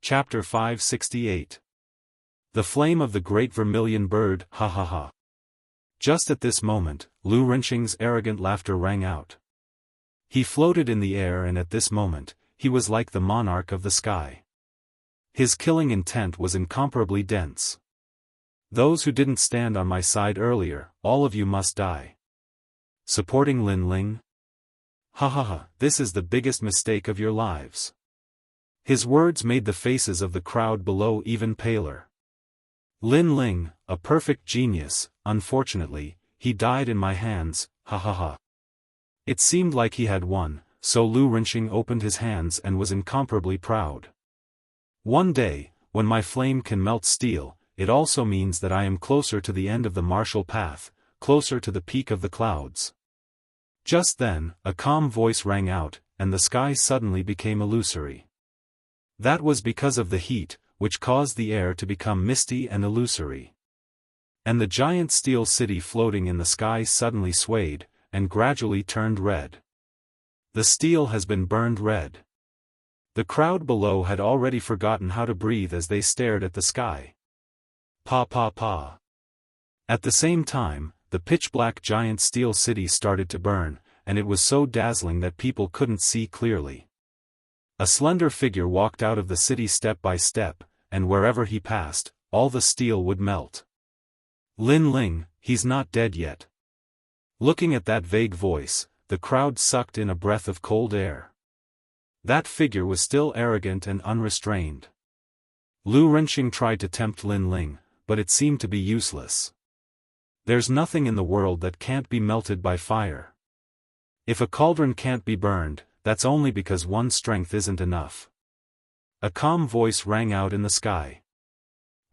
Chapter 568. The Flame of the Great Vermilion Bird, ha ha ha. Just at this moment, Lu Renqing's arrogant laughter rang out. He floated in the air, and at this moment, he was like the monarch of the sky. His killing intent was incomparably dense. Those who didn't stand on my side earlier, all of you must die. Supporting Lin Ling? Ha ha ha, this is the biggest mistake of your lives. His words made the faces of the crowd below even paler. Lin Ling, a perfect genius, unfortunately, he died in my hands, ha ha ha. It seemed like he had won, so Lu Renqing opened his hands and was incomparably proud. One day, when my flame can melt steel, it also means that I am closer to the end of the martial path, closer to the peak of the clouds. Just then, a calm voice rang out, and the sky suddenly became illusory. That was because of the heat, which caused the air to become misty and illusory. And the giant steel city floating in the sky suddenly swayed, and gradually turned red. The steel has been burned red. The crowd below had already forgotten how to breathe as they stared at the sky. Pa pa pa. At the same time, the pitch-black giant steel city started to burn, and it was so dazzling that people couldn't see clearly. A slender figure walked out of the city step by step, and wherever he passed, all the steel would melt. Lin Ling, he's not dead yet. Looking at that vague voice, the crowd sucked in a breath of cold air. That figure was still arrogant and unrestrained. Lu Renqing tried to tempt Lin Ling, but it seemed to be useless. There's nothing in the world that can't be melted by fire. If a cauldron can't be burned, that's only because one's strength isn't enough. A calm voice rang out in the sky.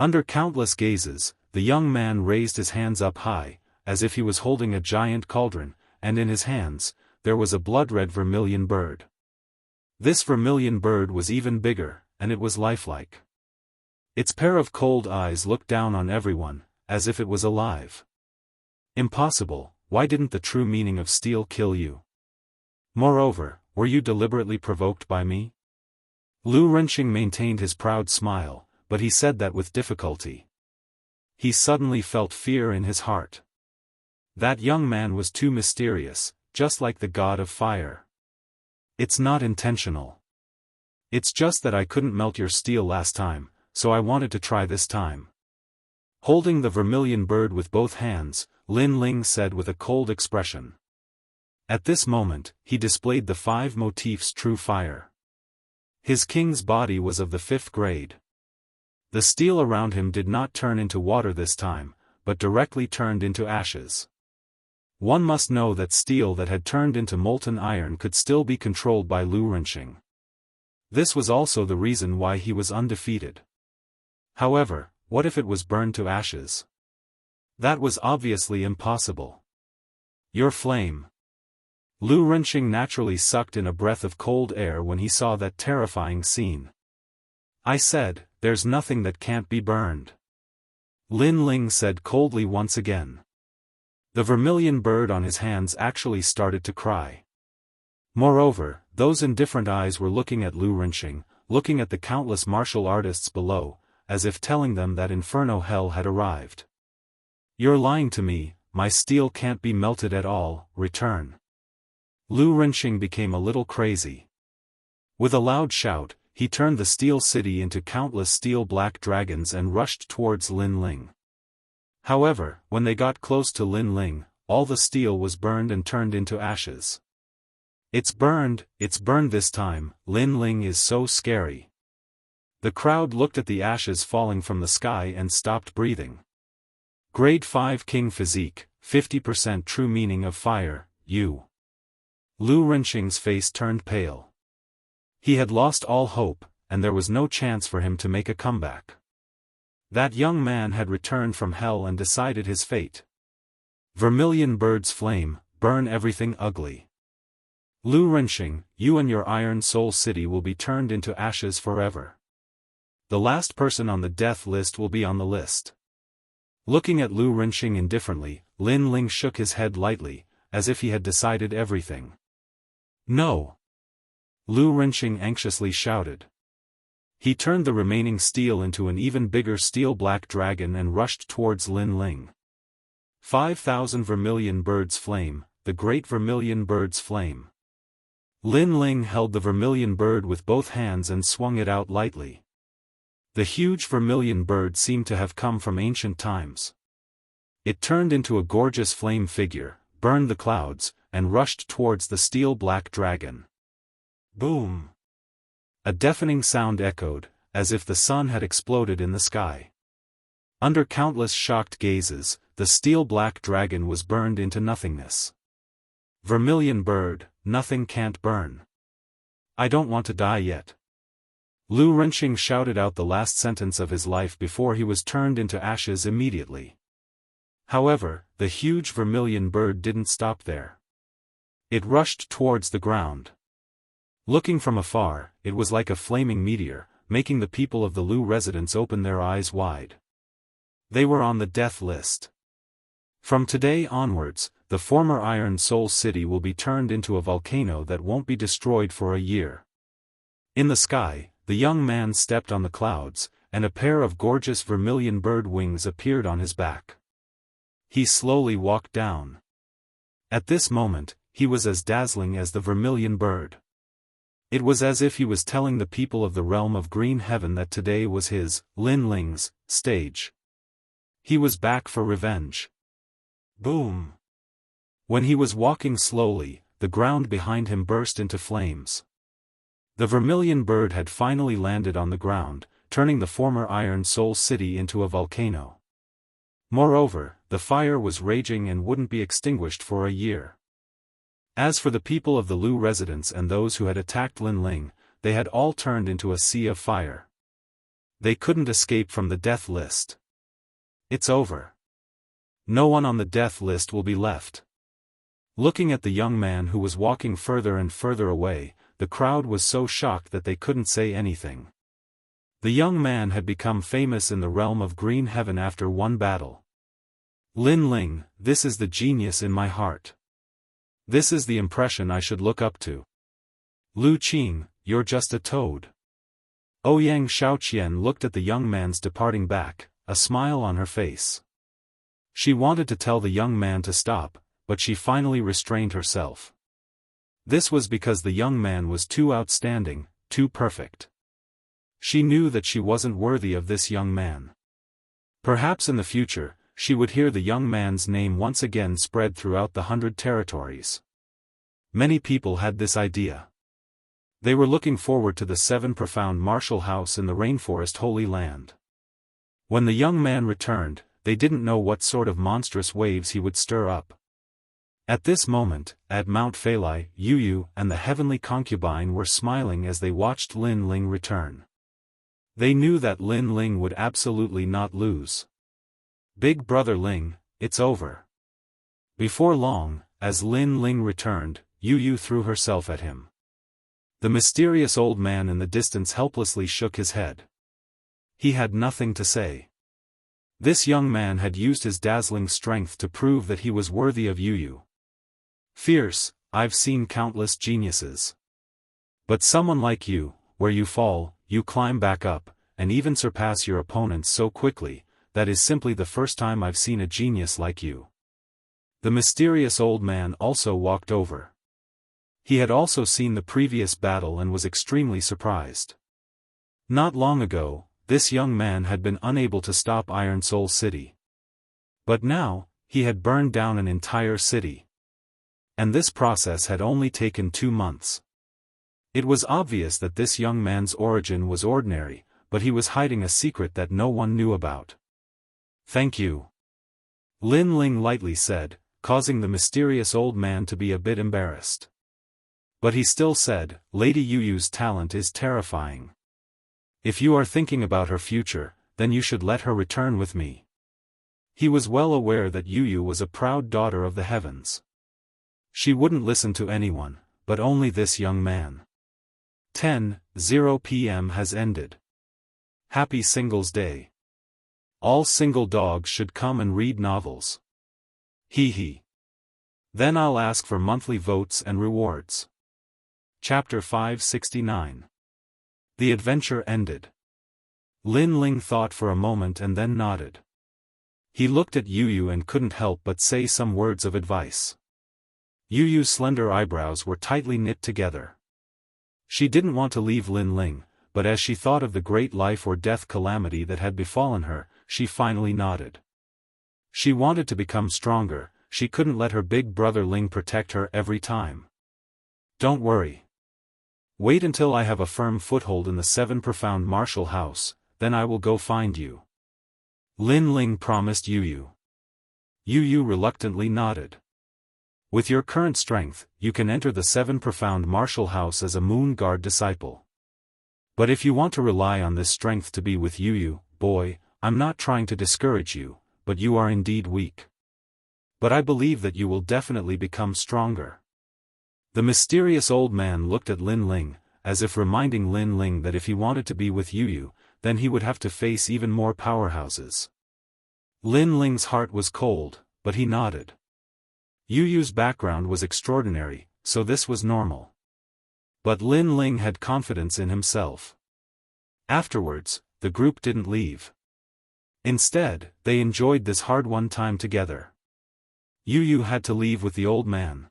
Under countless gazes, the young man raised his hands up high, as if he was holding a giant cauldron, and in his hands, there was a blood-red vermilion bird. This vermilion bird was even bigger, and it was lifelike. Its pair of cold eyes looked down on everyone, as if it was alive. Impossible, why didn't the true meaning of steel kill you? Moreover, were you deliberately provoked by me? Lu Renqing maintained his proud smile, but he said that with difficulty. He suddenly felt fear in his heart. That young man was too mysterious, just like the god of fire. It's not intentional. It's just that I couldn't melt your steel last time, so I wanted to try this time. Holding the vermilion bird with both hands, Lin Ling said with a cold expression. At this moment, he displayed the 5 motifs true fire. His king's body was of the 5th grade. The steel around him did not turn into water this time, but directly turned into ashes. One must know that steel that had turned into molten iron could still be controlled by Lu Renqing. This was also the reason why he was undefeated. However, what if it was burned to ashes? That was obviously impossible. Your flame. Lu Renqing naturally sucked in a breath of cold air when he saw that terrifying scene. I said, there's nothing that can't be burned. Lin Ling said coldly once again. The vermilion bird on his hands actually started to cry. Moreover, those indifferent eyes were looking at Lu Renqing, looking at the countless martial artists below, as if telling them that inferno hell had arrived. You're lying to me, my steel can't be melted at all, return. Lu Renqing became a little crazy. With a loud shout, he turned the steel city into countless steel black dragons and rushed towards Lin Ling. However, when they got close to Lin Ling, all the steel was burned and turned into ashes. It's burned this time, Lin Ling is so scary. The crowd looked at the ashes falling from the sky and stopped breathing. Grade 5 King Physique, 50% true meaning of fire, you. Lu Renqing's face turned pale. He had lost all hope, and there was no chance for him to make a comeback. That young man had returned from hell and decided his fate. Vermilion bird's flame, burn everything ugly. Lu Renqing, you and your Iron Soul City will be turned into ashes forever. The last person on the death list will be on the list. Looking at Lu Renqing indifferently, Lin Ling shook his head lightly, as if he had decided everything. No. Lu Renqing anxiously shouted. He turned the remaining steel into an even bigger steel-black dragon and rushed towards Lin Ling. 5,000 vermilion birds flame, the great vermilion bird's flame. Lin Ling held the vermilion bird with both hands and swung it out lightly. The huge vermilion bird seemed to have come from ancient times. It turned into a gorgeous flame figure, burned the clouds, and rushed towards the steel-black dragon. Boom! A deafening sound echoed, as if the sun had exploded in the sky. Under countless shocked gazes, the steel-black dragon was burned into nothingness. Vermilion bird, nothing can't burn. I don't want to die yet. Lu Renqing shouted out the last sentence of his life before he was turned into ashes immediately. However, the huge vermilion bird didn't stop there. It rushed towards the ground. Looking from afar, it was like a flaming meteor, making the people of the Lu residence open their eyes wide. They were on the death list. From today onwards, the former Iron Soul City will be turned into a volcano that won't be destroyed for a year. In the sky, the young man stepped on the clouds, and a pair of gorgeous vermilion bird wings appeared on his back. He slowly walked down. At this moment, he was as dazzling as the vermilion bird. It was as if he was telling the people of the realm of green heaven that today was his, Lin Ling's, stage. He was back for revenge. Boom! When he was walking slowly, the ground behind him burst into flames. The vermilion bird had finally landed on the ground, turning the former Iron Soul City into a volcano. Moreover, the fire was raging and wouldn't be extinguished for a year. As for the people of the Lu residence and those who had attacked Lin Ling, they had all turned into a sea of fire. They couldn't escape from the death list. It's over. No one on the death list will be left. Looking at the young man who was walking further and further away, the crowd was so shocked that they couldn't say anything. The young man had become famous in the realm of green heaven after one battle. Lin Ling, this is the genius in my heart. This is the impression I should look up to. Lu Qing, you're just a toad. Ouyang Shaoqian looked at the young man's departing back, a smile on her face. She wanted to tell the young man to stop, but she finally restrained herself. This was because the young man was too outstanding, too perfect. She knew that she wasn't worthy of this young man. Perhaps in the future, she would hear the young man's name once again spread throughout the 100 territories. Many people had this idea. They were looking forward to the 7 profound martial house in the rainforest Holy Land. When the young man returned, they didn't know what sort of monstrous waves he would stir up. At this moment, at Mount Feilai, Yu and the heavenly concubine were smiling as they watched Lin Ling return. They knew that Lin Ling would absolutely not lose. Big brother Ling, it's over. Before long, as Lin Ling returned, Yu threw herself at him. The mysterious old man in the distance helplessly shook his head. He had nothing to say. This young man had used his dazzling strength to prove that he was worthy of Yu. Fierce, I've seen countless geniuses. But someone like you, where you fall, you climb back up, and even surpass your opponents so quickly, that is simply the first time I've seen a genius like you. The mysterious old man also walked over. He had also seen the previous battle and was extremely surprised. Not long ago, this young man had been unable to stop Iron Soul City. But now, he had burned down an entire city. And this process had only taken 2 months. It was obvious that this young man's origin was ordinary, but he was hiding a secret that no one knew about. Thank you. Lin Ling lightly said, causing the mysterious old man to be a bit embarrassed. But he still said, Lady Yu's talent is terrifying. If you are thinking about her future, then you should let her return with me. He was well aware that Yu was a proud daughter of the heavens. She wouldn't listen to anyone, but only this young man. 10:00 p.m. has ended. Happy Singles Day. All single dogs should come and read novels. Hee hee. Then I'll ask for monthly votes and rewards. Chapter 569. The adventure ended. Lin Ling thought for a moment and then nodded. He looked at Yu Yu and couldn't help but say some words of advice. Yu Yu's slender eyebrows were tightly knit together. She didn't want to leave Lin Ling, but as she thought of the great life or death calamity that had befallen her, she finally nodded. She wanted to become stronger, she couldn't let her big brother Ling protect her every time. Don't worry. Wait until I have a firm foothold in the 7 profound martial house, then I will go find you. Lin Ling promised Yu Yu. Yu Yu reluctantly nodded. With your current strength, you can enter the 7 profound martial house as a Moon Guard disciple. But if you want to rely on this strength to be with Yu Yu, boy, I'm not trying to discourage you, but you are indeed weak. But I believe that you will definitely become stronger. The mysterious old man looked at Lin Ling, as if reminding Lin Ling that if he wanted to be with Yu Yu, then he would have to face even more powerhouses. Lin Ling's heart was cold, but he nodded. Yu Yu's background was extraordinary, so this was normal. But Lin Ling had confidence in himself. Afterwards, the group didn't leave. Instead, they enjoyed this hard-won time together. Yu Yu had to leave with the old man.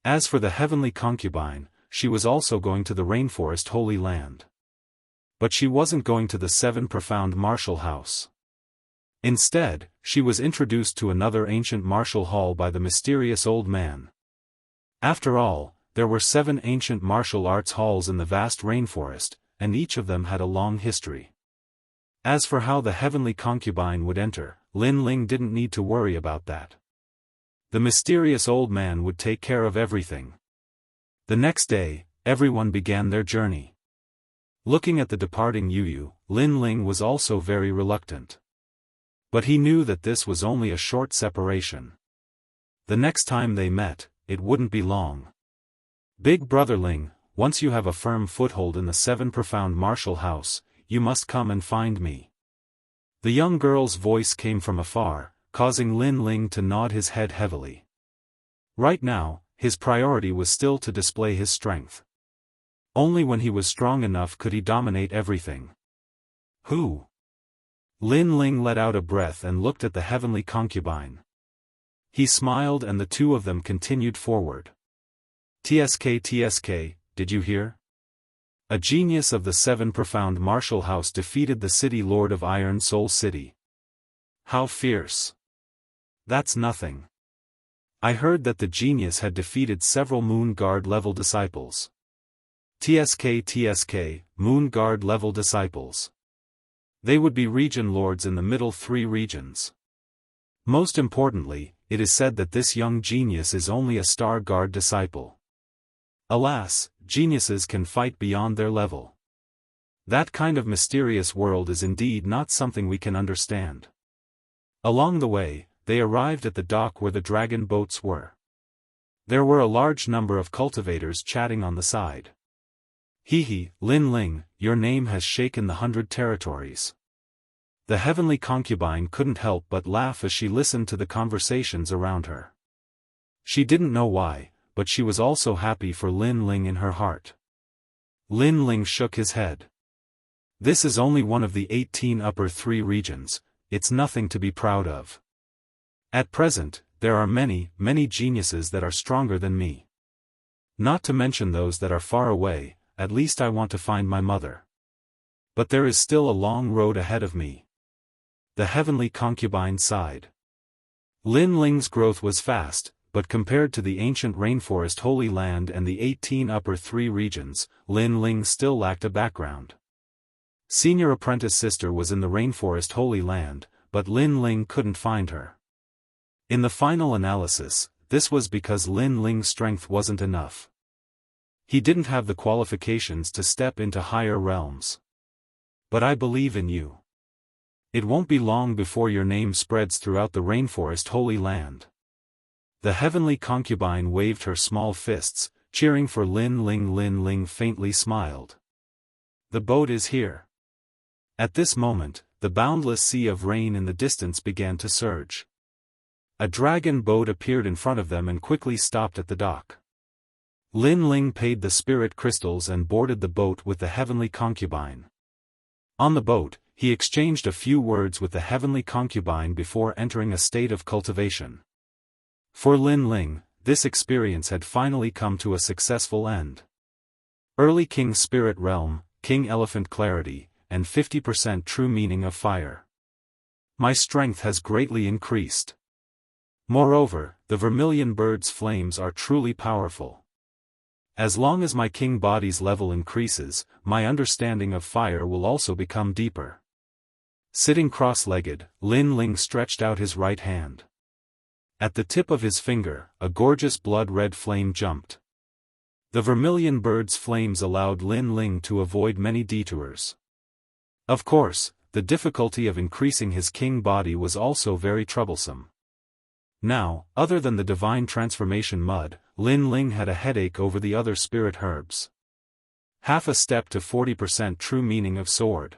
As for the heavenly concubine, she was also going to the rainforest Holy Land. But she wasn't going to the 7 profound martial house. Instead, she was introduced to another ancient martial hall by the mysterious old man. After all, there were 7 ancient martial arts halls in the vast rainforest, and each of them had a long history. As for how the heavenly concubine would enter, Lin Ling didn't need to worry about that. The mysterious old man would take care of everything. The next day, everyone began their journey. Looking at the departing Yu Yu, Lin Ling was also very reluctant. But he knew that this was only a short separation. The next time they met, it wouldn't be long. Big brother Ling, once you have a firm foothold in the 7 profound martial house, you must come and find me. The young girl's voice came from afar, causing Lin Ling to nod his head heavily. Right now, his priority was still to display his strength. Only when he was strong enough could he dominate everything. Who? Lin Ling let out a breath and looked at the heavenly concubine. He smiled and the two of them continued forward. TSK, did you hear? A genius of the 7 profound martial house defeated the city lord of Iron Soul City. How fierce. That's nothing. I heard that the genius had defeated several Moon Guard level disciples. TSK, Moon Guard level disciples. They would be region lords in the middle 3 regions. Most importantly, it is said that this young genius is only a Star Guard disciple. Alas, geniuses can fight beyond their level. That kind of mysterious world is indeed not something we can understand. Along the way, they arrived at the dock where the dragon boats were. There were a large number of cultivators chatting on the side. Hee, Lin Ling, your name has shaken the 100 territories. The heavenly concubine couldn't help but laugh as she listened to the conversations around her. She didn't know why, but she was also happy for Lin Ling in her heart. Lin Ling shook his head. This is only one of the 18 upper 3 regions, it's nothing to be proud of. At present, there are many geniuses that are stronger than me. Not to mention those that are far away, at least I want to find my mother. But there is still a long road ahead of me. The heavenly concubine sighed. Lin Ling's growth was fast, but compared to the ancient rainforest Holy Land and the 18 upper 3 regions, Lin Ling still lacked a background. Senior apprentice sister was in the rainforest Holy Land, but Lin Ling couldn't find her. In the final analysis, this was because Lin Ling's strength wasn't enough. He didn't have the qualifications to step into higher realms. But I believe in you. It won't be long before your name spreads throughout the rainforest Holy Land. The heavenly concubine waved her small fists, cheering for Lin Ling. Lin Ling faintly smiled. The boat is here. At this moment, the boundless sea of rain in the distance began to surge. A dragon boat appeared in front of them and quickly stopped at the dock. Lin Ling paid the spirit crystals and boarded the boat with the heavenly concubine. On the boat, he exchanged a few words with the heavenly concubine before entering a state of cultivation. For Lin Ling, this experience had finally come to a successful end. Early King Spirit Realm, King Elephant Clarity, and 50% True Meaning of Fire. My strength has greatly increased. Moreover, the vermilion bird's flames are truly powerful. As long as my king body's level increases, my understanding of fire will also become deeper. Sitting cross-legged, Lin Ling stretched out his right hand. At the tip of his finger, a gorgeous blood-red flame jumped. The vermilion bird's flames allowed Lin Ling to avoid many detours. Of course, the difficulty of increasing his king body was also very troublesome. Now, other than the divine transformation mud, Lin Ling had a headache over the other spirit herbs. Half a step to 40% true meaning of sword.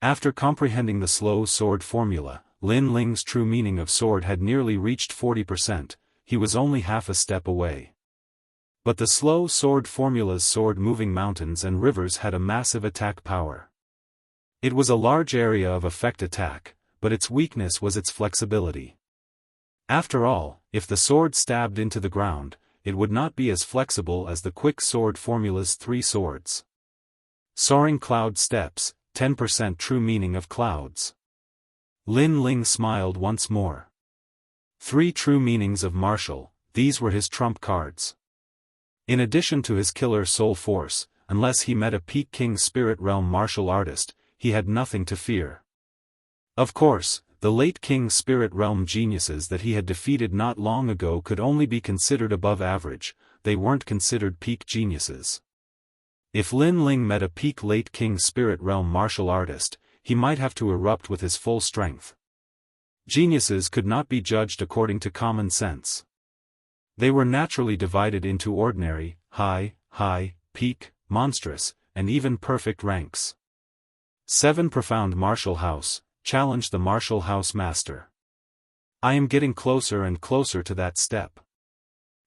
After comprehending the slow sword formula, Lin Ling's true meaning of sword had nearly reached 40%, he was only half a step away. But the slow sword formula's sword moving mountains and rivers had a massive attack power. It was a large area of effect attack, but its weakness was its flexibility. After all, if the sword stabbed into the ground, it would not be as flexible as the quick sword formula's 3 swords. Soaring cloud steps, 10% true meaning of clouds. Lin Ling smiled once more. 3 true meanings of martial, these were his trump cards. In addition to his killer soul force, unless he met a peak king spirit realm martial artist, he had nothing to fear. Of course, the late king spirit realm geniuses that he had defeated not long ago could only be considered above average, they weren't considered peak geniuses. If Lin Ling met a peak late king spirit realm martial artist, he might have to erupt with his full strength. Geniuses could not be judged according to common sense. They were naturally divided into ordinary, high, peak, monstrous, and even perfect ranks. 7 Profound Martial House, challenged the martial house master. I am getting closer and closer to that step.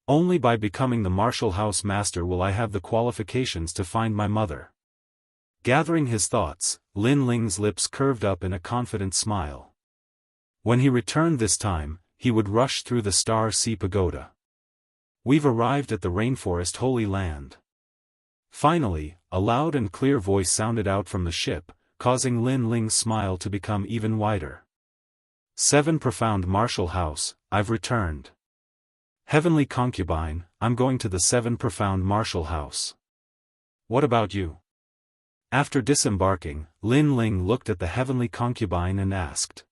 Only by becoming the martial house master will I have the qualifications to find my mother. Gathering his thoughts, Lin Ling's lips curved up in a confident smile. When he returned this time, he would rush through the Star Sea Pagoda. We've arrived at the rainforest Holy Land. Finally, a loud and clear voice sounded out from the ship, causing Lin Ling's smile to become even wider. 7 Profound Martial House, I've returned. Heavenly Concubine, I'm going to the 7 Profound Martial House. What about you? After disembarking, Lin Ling looked at the Heavenly Concubine and asked.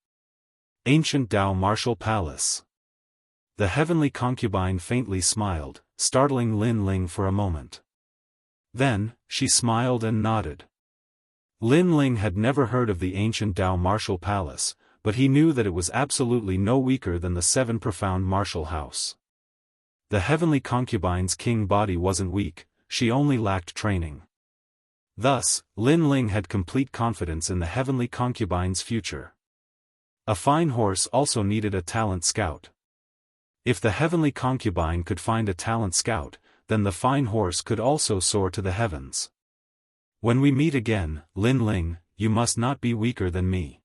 Ancient Dao Martial Palace. The Heavenly Concubine faintly smiled, startling Lin Ling for a moment. Then, she smiled and nodded. Lin Ling had never heard of the ancient Dao Martial Palace, but he knew that it was absolutely no weaker than the 7 Profound Martial House. The Heavenly Concubine's king body wasn't weak, she only lacked training. Thus, Lin Ling had complete confidence in the Heavenly Concubine's future. A fine horse also needed a talent scout. If the Heavenly Concubine could find a talent scout, then the fine horse could also soar to the heavens. When we meet again, Lin Ling, you must not be weaker than me.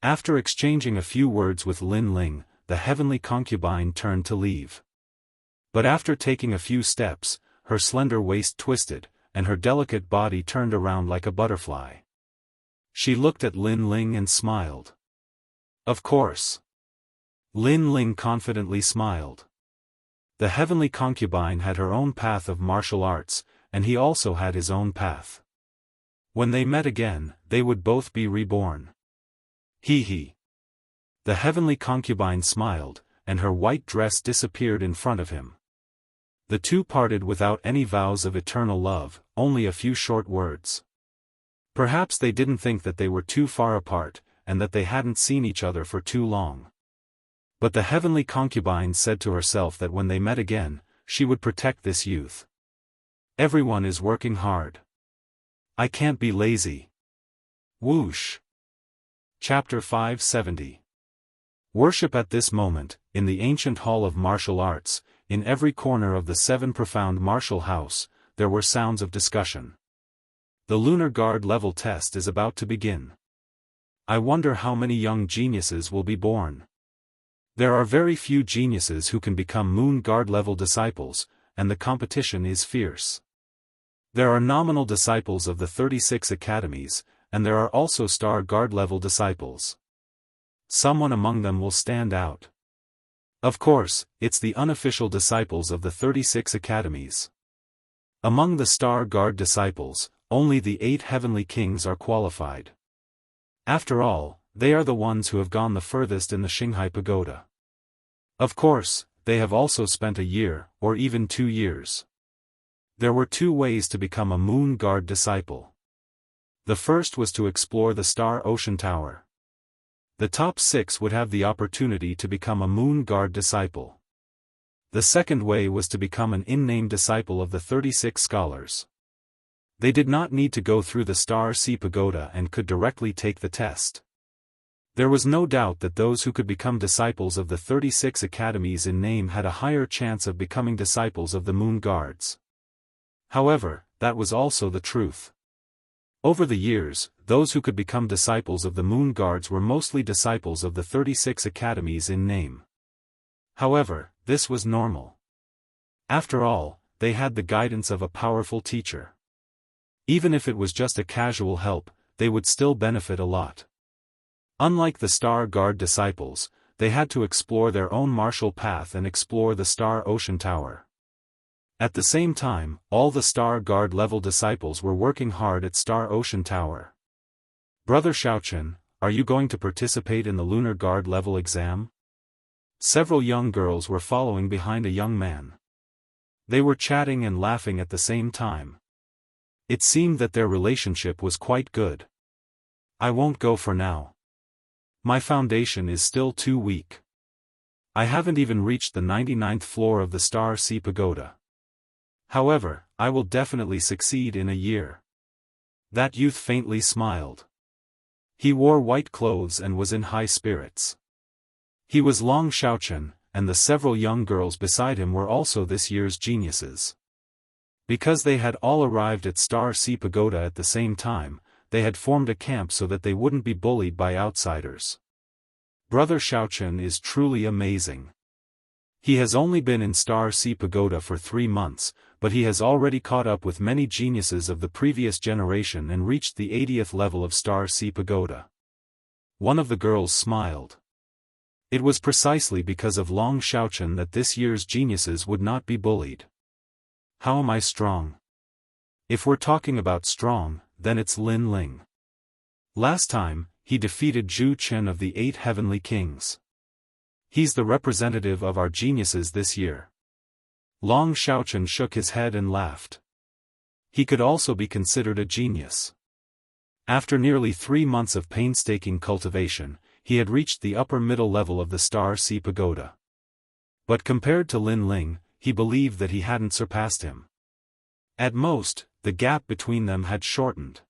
After exchanging a few words with Lin Ling, the Heavenly Concubine turned to leave. But after taking a few steps, her slender waist twisted, and her delicate body turned around like a butterfly. She looked at Lin Ling and smiled. Of course. Lin Ling confidently smiled. The Heavenly Concubine had her own path of martial arts, and he also had his own path. When they met again, they would both be reborn. He. The Heavenly Concubine smiled, and her white dress disappeared in front of him. The two parted without any vows of eternal love, only a few short words. Perhaps they didn't think that they were too far apart, and that they hadn't seen each other for too long. But the Heavenly Concubine said to herself that when they met again, she would protect this youth. Everyone is working hard. I can't be lazy. Whoosh. Chapter 570. Worship. At this moment, in the ancient Hall of Martial Arts, in every corner of the 7 profound martial house, there were sounds of discussion. The Lunar Guard level test is about to begin. I wonder how many young geniuses will be born. There are very few geniuses who can become Moon Guard level disciples, and the competition is fierce. There are nominal disciples of the 36 academies, and there are also Star Guard level disciples. Someone among them will stand out. Of course, it's the unofficial disciples of the 36 academies. Among the Star Guard disciples, only the 8 heavenly kings are qualified. After all, they are the ones who have gone the furthest in the Qinghai Pagoda. Of course, they have also spent a year, or even 2 years. There were 2 ways to become a Moon Guard disciple. The first was to explore the Star Ocean Tower. The top 6 would have the opportunity to become a Moon Guard disciple. The second way was to become an in-name disciple of the 36 scholars. They did not need to go through the Star Sea Pagoda and could directly take the test. There was no doubt that those who could become disciples of the 36 academies in name had a higher chance of becoming disciples of the Moon Guards. However, that was also the truth. Over the years, those who could become disciples of the Moon Guards were mostly disciples of the 36 academies in name. However, this was normal. After all, they had the guidance of a powerful teacher. Even if it was just a casual help, they would still benefit a lot. Unlike the Star Guard disciples, they had to explore their own martial path and explore the Star Ocean Tower. At the same time, all the Star Guard level disciples were working hard at Star Ocean Tower. Brother Xiaochen, are you going to participate in the Lunar Guard level exam? Several young girls were following behind a young man. They were chatting and laughing at the same time. It seemed that their relationship was quite good. I won't go for now. My foundation is still too weak. I haven't even reached the 99th floor of the Star Sea Pagoda. However, I will definitely succeed in a year. That youth faintly smiled. He wore white clothes and was in high spirits. He was Long Xiaochen, and the several young girls beside him were also this year's geniuses. Because they had all arrived at Star Sea Pagoda at the same time, they had formed a camp so that they wouldn't be bullied by outsiders. Brother Xiaochen is truly amazing. He has only been in Star Sea Pagoda for 3 months, but he has already caught up with many geniuses of the previous generation and reached the 80th level of Star Sea Pagoda. One of the girls smiled. It was precisely because of Long Xiaochen that this year's geniuses would not be bullied. How am I strong? If we're talking about strong, then it's Lin Ling. Last time, he defeated Zhu Chen of the 8 Heavenly Kings. He's the representative of our geniuses this year. Long Xiaochen shook his head and laughed. He could also be considered a genius. After nearly 3 months of painstaking cultivation, he had reached the upper middle level of the Star Sea Pagoda. But compared to Lin Ling, he believed that he hadn't surpassed him. At most, the gap between them had shortened.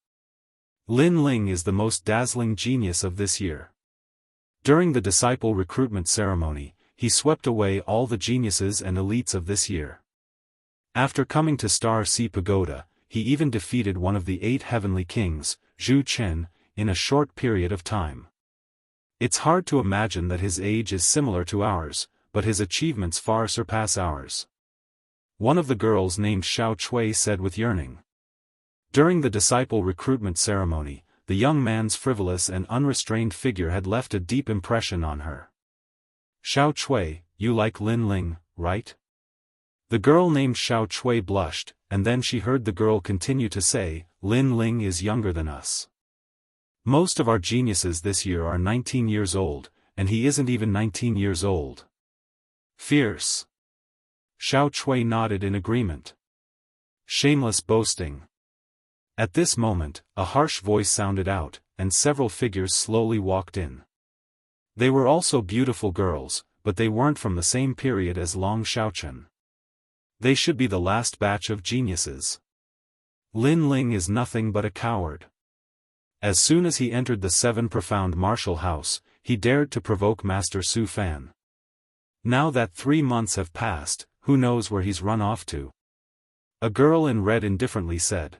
Lin Ling is the most dazzling genius of this year. During the disciple recruitment ceremony, he swept away all the geniuses and elites of this year. After coming to Star Sea Pagoda, he even defeated one of the 8 Heavenly Kings, Zhu Chen, in a short period of time. It's hard to imagine that his age is similar to ours, but his achievements far surpass ours. One of the girls named Xiao Chui said with yearning. During the disciple recruitment ceremony, the young man's frivolous and unrestrained figure had left a deep impression on her. Xiao Chui, you like Lin Ling, right? The girl named Xiao Chui blushed, and then she heard the girl continue to say, Lin Ling is younger than us. Most of our geniuses this year are 19 years old, and he isn't even 19 years old. Fierce. Xiao Chui nodded in agreement. Shameless boasting. At this moment, a harsh voice sounded out, and several figures slowly walked in. They were also beautiful girls, but they weren't from the same period as Long Xiaochen. They should be the last batch of geniuses. Lin Ling is nothing but a coward. As soon as he entered the 7 profound martial house, he dared to provoke Master Su Fan. Now that 3 months have passed, who knows where he's run off to? A girl in red indifferently said.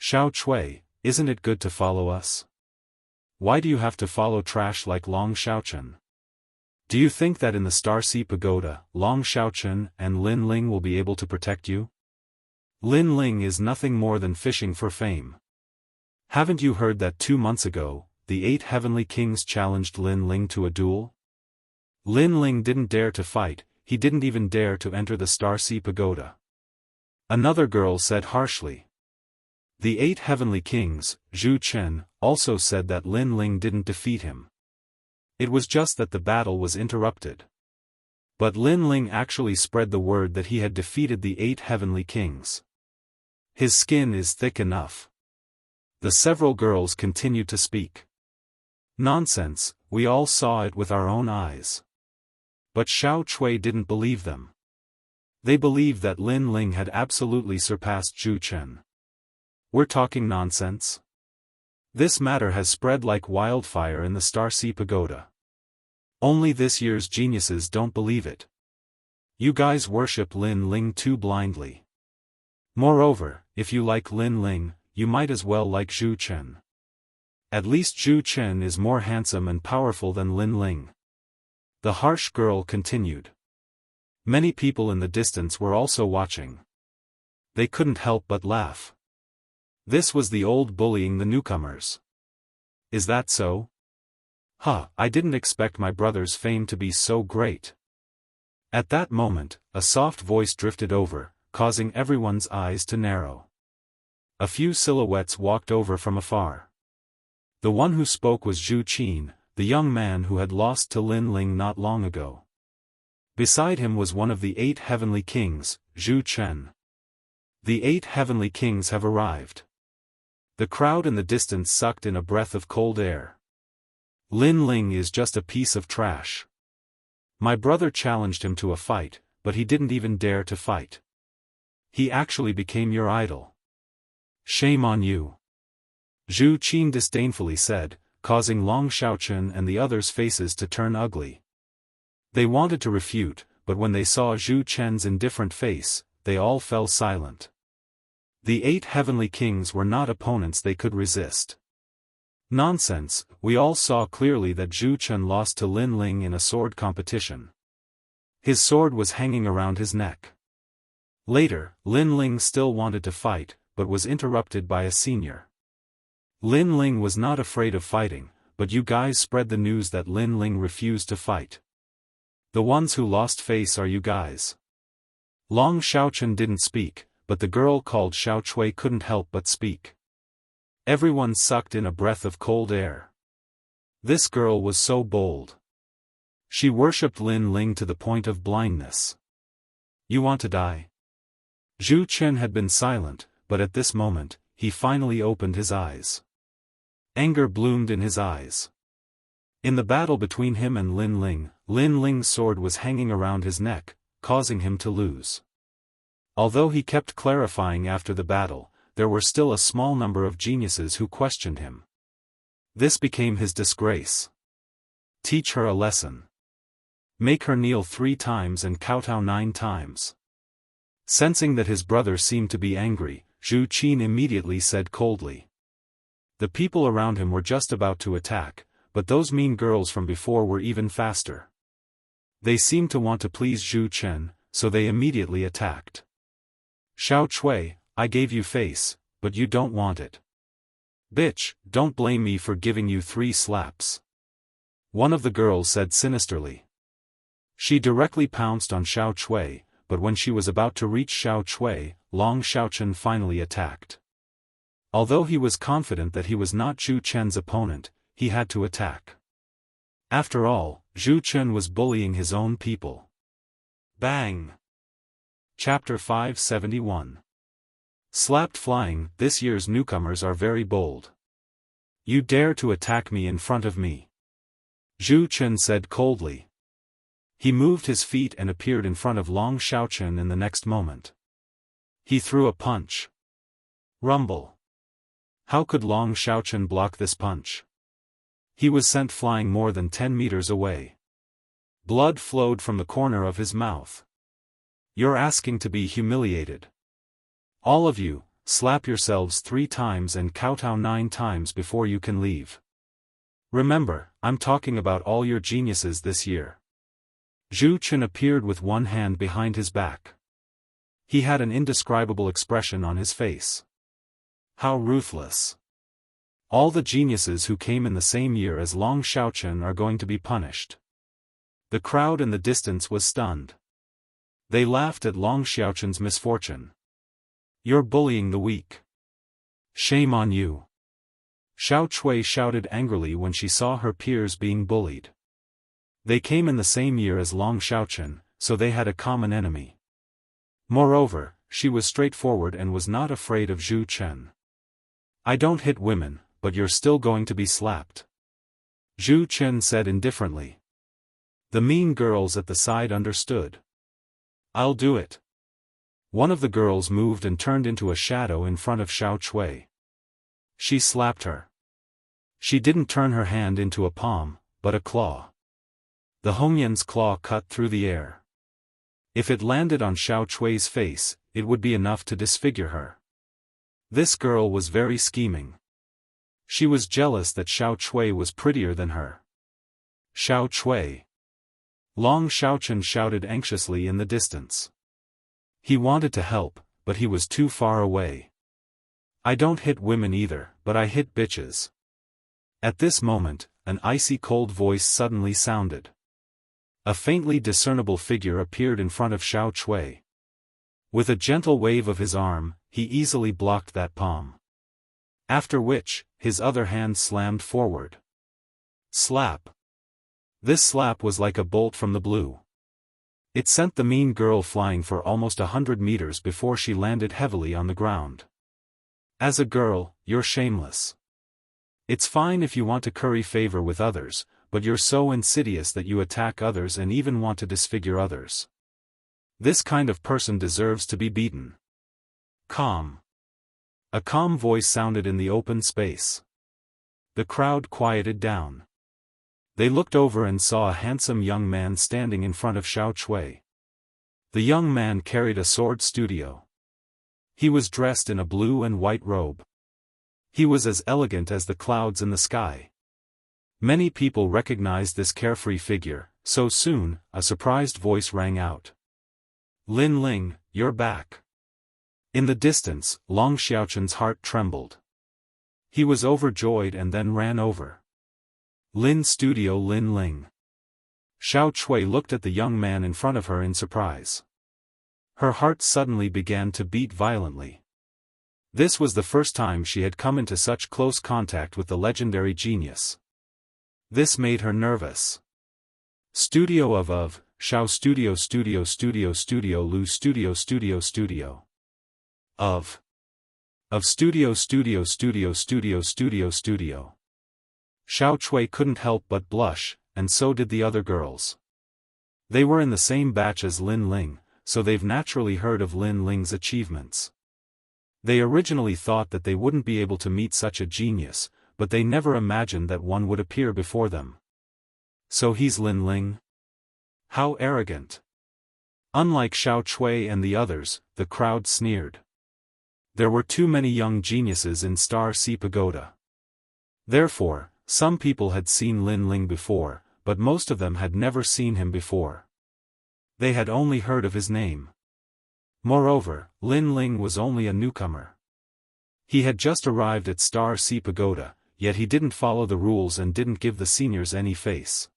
Xiao Chui, isn't it good to follow us? Why do you have to follow trash like Long Xiaochen? Do you think that in the Starseed Pagoda, Long Xiaochen and Lin Ling will be able to protect you? Lin Ling is nothing more than fishing for fame. Haven't you heard that 2 months ago, the 8 heavenly kings challenged Lin Ling to a duel? Lin Ling didn't dare to fight, he didn't even dare to enter the Starseed Pagoda. Another girl said harshly. The 8 heavenly kings, Zhu Chen, also said that Lin Ling didn't defeat him. It was just that the battle was interrupted. But Lin Ling actually spread the word that he had defeated the 8 heavenly kings. His skin is thick enough. The several girls continued to speak. Nonsense, we all saw it with our own eyes. But Xiao Chui didn't believe them. They believed that Lin Ling had absolutely surpassed Zhu Chen. We're talking nonsense? This matter has spread like wildfire in the Starseed Pagoda. Only this year's geniuses don't believe it. You guys worship Lin Ling too blindly. Moreover, if you like Lin Ling, you might as well like Zhu Chen. At least Zhu Chen is more handsome and powerful than Lin Ling. The harsh girl continued. Many people in the distance were also watching. They couldn't help but laugh. This was the old bullying the newcomers. Is that so? Huh, I didn't expect my brother's fame to be so great. At that moment, a soft voice drifted over, causing everyone's eyes to narrow. A few silhouettes walked over from afar. The one who spoke was Zhu Qin, the young man who had lost to Lin Ling not long ago. Beside him was one of the 8 heavenly kings, Zhu Chen. The 8 heavenly kings have arrived. The crowd in the distance sucked in a breath of cold air. Lin Ling is just a piece of trash. My brother challenged him to a fight, but he didn't even dare to fight. He actually became your idol. Shame on you. Zhu Qin disdainfully said, causing Long Xiaochen and the others' faces to turn ugly. They wanted to refute, but when they saw Zhu Chen's indifferent face, they all fell silent. The 8 heavenly kings were not opponents they could resist. Nonsense, we all saw clearly that Zhu Chen lost to Lin Ling in a sword competition. His sword was hanging around his neck. Later, Lin Ling still wanted to fight, but was interrupted by a senior. Lin Ling was not afraid of fighting, but you guys spread the news that Lin Ling refused to fight. The ones who lost face are you guys. Long Xiaochen didn't speak, but the girl called Xiao Chui couldn't help but speak. Everyone sucked in a breath of cold air. This girl was so bold. She worshipped Lin Ling to the point of blindness. You want to die? Zhu Chen had been silent, but at this moment, he finally opened his eyes. Anger bloomed in his eyes. In the battle between him and Lin Ling's sword was hanging around his neck, causing him to lose. Although he kept clarifying after the battle, there were still a small number of geniuses who questioned him. This became his disgrace. Teach her a lesson. Make her kneel 3 times and kowtow 9 times. Sensing that his brother seemed to be angry, Zhu Qin immediately said coldly. The people around him were just about to attack, but those mean girls from before were even faster. They seemed to want to please Zhu Chen, so they immediately attacked. Xiao Chui, I gave you face, but you don't want it. Bitch, don't blame me for giving you 3 slaps. One of the girls said sinisterly. She directly pounced on Xiao Chui, but when she was about to reach Xiao Chui, Long Xiaochen finally attacked. Although he was confident that he was not Zhu Chen's opponent, he had to attack. After all, Zhu Chen was bullying his own people. Bang! Chapter 571. Slapped flying. This year's newcomers are very bold. You dare to attack me in front of me? Zhu Chen said coldly. He moved his feet and appeared in front of Long Xiaochen in the next moment. He threw a punch. Rumble. How could Long Xiaochen block this punch? He was sent flying more than 10 meters away. Blood flowed from the corner of his mouth. You're asking to be humiliated. All of you, slap yourselves 3 times and kowtow 9 times before you can leave. Remember, I'm talking about all your geniuses this year. Zhu Chen appeared with one hand behind his back. He had an indescribable expression on his face. How ruthless. All the geniuses who came in the same year as Long Xiaochen are going to be punished. The crowd in the distance was stunned. They laughed at Long Xiaochen's misfortune. You're bullying the weak. Shame on you. Xiao Chui shouted angrily when she saw her peers being bullied. They came in the same year as Long Xiaochen, so they had a common enemy. Moreover, she was straightforward and was not afraid of Zhu Chen. I don't hit women, but you're still going to be slapped. Zhu Chen said indifferently. The mean girls at the side understood. I'll do it. One of the girls moved and turned into a shadow in front of Xiao Chui. She slapped her. She didn't turn her hand into a palm, but a claw. The Hongyan's claw cut through the air. If it landed on Xiao Chui's face, it would be enough to disfigure her. This girl was very scheming. She was jealous that Xiao Chui was prettier than her. Xiao Chui. Long Xiaochen shouted anxiously in the distance. He wanted to help, but he was too far away. I don't hit women either, but I hit bitches. At this moment, an icy cold voice suddenly sounded. A faintly discernible figure appeared in front of Xiao Chui. With a gentle wave of his arm, he easily blocked that palm. After which, his other hand slammed forward. Slap. This slap was like a bolt from the blue. It sent the mean girl flying for almost 100 meters before she landed heavily on the ground. As a girl, you're shameless. It's fine if you want to curry favor with others, but you're so insidious that you attack others and even want to disfigure others. This kind of person deserves to be beaten. Calm. A calm voice sounded in the open space. The crowd quieted down. They looked over and saw a handsome young man standing in front of Xiao Chui. The young man carried a sword studio. He was dressed in a blue and white robe. He was as elegant as the clouds in the sky. Many people recognized this carefree figure, so soon, a surprised voice rang out. Lin Ling, you're back. In the distance, Long Xiaochen's heart trembled. He was overjoyed and then ran over. Lin Studio Lin Ling. Xiao Chui looked at the young man in front of her in surprise. Her heart suddenly began to beat violently. This was the first time she had come into such close contact with the legendary genius. This made her nervous. Studio of, Xiao Studio Studio Studio Studio Lu Studio Studio Studio. Of Studio Studio Studio Studio Studio Studio. Xiao Chui couldn't help but blush, and so did the other girls. They were in the same batch as Lin Ling, so they've naturally heard of Lin Ling's achievements. They originally thought that they wouldn't be able to meet such a genius, but they never imagined that one would appear before them. So he's Lin Ling? How arrogant. Unlike Xiao Chui and the others, the crowd sneered. There were too many young geniuses in Star Sea Pagoda. Therefore, some people had seen Lin Ling before, but most of them had never seen him before. They had only heard of his name. Moreover, Lin Ling was only a newcomer. He had just arrived at Star Sea Pagoda, yet he didn't follow the rules and didn't give the seniors any face.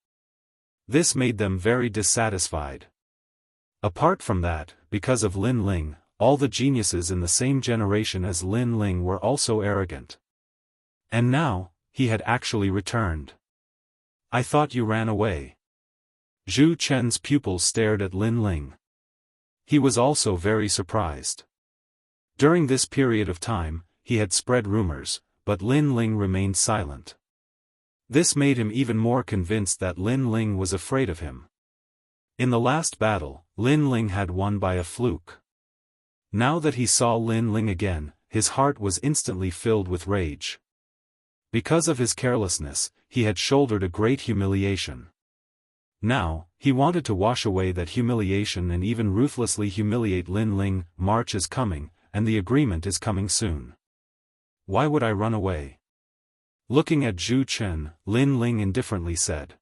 This made them very dissatisfied. Apart from that, because of Lin Ling, all the geniuses in the same generation as Lin Ling were also arrogant. And now, he had actually returned. I thought you ran away. Zhu Chen's pupils stared at Lin Ling. He was also very surprised. During this period of time, he had spread rumors, but Lin Ling remained silent. This made him even more convinced that Lin Ling was afraid of him. In the last battle, Lin Ling had won by a fluke. Now that he saw Lin Ling again, his heart was instantly filled with rage. Because of his carelessness, he had shouldered a great humiliation. Now, He wanted to wash away that humiliation and even ruthlessly humiliate Lin Ling. March is coming, and the agreement is coming soon. Why would I run away? Looking at Zhu Chen, Lin Ling indifferently said.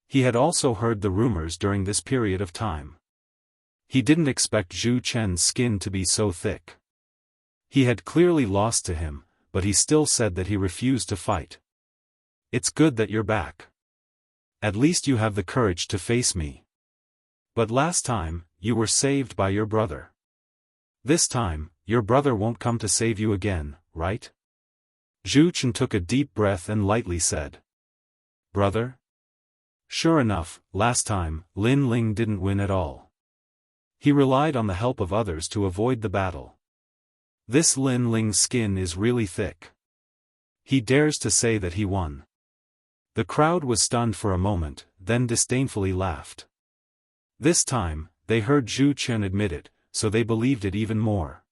He had also heard the rumors during this period of time. He didn't expect Zhu Chen's skin to be so thick. He had clearly lost to him, but he still said that he refused to fight. It's good that you're back. At least you have the courage to face me. But last time, you were saved by your brother. This time, your brother won't come to save you again, right? Zhu Chen took a deep breath and lightly said. Brother? Sure enough, last time, Lin Ling didn't win at all. He relied on the help of others to avoid the battle. This Lin Ling's skin is really thick. He dares to say that he won. The crowd was stunned for a moment, then disdainfully laughed. This time, they heard Zhu Chen admit it, so they believed it even more.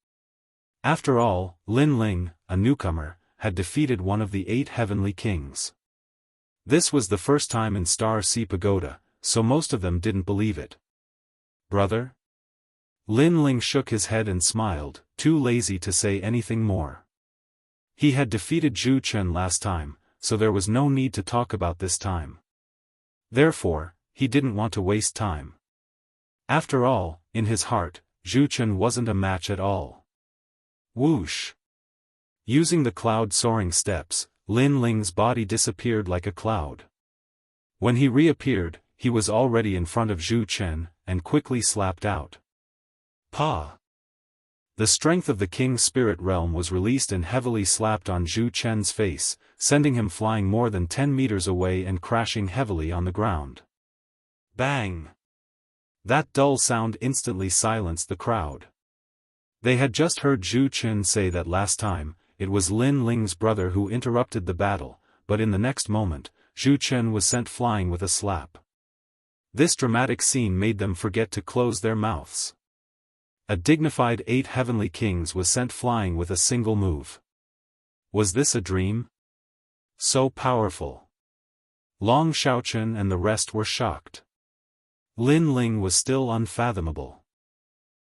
After all, Lin Ling, a newcomer, had defeated one of the 8 heavenly kings. This was the first time in Star Sea Pagoda, so most of them didn't believe it. Brother? Lin Ling shook his head and smiled, too lazy to say anything more. He had defeated Zhu Chen last time, so there was no need to talk about this time. Therefore, he didn't want to waste time. After all, in his heart, Zhu Chen wasn't a match at all. Whoosh! Using the cloud soaring steps, Lin Ling's body disappeared like a cloud. When he reappeared, he was already in front of Zhu Chen, and quickly slapped out. Pa! The strength of the King's spirit realm was released and heavily slapped on Zhu Chen's face, sending him flying more than 10 meters away and crashing heavily on the ground. Bang! That dull sound instantly silenced the crowd. They had just heard Zhu Chen say that last time, it was Lin Ling's brother who interrupted the battle, but in the next moment, Zhu Chen was sent flying with a slap. This dramatic scene made them forget to close their mouths. A dignified 8 heavenly kings was sent flying with a single move. Was this a dream? So powerful. Long Xiaochen and the rest were shocked. Lin Ling was still unfathomable.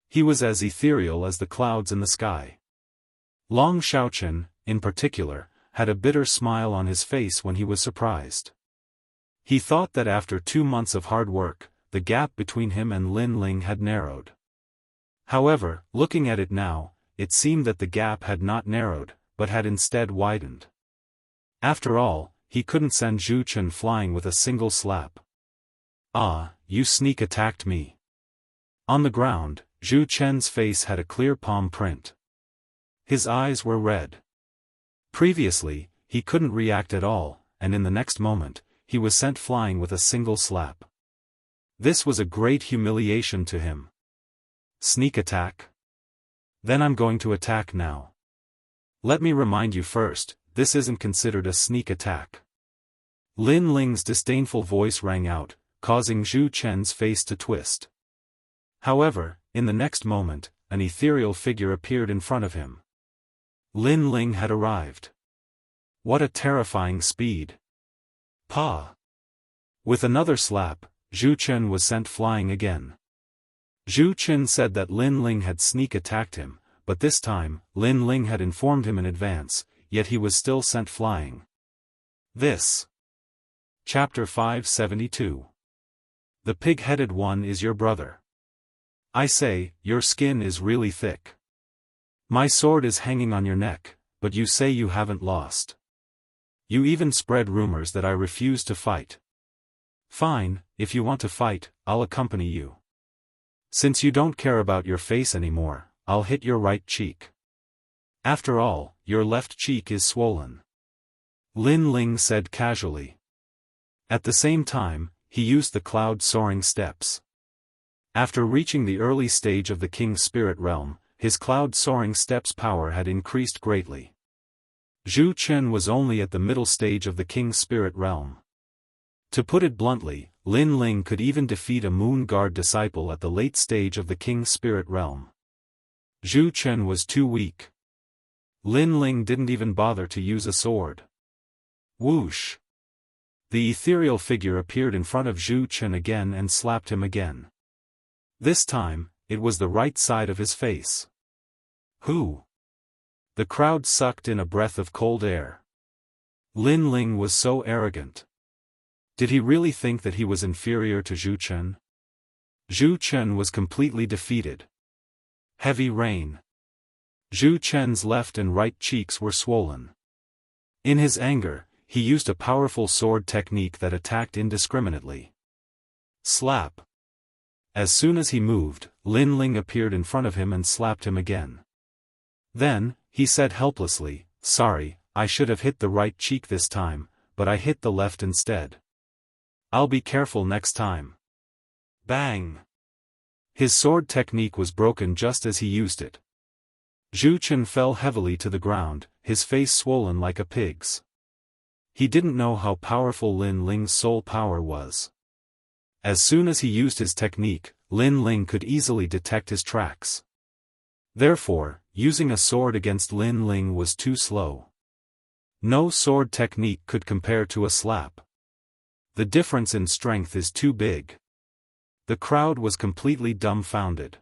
He was as ethereal as the clouds in the sky. Long Xiaochen, in particular, had a bitter smile on his face when he was surprised. He thought that after 2 months of hard work, the gap between him and Lin Ling had narrowed. However, looking at it now, it seemed that the gap had not narrowed, but had instead widened. After all, he couldn't send Zhu Chen flying with a single slap. Ah, you sneak attacked me. On the ground, Zhu Chen's face had a clear palm print. His eyes were red. Previously, he couldn't react at all, and in the next moment, he was sent flying with a single slap. This was a great humiliation to him. Sneak attack? Then I'm going to attack now. Let me remind you first, this isn't considered a sneak attack. Lin Ling's disdainful voice rang out, causing Zhu Chen's face to twist. However, in the next moment, an ethereal figure appeared in front of him. Lin Ling had arrived. What a terrifying speed! Pa! With another slap, Zhu Chen was sent flying again. Zhu Chen said that Lin Ling had sneak attacked him, but this time, Lin Ling had informed him in advance, yet he was still sent flying. This. Chapter 572. The pig-headed one is your brother. I say, your skin is really thick. My sword is hanging on your neck, but you say you haven't lost. You even spread rumors that I refuse to fight. Fine, if you want to fight, I'll accompany you. Since you don't care about your face anymore, I'll hit your right cheek. After all, your left cheek is swollen. Lin Ling said casually. At the same time, he used the cloud soaring steps. After reaching the early stage of the King's spirit realm, his cloud soaring steps power had increased greatly. Zhu Chen was only at the middle stage of the King's spirit realm. To put it bluntly, Lin Ling could even defeat a Moon Guard disciple at the late stage of the King's spirit realm. Zhu Chen was too weak. Lin Ling didn't even bother to use a sword. Whoosh! The ethereal figure appeared in front of Zhu Chen again and slapped him again. This time, it was the right side of his face. Who? The crowd sucked in a breath of cold air. Lin Ling was so arrogant. Did he really think that he was inferior to Zhu Chen? Zhu Chen was completely defeated. Heavy rain. Zhu Chen's left and right cheeks were swollen. In his anger, he used a powerful sword technique that attacked indiscriminately. Slap. As soon as he moved, Lin Ling appeared in front of him and slapped him again. Then, he said helplessly, "Sorry, I should have hit the right cheek this time, but I hit the left instead. I'll be careful next time." Bang! His sword technique was broken just as he used it. Zhu Chen fell heavily to the ground, his face swollen like a pig's. He didn't know how powerful Lin Ling's soul power was. As soon as he used his technique, Lin Ling could easily detect his tracks. Therefore, using a sword against Lin Ling was too slow. No sword technique could compare to a slap. The difference in strength is too big. The crowd was completely dumbfounded.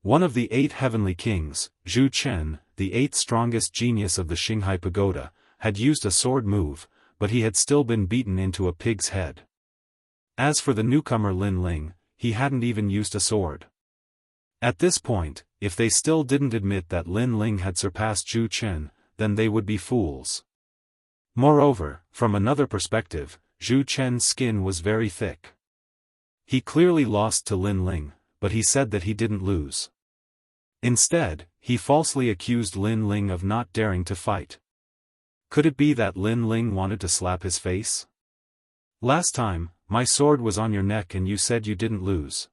One of the 8 heavenly kings, Zhu Chen, the 8th strongest genius of the Qinghai Pagoda, had used a sword move, but he had still been beaten into a pig's head. As for the newcomer Lin Ling, he hadn't even used a sword. At this point, if they still didn't admit that Lin Ling had surpassed Zhu Chen, then they would be fools. Moreover, from another perspective, Zhu Chen's skin was very thick. He clearly lost to Lin Ling, but he said that he didn't lose. Instead, he falsely accused Lin Ling of not daring to fight. Could it be that Lin Ling wanted to slap his face? "Last time, my sword was on your neck and you said you didn't lose.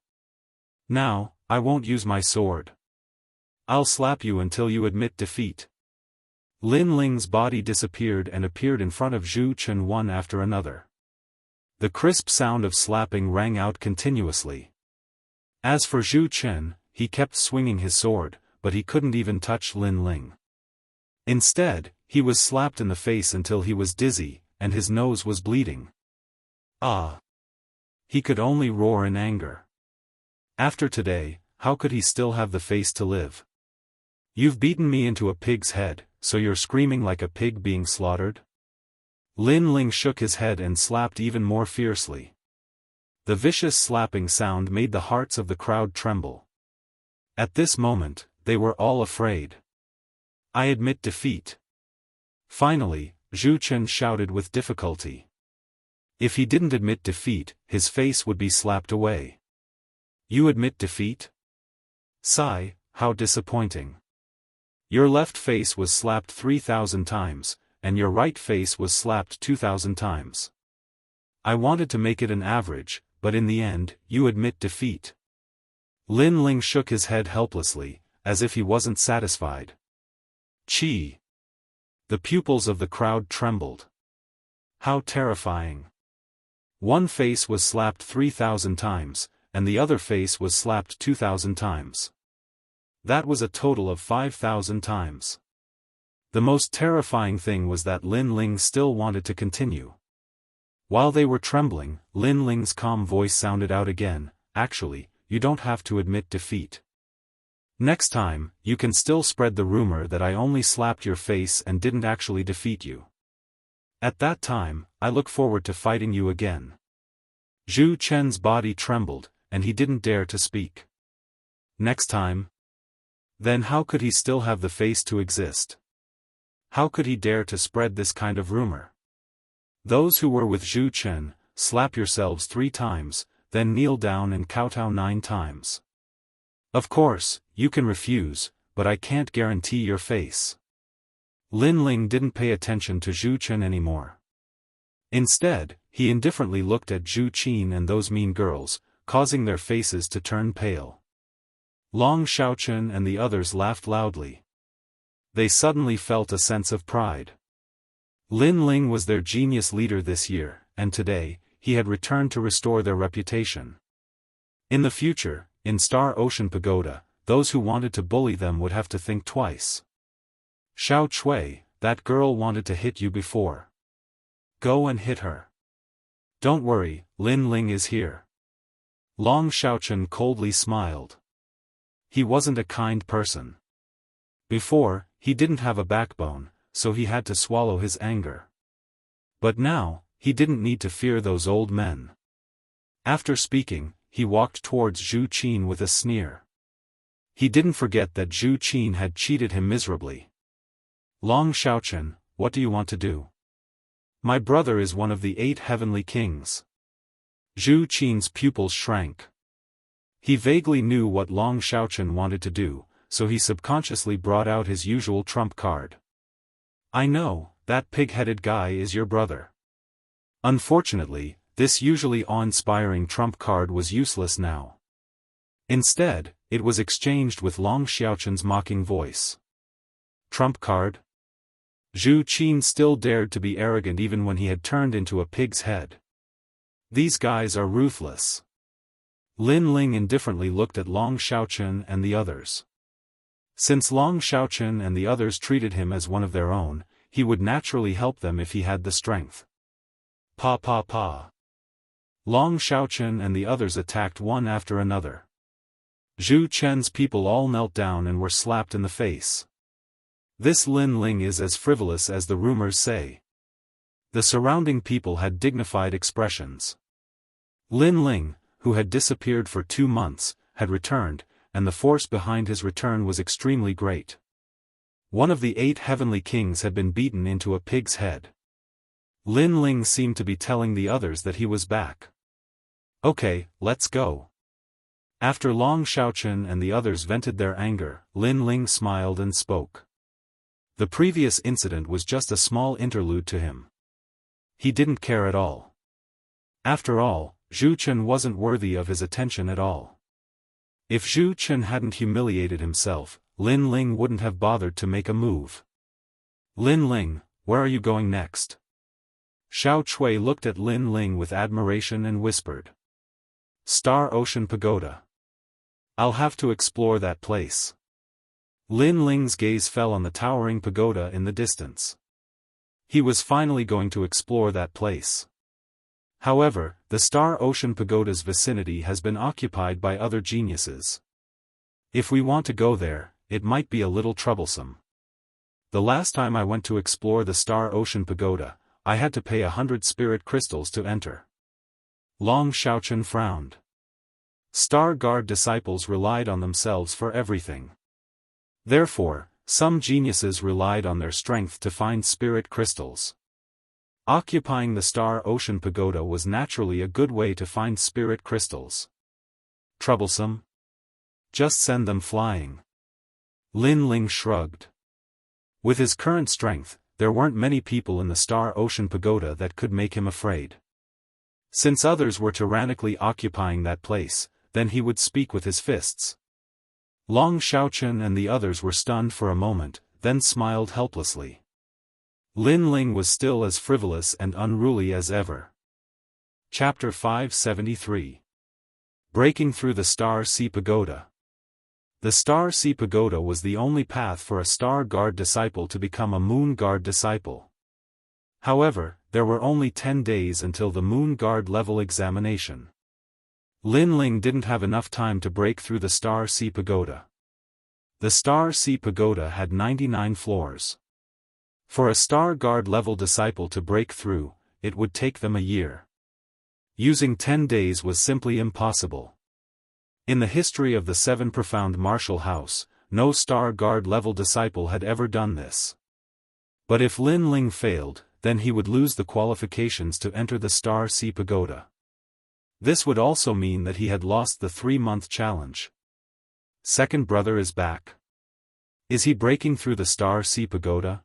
Now, I won't use my sword. I'll slap you until you admit defeat." Lin Ling's body disappeared and appeared in front of Zhu Chen one after another. The crisp sound of slapping rang out continuously. As for Zhu Chen, he kept swinging his sword, but he couldn't even touch Lin Ling. Instead, he was slapped in the face until he was dizzy, and his nose was bleeding. Ah! He could only roar in anger. After today, how could he still have the face to live? "You've beaten me into a pig's head, so you're screaming like a pig being slaughtered?" Lin Ling shook his head and slapped even more fiercely. The vicious slapping sound made the hearts of the crowd tremble. At this moment, they were all afraid. "I admit defeat." Finally, Zhu Chen shouted with difficulty. If he didn't admit defeat, his face would be slapped away. "You admit defeat? Sigh, how disappointing. Your left face was slapped 3,000 times, and your right face was slapped 2,000 times. I wanted to make it an average, but in the end, you admit defeat." Lin Ling shook his head helplessly, as if he wasn't satisfied. Chi! The pupils of the crowd trembled. How terrifying. One face was slapped 3,000 times, and the other face was slapped 2,000 times. That was a total of 5,000 times. The most terrifying thing was that Lin Ling still wanted to continue. While they were trembling, Lin Ling's calm voice sounded out again, "Actually, you don't have to admit defeat. Next time, you can still spread the rumor that I only slapped your face and didn't actually defeat you. At that time, I look forward to fighting you again." Zhu Chen's body trembled, and he didn't dare to speak. Next time? Then how could he still have the face to exist? How could he dare to spread this kind of rumor? Those who were with Zhu Chen, slap yourselves 3 times, then kneel down and kowtow 9 times. Of course, you can refuse, but I can't guarantee your face. Lin Ling didn't pay attention to Zhu Chen anymore. Instead, he indifferently looked at Zhu Qin and those mean girls, causing their faces to turn pale. Long Xiaochen and the others laughed loudly. They suddenly felt a sense of pride. Lin Ling was their genius leader this year, and today, he had returned to restore their reputation. In the future, in Star Ocean Pagoda, those who wanted to bully them would have to think twice. "Xiao Chui, that girl wanted to hit you before. Go and hit her." Don't worry, Lin Ling is here. Long Xiaochen coldly smiled. He wasn't a kind person. Before, he didn't have a backbone, so he had to swallow his anger. But now, he didn't need to fear those old men. After speaking, he walked towards Zhu Qin with a sneer. He didn't forget that Zhu Qin had cheated him miserably. Long Xiaochen, what do you want to do? My brother is one of the 8 heavenly kings. Zhu Qin's pupils shrank. He vaguely knew what Long Xiaochen wanted to do, so he subconsciously brought out his usual trump card. I know, that pig-headed guy is your brother. Unfortunately, this usually awe-inspiring trump card was useless now. Instead, it was exchanged with Long Xiaochen's mocking voice. Trump card? Zhu Qin still dared to be arrogant even when he had turned into a pig's head. These guys are ruthless. Lin Ling indifferently looked at Long Xiaochen and the others. Since Long Xiaochen and the others treated him as one of their own, he would naturally help them if he had the strength. Pa pa pa. Long Xiaochen and the others attacked one after another. Zhu Chen's people all knelt down and were slapped in the face. This Lin Ling is as frivolous as the rumors say. The surrounding people had dignified expressions. Lin Ling, who had disappeared for 2 months, had returned, and the force behind his return was extremely great. One of the 8 heavenly kings had been beaten into a pig's head. Lin Ling seemed to be telling the others that he was back. Okay, let's go. After Long Xiaochen and the others vented their anger, Lin Ling smiled and spoke. The previous incident was just a small interlude to him. He didn't care at all. After all, Zhu Chen wasn't worthy of his attention at all. If Zhu Chen hadn't humiliated himself, Lin Ling wouldn't have bothered to make a move. Lin Ling, where are you going next? Xiao Chui looked at Lin Ling with admiration and whispered. Star Ocean Pagoda. I'll have to explore that place. Lin Ling's gaze fell on the towering pagoda in the distance. He was finally going to explore that place. However, the Star Ocean Pagoda's vicinity has been occupied by other geniuses. If we want to go there, it might be a little troublesome. The last time I went to explore the Star Ocean Pagoda, I had to pay 100 spirit crystals to enter. Long Xiaochen frowned. Star Guard disciples relied on themselves for everything. Therefore, some geniuses relied on their strength to find spirit crystals. Occupying the Star Ocean Pagoda was naturally a good way to find spirit crystals. Troublesome? Just send them flying. Lin Ling shrugged. With his current strength, there weren't many people in the Star Ocean Pagoda that could make him afraid. Since others were tyrannically occupying that place, then he would speak with his fists. Long Xiaochen and the others were stunned for a moment, then smiled helplessly. Lin Ling was still as frivolous and unruly as ever. Chapter 573. Breaking through the Star Sea Pagoda. The Star Sea Pagoda was the only path for a Star Guard disciple to become a Moon Guard disciple. However, there were only 10 days until the Moon Guard level examination. Lin Ling didn't have enough time to break through the Star Sea Pagoda. The Star Sea Pagoda had 99 floors. For a Star Guard level disciple to break through, it would take them a year. Using 10 days was simply impossible. In the history of the 7 Profound Martial House, no Star Guard level disciple had ever done this. But if Lin Ling failed, then he would lose the qualifications to enter the Star Sea Pagoda. This would also mean that he had lost the 3-month challenge. Second brother is back. Is he breaking through the Star Sea Pagoda?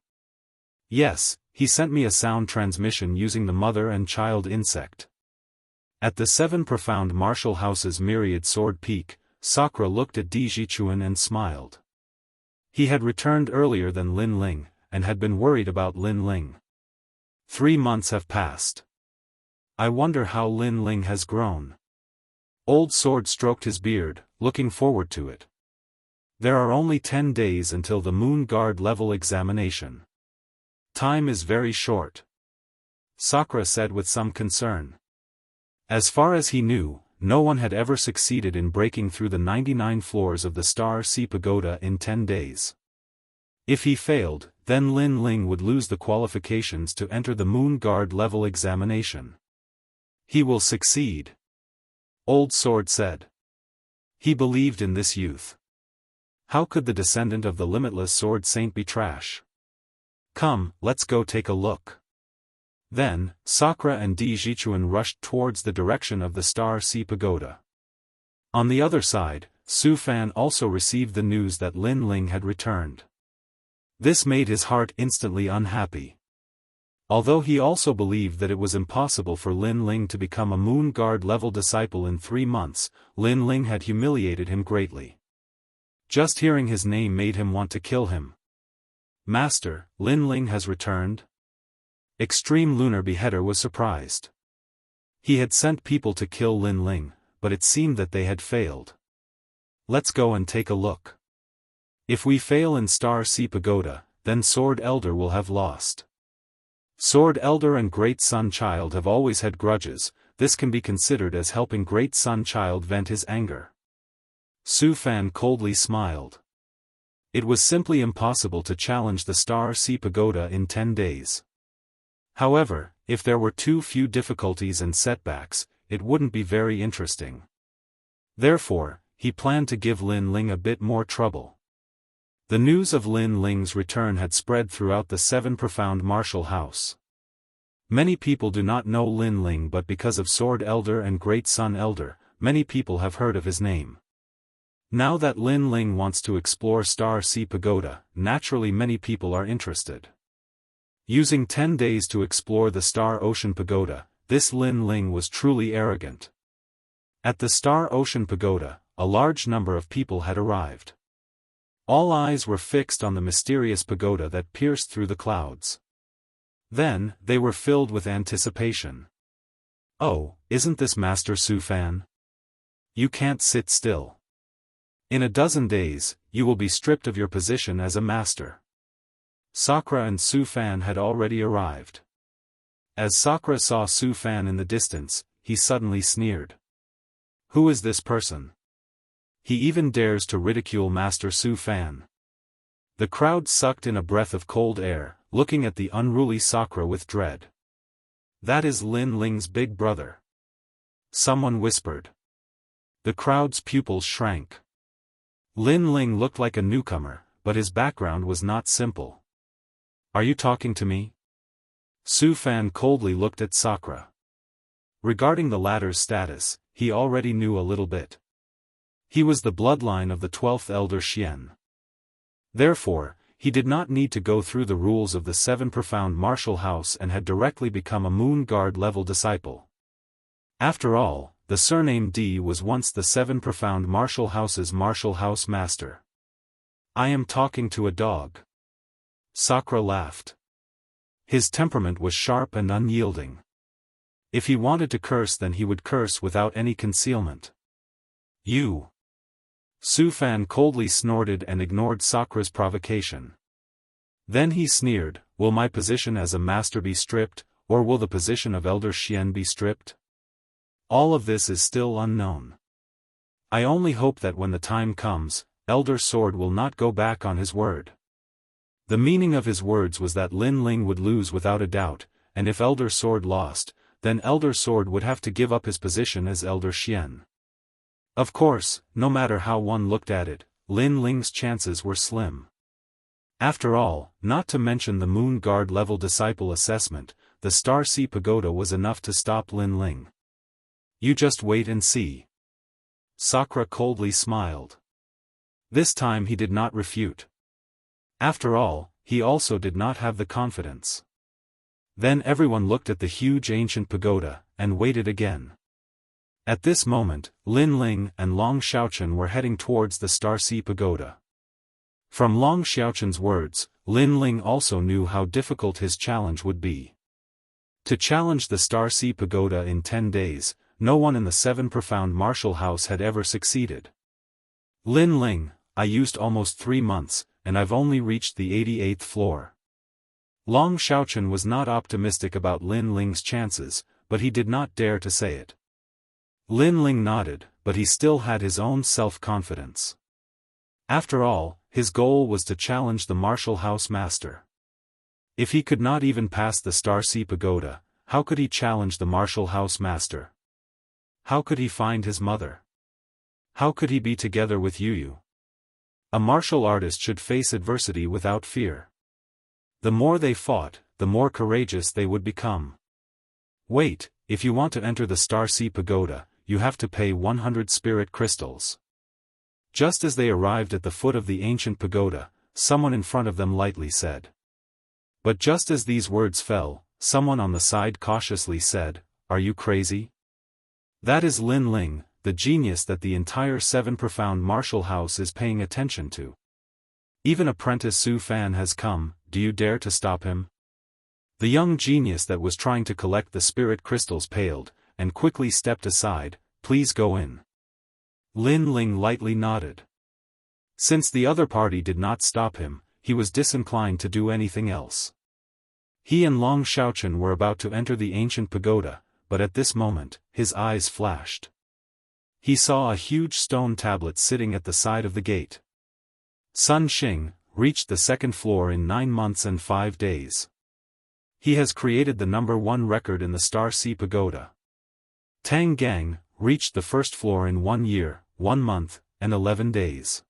Yes, he sent me a sound transmission using the mother and child insect. At the 7 Profound Martial House's Myriad Sword Peak, Sakura looked at Di Jichuan and smiled. He had returned earlier than Lin Ling, and had been worried about Lin Ling. 3 months have passed. I wonder how Lin Ling has grown. Old Sword stroked his beard, looking forward to it. There are only 10 days until the Moon Guard level examination. Time is very short. Sakura said with some concern. As far as he knew, no one had ever succeeded in breaking through the 99 floors of the Star Sea Pagoda in 10 days. If he failed, then Lin Ling would lose the qualifications to enter the Moon Guard level examination. He will succeed, Old Sword said. He believed in this youth. How could the descendant of the limitless sword saint be trash? Come, let's go take a look. Then, Sakura and Di Zhichuan rushed towards the direction of the Star Sea Pagoda. On the other side, Su Fan also received the news that Lin Ling had returned. This made his heart instantly unhappy. Although he also believed that it was impossible for Lin Ling to become a Moon Guard level disciple in 3 months, Lin Ling had humiliated him greatly. Just hearing his name made him want to kill him. Master, Lin Ling has returned? Extreme Lunar Beheader was surprised. He had sent people to kill Lin Ling, but it seemed that they had failed. Let's go and take a look. If we fail in Star Sea Pagoda, then Sword Elder will have lost. Sword Elder and Great Sun Child have always had grudges. This can be considered as helping Great Sun Child vent his anger. Su Fan coldly smiled. It was simply impossible to challenge the Star Sea Pagoda in 10 days. However, if there were too few difficulties and setbacks, it wouldn't be very interesting. Therefore, he planned to give Lin Ling a bit more trouble. The news of Lin Ling's return had spread throughout the 7 Profound Martial House. Many people do not know Lin Ling, but because of Sword Elder and Great Sun Elder, many people have heard of his name. Now that Lin Ling wants to explore Star Sea Pagoda, naturally many people are interested. Using 10 days to explore the Star Ocean Pagoda, this Lin Ling was truly arrogant. At the Star Ocean Pagoda, a large number of people had arrived. All eyes were fixed on the mysterious pagoda that pierced through the clouds. Then, they were filled with anticipation. Oh, isn't this Master Su Fan? You can't sit still. In a dozen days, you will be stripped of your position as a master. Sakura and Su Fan had already arrived. As Sakura saw Su Fan in the distance, he suddenly sneered. Who is this person? He even dares to ridicule Master Su Fan. The crowd sucked in a breath of cold air, looking at the unruly Sakura with dread. That is Lin Ling's big brother. Someone whispered. The crowd's pupils shrank. Lin Ling looked like a newcomer, but his background was not simple. Are you talking to me? Su Fan coldly looked at Sakura. Regarding the latter's status, he already knew a little bit. He was the bloodline of the 12th Elder Xian. Therefore, he did not need to go through the rules of the 7 Profound Martial House and had directly become a Moon Guard level disciple. After all, the surname D was once the 7 Profound Martial House's Martial House Master. I am talking to a dog. Sakura laughed. His temperament was sharp and unyielding. If he wanted to curse, then he would curse without any concealment. You. Su Fan coldly snorted and ignored Sakura's provocation. Then he sneered, will my position as a master be stripped, or will the position of Elder Xian be stripped? All of this is still unknown. I only hope that when the time comes, Elder Sword will not go back on his word. The meaning of his words was that Lin Ling would lose without a doubt, and if Elder Sword lost, then Elder Sword would have to give up his position as Elder Xian. Of course, no matter how one looked at it, Lin Ling's chances were slim. After all, not to mention the Moon Guard level disciple assessment, the Star Sea Pagoda was enough to stop Lin Ling. You just wait and see. Sakura coldly smiled. This time he did not refute. After all, he also did not have the confidence. Then everyone looked at the huge ancient pagoda, and waited again. At this moment, Lin Ling and Long Xiaochen were heading towards the Star Sea Pagoda. From Long Xiaochen's words, Lin Ling also knew how difficult his challenge would be. To challenge the Star Sea Pagoda in 10 days, no one in the 7 Profound Martial House had ever succeeded. Lin Ling, I used almost 3 months, and I've only reached the 88th floor. Long Xiaochen was not optimistic about Lin Ling's chances, but he did not dare to say it. Lin Ling nodded, but he still had his own self-confidence. After all, his goal was to challenge the martial house master. If he could not even pass the Star Sea Pagoda, how could he challenge the martial house master? How could he find his mother? How could he be together with Yu? A martial artist should face adversity without fear. The more they fought, the more courageous they would become. Wait, if you want to enter the Star Sea Pagoda, you have to pay 100 spirit crystals. Just as they arrived at the foot of the ancient pagoda, someone in front of them lightly said. But just as these words fell, someone on the side cautiously said, "Are you crazy?" That is Lin Ling, the genius that the entire Seven Profound Martial House is paying attention to. Even apprentice Su Fan has come, do you dare to stop him? The young genius that was trying to collect the spirit crystals paled, and quickly stepped aside. Please go in. Lin Ling lightly nodded. Since the other party did not stop him, he was disinclined to do anything else. He and Long Xiaochen were about to enter the ancient pagoda, but at this moment, his eyes flashed. He saw a huge stone tablet sitting at the side of the gate. Sun Xing reached the second floor in 9 months and 5 days. He has created the #1 record in the Star Sea Pagoda. Tang Gang reached the first floor in 1 year, 1 month, and 11 days.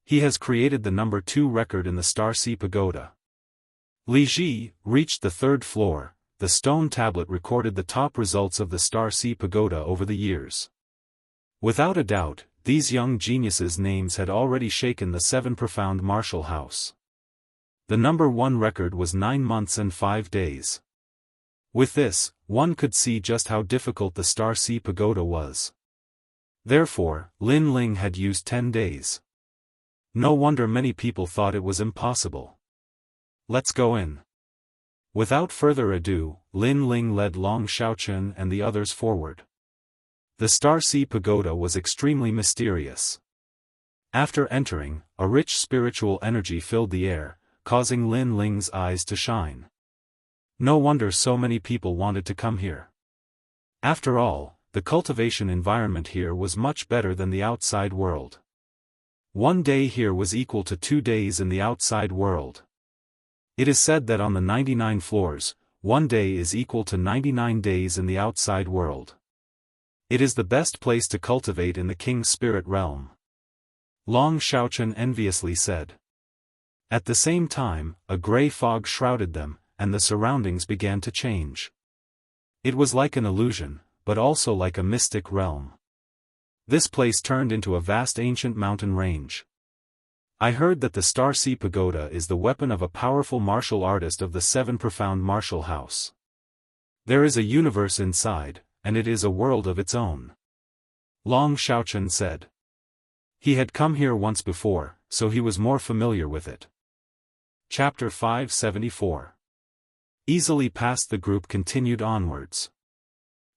He has created the #2 record in the Star Sea Pagoda. Li Ji reached the 3rd floor. The stone tablet recorded the top results of the Star Sea Pagoda over the years. Without a doubt, these young geniuses' names had already shaken the Seven Profound Martial House. The #1 record was 9 months and 5 days. With this, one could see just how difficult the Star Sea Pagoda was. Therefore, Lin Ling had used 10 days. No wonder many people thought it was impossible. Let's go in. Without further ado, Lin Ling led Long Xiaochen and the others forward. The Star Sea Pagoda was extremely mysterious. After entering, a rich spiritual energy filled the air, causing Lin Ling's eyes to shine. No wonder so many people wanted to come here. After all, the cultivation environment here was much better than the outside world. 1 day here was equal to 2 days in the outside world. It is said that on the 99 floors, 1 day is equal to 99 days in the outside world. It is the best place to cultivate in the King's spirit realm. Long Xiaochen enviously said. At the same time, a grey fog shrouded them, and the surroundings began to change. It was like an illusion, but also like a mystic realm. This place turned into a vast ancient mountain range. I heard that the Star Sea Pagoda is the weapon of a powerful martial artist of the Seven Profound Martial House. There is a universe inside, and it is a world of its own. Long Xiaochen said. He had come here once before, so he was more familiar with it. Chapter 574. Easily past the group continued onwards.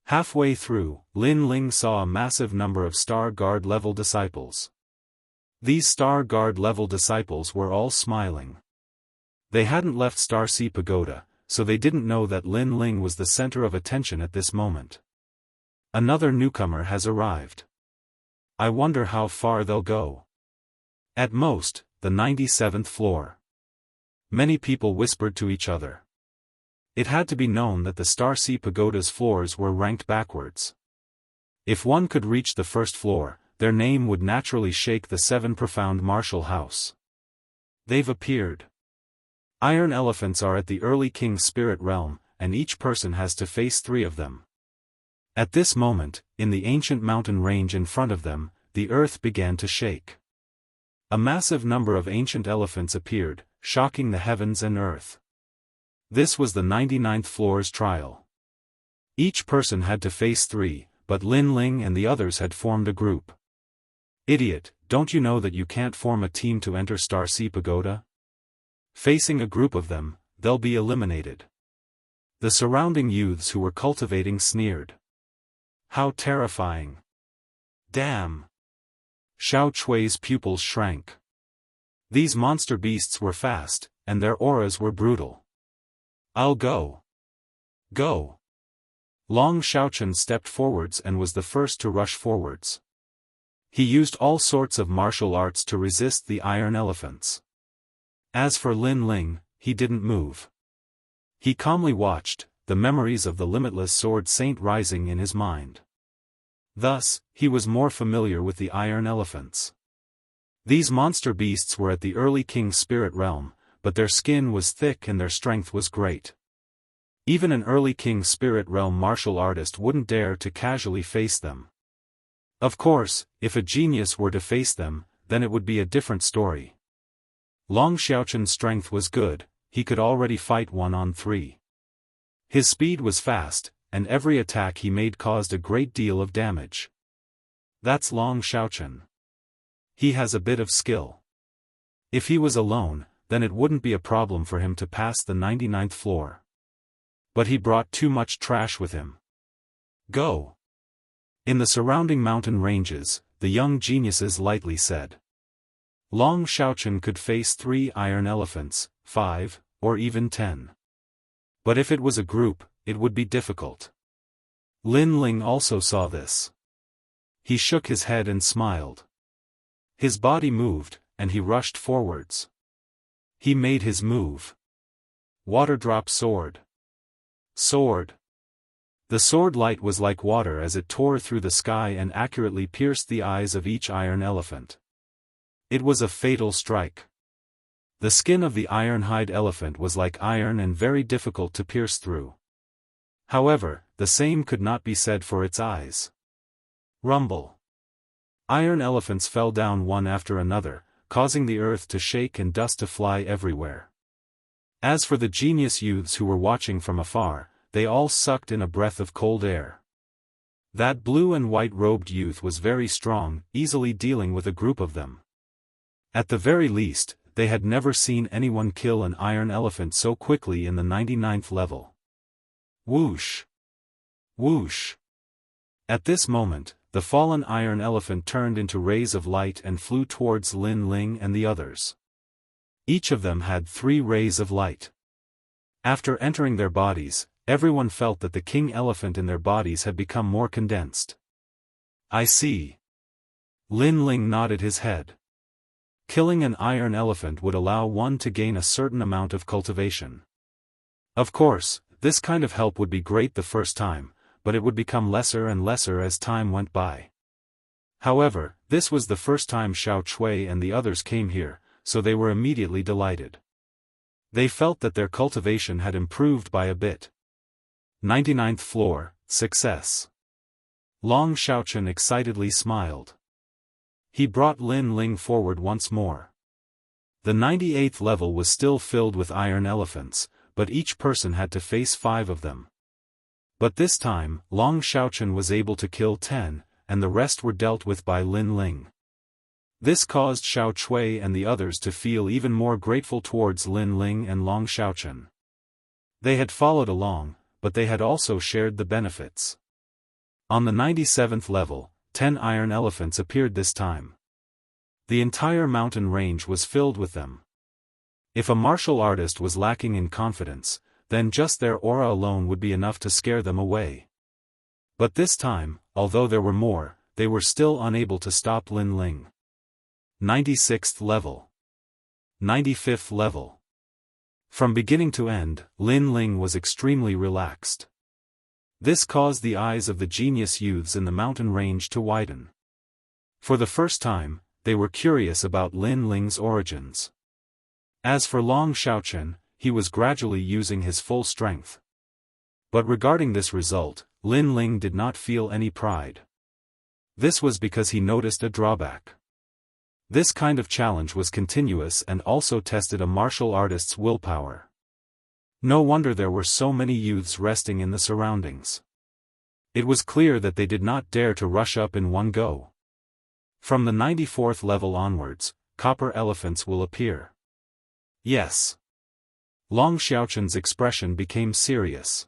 Halfway through, Lin Ling saw a massive number of Star Guard level disciples. These Star Guard level disciples were all smiling. They hadn't left Star Sea Pagoda, so they didn't know that Lin Ling was the center of attention at this moment. Another newcomer has arrived. I wonder how far they'll go. At most, the 97th floor. Many people whispered to each other. It had to be known that the Star Sea Pagoda's floors were ranked backwards. If one could reach the first floor, their name would naturally shake the Seven Profound Martial House. They've appeared. Iron elephants are at the early King's spirit realm, and each person has to face 3 of them. At this moment, in the ancient mountain range in front of them, the earth began to shake. A massive number of ancient elephants appeared, shocking the heavens and earth. This was the 99th floor's trial. Each person had to face 3, but Lin Ling and the others had formed a group. Idiot, don't you know that you can't form a team to enter Star Sea Pagoda? Facing a group of them, they'll be eliminated. The surrounding youths who were cultivating sneered. How terrifying. Damn. Xiao Chui's pupils shrank. These monster beasts were fast, and their auras were brutal. I'll go. Go. Long Xiaochen stepped forwards and was the first to rush forwards. He used all sorts of martial arts to resist the iron elephants. As for Lin Ling, he didn't move. He calmly watched, the memories of the limitless sword saint rising in his mind. Thus, he was more familiar with the iron elephants. These monster beasts were at the early King Spirit realm, but their skin was thick and their strength was great. Even an early King Spirit realm martial artist wouldn't dare to casually face them. Of course, if a genius were to face them, then it would be a different story. Long Xiaochen's strength was good, he could already fight 1-on-3. His speed was fast, and every attack he made caused a great deal of damage. That's Long Xiaochen. He has a bit of skill. If he was alone, then it wouldn't be a problem for him to pass the 99th floor. But he brought too much trash with him. Go! In the surrounding mountain ranges, the young geniuses lightly said. Long Xiaochen could face 3 iron elephants, 5, or even 10. But if it was a group, it would be difficult. Lin Ling also saw this. He shook his head and smiled. His body moved, and he rushed forwards. He made his move. Water drop sword. Sword. The sword light was like water as it tore through the sky and accurately pierced the eyes of each iron elephant. It was a fatal strike. The skin of the iron-hide elephant was like iron and very difficult to pierce through. However, the same could not be said for its eyes. Rumble. Iron elephants fell down one after another, causing the earth to shake and dust to fly everywhere. As for the genius youths who were watching from afar, they all sucked in a breath of cold air. That blue and white-robed youth was very strong, easily dealing with a group of them. At the very least, they had never seen anyone kill an iron elephant so quickly in the 99th level. Whoosh! Whoosh! At this moment, the fallen iron elephant turned into rays of light and flew towards Lin Ling and the others. Each of them had 3 rays of light. After entering their bodies, everyone felt that the king elephant in their bodies had become more condensed. I see. Lin Ling nodded his head. Killing an iron elephant would allow one to gain a certain amount of cultivation. Of course, this kind of help would be great the first time, but it would become lesser and lesser as time went by. However, this was the first time Xiao Chui and the others came here, so they were immediately delighted. They felt that their cultivation had improved by a bit. 99th floor, success. Long Xiaochen excitedly smiled. He brought Lin Ling forward once more. The 98th level was still filled with iron elephants, but each person had to face 5 of them. But this time, Long Xiaochen was able to kill 10, and the rest were dealt with by Lin Ling. This caused Xiao Chui and the others to feel even more grateful towards Lin Ling and Long Xiaochen. They had followed along, but they had also shared the benefits. On the 97th level, 10 iron elephants appeared this time. The entire mountain range was filled with them. If a martial artist was lacking in confidence, then just their aura alone would be enough to scare them away. But this time, although there were more, they were still unable to stop Lin Ling. 96th level. 95th level. From beginning to end, Lin Ling was extremely relaxed. This caused the eyes of the genius youths in the mountain range to widen. For the first time, they were curious about Lin Ling's origins. As for Long Xiaochen, he was gradually using his full strength. But regarding this result, Lin Ling did not feel any pride. This was because he noticed a drawback. This kind of challenge was continuous and also tested a martial artist's willpower. No wonder there were so many youths resting in the surroundings. It was clear that they did not dare to rush up in one go. From the 94th level onwards, copper elephants will appear. Yes. Long Xiaochen's expression became serious.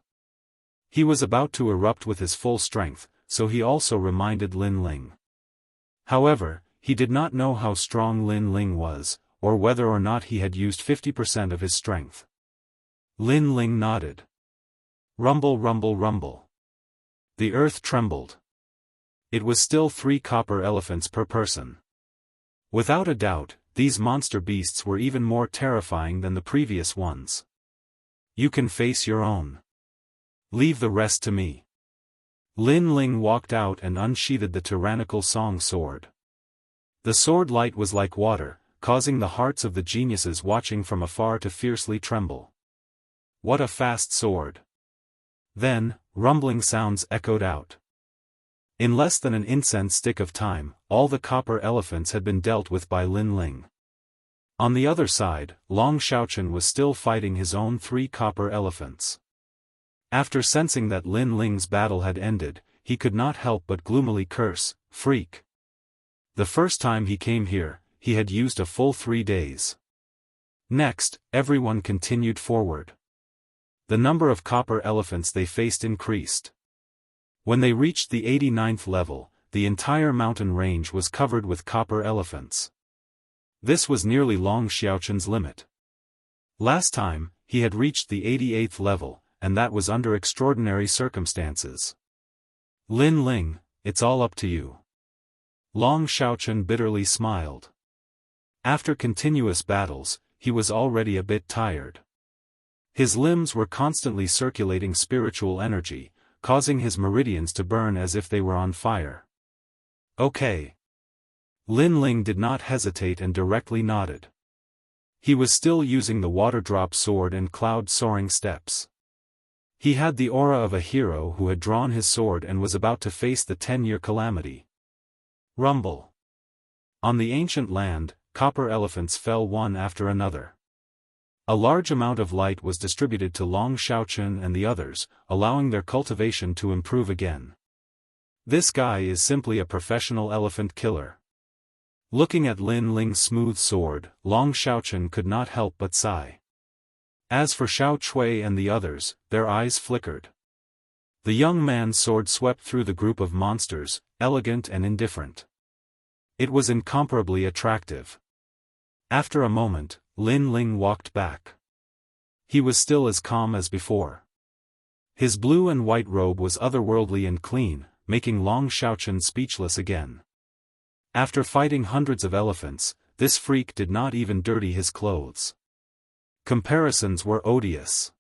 He was about to erupt with his full strength, so he also reminded Lin Ling. However, he did not know how strong Lin Ling was, or whether or not he had used 50% of his strength. Lin Ling nodded. Rumble, rumble, rumble. The earth trembled. It was still 3 copper elephants per person. Without a doubt, these monster beasts were even more terrifying than the previous ones. You can face your own. Leave the rest to me. Lin Ling walked out and unsheathed the tyrannical song sword. The sword light was like water, causing the hearts of the geniuses watching from afar to fiercely tremble. What a fast sword! Then, rumbling sounds echoed out. In less than an incense stick of time, all the copper elephants had been dealt with by Lin Ling. On the other side, Long Xiaochen was still fighting his own 3 copper elephants. After sensing that Lin Ling's battle had ended, he could not help but gloomily curse, "Freak." The first time he came here, he had used a full 3 days. Next, everyone continued forward. The number of copper elephants they faced increased. When they reached the 89th level, the entire mountain range was covered with copper elephants. This was nearly Long Xiaochen's limit. Last time, he had reached the 88th level, and that was under extraordinary circumstances. Lin Ling, it's all up to you. Long Xiaochen bitterly smiled. After continuous battles, he was already a bit tired. His limbs were constantly circulating spiritual energy, causing his meridians to burn as if they were on fire. Okay. Lin Ling did not hesitate and directly nodded. He was still using the water drop sword and cloud soaring steps. He had the aura of a hero who had drawn his sword and was about to face the 10-year calamity. Rumble. On the ancient land, copper elephants fell one after another. A large amount of light was distributed to Long Xiaochen and the others, allowing their cultivation to improve again. This guy is simply a professional elephant killer. Looking at Lin Ling's smooth sword, Long Xiaochen could not help but sigh. As for Xiao Chui and the others, their eyes flickered. The young man's sword swept through the group of monsters, elegant and indifferent. It was incomparably attractive. After a moment, Lin Ling walked back. He was still as calm as before. His blue and white robe was otherworldly and clean, making Long Xiaochen speechless again. After fighting hundreds of elephants, this freak did not even dirty his clothes. Comparisons were odious.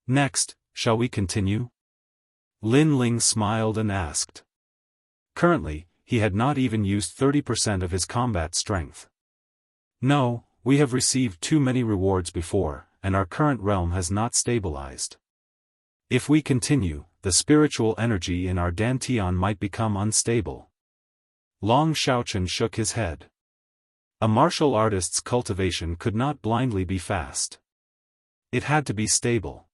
Next, shall we continue? Lin Ling smiled and asked. Currently, he had not even used 30% of his combat strength. No, we have received too many rewards before, and our current realm has not stabilized. If we continue, the spiritual energy in our dantian might become unstable. Long Xiaochen shook his head. A martial artist's cultivation could not blindly be fast. It had to be stable.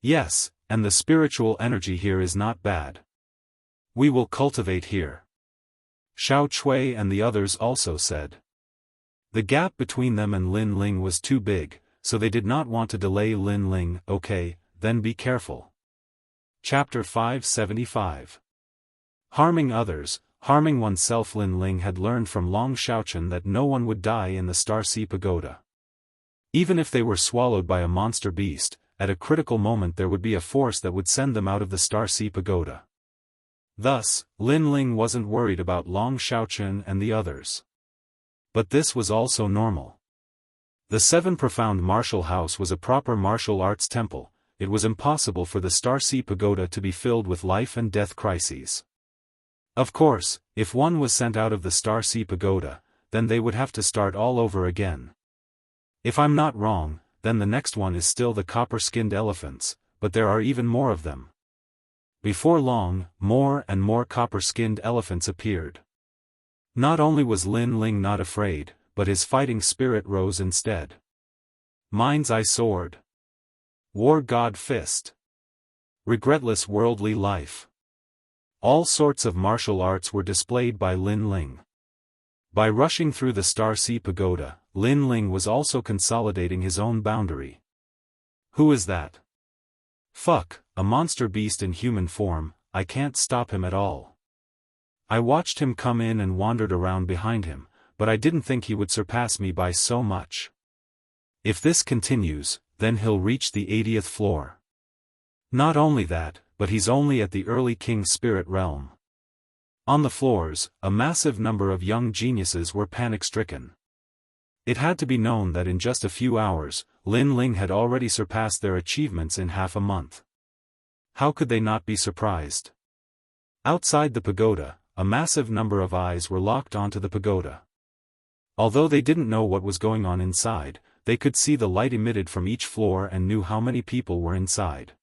Yes, and the spiritual energy here is not bad. We will cultivate here. Xiao Chui and the others also said. The gap between them and Lin Ling was too big, so they did not want to delay Lin Ling. Okay, then be careful. Chapter 575. Harming others, harming oneself. Lin Ling had learned from Long Xiaochen that no one would die in the Starseed Pagoda. Even if they were swallowed by a monster beast, at a critical moment there would be a force that would send them out of the Starseed Pagoda. Thus, Lin Ling wasn't worried about Long Xiaochen and the others. But this was also normal. The 7 Profound Martial House was a proper martial arts temple. It was impossible for the Starseed Pagoda to be filled with life and death crises. Of course, if one was sent out of the Starseed Pagoda, then they would have to start all over again. If I'm not wrong, then the next one is still the copper-skinned elephants, but there are even more of them. Before long, more and more copper-skinned elephants appeared. Not only was Lin Ling not afraid, but his fighting spirit rose instead. Mind's Eye Sword. War God Fist. Regretless worldly life. All sorts of martial arts were displayed by Lin Ling. By rushing through the Starseed Pagoda, Lin Ling was also consolidating his own boundary. Who is that? Fuck, a monster beast in human form. I can't stop him at all. I watched him come in and wandered around behind him, but I didn't think he would surpass me by so much. If this continues, then he'll reach the 80th floor. Not only that, but he's only at the early king spirit realm. On the floors, a massive number of young geniuses were panic-stricken. It had to be known that in just a few hours, Lin Ling had already surpassed their achievements in half a month. How could they not be surprised? Outside the pagoda, a massive number of eyes were locked onto the pagoda. Although they didn't know what was going on inside, they could see the light emitted from each floor and knew how many people were inside.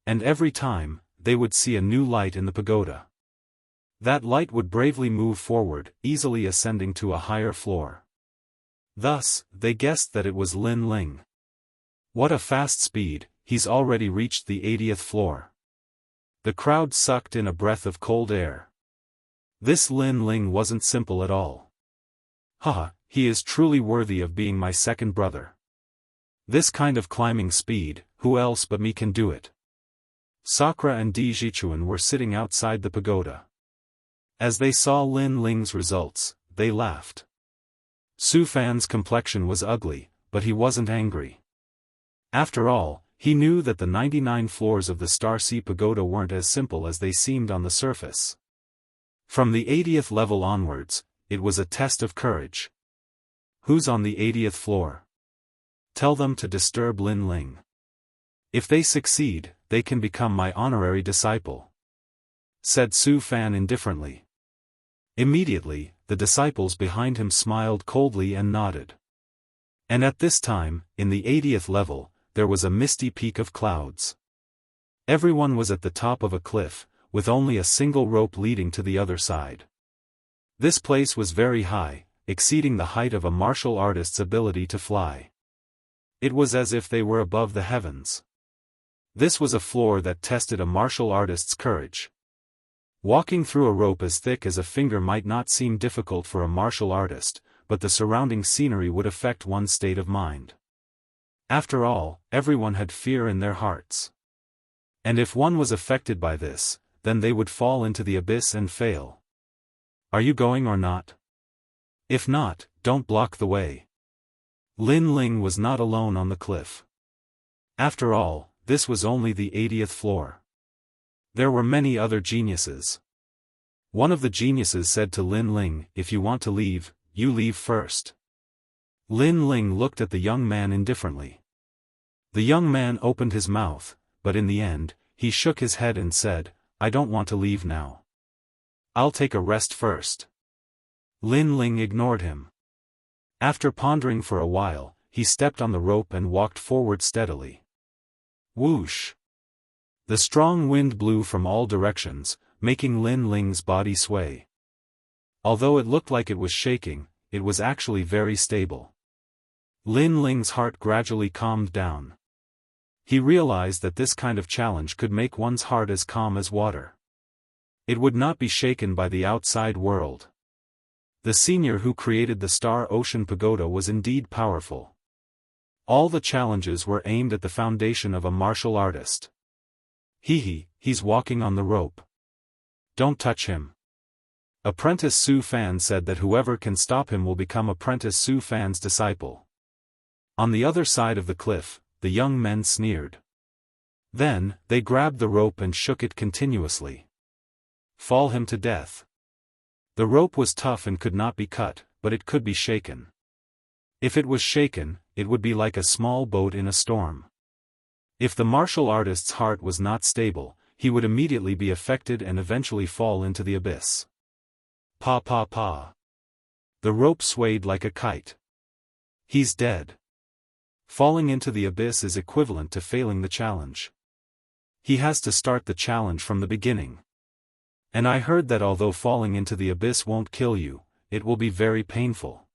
And every time, they would see a new light in the pagoda. That light would bravely move forward, easily ascending to a higher floor. Thus, they guessed that it was Lin Ling. What a fast speed, he's already reached the 80th floor. The crowd sucked in a breath of cold air. This Lin Ling wasn't simple at all. Haha, he is truly worthy of being my second brother. This kind of climbing speed, who else but me can do it? Sakura and Di Jichuan were sitting outside the pagoda. As they saw Lin Ling's results, they laughed. Su Fan's complexion was ugly, but he wasn't angry. After all, he knew that the 99 floors of the Star Sea Pagoda weren't as simple as they seemed on the surface. From the 80th level onwards, it was a test of courage. Who's on the 80th floor? Tell them to disturb Lin Ling. If they succeed, they can become my honorary disciple, said Su Fan indifferently. Immediately, the disciples behind him smiled coldly and nodded. And at this time, in the 80th level, there was a misty peak of clouds. Everyone was at the top of a cliff, with only a single rope leading to the other side. This place was very high, exceeding the height of a martial artist's ability to fly. It was as if they were above the heavens. This was a floor that tested a martial artist's courage. Walking through a rope as thick as a finger might not seem difficult for a martial artist, but the surrounding scenery would affect one's state of mind. After all, everyone had fear in their hearts. And if one was affected by this, then they would fall into the abyss and fail. Are you going or not? If not, don't block the way. Lin Ling was not alone on the cliff. After all, this was only the 80th floor. There were many other geniuses. One of the geniuses said to Lin Ling, "If you want to leave, you leave first." Lin Ling looked at the young man indifferently. The young man opened his mouth, but in the end, he shook his head and said, "I don't want to leave now. I'll take a rest first." Lin Ling ignored him. After pondering for a while, he stepped on the rope and walked forward steadily. Whoosh! The strong wind blew from all directions, making Lin Ling's body sway. Although it looked like it was shaking, it was actually very stable. Lin Ling's heart gradually calmed down. He realized that this kind of challenge could make one's heart as calm as water. It would not be shaken by the outside world. The senior who created the Star Ocean Pagoda was indeed powerful. All the challenges were aimed at the foundation of a martial artist. He's walking on the rope. Don't touch him. Apprentice Su Fan said that whoever can stop him will become Apprentice Su Fan's disciple. On the other side of the cliff, the young men sneered. Then, they grabbed the rope and shook it continuously. Fall him to death. The rope was tough and could not be cut, but it could be shaken. If it was shaken, it would be like a small boat in a storm. If the martial artist's heart was not stable, he would immediately be affected and eventually fall into the abyss. Pa pa pa. The rope swayed like a kite. He's dead. Falling into the abyss is equivalent to failing the challenge. He has to start the challenge from the beginning. And I heard that although falling into the abyss won't kill you, it will be very painful.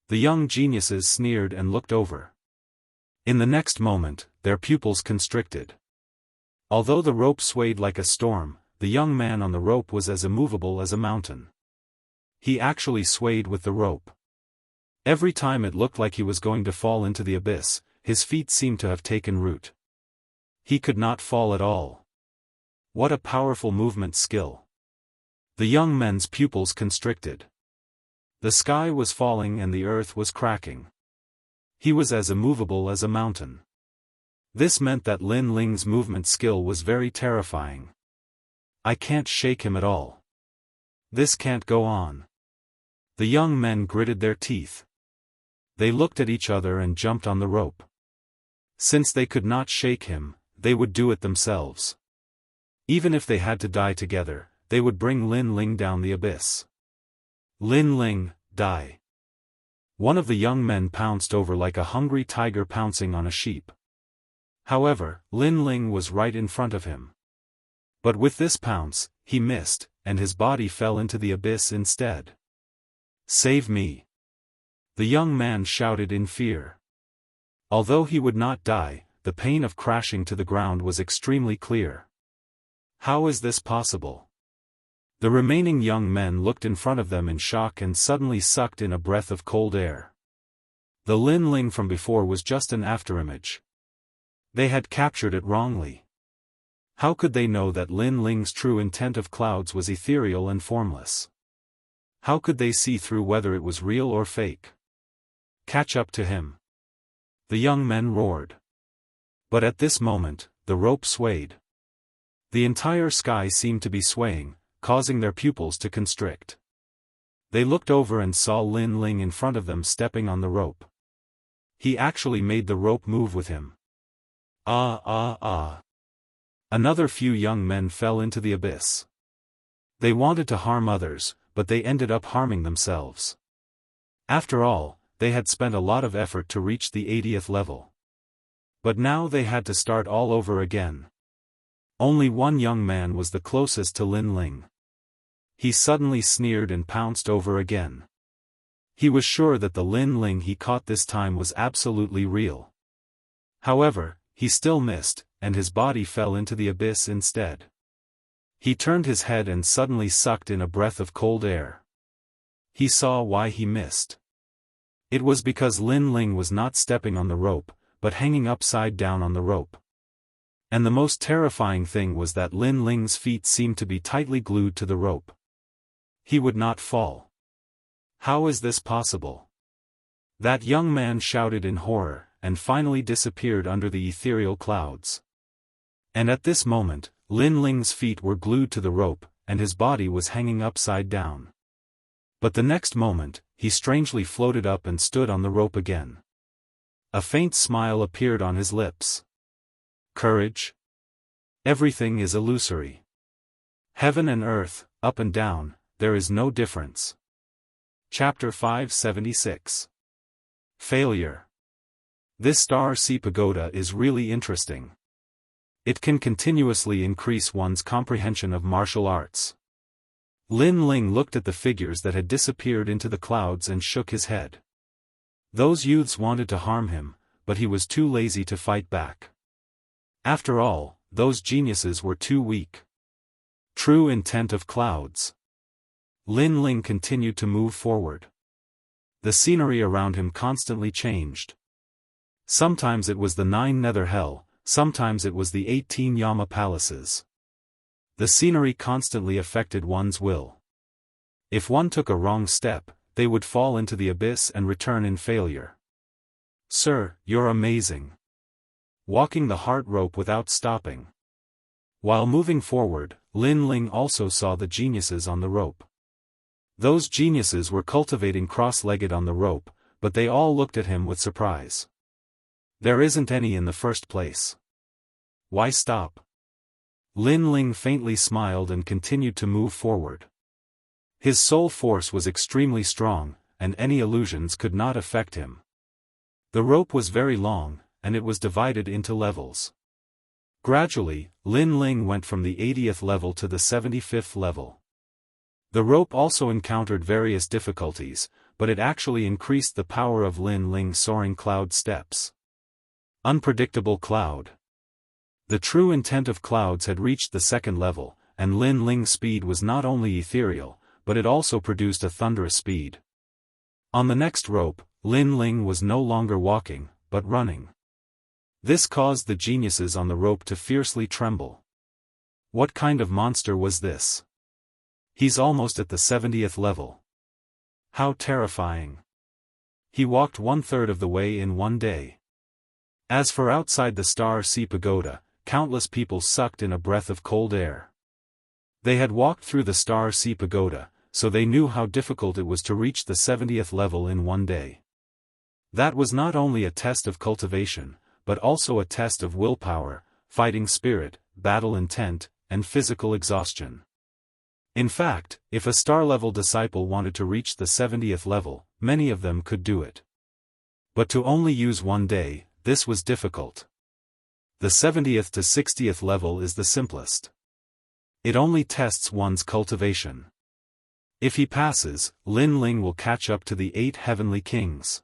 The young geniuses sneered and looked over. In the next moment, their pupils constricted. Although the rope swayed like a storm, the young man on the rope was as immovable as a mountain. He actually swayed with the rope. Every time it looked like he was going to fall into the abyss, his feet seemed to have taken root. He could not fall at all. What a powerful movement skill. The young men's pupils constricted. The sky was falling and the earth was cracking. He was as immovable as a mountain. This meant that Lin Ling's movement skill was very terrifying. I can't shake him at all. This can't go on. The young men gritted their teeth. They looked at each other and jumped on the rope. Since they could not shake him, they would do it themselves. Even if they had to die together, they would bring Lin Ling down the abyss. Lin Ling, die. One of the young men pounced over like a hungry tiger pouncing on a sheep. However, Lin Ling was right in front of him. But with this pounce, he missed, and his body fell into the abyss instead. Save me! The young man shouted in fear. Although he would not die, the pain of crashing to the ground was extremely clear. How is this possible? The remaining young men looked in front of them in shock and suddenly sucked in a breath of cold air. The Lin Ling from before was just an afterimage. They had captured it wrongly. How could they know that Lin Ling's true intent of clouds was ethereal and formless? How could they see through whether it was real or fake? Catch up to him! The young men roared. But at this moment, the rope swayed. The entire sky seemed to be swaying, causing their pupils to constrict. They looked over and saw Lin Ling in front of them stepping on the rope. He actually made the rope move with him. Ah ah ah. Another few young men fell into the abyss. They wanted to harm others, but they ended up harming themselves. After all, they had spent a lot of effort to reach the 80th level. But now they had to start all over again. Only one young man was the closest to Lin Ling. He suddenly sneered and pounced over again. He was sure that the Lin Ling he caught this time was absolutely real. However, he still missed, and his body fell into the abyss instead. He turned his head and suddenly sucked in a breath of cold air. He saw why he missed. It was because Lin Ling was not stepping on the rope, but hanging upside down on the rope. And the most terrifying thing was that Lin Ling's feet seemed to be tightly glued to the rope. He would not fall. How is this possible? That young man shouted in horror, and finally disappeared under the ethereal clouds. And at this moment, Lin Ling's feet were glued to the rope, and his body was hanging upside down. But the next moment, he strangely floated up and stood on the rope again. A faint smile appeared on his lips. Courage? Everything is illusory. Heaven and earth, up and down, there is no difference. Chapter 576. Failure. This Star Sea Pagoda is really interesting. It can continuously increase one's comprehension of martial arts. Lin Ling looked at the figures that had disappeared into the clouds and shook his head. Those youths wanted to harm him, but he was too lazy to fight back. After all, those geniuses were too weak. True intent of clouds. Lin Ling continued to move forward. The scenery around him constantly changed. Sometimes it was the 9 Nether Hell, sometimes it was the 18 Yama palaces. The scenery constantly affected one's will. If one took a wrong step, they would fall into the abyss and return in failure. Sir, you're amazing. Walking the heart rope without stopping. While moving forward, Lin Ling also saw the geniuses on the rope. Those geniuses were cultivating cross-legged on the rope, but they all looked at him with surprise. There isn't any in the first place. Why stop? Lin Ling faintly smiled and continued to move forward. His soul force was extremely strong, and any illusions could not affect him. The rope was very long, and it was divided into levels. Gradually, Lin Ling went from the 80th level to the 75th level. The rope also encountered various difficulties, but it actually increased the power of Lin Ling's soaring cloud steps. Unpredictable cloud. The true intent of clouds had reached the 2nd level, and Lin Ling's speed was not only ethereal, but it also produced a thunderous speed. On the next rope, Lin Ling was no longer walking, but running. This caused the geniuses on the rope to fiercely tremble. What kind of monster was this? He's almost at the 70th level. How terrifying. He walked 1/3 of the way in one day. As for outside the Star Sea Pagoda, countless people sucked in a breath of cold air. They had walked through the Star Sea Pagoda, so they knew how difficult it was to reach the 70th level in one day. That was not only a test of cultivation, but also a test of willpower, fighting spirit, battle intent, and physical exhaustion. In fact, if a star-level disciple wanted to reach the 70th level, many of them could do it. But to only use one day, this was difficult. The 70th to 60th level is the simplest. It only tests one's cultivation. If he passes, Lin Ling will catch up to the 8 heavenly kings.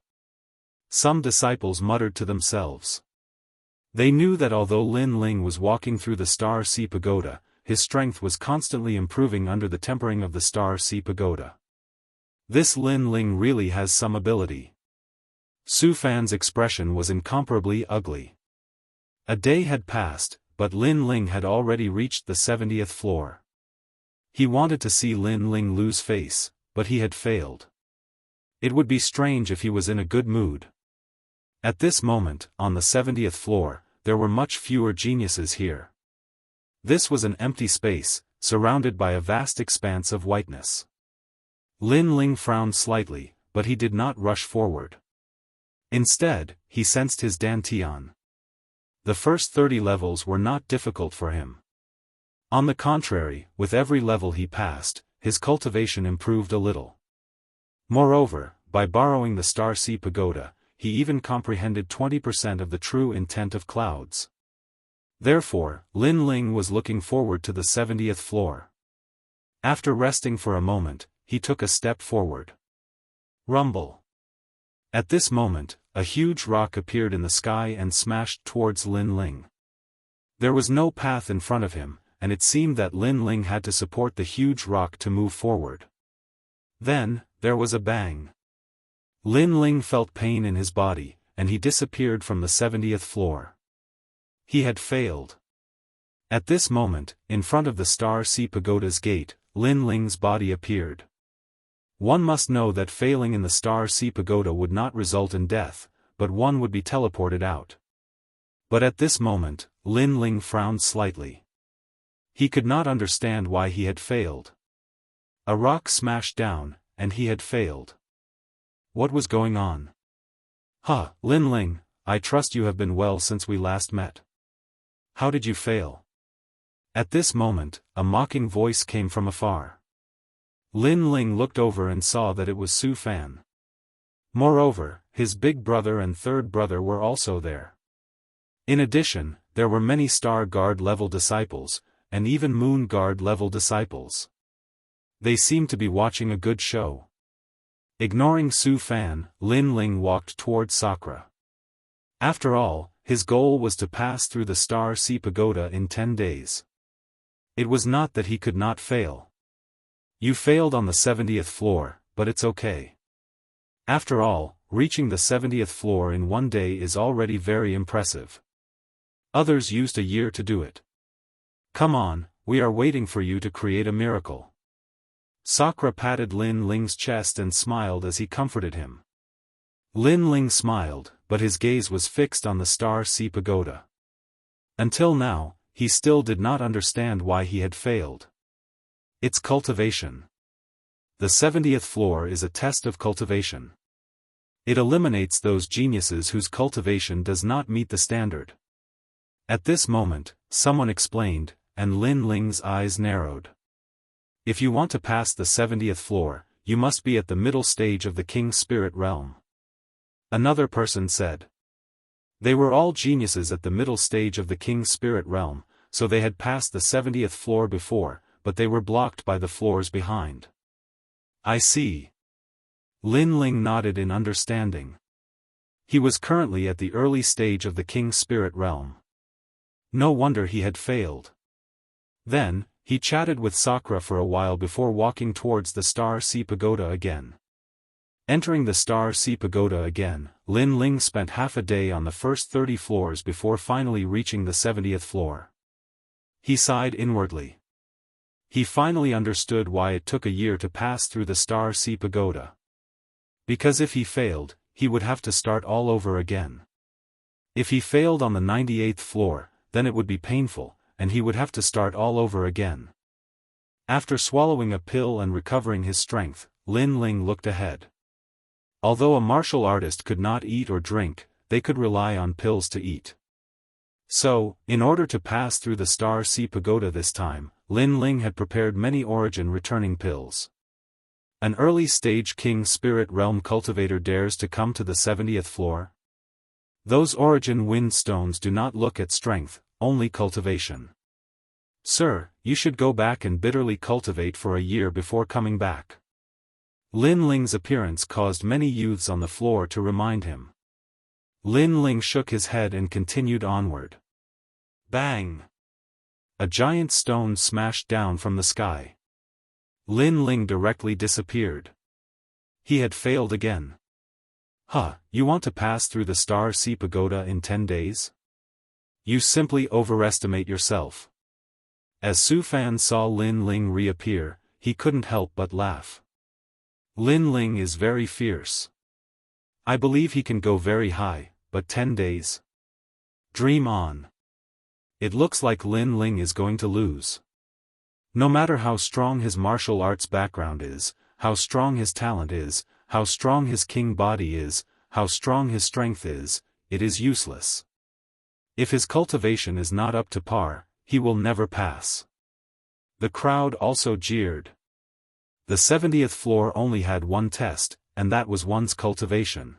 Some disciples muttered to themselves. They knew that although Lin Ling was walking through the Star Sea Pagoda, his strength was constantly improving under the tempering of the Star Sea Pagoda. This Lin Ling really has some ability. Su Fan's expression was incomparably ugly. A day had passed, but Lin Ling had already reached the 70th floor. He wanted to see Lin Ling lose face, but he had failed. It would be strange if he was in a good mood. At this moment, on the 70th floor, there were much fewer geniuses here. This was an empty space, surrounded by a vast expanse of whiteness. Lin Ling frowned slightly, but he did not rush forward. Instead, he sensed his dantian. The first 30 levels were not difficult for him. On the contrary, with every level he passed, his cultivation improved a little. Moreover, by borrowing the Star Sea Pagoda, he even comprehended 20% of the true intent of clouds. Therefore, Lin Ling was looking forward to the 70th floor. After resting for a moment, he took a step forward. Rumble. At this moment, a huge rock appeared in the sky and smashed towards Lin Ling. There was no path in front of him, and it seemed that Lin Ling had to support the huge rock to move forward. Then, there was a bang. Lin Ling felt pain in his body, and he disappeared from the 70th floor. He had failed. At this moment, in front of the Star Sea Pagoda's gate, Lin Ling's body appeared. One must know that failing in the Star Sea Pagoda would not result in death, but one would be teleported out. But at this moment, Lin Ling frowned slightly. He could not understand why he had failed. A rock smashed down, and he had failed. What was going on? Lin Ling, I trust you have been well since we last met. How did you fail? At this moment, a mocking voice came from afar. Lin Ling looked over and saw that it was Su Fan. Moreover, his big brother and third brother were also there. In addition, there were many Star Guard level disciples, and even Moon Guard level disciples. They seemed to be watching a good show. Ignoring Su Fan, Lin Ling walked toward Sakura. After all, his goal was to pass through the Star Sea Pagoda in 10 days. It was not that he could not fail. You failed on the 70th floor, but it's okay. After all, reaching the 70th floor in one day is already very impressive. Others used a year to do it. Come on, we are waiting for you to create a miracle. Sakura patted Lin Ling's chest and smiled as he comforted him. Lin Ling smiled, but his gaze was fixed on the Star Sea Pagoda. Until now, he still did not understand why he had failed. It's cultivation. The 70th floor is a test of cultivation. It eliminates those geniuses whose cultivation does not meet the standard. At this moment, someone explained, and Lin Ling's eyes narrowed. If you want to pass the 70th floor, you must be at the middle stage of the King's Spirit Realm. Another person said. They were all geniuses at the middle stage of the King's Spirit Realm, so they had passed the 70th floor before, but they were blocked by the floors behind. I see. Lin Ling nodded in understanding. He was currently at the early stage of the King's Spirit Realm. No wonder he had failed. Then, he chatted with Sakura for a while before walking towards the Star Sea Pagoda again. Entering the Star Sea Pagoda again, Lin Ling spent half a day on the first 30 floors before finally reaching the 70th floor. He sighed inwardly. He finally understood why it took a year to pass through the Star Sea Pagoda. Because if he failed, he would have to start all over again. If he failed on the 98th floor, then it would be painful, and he would have to start all over again. After swallowing a pill and recovering his strength, Lin Ling looked ahead. Although a martial artist could not eat or drink, they could rely on pills to eat. So, in order to pass through the Star Sea Pagoda this time, Lin Ling had prepared many origin-returning pills. An early-stage King Spirit Realm cultivator dares to come to the 70th floor? Those origin wind stones do not look at strength, only cultivation. Sir, you should go back and bitterly cultivate for a year before coming back. Lin Ling's appearance caused many youths on the floor to remind him. Lin Ling shook his head and continued onward. Bang! A giant stone smashed down from the sky. Lin Ling directly disappeared. He had failed again. Huh, you want to pass through the Star Sea Pagoda in 10 days? You simply overestimate yourself. As Su Fan saw Lin Ling reappear, he couldn't help but laugh. Lin Ling is very fierce. I believe he can go very high, but 10 days? Dream on. It looks like Lin Ling is going to lose. No matter how strong his martial arts background is, how strong his talent is, how strong his king body is, how strong his strength is, it is useless. If his cultivation is not up to par, he will never pass. The crowd also jeered. The 70th floor only had one test, and that was one's cultivation.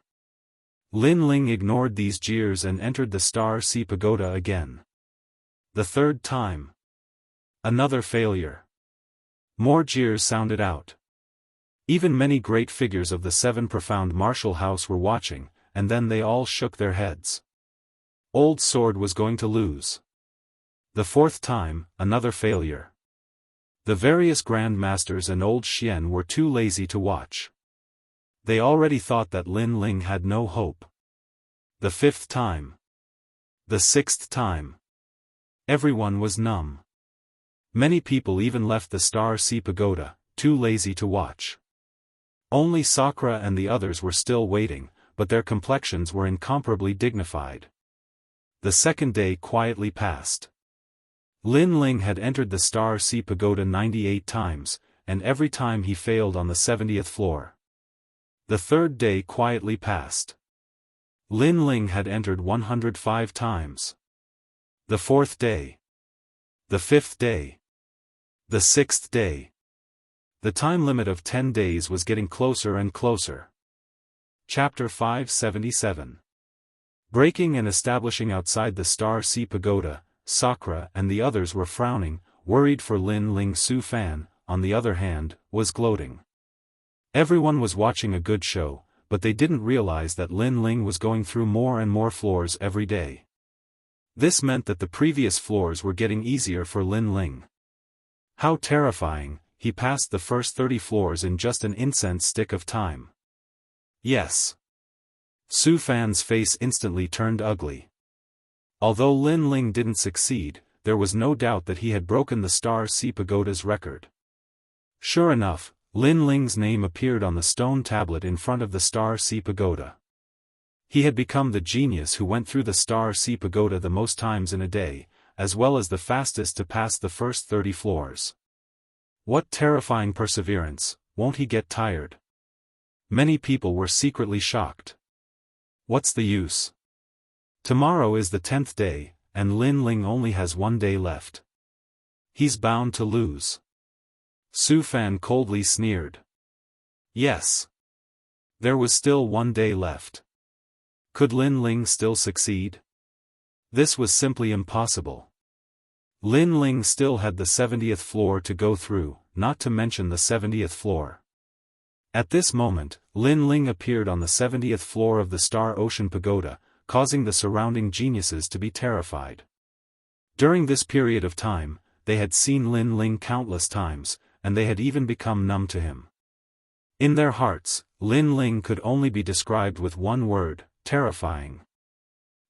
Lin Ling ignored these jeers and entered the Star Sea Pagoda again. The third time. Another failure. More jeers sounded out. Even many great figures of the Seven Profound Martial House were watching, and then they all shook their heads. Old Sword was going to lose. The fourth time, another failure. The various Grandmasters and Old Xian were too lazy to watch. They already thought that Lin Ling had no hope. The fifth time. The sixth time. Everyone was numb. Many people even left the Star Sea Pagoda, too lazy to watch. Only Sakura and the others were still waiting, but their complexions were incomparably dignified. The second day quietly passed. Lin Ling had entered the Star Sea Pagoda 98 times, and every time he failed on the 70th floor. The third day quietly passed. Lin Ling had entered 105 times. The fourth day. The fifth day. The sixth day. The time limit of 10 days was getting closer and closer. Chapter 577. Breaking and establishing outside the Star Sea Pagoda, Sakura and the others were frowning, worried for Lin Ling. Su Fan, on the other hand, was gloating. Everyone was watching a good show, but they didn't realize that Lin Ling was going through more and more floors every day. This meant that the previous floors were getting easier for Lin Ling. How terrifying, he passed the first 30 floors in just an incense stick of time. Yes. Su Fan's face instantly turned ugly. Although Lin Ling didn't succeed, there was no doubt that he had broken the Star Sea Pagoda's record. Sure enough, Lin Ling's name appeared on the stone tablet in front of the Star Sea Pagoda. He had become the genius who went through the Star Sea Pagoda the most times in a day, as well as the fastest to pass the first 30 floors. What terrifying perseverance, won't he get tired? Many people were secretly shocked. What's the use? Tomorrow is the 10th day, and Lin Ling only has 1 day left. He's bound to lose. Su Fan coldly sneered. Yes. There was still 1 day left. Could Lin Ling still succeed? This was simply impossible. Lin Ling still had the 70th floor to go through, not to mention the 70th floor. At this moment, Lin Ling appeared on the 70th floor of the Star Ocean Pagoda, causing the surrounding geniuses to be terrified. During this period of time, they had seen Lin Ling countless times, and they had even become numb to him. In their hearts, Lin Ling could only be described with one word: terrifying.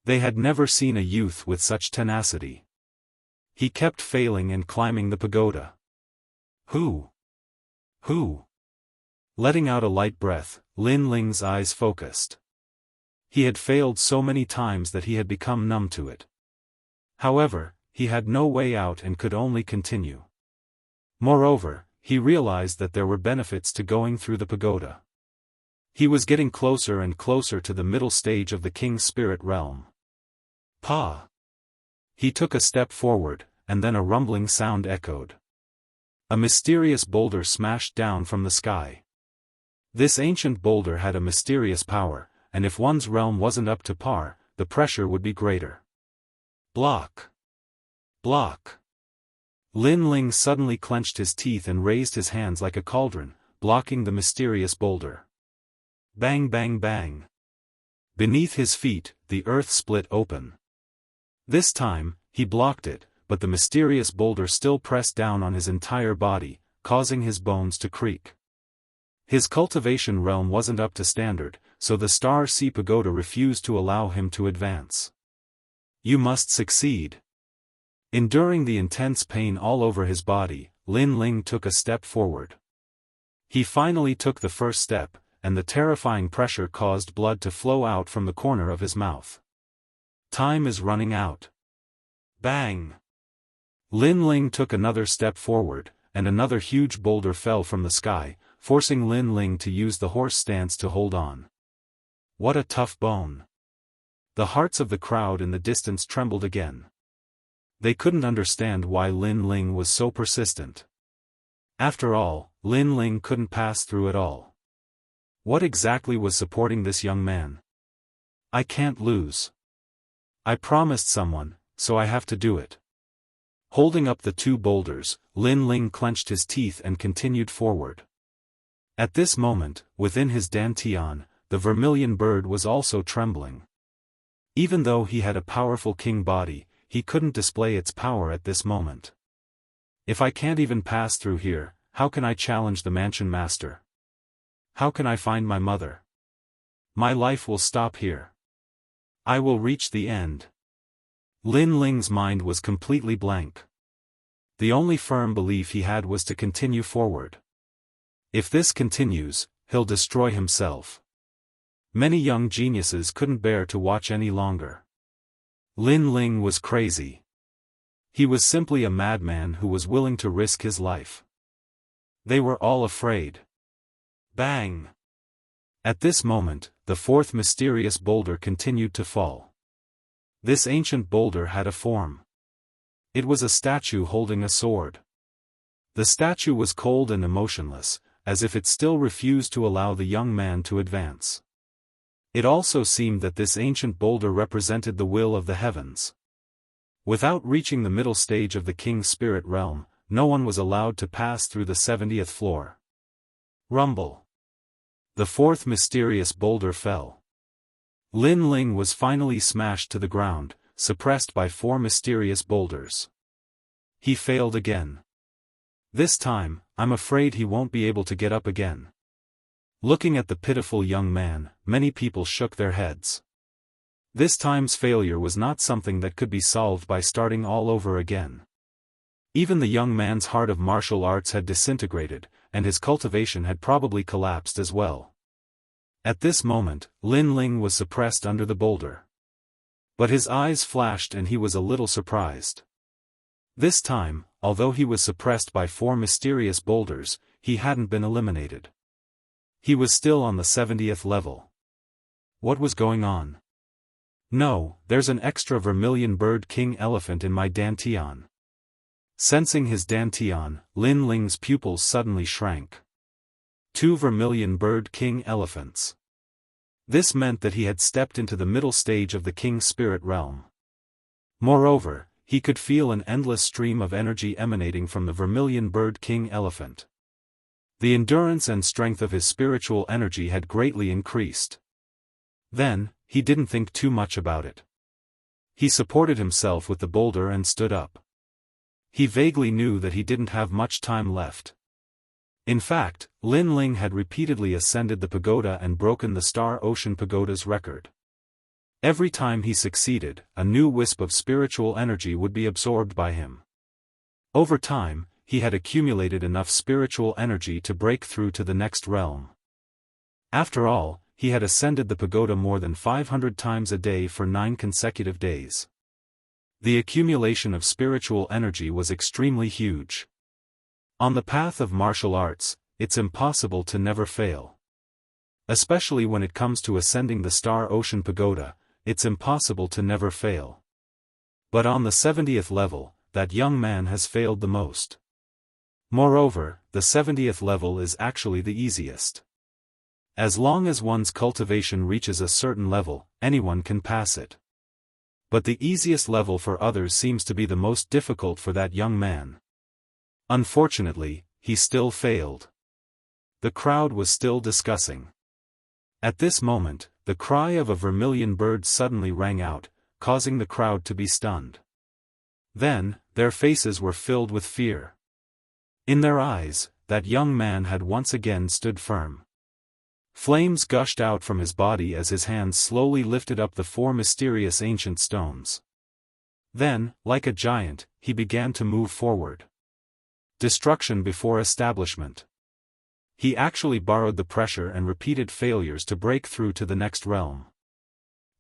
They had never seen a youth with such tenacity. He kept failing and climbing the pagoda. Who? Letting out a light breath, Lin Ling's eyes focused. He had failed so many times that he had become numb to it. However, he had no way out and could only continue. Moreover, he realized that there were benefits to going through the pagoda. He was getting closer and closer to the middle stage of the king's spirit realm. Pa! He took a step forward, and then a rumbling sound echoed. A mysterious boulder smashed down from the sky. This ancient boulder had a mysterious power, and if one's realm wasn't up to par, the pressure would be greater. Block! Block! Lin Ling suddenly clenched his teeth and raised his hands like a cauldron, blocking the mysterious boulder. Bang bang bang! Beneath his feet, the earth split open. This time, he blocked it, but the mysterious boulder still pressed down on his entire body, causing his bones to creak. His cultivation realm wasn't up to standard, so the Star Sea Pagoda refused to allow him to advance. You must succeed. Enduring the intense pain all over his body, Lin Ling took a step forward. He finally took the first step, and the terrifying pressure caused blood to flow out from the corner of his mouth. Time is running out. Bang! Lin Ling took another step forward, and another huge boulder fell from the sky, forcing Lin Ling to use the horse stance to hold on. What a tough bone! The hearts of the crowd in the distance trembled again. They couldn't understand why Lin Ling was so persistent. After all, Lin Ling couldn't pass through at all. What exactly was supporting this young man? I can't lose. I promised someone, so I have to do it. Holding up the two boulders, Lin Ling clenched his teeth and continued forward. At this moment, within his dantian, the vermilion bird was also trembling. Even though he had a powerful king body, he couldn't display its power at this moment. If I can't even pass through here, how can I challenge the mansion master? How can I find my mother? My life will stop here. I will reach the end. Lin Ling's mind was completely blank. The only firm belief he had was to continue forward. If this continues, he'll destroy himself. Many young geniuses couldn't bear to watch any longer. Lin Ling was crazy. He was simply a madman who was willing to risk his life. They were all afraid. Bang! At this moment, the fourth mysterious boulder continued to fall. This ancient boulder had a form. It was a statue holding a sword. The statue was cold and emotionless, as if it still refused to allow the young man to advance. It also seemed that this ancient boulder represented the will of the heavens. Without reaching the middle stage of the king's spirit realm, no one was allowed to pass through the 70th floor. Rumble. The fourth mysterious boulder fell. Lin Ling was finally smashed to the ground, suppressed by four mysterious boulders. He failed again. This time, I'm afraid he won't be able to get up again. Looking at the pitiful young man, many people shook their heads. This time's failure was not something that could be solved by starting all over again. Even the young man's heart of martial arts had disintegrated, and his cultivation had probably collapsed as well. At this moment, Lin Ling was suppressed under the boulder. But his eyes flashed and he was a little surprised. This time, although he was suppressed by four mysterious boulders, he hadn't been eliminated. He was still on the 70th level. What was going on? No, there's an extra vermilion bird king elephant in my dantian. Sensing his dantian, Lin Ling's pupils suddenly shrank. 2 vermilion bird king elephants. This meant that he had stepped into the middle stage of the king's spirit realm. Moreover, he could feel an endless stream of energy emanating from the vermilion bird king elephant. The endurance and strength of his spiritual energy had greatly increased. Then, he didn't think too much about it. He supported himself with the boulder and stood up. He vaguely knew that he didn't have much time left. In fact, Lin Ling had repeatedly ascended the pagoda and broken the Star Ocean Pagoda's record. Every time he succeeded, a new wisp of spiritual energy would be absorbed by him. Over time, he had accumulated enough spiritual energy to break through to the next realm. After all, he had ascended the pagoda more than 500 times a day for 9 consecutive days. The accumulation of spiritual energy was extremely huge. On the path of martial arts, it's impossible to never fail. Especially when it comes to ascending the Star Ocean Pagoda, it's impossible to never fail. But on the 70th level, that young man has failed the most. Moreover, the 70th level is actually the easiest. As long as one's cultivation reaches a certain level, anyone can pass it. But the easiest level for others seems to be the most difficult for that young man. Unfortunately, he still failed. The crowd was still discussing. At this moment, the cry of a vermilion bird suddenly rang out, causing the crowd to be stunned. Then, their faces were filled with fear. In their eyes, that young man had once again stood firm. Flames gushed out from his body as his hands slowly lifted up the 4 mysterious ancient stones. Then, like a giant, he began to move forward. Destruction before establishment. He actually borrowed the pressure and repeated failures to break through to the next realm.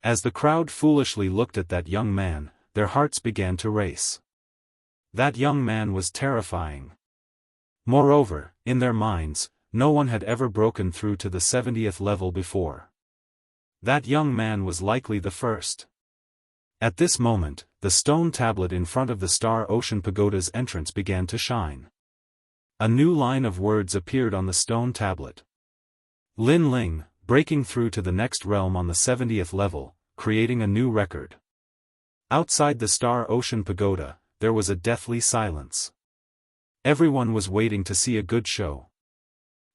As the crowd foolishly looked at that young man, their hearts began to race. That young man was terrifying. Moreover, in their minds, no one had ever broken through to the 70th level before. That young man was likely the first. At this moment, the stone tablet in front of the Star Ocean Pagoda's entrance began to shine. A new line of words appeared on the stone tablet. Lin Ling, breaking through to the next realm on the 70th level, creating a new record. Outside the Star Ocean Pagoda, there was a deathly silence. Everyone was waiting to see a good show.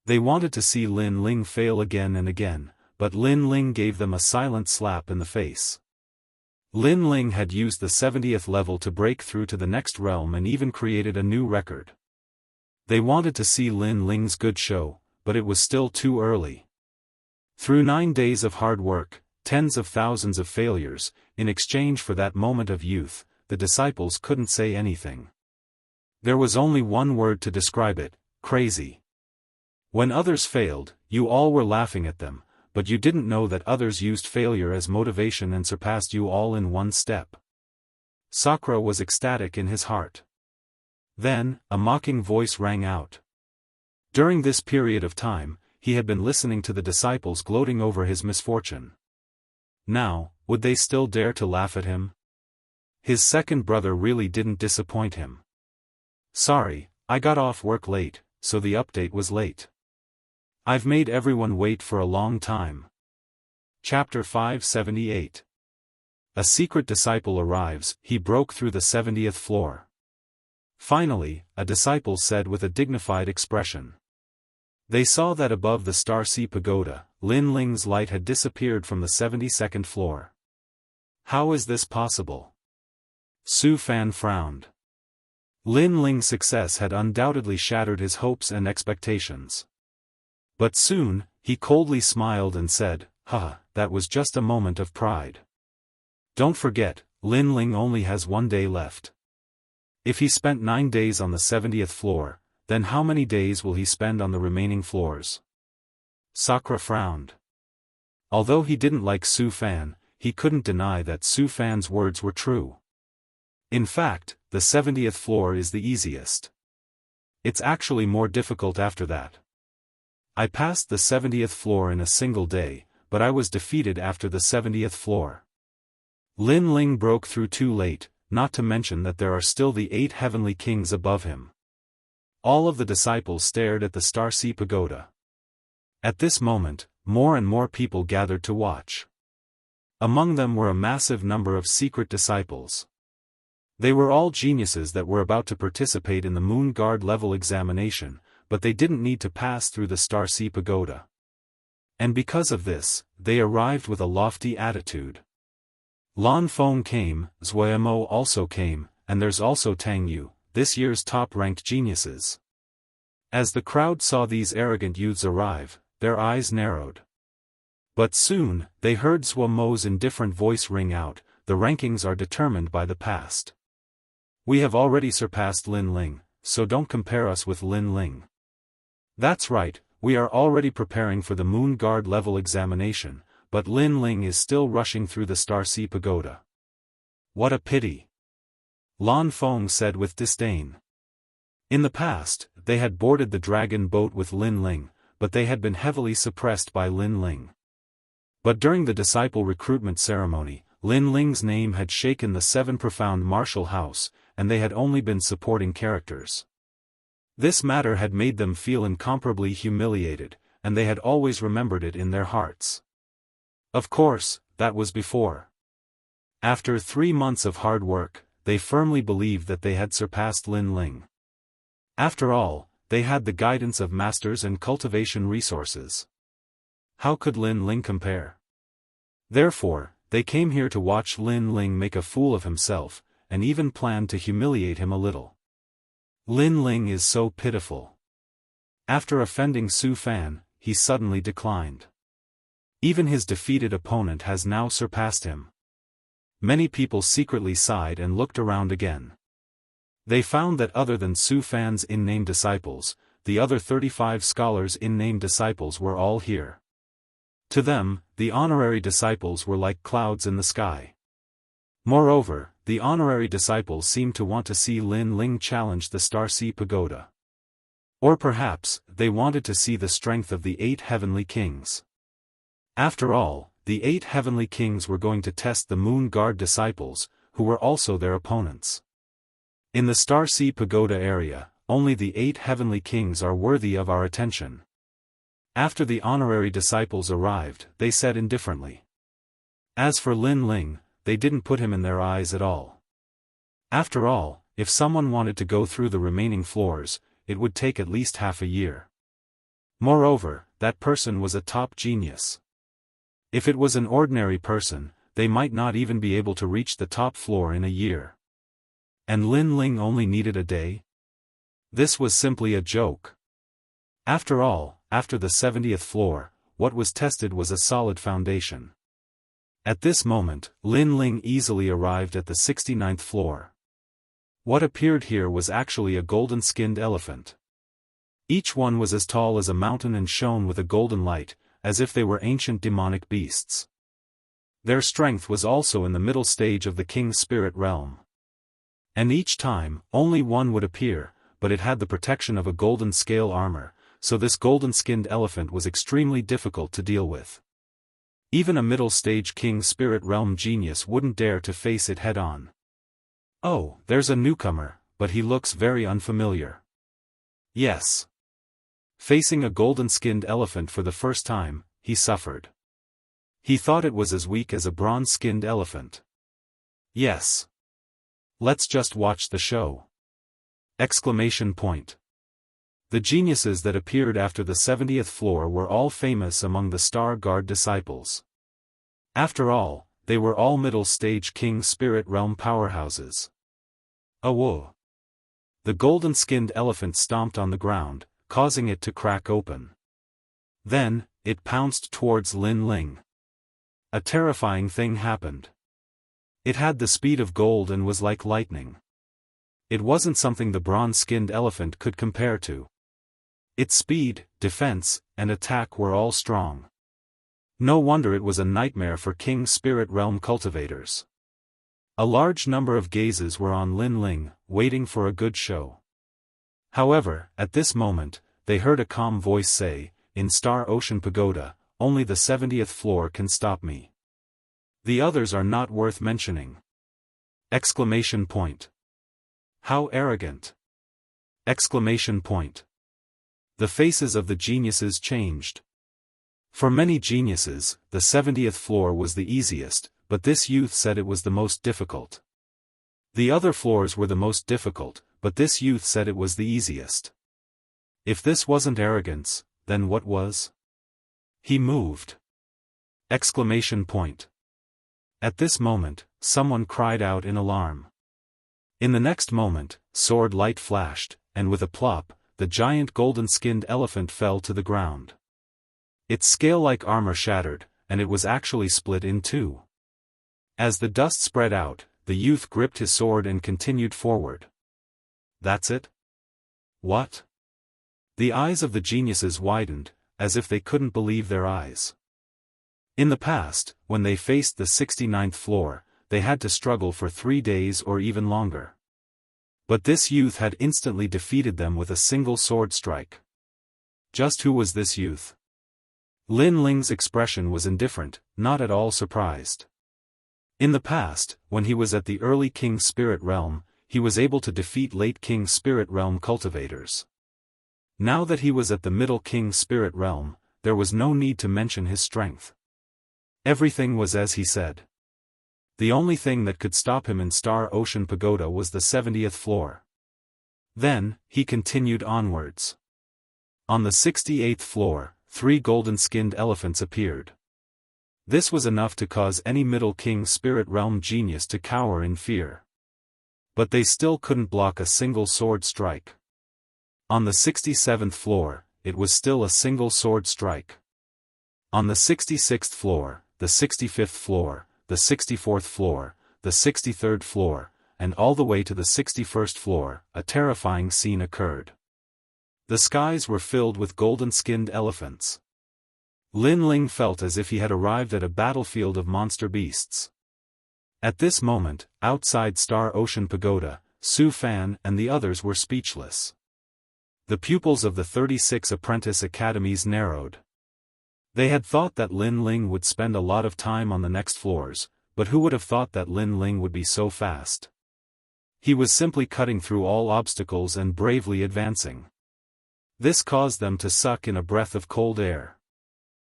They wanted to see Lin Ling fail again and again, but Lin Ling gave them a silent slap in the face. Lin Ling had used the 70th level to break through to the next realm and even created a new record. They wanted to see Lin Ling's good show, but it was still too early. Through 9 days of hard work, tens of thousands of failures, in exchange for that moment of youth, the disciples couldn't say anything. There was only one word to describe it: crazy. When others failed, you all were laughing at them, but you didn't know that others used failure as motivation and surpassed you all in one step. Sakura was ecstatic in his heart. Then, a mocking voice rang out. During this period of time, he had been listening to the disciples gloating over his misfortune. Now, would they still dare to laugh at him? His second brother really didn't disappoint him. Sorry, I got off work late, so the update was late. I've made everyone wait for a long time. Chapter 578. A secret disciple arrives. He broke through the 70th floor. Finally, a disciple said with a dignified expression. They saw that above the Star Sea Pagoda, Lin Ling's light had disappeared from the 72nd floor. How is this possible? Su Fan frowned. Lin Ling's success had undoubtedly shattered his hopes and expectations. But soon, he coldly smiled and said, "Haha, that was just a moment of pride. Don't forget, Lin Ling only has 1 day left. If he spent 9 days on the 70th floor, then how many days will he spend on the remaining floors?" Sakura frowned. Although he didn't like Su Fan, he couldn't deny that Su Fan's words were true. In fact, the 70th floor is the easiest. It's actually more difficult after that. I passed the 70th floor in a single day, but I was defeated after the 70th floor. Lin Ling broke through too late, not to mention that there are still the 8 heavenly kings above him. All of the disciples stared at the Star Sea Pagoda. At this moment, more and more people gathered to watch. Among them were a massive number of secret disciples. They were all geniuses that were about to participate in the Moon Guard level examination, but they didn't need to pass through the Star Sea Pagoda. And because of this, they arrived with a lofty attitude. Lan Feng came, Zhuo Mo also came, and there's also Tang Yu, this year's top-ranked geniuses. As the crowd saw these arrogant youths arrive, their eyes narrowed. But soon, they heard Zhuo Mo's indifferent voice ring out, "The rankings are determined by the past. We have already surpassed Lin Ling, so don't compare us with Lin Ling." That's right, we are already preparing for the Moon Guard level examination, but Lin Ling is still rushing through the Star Sea Pagoda. What a pity. Lan Feng said with disdain. In the past, they had boarded the dragon boat with Lin Ling, but they had been heavily suppressed by Lin Ling. But during the disciple recruitment ceremony, Lin Ling's name had shaken the 7 profound martial house, and they had only been supporting characters. This matter had made them feel incomparably humiliated, and they had always remembered it in their hearts. Of course, that was before. After 3 months of hard work, they firmly believed that they had surpassed Lin Ling. After all, they had the guidance of masters and cultivation resources. How could Lin Ling compare? Therefore, they came here to watch Lin Ling make a fool of himself, and even planned to humiliate him a little. Lin Ling is so pitiful. After offending Su Fan, he suddenly declined. Even his defeated opponent has now surpassed him. Many people secretly sighed and looked around again. They found that other than Su Fan's in-name disciples, the other 35 scholars' in-name disciples were all here. To them, the honorary disciples were like clouds in the sky. Moreover, the honorary disciples seemed to want to see Lin Ling challenge the Star Sea Pagoda. Or perhaps, they wanted to see the strength of the 8 heavenly kings. After all, the 8 heavenly kings were going to test the Moon Guard disciples, who were also their opponents. In the Star Sea Pagoda area, only the 8 heavenly kings are worthy of our attention. After the honorary disciples arrived, they said indifferently. As for Lin Ling, they didn't put him in their eyes at all. After all, if someone wanted to go through the remaining floors, it would take at least half a year. Moreover, that person was a top genius. If it was an ordinary person, they might not even be able to reach the top floor in a year. And Lin Ling only needed a day? This was simply a joke. After all, after the 70th floor, what was tested was a solid foundation. At this moment, Lin Ling easily arrived at the 69th floor. What appeared here was actually a golden-skinned elephant. Each one was as tall as a mountain and shone with a golden light, as if they were ancient demonic beasts. Their strength was also in the middle stage of the king's spirit realm. And each time, only one would appear, but it had the protection of a golden scale armor, so this golden-skinned elephant was extremely difficult to deal with. Even a middle-stage king spirit realm genius wouldn't dare to face it head-on. Oh, there's a newcomer, but he looks very unfamiliar. Yes. Facing a golden-skinned elephant for the first time, he suffered. He thought it was as weak as a bronze-skinned elephant. Yes. Let's just watch the show. Exclamation point. The geniuses that appeared after the 70th floor were all famous among the Star Guard disciples. After all, they were all middle-stage king spirit realm powerhouses. Whoa! The golden-skinned elephant stomped on the ground, causing it to crack open. Then, it pounced towards Lin Ling. A terrifying thing happened. It had the speed of gold and was like lightning. It wasn't something the bronze-skinned elephant could compare to. Its speed, defense, and attack were all strong. No wonder it was a nightmare for King Spirit Realm cultivators. A large number of gazes were on Lin Ling, waiting for a good show. However, at this moment, they heard a calm voice say, "In Star Ocean Pagoda, only the 70th floor can stop me. The others are not worth mentioning." Exclamation point. How arrogant! Exclamation point. The faces of the geniuses changed. For many geniuses, the 70th floor was the easiest, but this youth said it was the most difficult. The other floors were the most difficult, but this youth said it was the easiest. If this wasn't arrogance, then what was? He moved. Exclamation point. At this moment, someone cried out in alarm. In the next moment, sword light flashed, and with a plop, the giant golden-skinned elephant fell to the ground. Its scale-like armor shattered, and it was actually split in two. As the dust spread out, the youth gripped his sword and continued forward. That's it? What? The eyes of the geniuses widened, as if they couldn't believe their eyes. In the past, when they faced the 69th floor, they had to struggle for 3 days or even longer. But this youth had instantly defeated them with a single sword strike. Just who was this youth? Lin Ling's expression was indifferent, not at all surprised. In the past, when he was at the early King Spirit Realm, he was able to defeat late King Spirit Realm cultivators. Now that he was at the middle King Spirit Realm, there was no need to mention his strength. Everything was as he said. The only thing that could stop him in Star Ocean Pagoda was the 70th floor. Then, he continued onwards. On the 68th floor, 3 golden-skinned elephants appeared. This was enough to cause any Middle King Spirit Realm genius to cower in fear. But they still couldn't block a single sword strike. On the 67th floor, it was still a single sword strike. On the 66th floor, the 65th floor, the 64th floor, the 63rd floor, and all the way to the 61st floor, a terrifying scene occurred. The skies were filled with golden-skinned elephants. Lin Ling felt as if he had arrived at a battlefield of monster beasts. At this moment, outside Star Ocean Pagoda, Su Fan and the others were speechless. The pupils of the 36 apprentice academies narrowed. They had thought that Lin Ling would spend a lot of time on the next floors, but who would have thought that Lin Ling would be so fast? He was simply cutting through all obstacles and bravely advancing. This caused them to suck in a breath of cold air.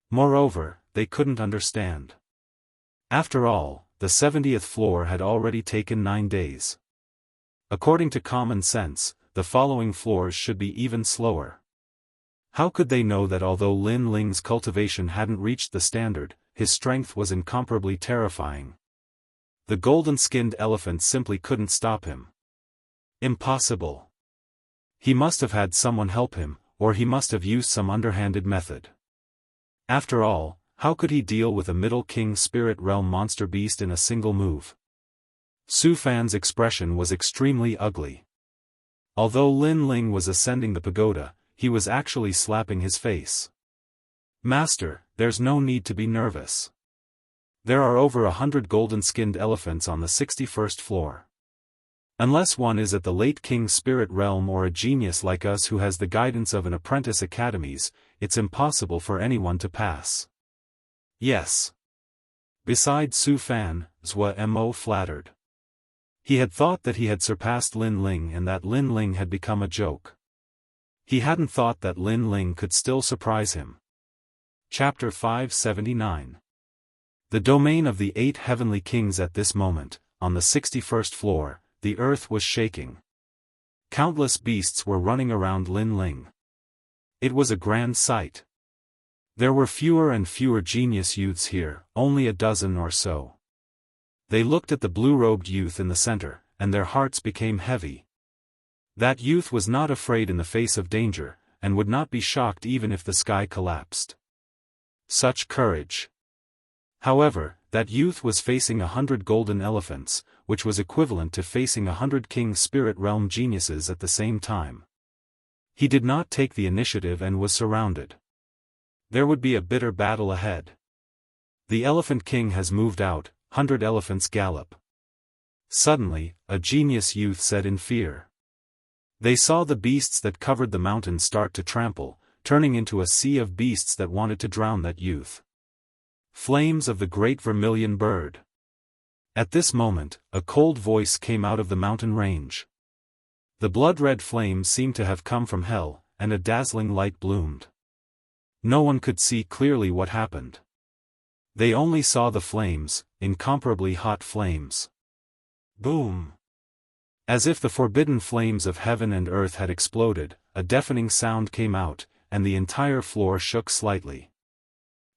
Moreover, they couldn't understand. After all, the 70th floor had already taken 9 days. According to common sense, the following floors should be even slower. How could they know that although Lin Ling's cultivation hadn't reached the standard, his strength was incomparably terrifying? The golden-skinned elephant simply couldn't stop him. Impossible. He must have had someone help him, or he must have used some underhanded method. After all, how could he deal with a Middle King Spirit Realm monster beast in a single move? Su Fan's expression was extremely ugly. Although Lin Ling was ascending the pagoda, he was actually slapping his face. Master, there's no need to be nervous. There are over 100 golden-skinned elephants on the 61st floor. Unless one is at the late King Spirit Realm or a genius like us who has the guidance of an apprentice academies, it's impossible for anyone to pass. Yes. Besides Su Fan, Zhua Mo flattered. He had thought that he had surpassed Lin Ling and that Lin Ling had become a joke. He hadn't thought that Lin Ling could still surprise him. Chapter 579. The domain of the 8 heavenly kings. At this moment, on the 61st floor, the earth was shaking. Countless beasts were running around Lin Ling. It was a grand sight. There were fewer and fewer genius youths here, only a dozen or so. They looked at the blue-robed youth in the center, and their hearts became heavy. That youth was not afraid in the face of danger, and would not be shocked even if the sky collapsed. Such courage! However, that youth was facing 100 golden elephants, which was equivalent to facing 100 King Spirit Realm geniuses at the same time. He did not take the initiative and was surrounded. There would be a bitter battle ahead. The Elephant King has moved out, 100 elephants gallop. Suddenly, a genius youth said in fear. They saw the beasts that covered the mountain start to trample, turning into a sea of beasts that wanted to drown that youth. Flames of the great vermilion bird. At this moment, a cold voice came out of the mountain range. The blood-red flames seemed to have come from hell, and a dazzling light bloomed. No one could see clearly what happened. They only saw the flames, incomparably hot flames. Boom! As if the forbidden flames of heaven and earth had exploded, a deafening sound came out, and the entire floor shook slightly.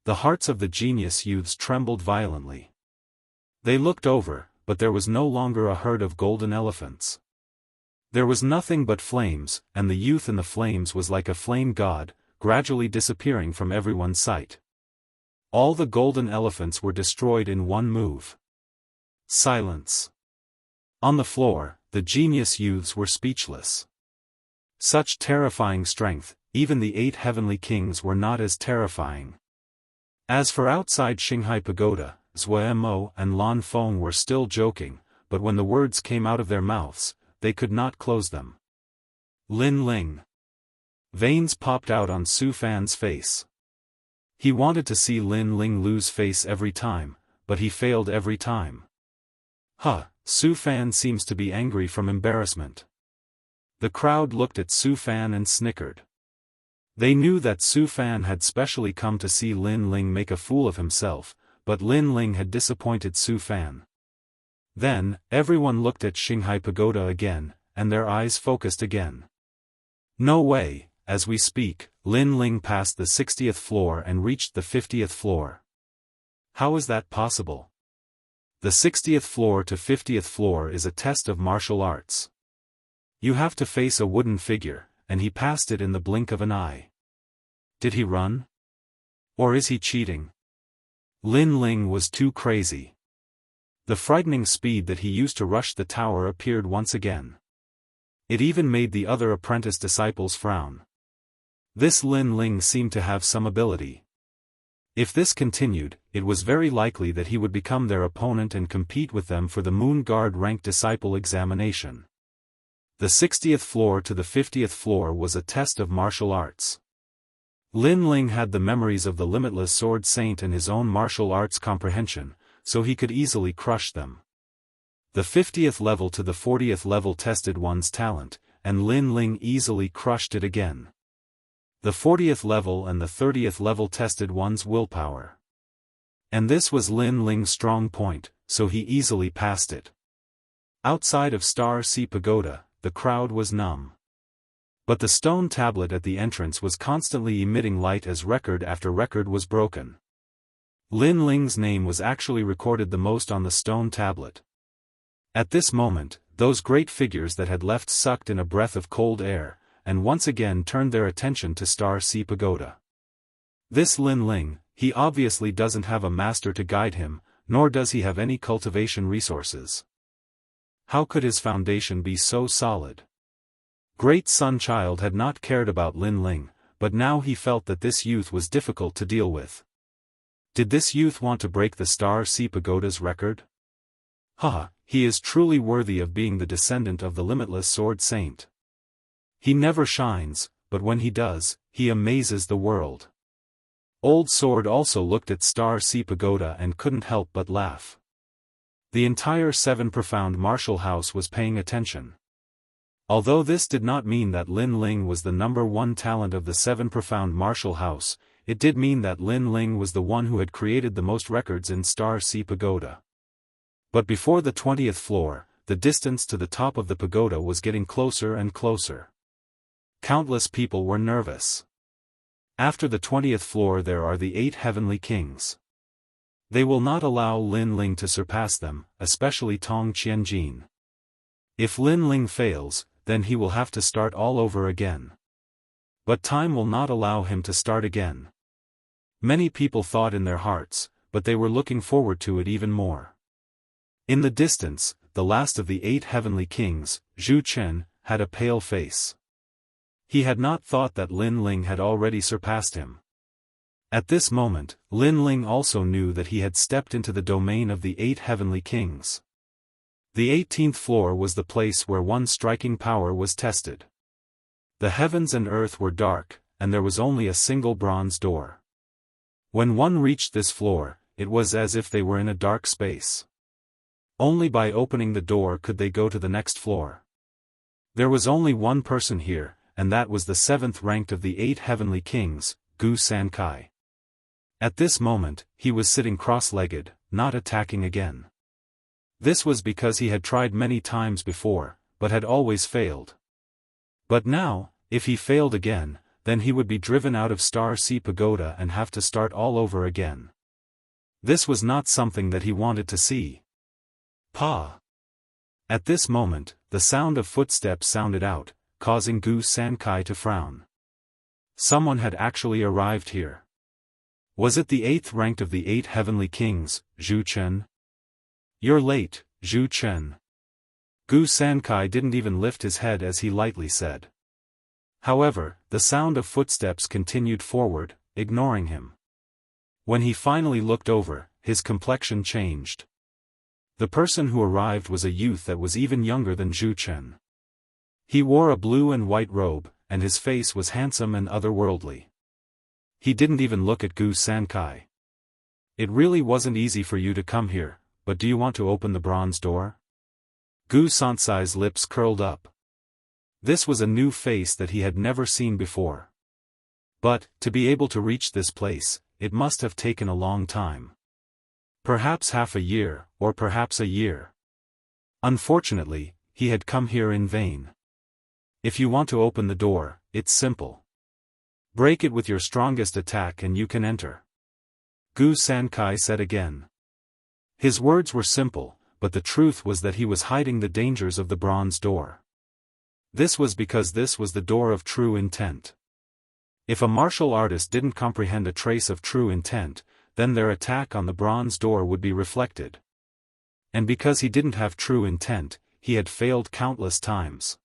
The hearts of the genius youths trembled violently. They looked over, but there was no longer a herd of golden elephants. There was nothing but flames, and the youth in the flames was like a flame god, gradually disappearing from everyone's sight. All the golden elephants were destroyed in one move. Silence. On the floor, the genius youths were speechless. Such terrifying strength, even the 8 heavenly kings were not as terrifying. As for outside Qinghai Pagoda, Zhuo Mo and Lan Feng were still joking, but when the words came out of their mouths, they could not close them. Lin Ling. Veins popped out on Su Fan's face. He wanted to see Lin Ling lose face every time, but he failed every time. Su Fan seems to be angry from embarrassment. The crowd looked at Su Fan and snickered. They knew that Su Fan had specially come to see Lin Ling make a fool of himself, but Lin Ling had disappointed Su Fan. Then, everyone looked at Qinghai Pagoda again, and their eyes focused again. No way, as we speak, Lin Ling passed the 60th floor and reached the 50th floor. How is that possible? The 60th floor to 50th floor is a test of martial arts. You have to face a wooden figure, and he passed it in the blink of an eye. Did he run? Or is he cheating? Lin Ling was too crazy. The frightening speed that he used to rush the tower appeared once again. It even made the other apprentice disciples frown. This Lin Ling seemed to have some ability. If this continued, it was very likely that he would become their opponent and compete with them for the Moon Guard rank disciple examination. The 60th floor to the 50th floor was a test of martial arts. Lin Ling had the memories of the limitless sword saint and his own martial arts comprehension, so he could easily crush them. The 50th level to the 40th level tested one's talent, and Lin Ling easily crushed it again. The 40th level and the 30th level tested one's willpower. And this was Lin Ling's strong point, so he easily passed it. Outside of Star Sea Pagoda, the crowd was numb. But the stone tablet at the entrance was constantly emitting light as record after record was broken. Lin Ling's name was actually recorded the most on the stone tablet. At this moment, those great figures that had left sucked in a breath of cold air, and once again turned their attention to Star Sea Pagoda. This Lin Ling, he obviously doesn't have a master to guide him, nor does he have any cultivation resources. How could his foundation be so solid? Great Sun Child had not cared about Lin Ling, but now he felt that this youth was difficult to deal with. Did this youth want to break the Star Sea Pagoda's record? He is truly worthy of being the descendant of the limitless sword saint. He never shines, but when he does, he amazes the world. Old Sword also looked at Star Sea Pagoda and couldn't help but laugh. The entire 7 Profound Martial House was paying attention. Although this did not mean that Lin Ling was the #1 talent of the 7 Profound Martial House, it did mean that Lin Ling was the one who had created the most records in Star Sea Pagoda. But before the 20th floor, the distance to the top of the pagoda was getting closer and closer. Countless people were nervous. After the 20th floor there are the 8 heavenly kings. They will not allow Lin Ling to surpass them, especially Tong Qianjin. If Lin Ling fails, then he will have to start all over again. But time will not allow him to start again. Many people thought in their hearts, but they were looking forward to it even more. In the distance, the last of the 8 heavenly kings, Zhu Chen, had a pale face. He had not thought that Lin Ling had already surpassed him. At this moment, Lin Ling also knew that he had stepped into the domain of the 8 heavenly kings. The 18th floor was the place where one's striking power was tested. The heavens and earth were dark, and there was only a single bronze door. When one reached this floor, it was as if they were in a dark space. Only by opening the door could they go to the next floor. There was only one person here, and that was the 7th ranked of the 8 heavenly kings, Gu Sankai. At this moment, he was sitting cross-legged, not attacking again. This was because he had tried many times before, but had always failed. But now, if he failed again, then he would be driven out of Star Sea Pagoda and have to start all over again. This was not something that he wanted to see. At this moment, the sound of footsteps sounded out, causing Gu Sankai to frown. Someone had actually arrived here. Was it the 8th ranked of the 8 heavenly kings, Zhu Chen? You're late, Zhu Chen. Gu Sankai didn't even lift his head as he lightly said. However, the sound of footsteps continued forward, ignoring him. When he finally looked over, his complexion changed. The person who arrived was a youth that was even younger than Zhu Chen. He wore a blue and white robe, and his face was handsome and otherworldly. He didn't even look at Gu Sankai. It really wasn't easy for you to come here, but do you want to open the bronze door? Gu Sansai's lips curled up. This was a new face that he had never seen before. But, to be able to reach this place, it must have taken a long time. Perhaps half a year, or perhaps a year. Unfortunately, he had come here in vain. If you want to open the door, it's simple. Break it with your strongest attack and you can enter. Gu Sankai said again. His words were simple, but the truth was that he was hiding the dangers of the bronze door. This was because this was the door of true intent. If a martial artist didn't comprehend a trace of true intent, then their attack on the bronze door would be reflected. And because he didn't have true intent, he had failed countless times.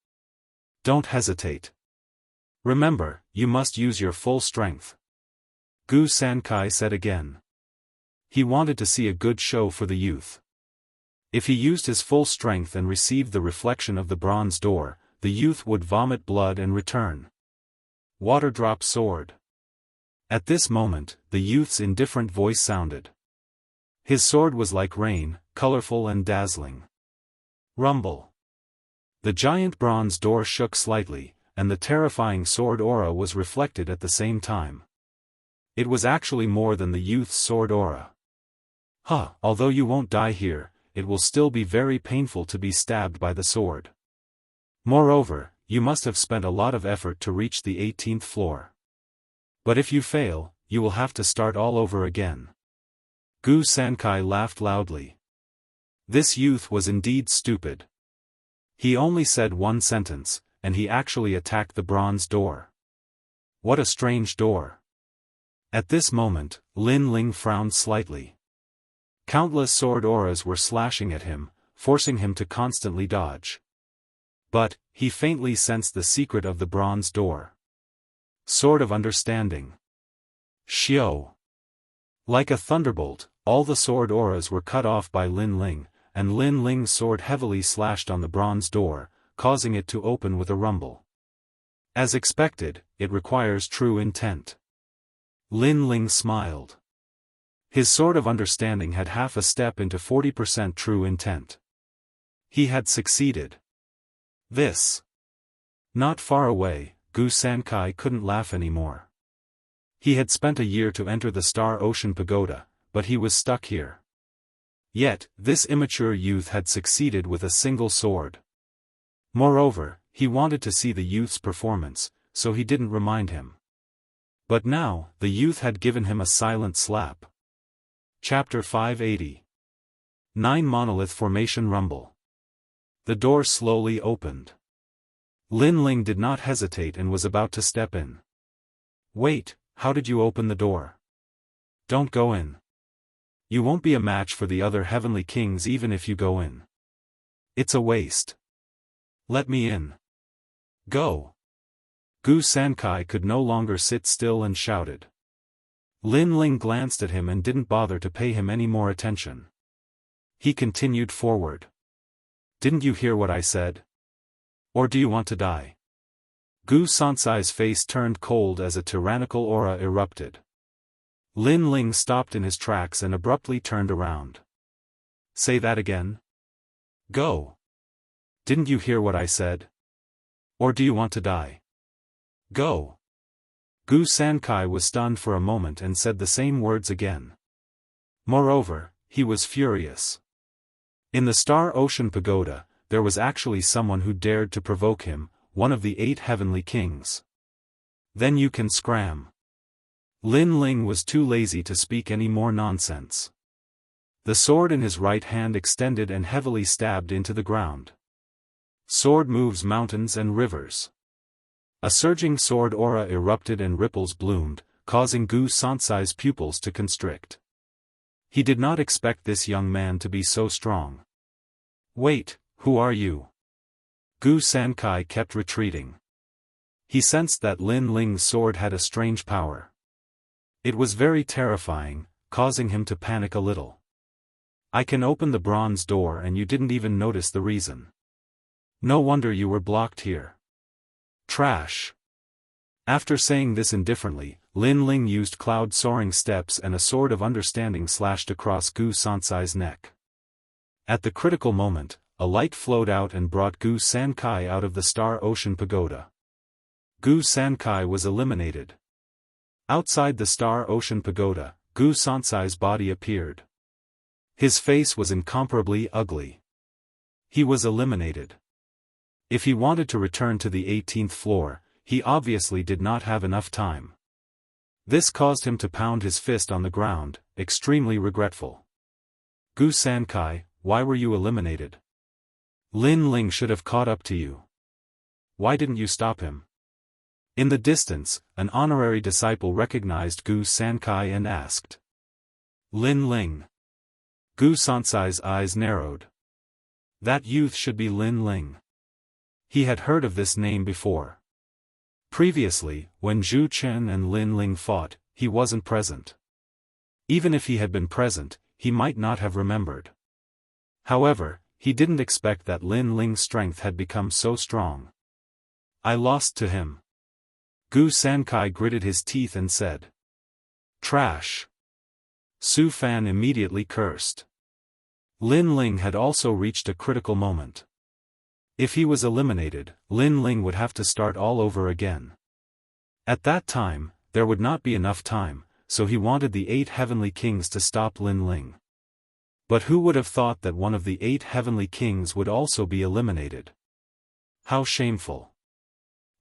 Don't hesitate. Remember, you must use your full strength. Gu Sankai said again. He wanted to see a good show for the youth. If he used his full strength and received the reflection of the bronze door, the youth would vomit blood and return. Water drop sword. At this moment, the youth's indifferent voice sounded. His sword was like rain, colorful and dazzling. Rumble. The giant bronze door shook slightly, and the terrifying sword aura was reflected at the same time. It was actually more than the youth's sword aura. Although you won't die here, it will still be very painful to be stabbed by the sword. Moreover, you must have spent a lot of effort to reach the 18th floor. But if you fail, you will have to start all over again. Gu Sankai laughed loudly. This youth was indeed stupid. He only said one sentence, and he actually attacked the bronze door. What a strange door. At this moment, Lin Ling frowned slightly. Countless sword auras were slashing at him, forcing him to constantly dodge. But, he faintly sensed the secret of the bronze door. Sword of Understanding. Xiao. Like a thunderbolt, all the sword auras were cut off by Lin Ling, and Lin Ling's sword heavily slashed on the bronze door, causing it to open with a rumble. As expected, it requires true intent. Lin Ling smiled. His sword of understanding had half a step into 40% true intent. He had succeeded. This. Not far away, Gu Sankai couldn't laugh anymore. He had spent a year to enter the Star Ocean Pagoda, but he was stuck here. Yet, this immature youth had succeeded with a single sword. Moreover, he wanted to see the youth's performance, so he didn't remind him. But now, the youth had given him a silent slap. Chapter 580. 9 Monolith Formation Rumble. The door slowly opened. Lin Ling did not hesitate and was about to step in. Wait, how did you open the door? Don't go in. You won't be a match for the other heavenly kings even if you go in. It's a waste. Let me in. Go. Gu Sankai could no longer sit still and shouted. Lin Ling glanced at him and didn't bother to pay him any more attention. He continued forward. Didn't you hear what I said? Or do you want to die? Gu Sansai's face turned cold as a tyrannical aura erupted. Lin Ling stopped in his tracks and abruptly turned around. Say that again? Go. Didn't you hear what I said? Or do you want to die? Go. Gu Sankai was stunned for a moment and said the same words again. Moreover, he was furious. In the Star Ocean Pagoda, there was actually someone who dared to provoke him, one of the 8 heavenly kings. Then you can scram. Lin Ling was too lazy to speak any more nonsense. The sword in his right hand extended and heavily stabbed into the ground. Sword moves mountains and rivers. A surging sword aura erupted and ripples bloomed, causing Gu Sansai's pupils to constrict. He did not expect this young man to be so strong. Wait, who are you? Gu Sankai kept retreating. He sensed that Lin Ling's sword had a strange power. It was very terrifying, causing him to panic a little. I can open the bronze door and you didn't even notice the reason. No wonder you were blocked here. Trash. After saying this indifferently, Lin Ling used cloud soaring steps and a sword of understanding slashed across Gu Sansai's neck. At the critical moment, a light flowed out and brought Gu Sankai out of the Star Ocean Pagoda. Gu Sankai was eliminated. Outside the Star Ocean Pagoda, Gu Sansai's body appeared. His face was incomparably ugly. He was eliminated. If he wanted to return to the 18th floor, he obviously did not have enough time. This caused him to pound his fist on the ground, extremely regretful. Gu Sankai, why were you eliminated? Lin Ling should have caught up to you. Why didn't you stop him? In the distance, an honorary disciple recognized Gu Sankai and asked. Lin Ling. Gu Sansai's eyes narrowed. That youth should be Lin Ling. He had heard of this name before. Previously, when Zhu Chen and Lin Ling fought, he wasn't present. Even if he had been present, he might not have remembered. However, he didn't expect that Lin Ling's strength had become so strong. I lost to him. Gu Sankai gritted his teeth and said. Trash. Su Fan immediately cursed. Lin Ling had also reached a critical moment. If he was eliminated, Lin Ling would have to start all over again. At that time, there would not be enough time, so he wanted the 8 heavenly kings to stop Lin Ling. But who would have thought that one of the 8 heavenly kings would also be eliminated? How shameful.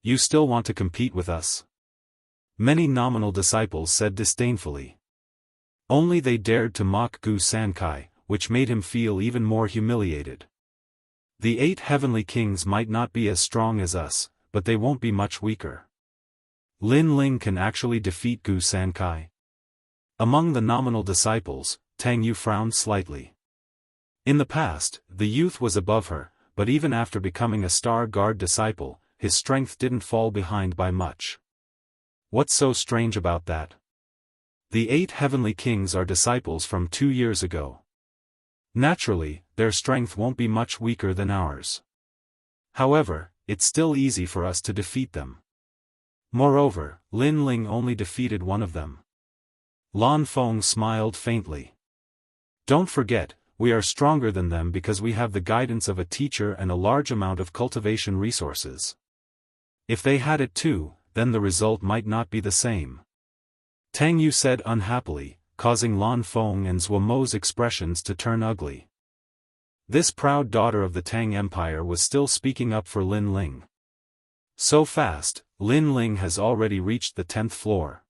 You still want to compete with us? Many nominal disciples said disdainfully. Only they dared to mock Gu Sankai, which made him feel even more humiliated. The 8 heavenly kings might not be as strong as us, but they won't be much weaker. Lin Ling can actually defeat Gu Sankai. Among the nominal disciples, Tang Yu frowned slightly. In the past, the youth was above her, but even after becoming a Star Guard disciple, his strength didn't fall behind by much. What's so strange about that? The 8 heavenly kings are disciples from 2 years ago. Naturally, their strength won't be much weaker than ours. However, it's still easy for us to defeat them. Moreover, Lin Ling only defeated one of them. Lan Feng smiled faintly. Don't forget, we are stronger than them because we have the guidance of a teacher and a large amount of cultivation resources. If they had it too, then the result might not be the same. Tang Yu said unhappily, causing Lan Feng and Zhuo Mo's expressions to turn ugly. This proud daughter of the Tang Empire was still speaking up for Lin Ling. So fast, Lin Ling has already reached the 10th floor.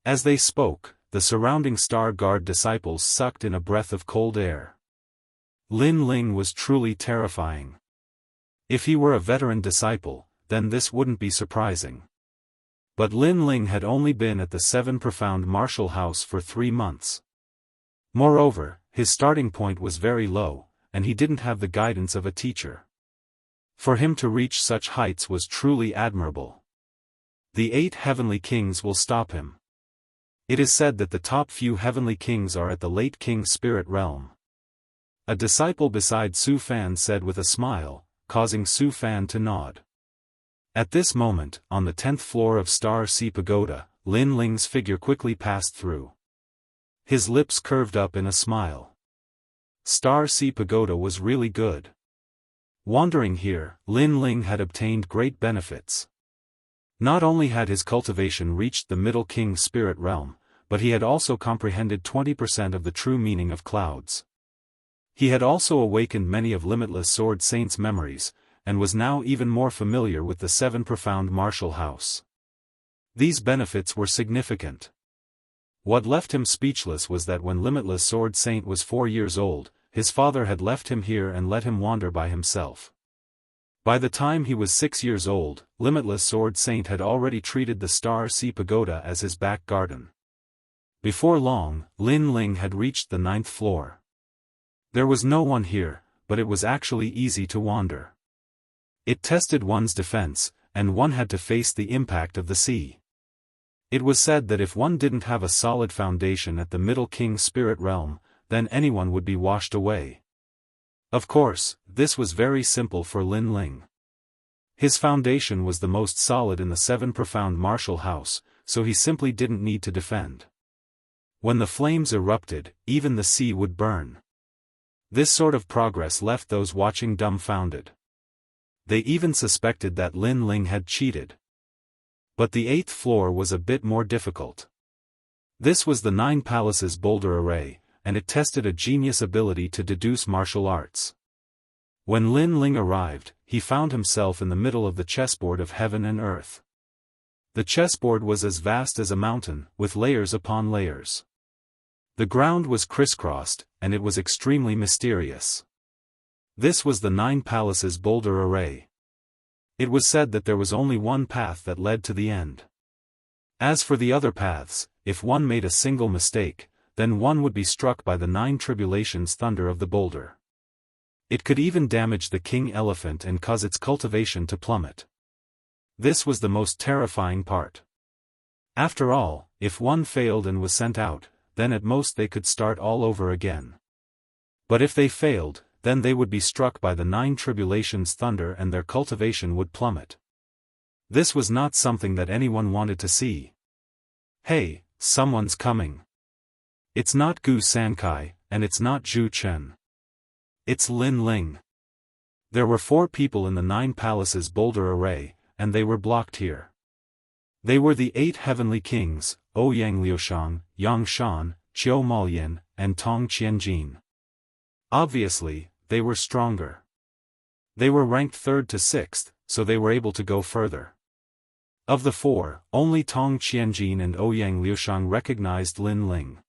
As they spoke, the surrounding Star Guard disciples sucked in a breath of cold air. Lin Ling was truly terrifying. If he were a veteran disciple, then this wouldn't be surprising. But Lin Ling had only been at the 7 Profound Martial House for 3 months. Moreover, his starting point was very low, and he didn't have the guidance of a teacher. For him to reach such heights was truly admirable. The 8 heavenly kings will stop him. It is said that the top few heavenly kings are at the late King Spirit realm. A disciple beside Su Fan said with a smile, causing Su Fan to nod. At this moment, on the 10th floor of Star Sea Pagoda, Lin Ling's figure quickly passed through. His lips curved up in a smile. Star Sea Pagoda was really good. Wandering here, Lin Ling had obtained great benefits. Not only had his cultivation reached the Middle King Spirit realm, but he had also comprehended 20% of the true meaning of clouds. He had also awakened many of Limitless Sword Saint's memories, and was now even more familiar with the 7 Profound Martial House. These benefits were significant. What left him speechless was that when Limitless Sword Saint was 4 years old, his father had left him here and let him wander by himself. By the time he was 6 years old, Limitless Sword Saint had already treated the Star Sea Pagoda as his back garden. Before long, Lin Ling had reached the 9th floor. There was no one here, but it was actually easy to wander. It tested one's defense, and one had to face the impact of the sea. It was said that if one didn't have a solid foundation at the Middle King spirit realm, then anyone would be washed away. Of course, this was very simple for Lin Ling. His foundation was the most solid in the 7 profound martial house, so he simply didn't need to defend. When the flames erupted, even the sea would burn. This sort of progress left those watching dumbfounded. They even suspected that Lin Ling had cheated. But the 8th floor was a bit more difficult. This was the 9 palaces boulder array, and it tested a genius ability to deduce martial arts. When Lin Ling arrived, he found himself in the middle of the chessboard of heaven and earth. The chessboard was as vast as a mountain, with layers upon layers. The ground was crisscrossed, and it was extremely mysterious. This was the 9 palaces boulder array. It was said that there was only one path that led to the end. As for the other paths, if one made a single mistake, then one would be struck by the 9 tribulations thunder of the boulder. It could even damage the king elephant and cause its cultivation to plummet. This was the most terrifying part. After all, if one failed and was sent out, then at most they could start all over again. But if they failed, then they would be struck by the 9 tribulations thunder and their cultivation would plummet. This was not something that anyone wanted to see. Hey, someone's coming. It's not Gu Sankai, and it's not Zhu Chen. It's Lin Ling. There were 4 people in the 9 palaces boulder array, and they were blocked here. They were the 8 heavenly kings, Ouyang Liushang, Yang Shan, Qiu Maoyan, and Tong Qianjin. Obviously, they were stronger. They were ranked 3rd to 6th, so they were able to go further. Of the 4, only Tong Qianjin and Ouyang Liushang recognized Lin Ling.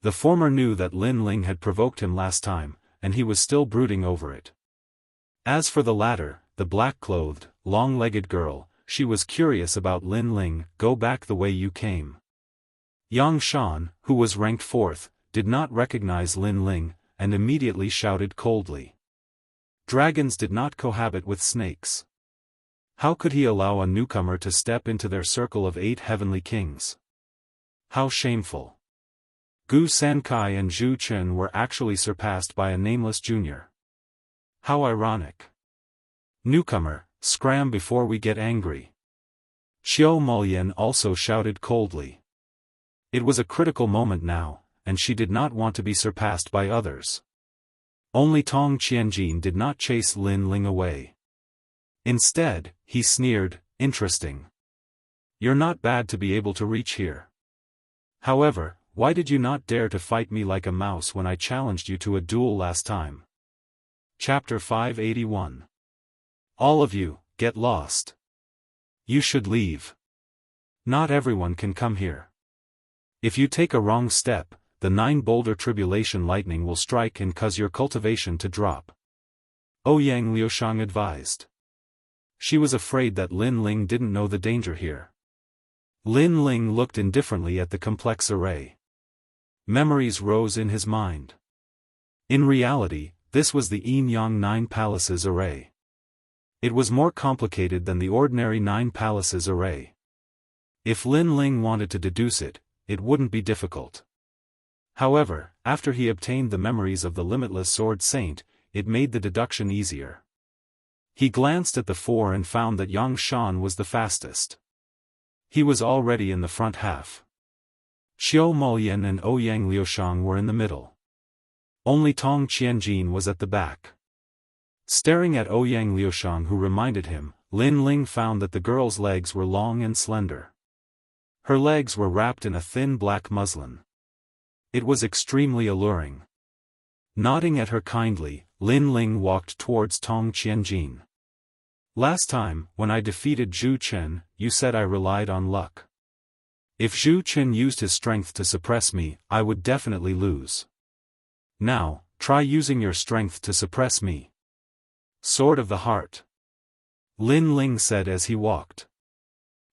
The former knew that Lin Ling had provoked him last time, and he was still brooding over it. As for the latter, the black-clothed, long-legged girl, she was curious about Lin Ling. Go back the way you came. Yang Shan, who was ranked 4th, did not recognize Lin Ling, and immediately shouted coldly. Dragons did not cohabit with snakes. How could he allow a newcomer to step into their circle of 8 heavenly kings? How shameful. Gu Sankai and Zhu Chen were actually surpassed by a nameless junior. How ironic. Newcomer, scram before we get angry. Qiu Maoyan also shouted coldly. It was a critical moment now, and she did not want to be surpassed by others. Only Tong Qianjin did not chase Lin Ling away. Instead, he sneered, interesting. You're not bad to be able to reach here. However, why did you not dare to fight me like a mouse when I challenged you to a duel last time? Chapter 581. All of you, get lost. You should leave. Not everyone can come here. If you take a wrong step, the 9 boulder tribulation lightning will strike and cause your cultivation to drop. Ouyang Liushang advised. She was afraid that Lin Ling didn't know the danger here. Lin Ling looked indifferently at the complex array. Memories rose in his mind. In reality, this was the Yin-Yang 9 palaces array. It was more complicated than the ordinary 9 palaces array. If Lin Ling wanted to deduce it, it wouldn't be difficult. However, after he obtained the memories of the limitless sword saint, it made the deduction easier. He glanced at the 4 and found that Yang Shan was the fastest. He was already in the front half. Qiu Maoyan and Ouyang Liushang were in the middle. Only Tong Qianjin was at the back. Staring at Ouyang Liushang, who reminded him, Lin Ling found that the girl's legs were long and slender. Her legs were wrapped in a thin black muslin. It was extremely alluring. Nodding at her kindly, Lin Ling walked towards Tong Qianjin. Last time, when I defeated Zhu Chen, you said I relied on luck. If Zhu Chen used his strength to suppress me, I would definitely lose. Now, try using your strength to suppress me. Sword of the heart. Lin Ling said as he walked.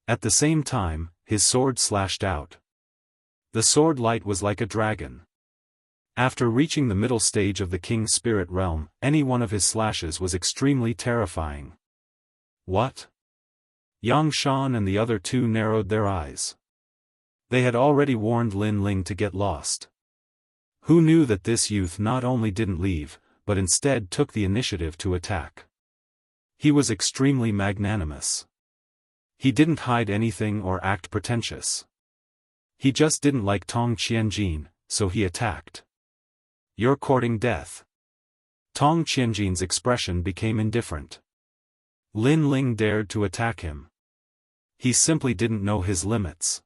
At the same time, his sword slashed out. The sword light was like a dragon. After reaching the middle stage of the king's spirit realm, any one of his slashes was extremely terrifying. What? Yang Shan and the other two narrowed their eyes. They had already warned Lin Ling to get lost. Who knew that this youth not only didn't leave, but instead took the initiative to attack? He was extremely magnanimous. He didn't hide anything or act pretentious. He just didn't like Tong Qianjin, so he attacked. "You're courting death." Tong Qianjin's expression became indifferent. Lin Ling dared to attack him. He simply didn't know his limits.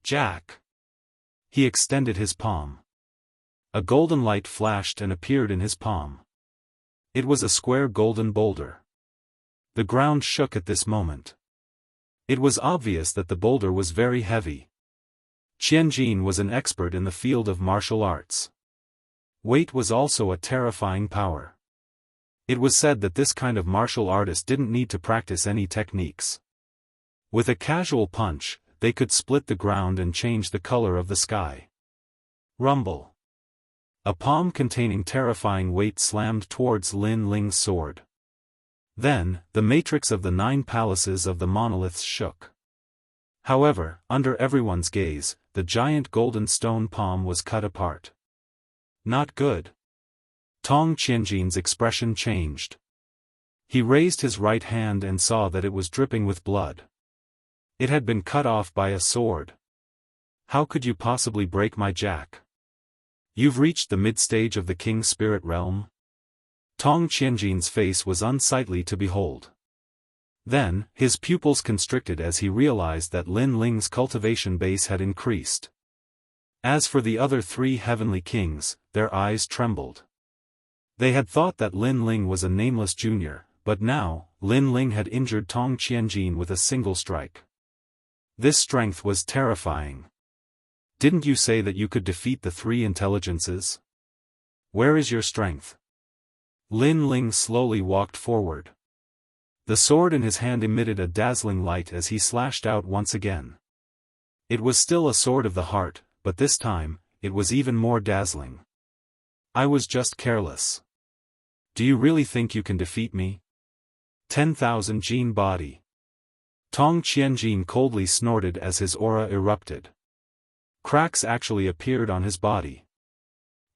"Jack." He extended his palm. A golden light flashed and appeared in his palm. It was a square golden boulder. The ground shook at this moment. It was obvious that the boulder was very heavy. Qianjin was an expert in the field of martial arts. Weight was also a terrifying power. It was said that this kind of martial artist didn't need to practice any techniques. With a casual punch, they could split the ground and change the color of the sky. Rumble. A palm containing terrifying weight slammed towards Lin Ling's sword. Then, the matrix of the 9 palaces of the monoliths shook. However, under everyone's gaze, the giant golden stone palm was cut apart. Not good. Tong Qianjin's expression changed. He raised his right hand and saw that it was dripping with blood. It had been cut off by a sword. "How could you possibly break my jack? You've reached the mid-stage of the King's spirit realm?" Tong Qianjin's face was unsightly to behold. Then, his pupils constricted as he realized that Lin Ling's cultivation base had increased. As for the other 3 heavenly kings, their eyes trembled. They had thought that Lin Ling was a nameless junior, but now, Lin Ling had injured Tong Qianjin with a single strike. This strength was terrifying. "Didn't you say that you could defeat the 3 intelligences? Where is your strength?" Lin Ling slowly walked forward. The sword in his hand emitted a dazzling light as he slashed out once again. It was still a sword of the heart, but this time, it was even more dazzling. "I was just careless. Do you really think you can defeat me? 10,000 Jin body." Tong Qianjin coldly snorted as his aura erupted. Cracks actually appeared on his body.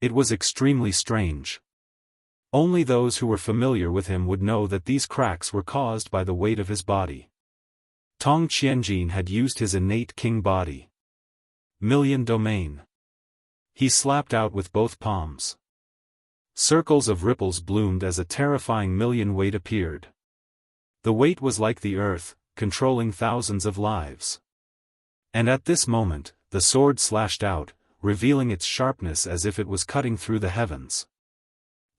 It was extremely strange. Only those who were familiar with him would know that these cracks were caused by the weight of his body. Tong Qianjin had used his innate king body. Million domain. He slapped out with both palms. Circles of ripples bloomed as a terrifying million weight appeared. The weight was like the earth, controlling thousands of lives. And at this moment, the sword slashed out, revealing its sharpness as if it was cutting through the heavens.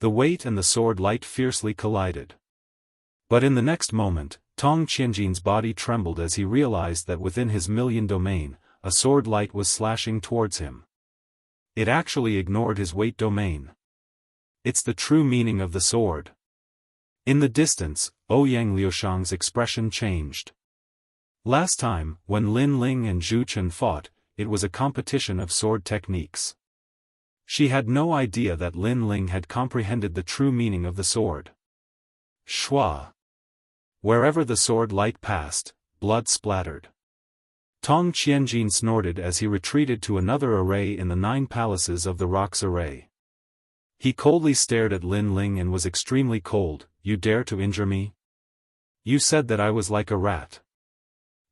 The weight and the sword light fiercely collided. But in the next moment, Tong Qianjin's body trembled as he realized that within his million domain, a sword light was slashing towards him. It actually ignored his weight domain. It's the true meaning of the sword. In the distance, Ouyang Liushang's expression changed. Last time, when Lin Ling and Zhu Chen fought, it was a competition of sword techniques. She had no idea that Lin Ling had comprehended the true meaning of the sword. Shua. Wherever the sword light passed, blood splattered. Tong Qianjin snorted as he retreated to another array in the 9 palaces of the rocks array. He coldly stared at Lin Ling and was extremely cold. "You dare to injure me? You said that I was like a rat.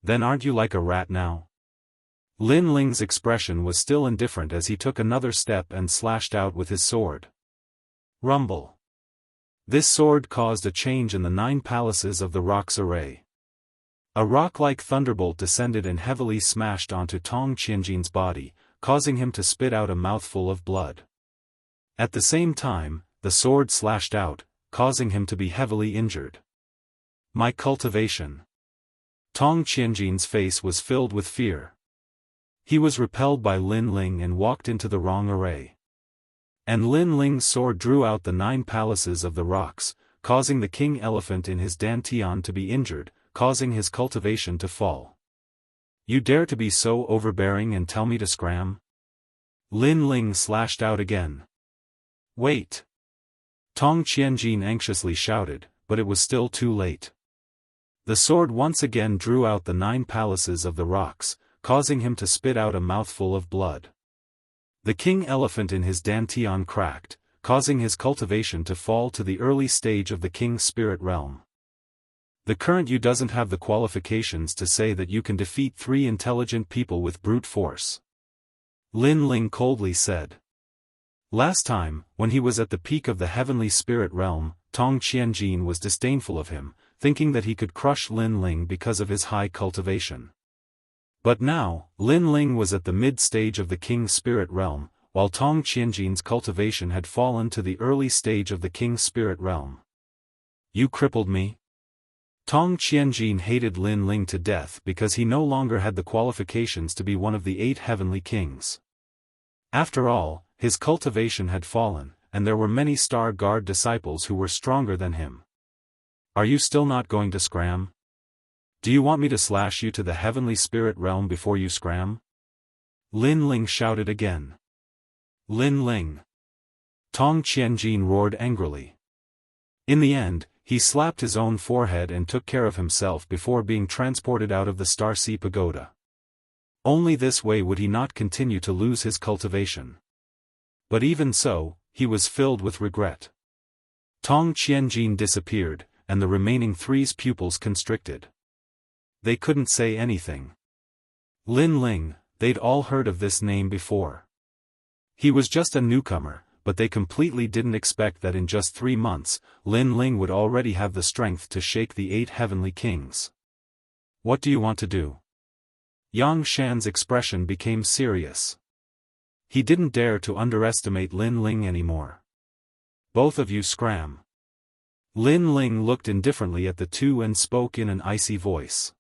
Then aren't you like a rat now?" Lin Ling's expression was still indifferent as he took another step and slashed out with his sword. Rumble. This sword caused a change in the 9 palaces of the rocks array. A rock-like thunderbolt descended and heavily smashed onto Tong Qianjin's body, causing him to spit out a mouthful of blood. At the same time, the sword slashed out, causing him to be heavily injured. "My cultivation." Tong Qianjin's face was filled with fear. He was repelled by Lin Ling and walked into the wrong array. And Lin Ling's sword drew out the 9 palaces of the rocks, causing the king elephant in his dantian to be injured, causing his cultivation to fall. "You dare to be so overbearing and tell me to scram?" Lin Ling slashed out again. "Wait!" Tong Qianjin anxiously shouted, but it was still too late. The sword once again drew out the 9 palaces of the rocks, causing him to spit out a mouthful of blood. The king elephant in his dantian cracked, causing his cultivation to fall to the early stage of the king's spirit realm. The current you doesn't have the qualifications to say that you can defeat 3 intelligent people with brute force. Lin Ling coldly said. Last time, when he was at the peak of the heavenly spirit realm, Tong Qianjin was disdainful of him, thinking that he could crush Lin Ling because of his high cultivation. But now, Lin Ling was at the mid-stage of the king's spirit realm, while Tong Qianjin's cultivation had fallen to the early stage of the king's spirit realm. You crippled me? Tong Qianjin hated Lin Ling to death because he no longer had the qualifications to be one of the 8 heavenly kings. After all, his cultivation had fallen, and there were many Star Guard disciples who were stronger than him. Are you still not going to scram? Do you want me to slash you to the heavenly spirit realm before you scram? Lin Ling shouted again. Lin Ling! Tong Qianjin roared angrily. In the end, he slapped his own forehead and took care of himself before being transported out of the Star Sea Pagoda. Only this way would he not continue to lose his cultivation. But even so, he was filled with regret. Tong Qianjin disappeared, and the remaining 3's pupils constricted. They couldn't say anything. Lin Ling, they'd all heard of this name before. He was just a newcomer, but they completely didn't expect that in just 3 months, Lin Ling would already have the strength to shake the 8 heavenly kings. What do you want to do? Yang Shan's expression became serious. He didn't dare to underestimate Lin Ling anymore. Both of you scram. Lin Ling looked indifferently at the 2 and spoke in an icy voice.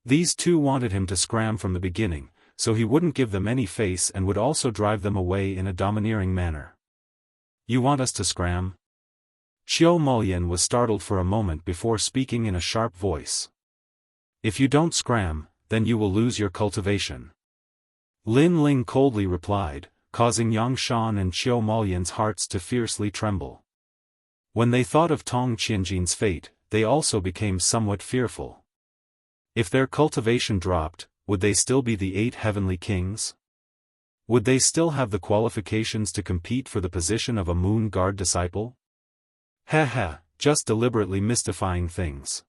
These 2 wanted him to scram from the beginning, so he wouldn't give them any face and would also drive them away in a domineering manner. You want us to scram? Qiu Mulyan was startled for a moment before speaking in a sharp voice. If you don't scram, then you will lose your cultivation. Lin Ling coldly replied, causing Yang Shan and Qiu Mulyan's hearts to fiercely tremble. When they thought of Tong Qianjin's fate, they also became somewhat fearful. If their cultivation dropped, would they still be the 8 heavenly kings? Would they still have the qualifications to compete for the position of a Moon Guard disciple? Just deliberately mystifying things.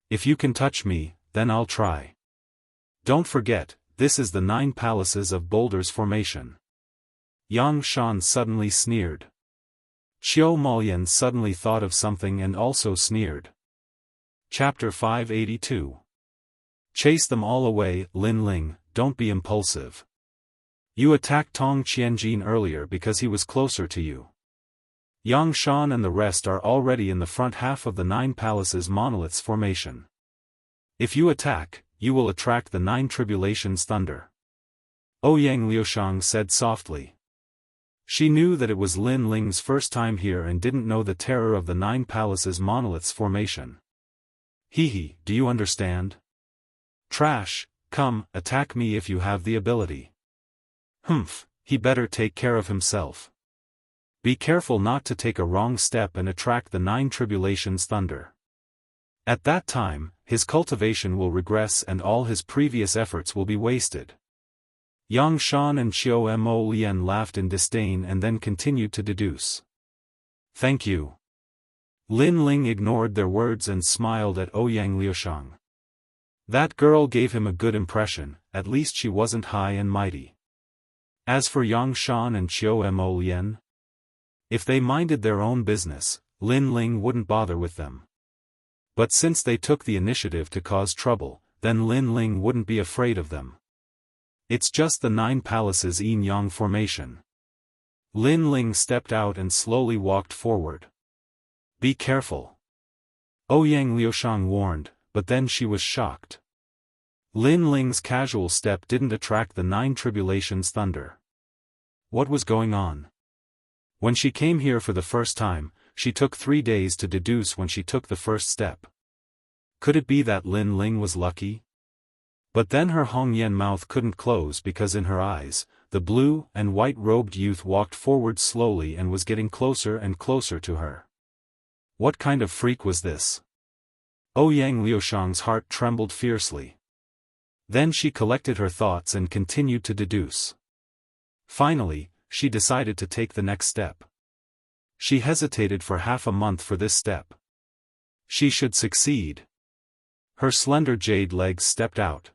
If you can touch me, then I'll try. Don't forget, this is the 9 palaces of Boulder's formation. Yang Shan suddenly sneered. Qiu Mulyan suddenly thought of something and also sneered. Chapter 582. Chase them all away, Lin Ling, don't be impulsive. You attacked Tong Qianjin earlier because he was closer to you. Yang Shan and the rest are already in the front half of the 9 palaces monolith's formation. If you attack, you will attract the 9 tribulations thunder. Ouyang Liushang said softly. She knew that it was Lin Ling's first time here and didn't know the terror of the 9 palaces monolith's formation. Hehe, do you understand? Trash, come, attack me if you have the ability. Humph, he better take care of himself. Be careful not to take a wrong step and attract the 9 tribulations thunder. At that time, his cultivation will regress and all his previous efforts will be wasted. Yang Shan and Qiu Mo Lian laughed in disdain and then continued to deduce. Thank you. Lin Ling ignored their words and smiled at Ouyang Liushang. That girl gave him a good impression, at least she wasn't high and mighty. As for Yang Shan and Qiu Mo Lian, if they minded their own business, Lin Ling wouldn't bother with them. But since they took the initiative to cause trouble, then Lin Ling wouldn't be afraid of them. It's just the 9 palaces yin yang formation. Lin Ling stepped out and slowly walked forward. Be careful. Ouyang Liushang warned, but then she was shocked. Lin Ling's casual step didn't attract the 9 tribulations thunder. What was going on? When she came here for the first time, she took 3 days to deduce when she took the first step. Could it be that Lin Ling was lucky? But then her Hongyan mouth couldn't close because in her eyes, the blue and white-robed youth walked forward slowly and was getting closer and closer to her. What kind of freak was this? Ouyang Liushang's heart trembled fiercely. Then she collected her thoughts and continued to deduce. Finally, she decided to take the next step. She hesitated for half a month for this step. She should succeed. Her slender jade legs stepped out.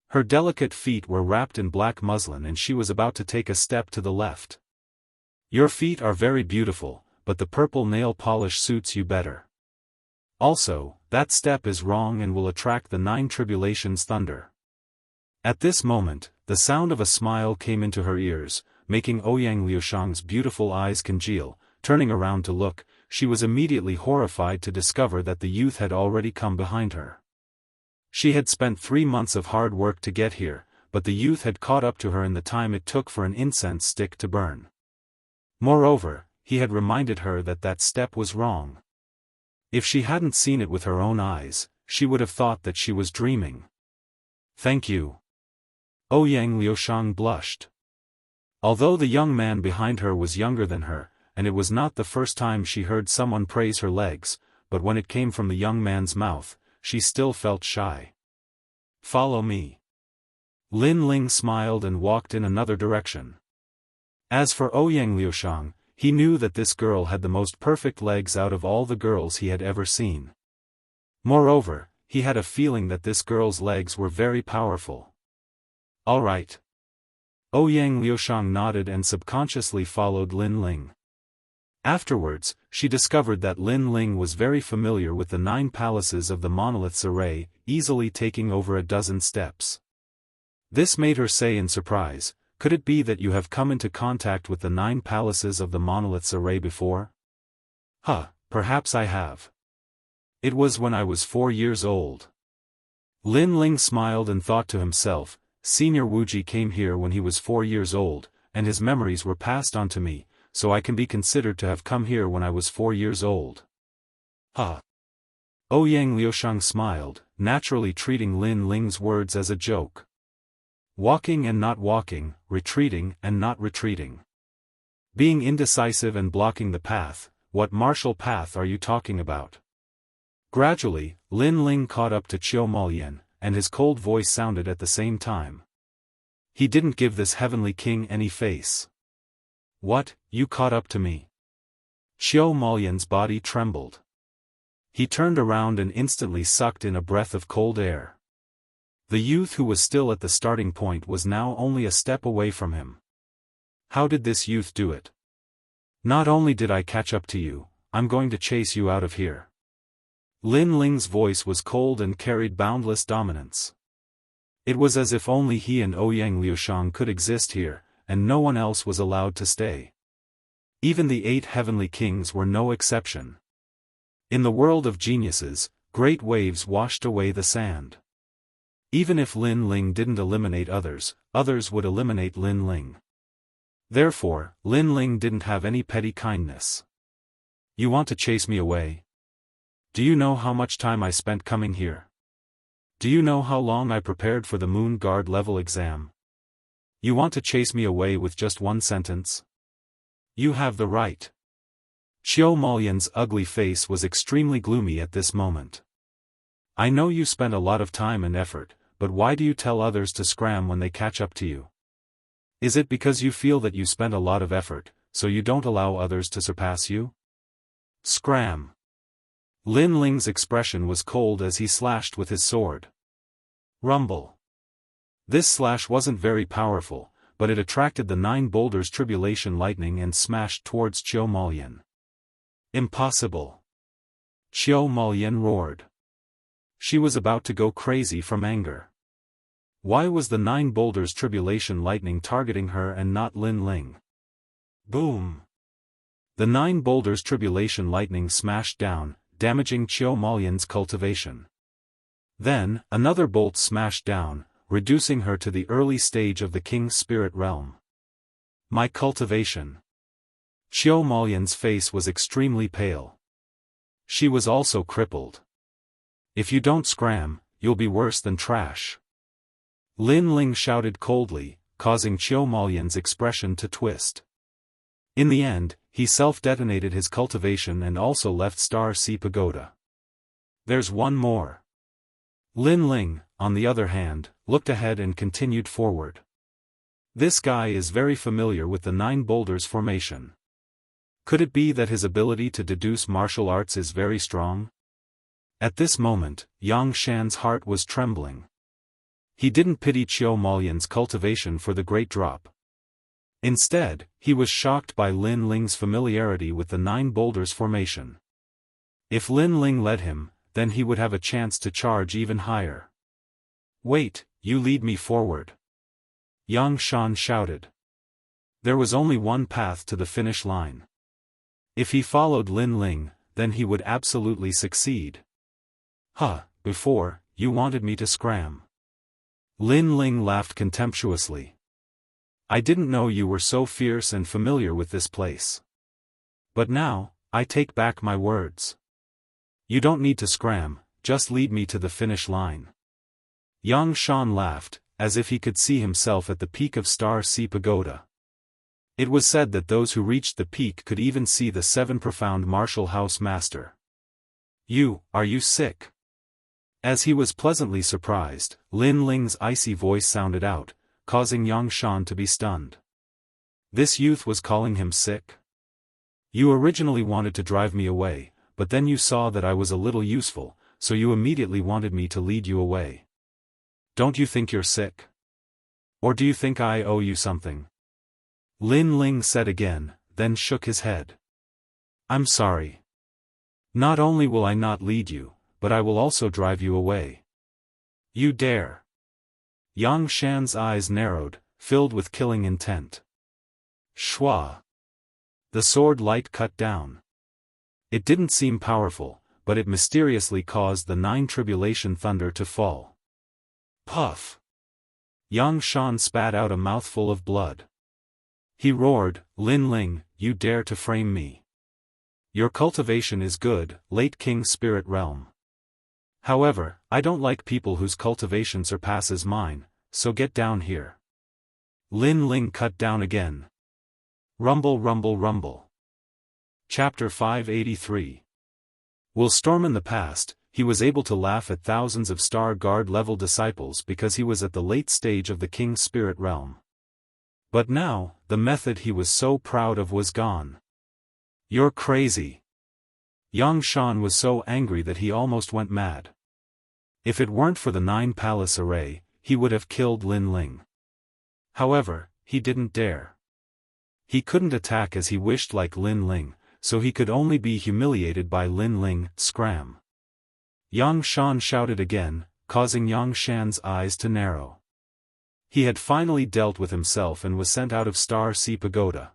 Her delicate feet were wrapped in black muslin and she was about to take a step to the left. Your feet are very beautiful, but the purple nail polish suits you better. Also, that step is wrong and will attract the 9 tribulations thunder. At this moment, the sound of a smile came into her ears, making Ouyang Liushang's beautiful eyes congeal. Turning around to look, she was immediately horrified to discover that the youth had already come behind her. She had spent 3 months of hard work to get here, but the youth had caught up to her in the time it took for an incense stick to burn. Moreover, he had reminded her that that step was wrong. If she hadn't seen it with her own eyes, she would have thought that she was dreaming. Thank you. Ouyang Liushang blushed. Although the young man behind her was younger than her, and it was not the first time she heard someone praise her legs, but when it came from the young man's mouth, she still felt shy. Follow me. Lin Ling smiled and walked in another direction. As for Ouyang Liushang, he knew that this girl had the most perfect legs out of all the girls he had ever seen. Moreover, he had a feeling that this girl's legs were very powerful. All right. Ouyang Liushang nodded and subconsciously followed Lin Ling. Afterwards, she discovered that Lin Ling was very familiar with the 9 palaces of the monolith's array, easily taking over a dozen steps. This made her say in surprise, "Could it be that you have come into contact with the 9 palaces of the monolith's array before?" Perhaps I have. It was when I was 4 years old. Lin Ling smiled and thought to himself, Senior Wuji came here when he was 4 years old, and his memories were passed on to me, so I can be considered to have come here when I was 4 years old. Ouyang Liushang smiled, naturally treating Lin Ling's words as a joke. Walking and not walking, retreating and not retreating. Being indecisive and blocking the path, what martial path are you talking about? Gradually, Lin Ling caught up to Qiu Molian, and his cold voice sounded at the same time. He didn't give this heavenly king any face. What, you caught up to me? Qiu Molian's body trembled. He turned around and instantly sucked in a breath of cold air. The youth who was still at the starting point was now only a step away from him. How did this youth do it? Not only did I catch up to you, I'm going to chase you out of here. Lin Ling's voice was cold and carried boundless dominance. It was as if only he and Ouyang Liushang could exist here, and no one else was allowed to stay. Even the 8 heavenly kings were no exception. In the world of geniuses, great waves washed away the sand. Even if Lin Ling didn't eliminate others, others would eliminate Lin Ling. Therefore, Lin Ling didn't have any petty kindness. You want to chase me away? Do you know how much time I spent coming here? Do you know how long I prepared for the Moon Guard level exam? You want to chase me away with just one sentence? You have the right. Qiu Molian's ugly face was extremely gloomy at this moment. I know you spent a lot of time and effort, but why do you tell others to scram when they catch up to you? Is it because you feel that you spent a lot of effort, so you don't allow others to surpass you? Scram. Lin Ling's expression was cold as he slashed with his sword. Rumble. This slash wasn't very powerful, but it attracted the 9 boulders tribulation lightning and smashed towards Qiu Molian. Impossible. Qiu Molian roared. She was about to go crazy from anger. Why was the 9 boulders tribulation lightning targeting her and not Lin Ling? Boom. The 9 boulders tribulation lightning smashed down, damaging Qiu Molian's cultivation. Then, another bolt smashed down, reducing her to the early stage of the king's spirit realm. My cultivation. Qiu Molian's face was extremely pale. She was also crippled. If you don't scram, you'll be worse than trash. Lin Ling shouted coldly, causing Qiu Molian's expression to twist. In the end, he self-detonated his cultivation and also left Star Sea Pagoda. There's one more. Lin Ling, on the other hand, looked ahead and continued forward. This guy is very familiar with the Nine Boulders formation. Could it be that his ability to deduce martial arts is very strong? At this moment, Yang Shan's heart was trembling. He didn't pity Qiu Molian's cultivation for the great drop. Instead, he was shocked by Lin Ling's familiarity with the Nine Boulders formation. If Lin Ling led him, then he would have a chance to charge even higher. Wait, you lead me forward. Yang Shan shouted. There was only one path to the finish line. If he followed Lin Ling, then he would absolutely succeed. Before, you wanted me to scram. Lin Ling laughed contemptuously. I didn't know you were so fierce and familiar with this place. But now, I take back my words. You don't need to scram, just lead me to the finish line. Yang Shan laughed, as if he could see himself at the peak of Star Sea Pagoda. It was said that those who reached the peak could even see the 7 profound martial house master. Are you sick? As he was pleasantly surprised, Lin Ling's icy voice sounded out, causing Yang Shan to be stunned. This youth was calling him sick? You originally wanted to drive me away, but then you saw that I was a little useful, so you immediately wanted me to lead you away. Don't you think you're sick? Or do you think I owe you something? Lin Ling said again, then shook his head. I'm sorry. Not only will I not lead you, but I will also drive you away. You dare. Yang Shan's eyes narrowed, filled with killing intent. Shwa. The sword light cut down. It didn't seem powerful, but it mysteriously caused the 9 tribulation thunder to fall. Puff. Yang Shan spat out a mouthful of blood. He roared, Lin Ling, you dare to frame me. Your cultivation is good, late King Spirit Realm. However, I don't like people whose cultivation surpasses mine, so get down here. Lin Ling cut down again. Rumble rumble rumble. Chapter 583. While storm in the past, he was able to laugh at thousands of Star Guard level disciples because he was at the late stage of the King's Spirit Realm. But now, the method he was so proud of was gone. You're crazy. Yang Shan was so angry that he almost went mad. If it weren't for the 9 palace array, he would have killed Lin Ling. However, he didn't dare. He couldn't attack as he wished like Lin Ling, so he could only be humiliated by Lin Ling. Scram. Yang Shan shouted again, causing Yang Shan's eyes to narrow. He had finally dealt with himself and was sent out of Star Sea Pagoda.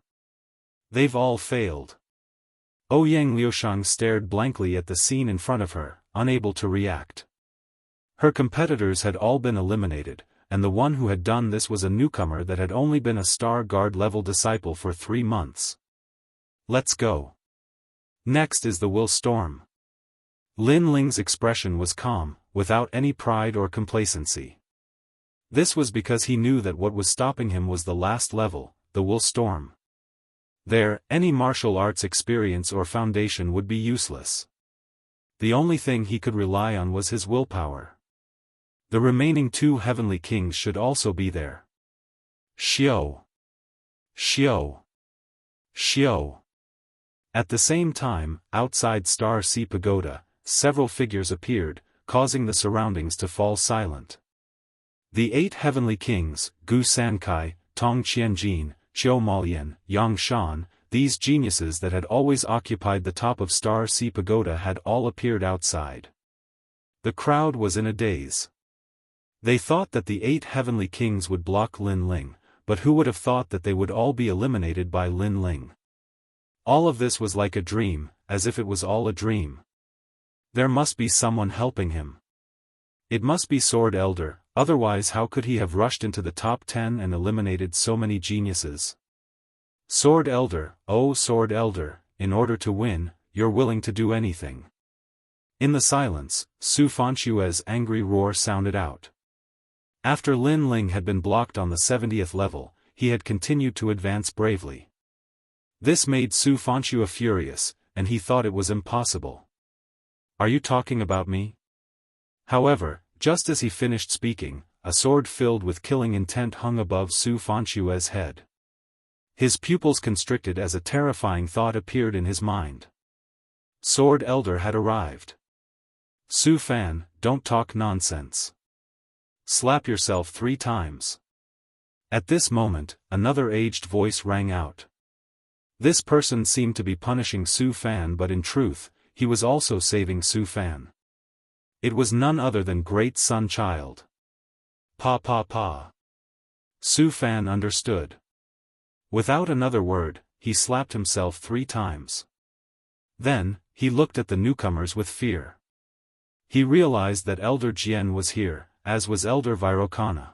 They've all failed. Ouyang Liushang stared blankly at the scene in front of her, unable to react. Her competitors had all been eliminated, and the one who had done this was a newcomer that had only been a Star Guard level disciple for 3 months. Let's go. Next is the Will Storm. Lin Ling's expression was calm, without any pride or complacency. This was because he knew that what was stopping him was the last level, the Will Storm. There, any martial arts experience or foundation would be useless. The only thing he could rely on was his willpower. The remaining 2 heavenly kings should also be there. Xiao. Xiao. Xiao. At the same time, outside Star Sea Pagoda, several figures appeared, causing the surroundings to fall silent. The 8 heavenly kings, Gu Sankai, Tong Qianjin, Qiu Molian, Yang Shan, these geniuses that had always occupied the top of Star Sea Pagoda had all appeared outside. The crowd was in a daze. They thought that the 8 heavenly kings would block Lin Ling, but who would have thought that they would all be eliminated by Lin Ling? All of this was like a dream, as if it was all a dream. There must be someone helping him. It must be Sword Elder, otherwise how could he have rushed into the top 10 and eliminated so many geniuses? Sword Elder, oh Sword Elder, in order to win, you're willing to do anything. In the silence, Su Fanchue's angry roar sounded out. After Lin Ling had been blocked on the 70th level, he had continued to advance bravely. This made Su Fanchua furious, and he thought it was impossible. Are you talking about me? However, just as he finished speaking, a sword filled with killing intent hung above Su Fanchue's head. His pupils constricted as a terrifying thought appeared in his mind. Sword Elder had arrived. Su Fan, don't talk nonsense. Slap yourself 3 times. At this moment, another aged voice rang out. This person seemed to be punishing Su Fan, but in truth, he was also saving Su Fan. It was none other than Great Sun Child. Pa pa pa. Su Fan understood. Without another word, he slapped himself 3 times. Then, he looked at the newcomers with fear. He realized that Elder Jian was here, as was Elder Virokana.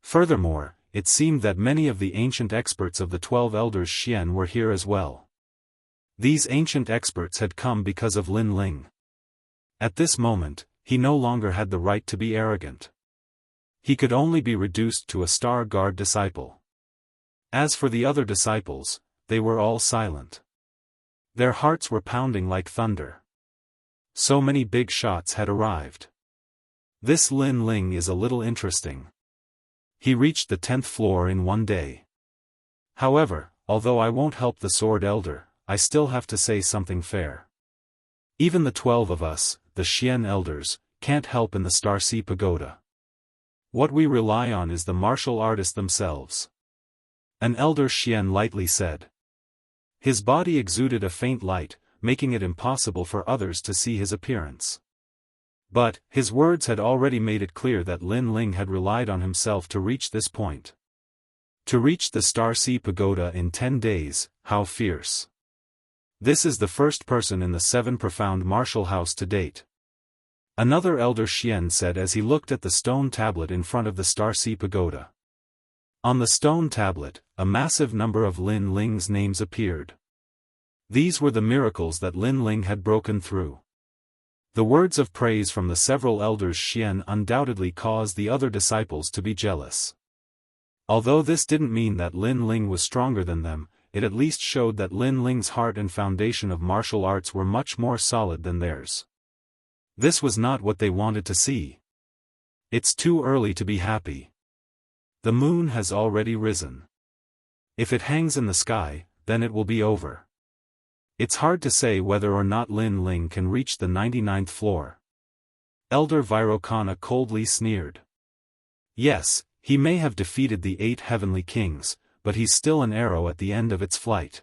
Furthermore, it seemed that many of the ancient experts of the 12 Elders Xian were here as well. These ancient experts had come because of Lin Ling. At this moment, he no longer had the right to be arrogant. He could only be reduced to a Star Guard disciple. As for the other disciples, they were all silent. Their hearts were pounding like thunder. So many big shots had arrived. This Lin Ling is a little interesting. He reached the 10th floor in 1 day. However, although I won't help the Sword Elder, I still have to say something fair. Even the 12 of us, the Xian Elders, can't help in the Starseed Pagoda. What we rely on is the martial artists themselves. An Elder Xian lightly said. His body exuded a faint light, making it impossible for others to see his appearance. But, his words had already made it clear that Lin Ling had relied on himself to reach this point. To reach the Starseed Pagoda in 10 days, how fierce. This is the first person in the 7 profound martial house to date. Another Elder Xian said as he looked at the stone tablet in front of the Starseed Pagoda. On the stone tablet, a massive number of Lin Ling's names appeared. These were the miracles that Lin Ling had broken through. The words of praise from the several Elders Xian undoubtedly caused the other disciples to be jealous. Although this didn't mean that Lin Ling was stronger than them, it at least showed that Lin Ling's heart and foundation of martial arts were much more solid than theirs. This was not what they wanted to see. It's too early to be happy. The moon has already risen. If it hangs in the sky, then it will be over. It's hard to say whether or not Lin Ling can reach the 99th floor. Elder Virokana coldly sneered. Yes, he may have defeated the 8 heavenly kings, but he's still an arrow at the end of its flight.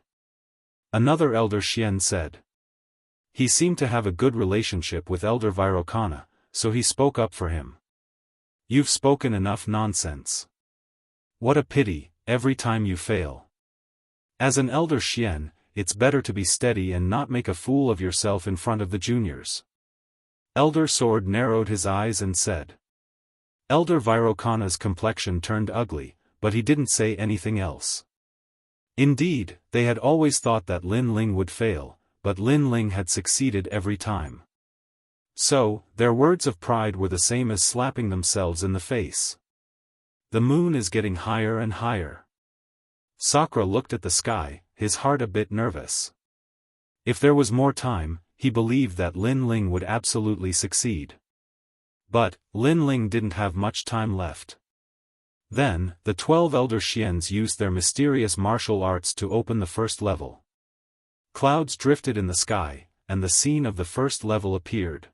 Another Elder Xian said. He seemed to have a good relationship with Elder Virokana, so he spoke up for him. You've spoken enough nonsense. What a pity, every time you fail. As an Elder Xian, it's better to be steady and not make a fool of yourself in front of the juniors. Elder Sword narrowed his eyes and said. Elder Virokana's complexion turned ugly, but he didn't say anything else. Indeed, they had always thought that Lin Ling would fail, but Lin Ling had succeeded every time. So, their words of pride were the same as slapping themselves in the face. The moon is getting higher and higher. Sakura looked at the sky, his heart a bit nervous. If there was more time, he believed that Lin Ling would absolutely succeed. But, Lin Ling didn't have much time left. Then, the 12 Elder Xians used their mysterious martial arts to open the first level. Clouds drifted in the sky, and the scene of the first level appeared.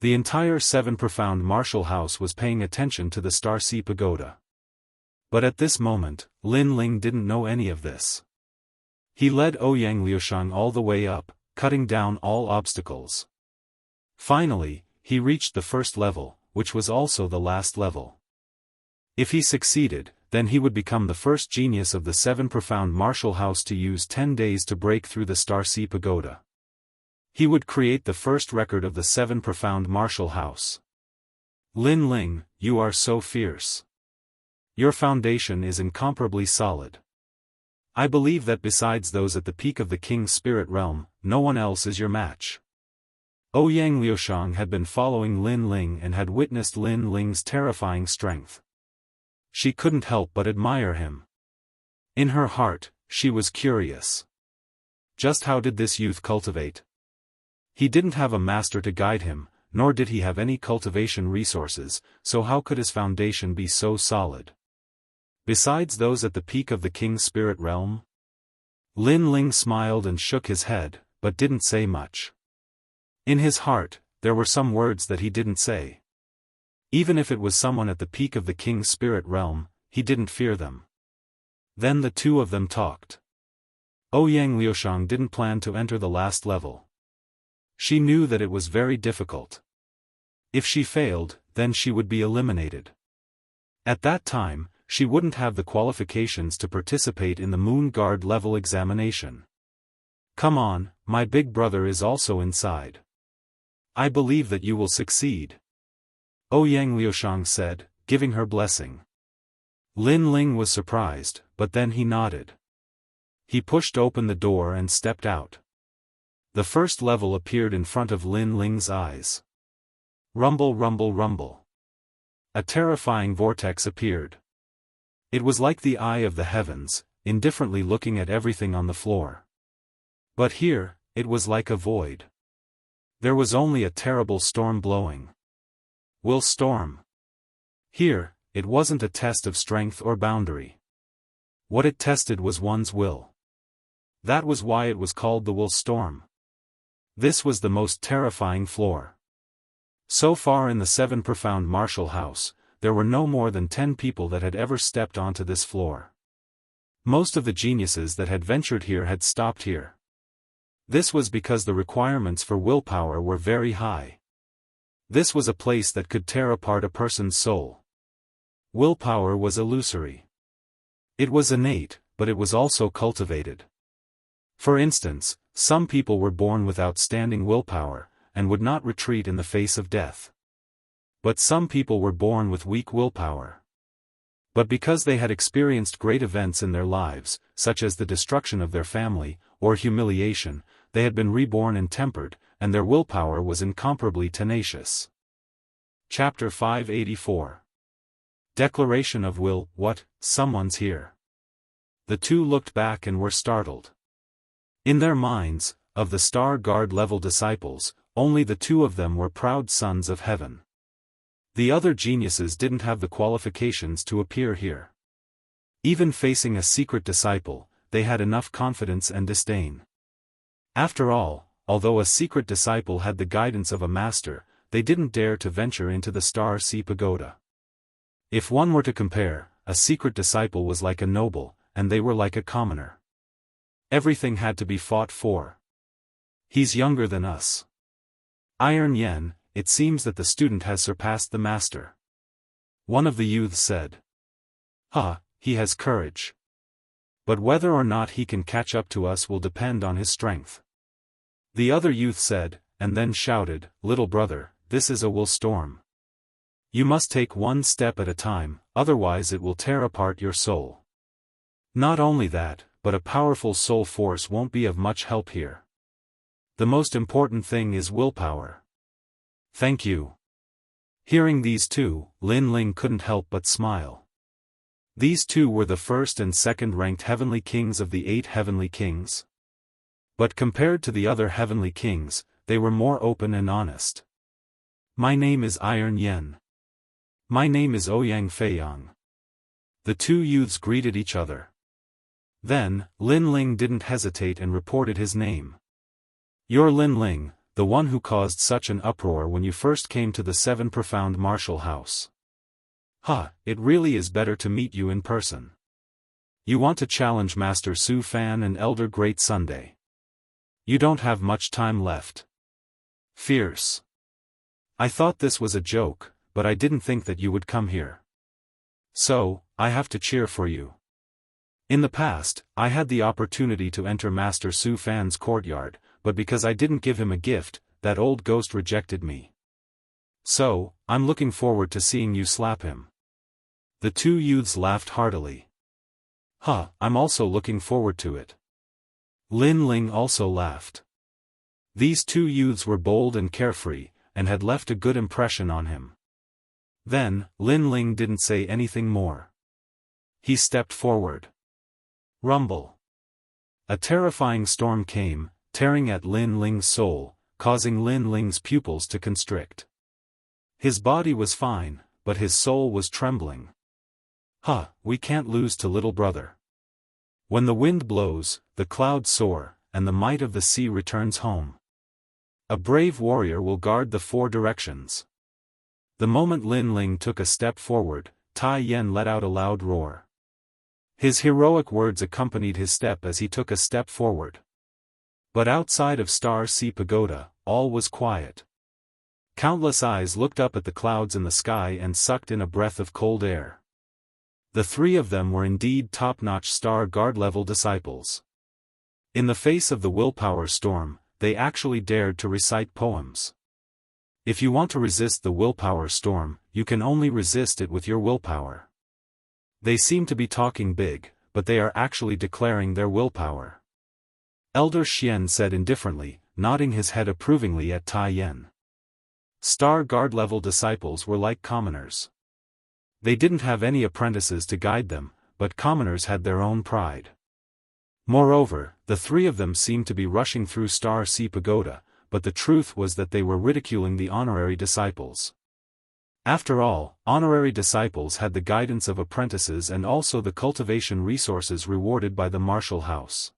The entire 7 profound martial house was paying attention to the Starseed Pagoda. But at this moment, Lin Ling didn't know any of this. He led Ouyang Liushang all the way up, cutting down all obstacles. Finally, he reached the first level, which was also the last level. If he succeeded, then he would become the first genius of the 7 profound martial house to use 10 days to break through the Starseed Pagoda. He would create the first record of the 7 profound martial house. Lin Ling, you are so fierce. Your foundation is incomparably solid. I believe that besides those at the peak of the King's spirit realm, no one else is your match. Ouyang Liushang had been following Lin Ling and had witnessed Lin Ling's terrifying strength. She couldn't help but admire him. In her heart, she was curious. Just how did this youth cultivate? He didn't have a master to guide him, nor did he have any cultivation resources, so how could his foundation be so solid? Besides those at the peak of the king's spirit realm? Lin Ling smiled and shook his head, but didn't say much. In his heart, there were some words that he didn't say. Even if it was someone at the peak of the king's spirit realm, he didn't fear them. Then the two of them talked. Ouyang Liushang didn't plan to enter the last level. She knew that it was very difficult. If she failed, then she would be eliminated. At that time, she wouldn't have the qualifications to participate in the Moon Guard level examination. Come on, my big brother is also inside. I believe that you will succeed. Ouyang Liushang said, giving her blessing. Lin Ling was surprised, but then he nodded. He pushed open the door and stepped out. The first level appeared in front of Lin Ling's eyes. Rumble, rumble, rumble. A terrifying vortex appeared. It was like the eye of the heavens, indifferently looking at everything on the floor. But here, it was like a void. There was only a terrible storm blowing. Will storm. Here, it wasn't a test of strength or boundary. What it tested was one's will. That was why it was called the will storm. This was the most terrifying floor. So far in the 7 profound martial house, there were no more than 10 people that had ever stepped onto this floor. Most of the geniuses that had ventured here had stopped here. This was because the requirements for willpower were very high. This was a place that could tear apart a person's soul. Willpower was illusory. It was innate, but it was also cultivated. For instance, some people were born with outstanding willpower, and would not retreat in the face of death. But some people were born with weak willpower. But because they had experienced great events in their lives, such as the destruction of their family, or humiliation, they had been reborn and tempered, and their willpower was incomparably tenacious. Chapter 584. Declaration of Will. What, someone's here. The two looked back and were startled. In their minds, of the Star Guard level disciples, only the two of them were proud sons of heaven. The other geniuses didn't have the qualifications to appear here. Even facing a secret disciple, they had enough confidence and disdain. After all, although a secret disciple had the guidance of a master, they didn't dare to venture into the Star Sea Pagoda. If one were to compare, a secret disciple was like a noble, and they were like a commoner. Everything had to be fought for. He's younger than us. Iron Yen, it seems that the student has surpassed the master. One of the youths said. He has courage. But whether or not he can catch up to us will depend on his strength. The other youth said, and then shouted, little brother, this is a will storm. You must take one step at a time, otherwise it will tear apart your soul. Not only that, but a powerful soul force won't be of much help here. The most important thing is willpower. Thank you. Hearing these two, Lin Ling couldn't help but smile. These two were the first and second-ranked heavenly kings of the 8 heavenly kings. But compared to the other heavenly kings, they were more open and honest. My name is Iron Yen. My name is Ouyang Feiyang. The two youths greeted each other. Then, Lin Ling didn't hesitate and reported his name. You're Lin Ling, the one who caused such an uproar when you first came to the 7 profound martial house. It really is better to meet you in person. You want to challenge Master Su Fan and Elder Great Sunday. You don't have much time left. Fierce. I thought this was a joke, but I didn't think that you would come here. So, I have to cheer for you. In the past, I had the opportunity to enter Master Su Fan's courtyard, but because I didn't give him a gift, that old ghost rejected me. So, I'm looking forward to seeing you slap him. The two youths laughed heartily. I'm also looking forward to it. Lin Ling also laughed. These two youths were bold and carefree, and had left a good impression on him. Then, Lin Ling didn't say anything more. He stepped forward. Rumble. A terrifying storm came, tearing at Lin Ling's soul, causing Lin Ling's pupils to constrict. His body was fine, but his soul was trembling. We can't lose to little brother. When the wind blows, the clouds soar, and the might of the sea returns home. A brave warrior will guard the four directions. The moment Lin Ling took a step forward, Tai Yan let out a loud roar. His heroic words accompanied his step as he took a step forward. But outside of Star Sea Pagoda, all was quiet. Countless eyes looked up at the clouds in the sky and sucked in a breath of cold air. The three of them were indeed top-notch Star Guard-level disciples. In the face of the willpower storm, they actually dared to recite poems. If you want to resist the willpower storm, you can only resist it with your willpower. They seem to be talking big, but they are actually declaring their willpower. Elder Xian said indifferently, nodding his head approvingly at Tai Yan. Star Guard-level disciples were like commoners. They didn't have any apprentices to guide them, but commoners had their own pride. Moreover, the three of them seemed to be rushing through Star Sea Pagoda, but the truth was that they were ridiculing the honorary disciples. After all, honorary disciples had the guidance of apprentices and also the cultivation resources rewarded by the martial house.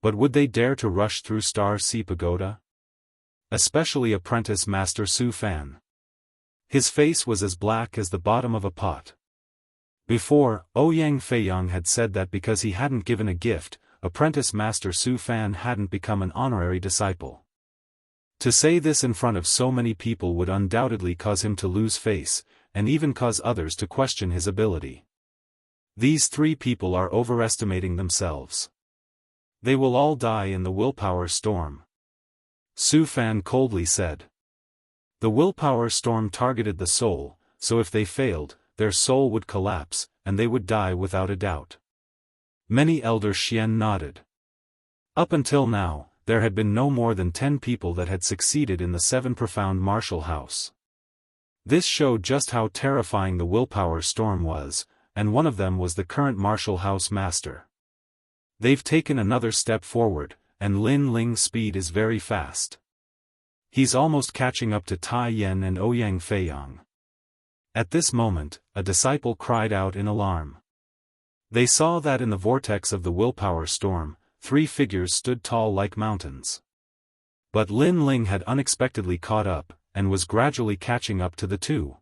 But would they dare to rush through Star Sea Pagoda? Especially apprentice Master Su Fan. His face was as black as the bottom of a pot. Before, Ouyang Feiyang had said that because he hadn't given a gift, apprentice Master Su Fan hadn't become an honorary disciple. To say this in front of so many people would undoubtedly cause him to lose face, and even cause others to question his ability. These three people are overestimating themselves. They will all die in the willpower storm. Su Fan coldly said. The willpower storm targeted the soul, so if they failed, their soul would collapse, and they would die without a doubt. Many Elder Xian nodded. Up until now, there had been no more than 10 people that had succeeded in the 7 profound martial house. This showed just how terrifying the willpower storm was, and one of them was the current martial house master. They've taken another step forward, and Lin Ling's speed is very fast. He's almost catching up to Tai Yan and Ouyang Feiyang. At this moment, a disciple cried out in alarm. They saw that in the vortex of the willpower storm, 3 figures stood tall like mountains. But Lin Ling had unexpectedly caught up, and was gradually catching up to the 2.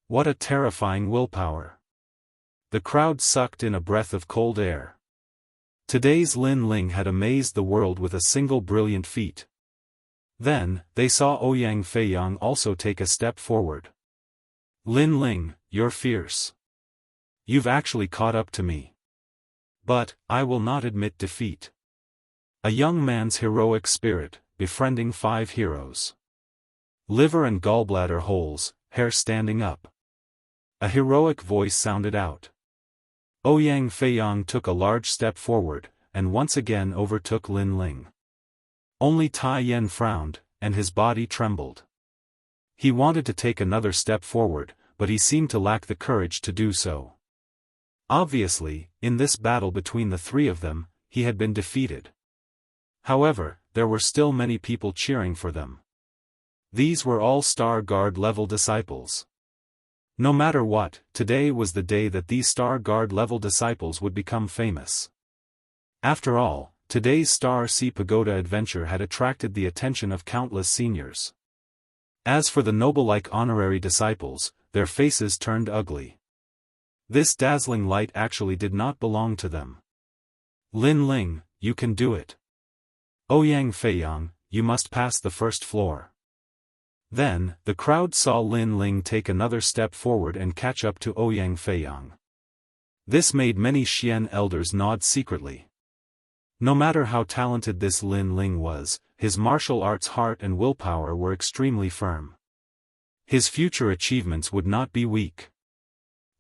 What a terrifying willpower! The crowd sucked in a breath of cold air. Today's Lin Ling had amazed the world with a single brilliant feat. Then, they saw Ouyang Feiyang also take a step forward. Lin Ling, you're fierce. You've actually caught up to me. But, I will not admit defeat. A young man's heroic spirit, befriending 5 heroes. Liver and gallbladder holes, hair standing up. A heroic voice sounded out. Ouyang Feiyang took a large step forward, and once again overtook Lin Ling. Only Tai Yan frowned, and his body trembled. He wanted to take another step forward, but he seemed to lack the courage to do so. Obviously, in this battle between the 3 of them, he had been defeated. However, there were still many people cheering for them. These were all Star Guard-level disciples. No matter what, today was the day that these Star Guard-level disciples would become famous. After all, today's Star Sea Pagoda adventure had attracted the attention of countless seniors. As for the noble-like honorary disciples, their faces turned ugly. This dazzling light actually did not belong to them. Lin Ling, you can do it. Ouyang Feiyang, you must pass the first floor. Then, the crowd saw Lin Ling take another step forward and catch up to Ouyang Feiyang. This made many Xian elders nod secretly. No matter how talented this Lin Ling was, his martial arts heart and willpower were extremely firm. His future achievements would not be weak.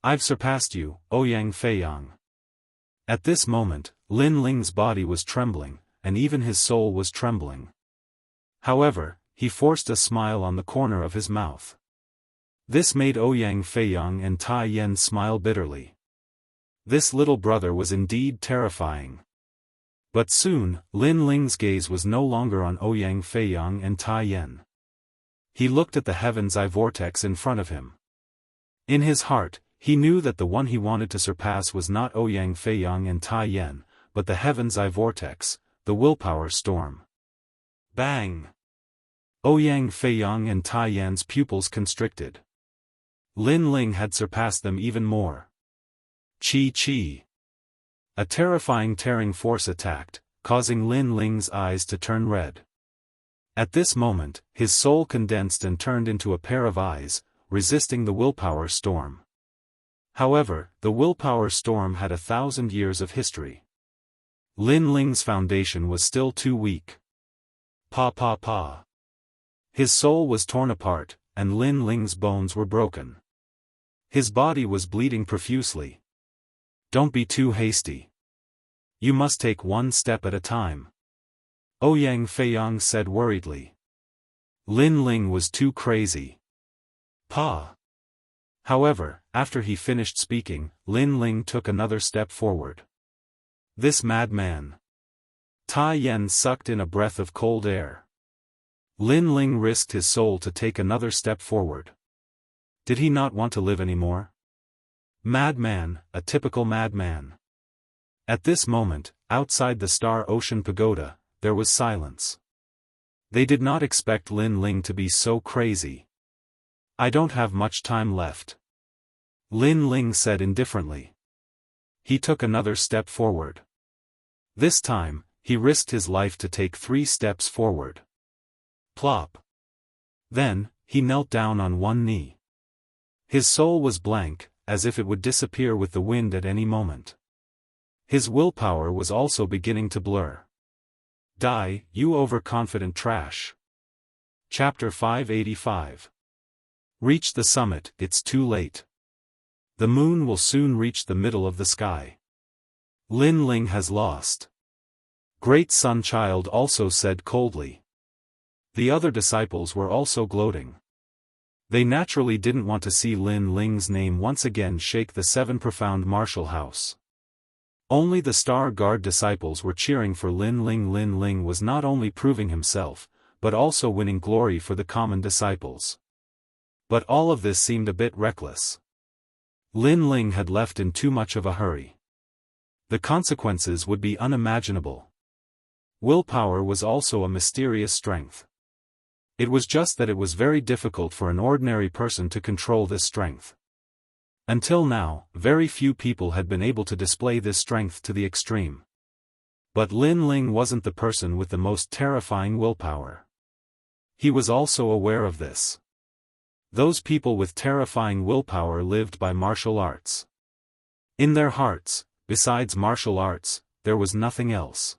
I've surpassed you, Ouyang Feiyang. At this moment, Lin Ling's body was trembling, and even his soul was trembling. However, he forced a smile on the corner of his mouth. This made Ouyang Feiyang and Tai Yan smile bitterly. This little brother was indeed terrifying. But soon, Lin Ling's gaze was no longer on Ouyang Feiyang and Tai Yan. He looked at the heaven's eye vortex in front of him. In his heart, he knew that the one he wanted to surpass was not Ouyang Feiyang and Tai Yan, but the heaven's eye vortex, the willpower storm. Bang! Ouyang Feiyang and Tai Yan's pupils constricted. Lin Ling had surpassed them even more. Chi. A terrifying tearing force attacked, causing Lin Ling's eyes to turn red. At this moment, his soul condensed and turned into a pair of eyes, resisting the willpower storm. However, the willpower storm had 1,000 years of history. Lin Ling's foundation was still too weak. Pa. His soul was torn apart, and Lin Ling's bones were broken. His body was bleeding profusely. Don't be too hasty. You must take one step at a time. Ouyang Feiyang said worriedly. Lin Ling was too crazy. Pa. However, after he finished speaking, Lin Ling took another step forward. This madman. Tai Yan sucked in a breath of cold air. Lin Ling risked his soul to take another step forward. Did he not want to live anymore? Madman, a typical madman. At this moment, outside the Star Ocean Pagoda, there was silence. They did not expect Lin Ling to be so crazy. I don't have much time left. Lin Ling said indifferently. He took another step forward. This time, he risked his life to take 3 steps forward. Plop. Then, he knelt down on one knee. His soul was blank, as if it would disappear with the wind at any moment. His willpower was also beginning to blur. Die, you overconfident trash. Chapter 585. Reach the summit, it's too late. The moon will soon reach the middle of the sky. Lin Ling has lost. Great Sun Child also said coldly. The other disciples were also gloating. They naturally didn't want to see Lin Ling's name once again shake the 7 profound martial house. Only the Star Guard disciples were cheering for Lin Ling. Lin Ling was not only proving himself, but also winning glory for the common disciples. But all of this seemed a bit reckless. Lin Ling had left in too much of a hurry. The consequences would be unimaginable. Willpower was also a mysterious strength. It was just that it was very difficult for an ordinary person to control this strength. Until now, very few people had been able to display this strength to the extreme. But Lin Ling wasn't the person with the most terrifying willpower. He was also aware of this. Those people with terrifying willpower lived by martial arts. In their hearts, besides martial arts, there was nothing else.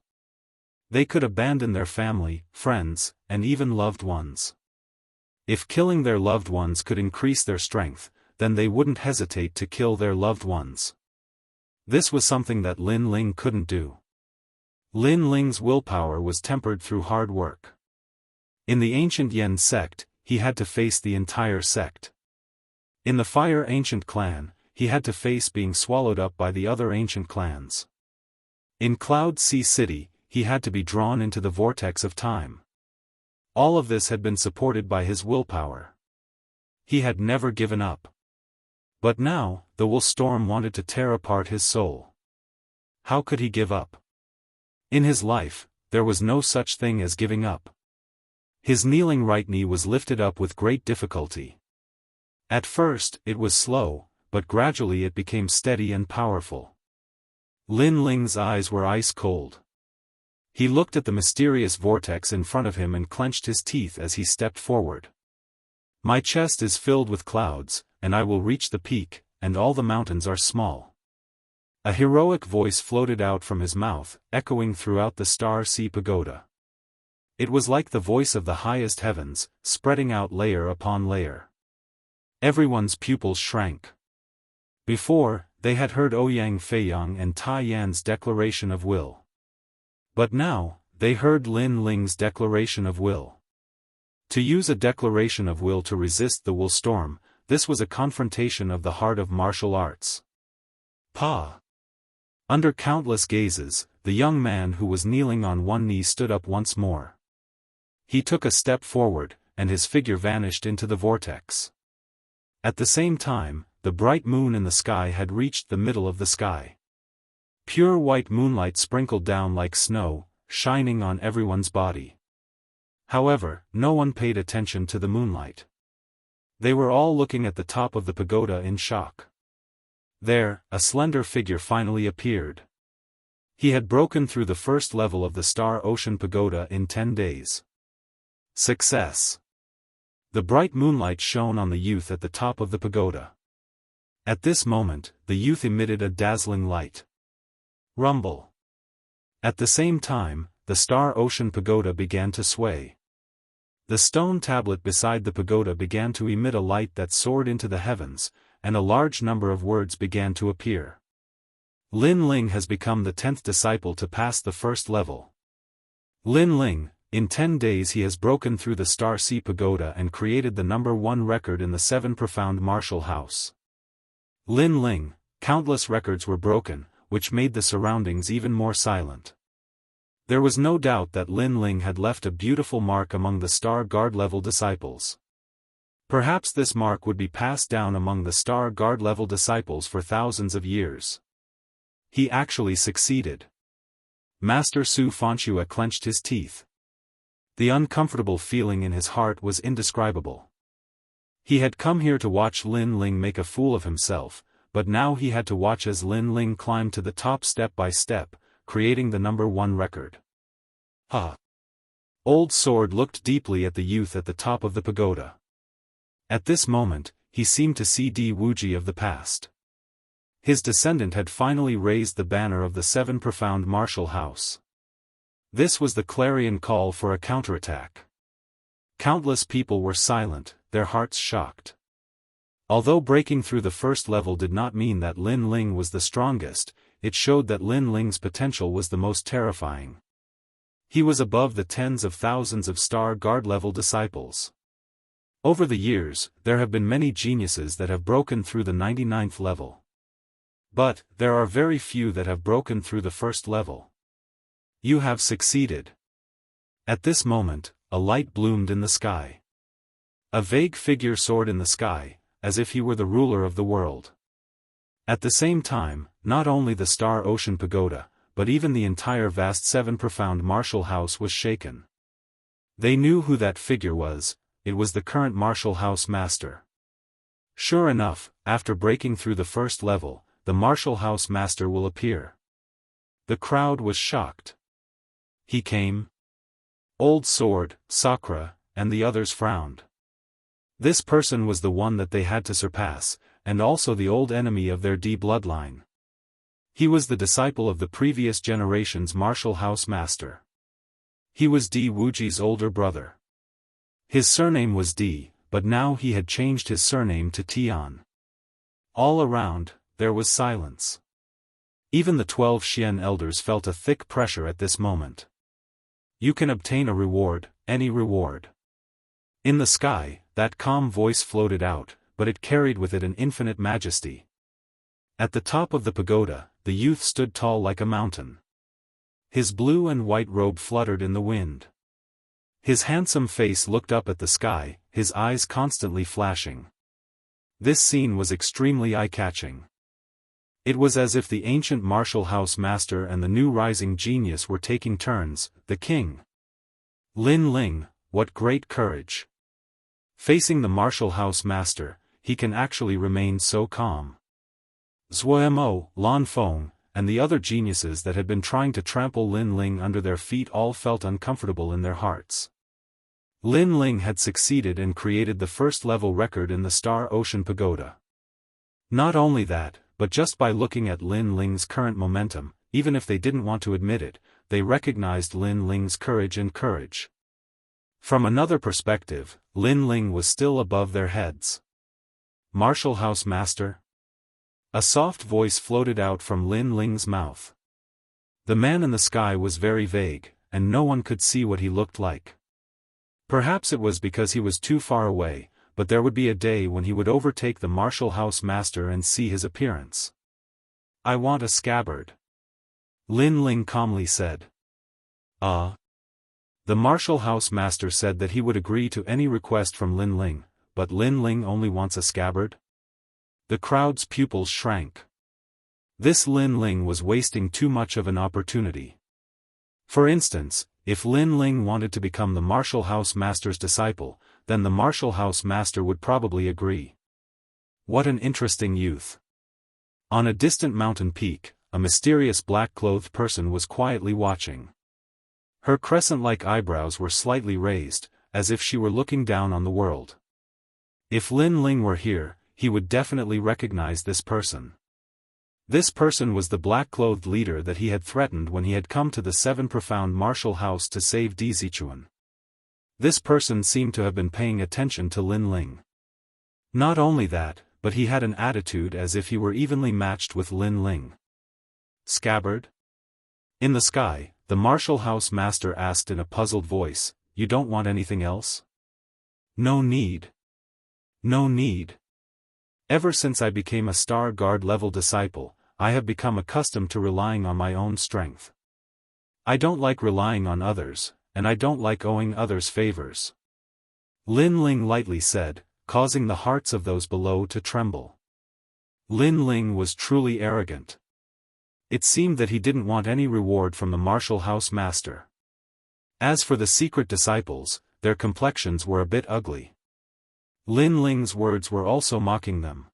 They could abandon their family, friends, and even loved ones. If killing their loved ones could increase their strength, then they wouldn't hesitate to kill their loved ones. This was something that Lin Ling couldn't do. Lin Ling's willpower was tempered through hard work. In the ancient Yen sect, he had to face the entire sect. In the Fire Ancient clan, he had to face being swallowed up by the other ancient clans. In Cloud Sea City, he had to be drawn into the vortex of time. All of this had been supported by his willpower. He had never given up. But now, the will storm wanted to tear apart his soul. How could he give up? In his life, there was no such thing as giving up. His kneeling right knee was lifted up with great difficulty. At first, it was slow, but gradually it became steady and powerful. Lin Ling's eyes were ice cold. He looked at the mysterious vortex in front of him and clenched his teeth as he stepped forward. My chest is filled with clouds, and I will reach the peak, and all the mountains are small. A heroic voice floated out from his mouth, echoing throughout the Star Sea Pagoda. It was like the voice of the highest heavens, spreading out layer upon layer. Everyone's pupils shrank. Before, they had heard Ouyang Feiyang and Tai Yan's declaration of will. But now, they heard Lin Ling's declaration of will. To use a declaration of will to resist the will storm, this was a confrontation of the heart of martial arts. Pa! Under countless gazes, the young man who was kneeling on one knee stood up once more. He took a step forward, and his figure vanished into the vortex. At the same time, the bright moon in the sky had reached the middle of the sky. Pure white moonlight sprinkled down like snow, shining on everyone's body. However, no one paid attention to the moonlight. They were all looking at the top of the pagoda in shock. There, a slender figure finally appeared. He had broken through the first level of the Star Ocean Pagoda in 10 days. Success! The bright moonlight shone on the youth at the top of the pagoda. At this moment, the youth emitted a dazzling light. Rumble! At the same time, the Star Ocean Pagoda began to sway. The stone tablet beside the pagoda began to emit a light that soared into the heavens, and a large number of words began to appear. Lin Ling has become the 10th disciple to pass the first level. Lin Ling, in 10 days he has broken through the Star Sea Pagoda and created the #1 record in the 7 Profound Martial House. Lin Ling, countless records were broken, which made the surroundings even more silent. There was no doubt that Lin Ling had left a beautiful mark among the Star Guard level disciples. Perhaps this mark would be passed down among the Star Guard level disciples for thousands of years. He actually succeeded. Master Su Fanxue clenched his teeth. The uncomfortable feeling in his heart was indescribable. He had come here to watch Lin Ling make a fool of himself, but now he had to watch as Lin Ling climbed to the top step by step, creating the #1 record. Old Sword looked deeply at the youth at the top of the pagoda. At this moment, he seemed to see Di Wuji of the past. His descendant had finally raised the banner of the 7 Profound Martial House. This was the clarion call for a counterattack. Countless people were silent, their hearts shocked. Although breaking through the first level did not mean that Lin Ling was the strongest, it showed that Lin Ling's potential was the most terrifying. He was above the tens of thousands of Star Guard level disciples. Over the years, there have been many geniuses that have broken through the 99th level. But, there are very few that have broken through the first level. You have succeeded. At this moment, a light bloomed in the sky. A vague figure soared in the sky, as if he were the ruler of the world. At the same time, not only the Star Ocean Pagoda, but even the entire vast 7 Profound Martial House was shaken. They knew who that figure was. It was the current Martial House Master. Sure enough, after breaking through the first level, the Martial House Master will appear. The crowd was shocked. He came. Old Sword, Sakura, and the others frowned. This person was the one that they had to surpass, and also the old enemy of their D bloodline. He was the disciple of the previous generation's Martial House Master. He was Di Wuji's older brother. His surname was Di, but now he had changed his surname to Tian. All around, there was silence. Even the 12 Xian elders felt a thick pressure at this moment. You can obtain a reward, any reward. In the sky, that calm voice floated out, but it carried with it an infinite majesty. At the top of the pagoda, the youth stood tall like a mountain. His blue and white robe fluttered in the wind. His handsome face looked up at the sky, his eyes constantly flashing. This scene was extremely eye-catching. It was as if the ancient Martial House Master and the new rising genius were taking turns, the king. Lin Ling, what great courage! Facing the Martial House Master, he can actually remain so calm. Zhuemo, Lan Feng, and the other geniuses that had been trying to trample Lin Ling under their feet all felt uncomfortable in their hearts. Lin Ling had succeeded and created the first level record in the Star Ocean Pagoda. Not only that, but just by looking at Lin Ling's current momentum, even if they didn't want to admit it, they recognized Lin Ling's courage and courage. From another perspective, Lin Ling was still above their heads. Martial House Master? A soft voice floated out from Lin Ling's mouth. The man in the sky was very vague, and no one could see what he looked like. Perhaps it was because he was too far away, but there would be a day when he would overtake the Martial House Master and see his appearance. I want a scabbard. Lin Ling calmly said. Ah. The martial house master said that he would agree to any request from Lin Ling, but Lin Ling only wants a scabbard? The crowd's pupils shrank. This Lin Ling was wasting too much of an opportunity. For instance, if Lin Ling wanted to become the martial house master's disciple, then the martial house master would probably agree. What an interesting youth. On a distant mountain peak, a mysterious black-clothed person was quietly watching. Her crescent-like eyebrows were slightly raised, as if she were looking down on the world. If Lin Ling were here, he would definitely recognize this person. This person was the black-clothed leader that he had threatened when he had come to the Seven Profound Martial House to save Di Zichuan. This person seemed to have been paying attention to Lin Ling. Not only that, but he had an attitude as if he were evenly matched with Lin Ling. Scabbard? In the sky, the martial house master asked in a puzzled voice, "You don't want anything else?" "No need. No need. Ever since I became a Star Guard level disciple, I have become accustomed to relying on my own strength. I don't like relying on others, and I don't like owing others favors," Lin Ling lightly said, causing the hearts of those below to tremble. Lin Ling was truly arrogant. It seemed that he didn't want any reward from the martial house master. As for the secret disciples, their complexions were a bit ugly. Lin Ling's words were also mocking them.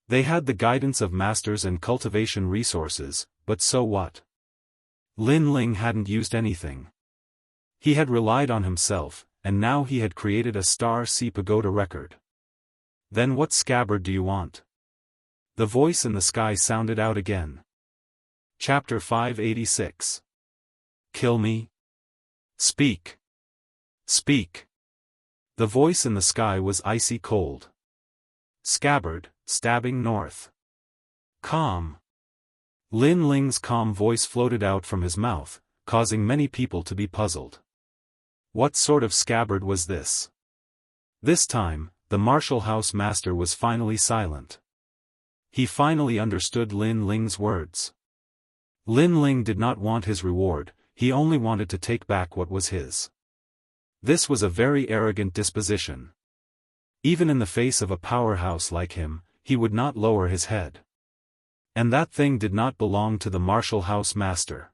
They had the guidance of masters and cultivation resources, but so what? Lin Ling hadn't used anything. He had relied on himself, and now he had created a Star Sea Pagoda record. Then what scabbard do you want? The voice in the sky sounded out again. Chapter 586. Kill me? Speak. Speak. The voice in the sky was icy cold. Scabbard, stabbing north. Calm. Lin Ling's calm voice floated out from his mouth, causing many people to be puzzled. What sort of scabbard was this? This time, the martial house master was finally silent. He finally understood Lin Ling's words. Lin Ling did not want his reward, he only wanted to take back what was his. This was a very arrogant disposition. Even in the face of a powerhouse like him, he would not lower his head. And that thing did not belong to the martial house master.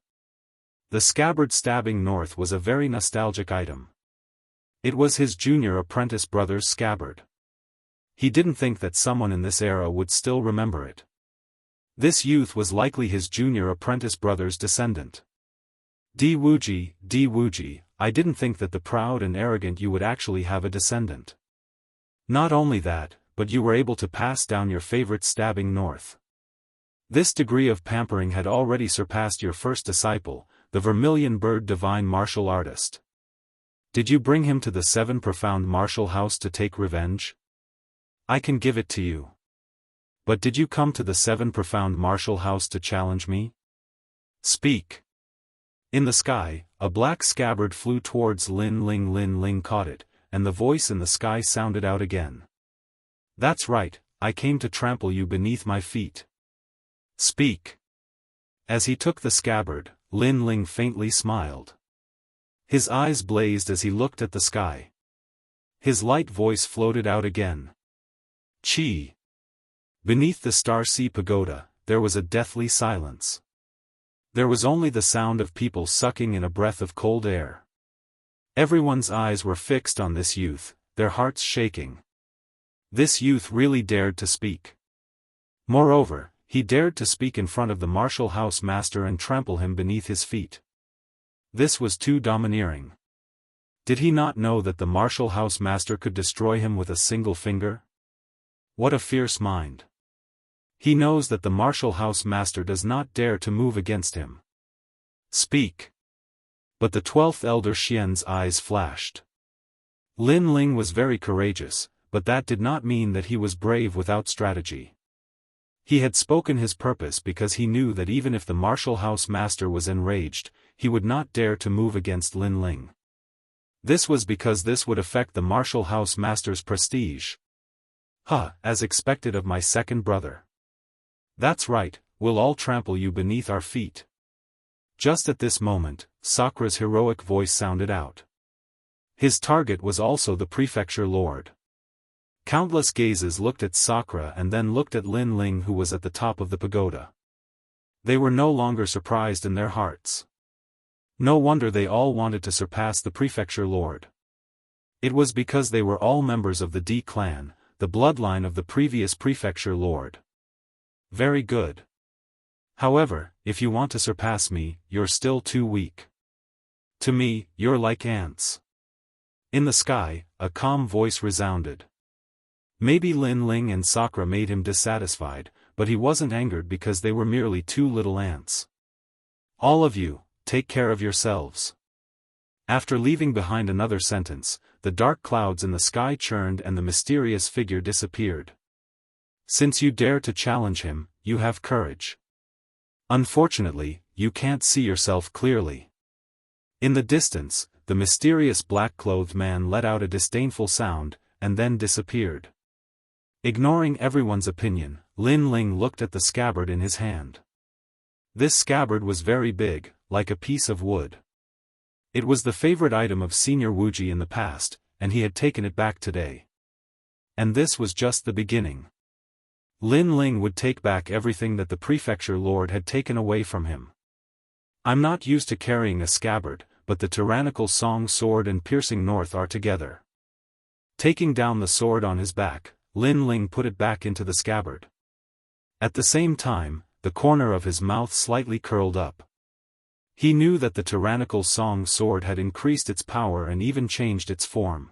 The scabbard stabbing north was a very nostalgic item. It was his junior apprentice brother's scabbard. He didn't think that someone in this era would still remember it. This youth was likely his junior apprentice brother's descendant. Di Wuji, I didn't think that the proud and arrogant you would actually have a descendant. Not only that, but you were able to pass down your favorite stabbing north. This degree of pampering had already surpassed your first disciple, the Vermilion Bird Divine Martial Artist. Did you bring him to the Seven Profound Martial House to take revenge? I can give it to you. But did you come to the Seven Profound Martial House to challenge me? Speak. In the sky, a black scabbard flew towards Lin Ling. Lin Ling caught it, and the voice in the sky sounded out again. That's right, I came to trample you beneath my feet. Speak. As he took the scabbard, Lin Ling faintly smiled. His eyes blazed as he looked at the sky. His light voice floated out again. Chi. Beneath the Star Sea Pagoda, there was a deathly silence. There was only the sound of people sucking in a breath of cold air. Everyone's eyes were fixed on this youth, their hearts shaking. This youth really dared to speak. Moreover, he dared to speak in front of the martial house master and trample him beneath his feet. This was too domineering. Did he not know that the martial house master could destroy him with a single finger? What a fierce mind. He knows that the martial house master does not dare to move against him. Speak. But the 12th Elder Xian's eyes flashed. Lin Ling was very courageous, but that did not mean that he was brave without strategy. He had spoken his purpose because he knew that even if the martial house master was enraged, he would not dare to move against Lin Ling. This was because this would affect the martial house master's prestige. As expected of my second brother. That's right, we'll all trample you beneath our feet. Just at this moment, Sakra's heroic voice sounded out. His target was also the prefecture lord. Countless gazes looked at Sakra and then looked at Lin Ling, who was at the top of the pagoda. They were no longer surprised in their hearts. No wonder they all wanted to surpass the prefecture lord. It was because they were all members of the D clan, the bloodline of the previous prefecture lord. Very good. However, if you want to surpass me, you're still too weak. To me, you're like ants. In the sky, a calm voice resounded. Maybe Lin Ling and Sakra made him dissatisfied, but he wasn't angered because they were merely two little ants. All of you, take care of yourselves. After leaving behind another sentence, the dark clouds in the sky churned and the mysterious figure disappeared. Since you dare to challenge him, you have courage. Unfortunately, you can't see yourself clearly. In the distance, the mysterious black-clothed man let out a disdainful sound, and then disappeared. Ignoring everyone's opinion, Lin Ling looked at the scabbard in his hand. This scabbard was very big, like a piece of wood. It was the favorite item of Senior Wuji in the past, and he had taken it back today. And this was just the beginning. Lin Ling would take back everything that the prefecture lord had taken away from him. I'm not used to carrying a scabbard, but the tyrannical song sword and piercing north are together. Taking down the sword on his back, Lin Ling put it back into the scabbard. At the same time, the corner of his mouth slightly curled up. He knew that the tyrannical song sword had increased its power and even changed its form.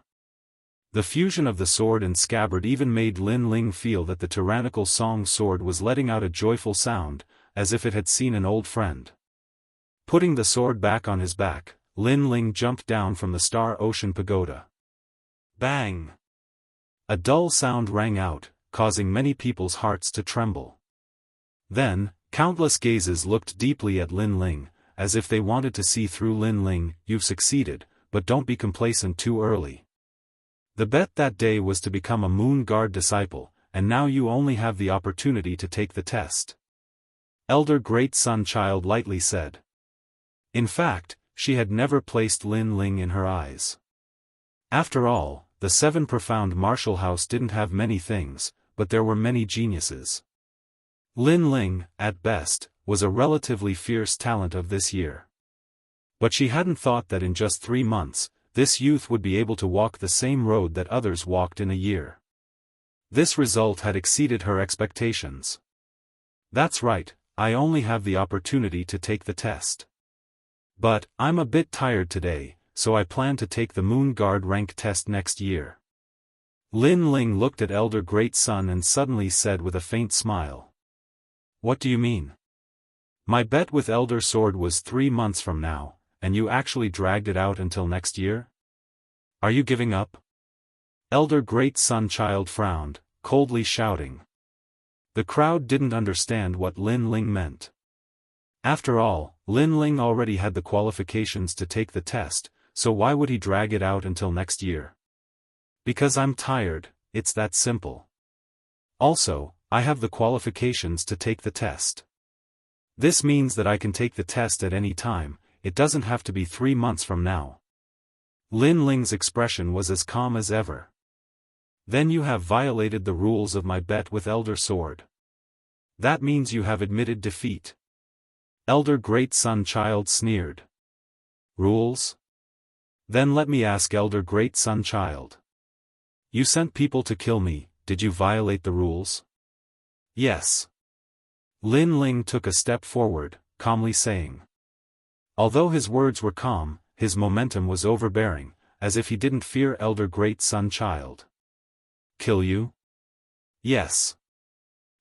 The fusion of the sword and scabbard even made Lin Ling feel that the tyrannical song sword was letting out a joyful sound, as if it had seen an old friend. Putting the sword back on his back, Lin Ling jumped down from the Star Ocean Pagoda. Bang! A dull sound rang out, causing many people's hearts to tremble. Then, countless gazes looked deeply at Lin Ling, as if they wanted to see through Lin Ling. You've succeeded, but don't be complacent too early. The bet that day was to become a Moon Guard disciple, and now you only have the opportunity to take the test. Elder Great Sun Child lightly said. In fact, she had never placed Lin Ling in her eyes. After all, the Seven Profound Martial House didn't have many things, but there were many geniuses. Lin Ling, at best, was a relatively fierce talent of this year. But she hadn't thought that in just 3 months, this youth would be able to walk the same road that others walked in a year. This result had exceeded her expectations. That's right, I only have the opportunity to take the test. But, I'm a bit tired today, so I plan to take the Moon Guard rank test next year. Lin Ling looked at Elder Great Sun and suddenly said with a faint smile. What do you mean? My bet with Elder Sword was 3 months from now, and you actually dragged it out until next year? Are you giving up? Elder Great Sun Child frowned, coldly shouting. The crowd didn't understand what Lin Ling meant. After all, Lin Ling already had the qualifications to take the test, so why would he drag it out until next year? Because I'm tired, it's that simple. Also, I have the qualifications to take the test. This means that I can take the test at any time, it doesn't have to be 3 months from now. Lin Ling's expression was as calm as ever. Then you have violated the rules of my bet with Elder Sword. That means you have admitted defeat. Elder Great Sun Child sneered. Rules? Then let me ask Elder Great Sun Child. You sent people to kill me, did you violate the rules? Yes. Lin Ling took a step forward, calmly saying. Although his words were calm, his momentum was overbearing, as if he didn't fear Elder Great Sun Child. Kill you? Yes.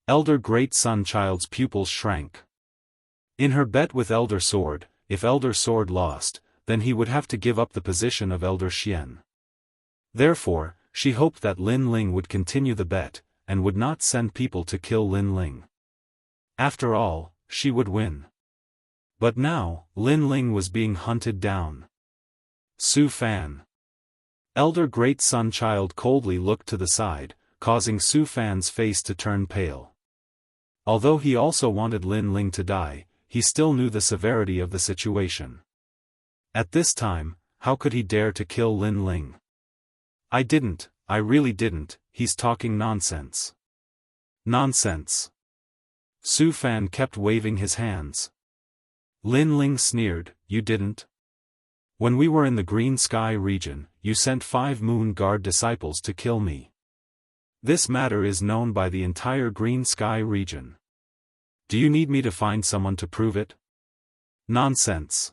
Elder Great Sun Child's pupils shrank. In her bet with Elder Sword, if Elder Sword lost, then he would have to give up the position of Elder Xian. Therefore, she hoped that Lin Ling would continue the bet, and would not send people to kill Lin Ling. After all, she would win. But now, Lin Ling was being hunted down. Su Fan. Elder Great Sun Child coldly looked to the side, causing Su Fan's face to turn pale. Although he also wanted Lin Ling to die, he still knew the severity of the situation. At this time, how could he dare to kill Lin Ling? I really didn't, he's talking nonsense. Nonsense. Su Fan kept waving his hands. Lin Ling sneered, you didn't? When we were in the Green Sky region, you sent 5 Moon Guard disciples to kill me. This matter is known by the entire Green Sky region. Do you need me to find someone to prove it? Nonsense.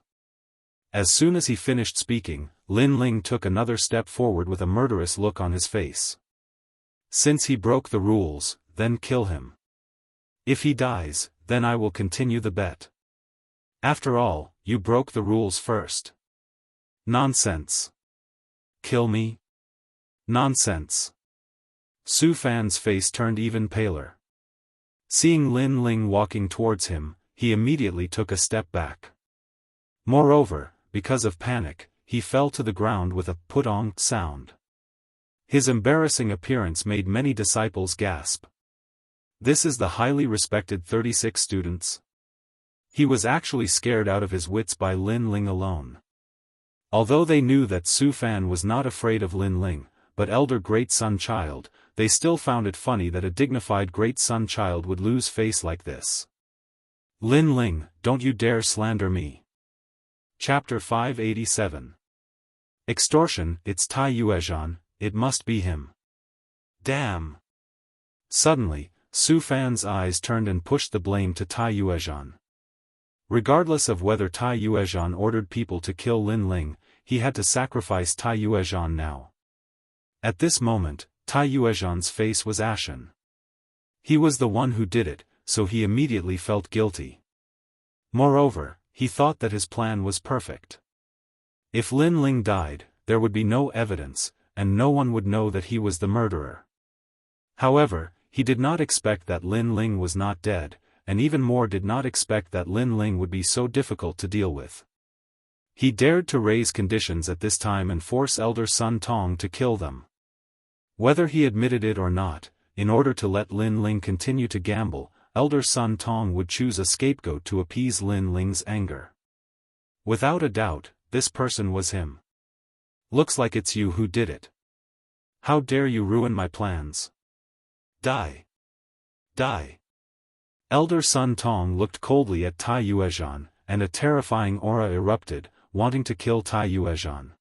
As soon as he finished speaking, Lin Ling took another step forward with a murderous look on his face. Since he broke the rules, then kill him. If he dies, then I will continue the bet. After all, you broke the rules first. Nonsense. Kill me? Nonsense. Su Fan's face turned even paler. Seeing Lin Ling walking towards him, he immediately took a step back. Moreover, because of panic, he fell to the ground with a put-on sound. His embarrassing appearance made many disciples gasp. This is the highly respected 36 students. He was actually scared out of his wits by Lin Ling alone. Although they knew that Su Fan was not afraid of Lin Ling, but elder great son child, they still found it funny that a dignified great son child would lose face like this. Lin Ling, don't you dare slander me. Chapter 587. Extortion, it's Tai Yuezhan, it must be him. Damn. Suddenly, Su Fan's eyes turned and pushed the blame to Tai Yuezhan. Regardless of whether Tai Yuezhan ordered people to kill Lin Ling, he had to sacrifice Tai Yuezhan now. At this moment, Tai Yuezhan's face was ashen. He was the one who did it, so he immediately felt guilty. Moreover, he thought that his plan was perfect. If Lin Ling died, there would be no evidence, and no one would know that he was the murderer. However, he did not expect that Lin Ling was not dead, and even more did not expect that Lin Ling would be so difficult to deal with. He dared to raise conditions at this time and force Elder Sun Tong to kill them. Whether he admitted it or not, in order to let Lin Ling continue to gamble, Elder Sun Tong would choose a scapegoat to appease Lin Ling's anger. Without a doubt, this person was him. Looks like it's you who did it. How dare you ruin my plans? Die. Die. Elder Sun Tong looked coldly at Tai Yuezhan, and a terrifying aura erupted, wanting to kill Tai Yuezhan.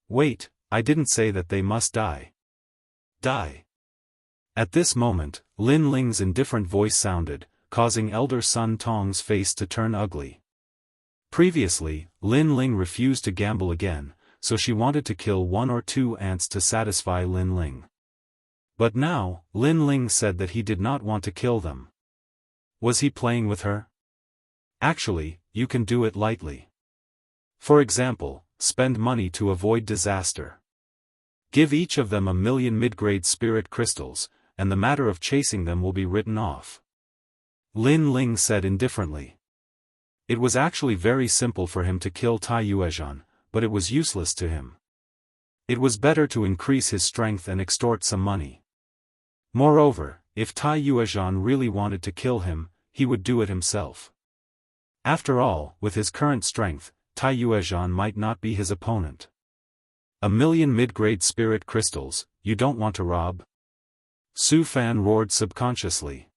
Wait, I didn't say that they must die. Die. At this moment, Lin Ling's indifferent voice sounded, causing Elder Sun Tong's face to turn ugly. Previously, Lin Ling refused to gamble again, so she wanted to kill 1 or 2 ants to satisfy Lin Ling. But now, Lin Ling said that he did not want to kill them. Was he playing with her? Actually, you can do it lightly. For example, spend money to avoid disaster. Give each of them 1,000,000 mid-grade spirit crystals, and the matter of chasing them will be written off. Lin Ling said indifferently. It was actually very simple for him to kill Tai Yuezhan, but it was useless to him. It was better to increase his strength and extort some money. Moreover, if Tai Yuezhan really wanted to kill him, he would do it himself. After all, with his current strength, Tai Yuezhan might not be his opponent. 1,000,000 mid-grade spirit crystals, you don't want to rob? Su Fan roared subconsciously.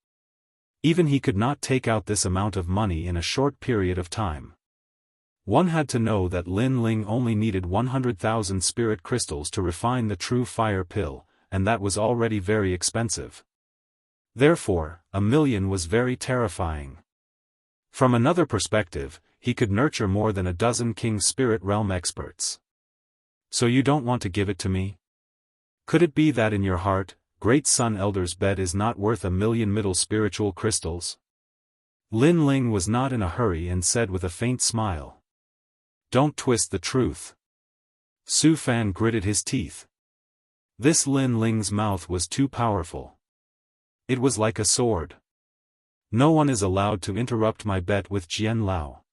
Even he could not take out this amount of money in a short period of time. One had to know that Lin Ling only needed 100,000 spirit crystals to refine the true fire pill, and that was already very expensive. Therefore, 1,000,000 was very terrifying. From another perspective, he could nurture more than a dozen King Spirit Realm experts. So you don't want to give it to me? Could it be that in your heart, Great Sun Elder's bed is not worth 1,000,000 middle spiritual crystals? Lin Ling was not in a hurry and said with a faint smile. Don't twist the truth. Su Fan gritted his teeth. This Lin Ling's mouth was too powerful. It was like a sword. No one is allowed to interrupt my bet with Jian Lao.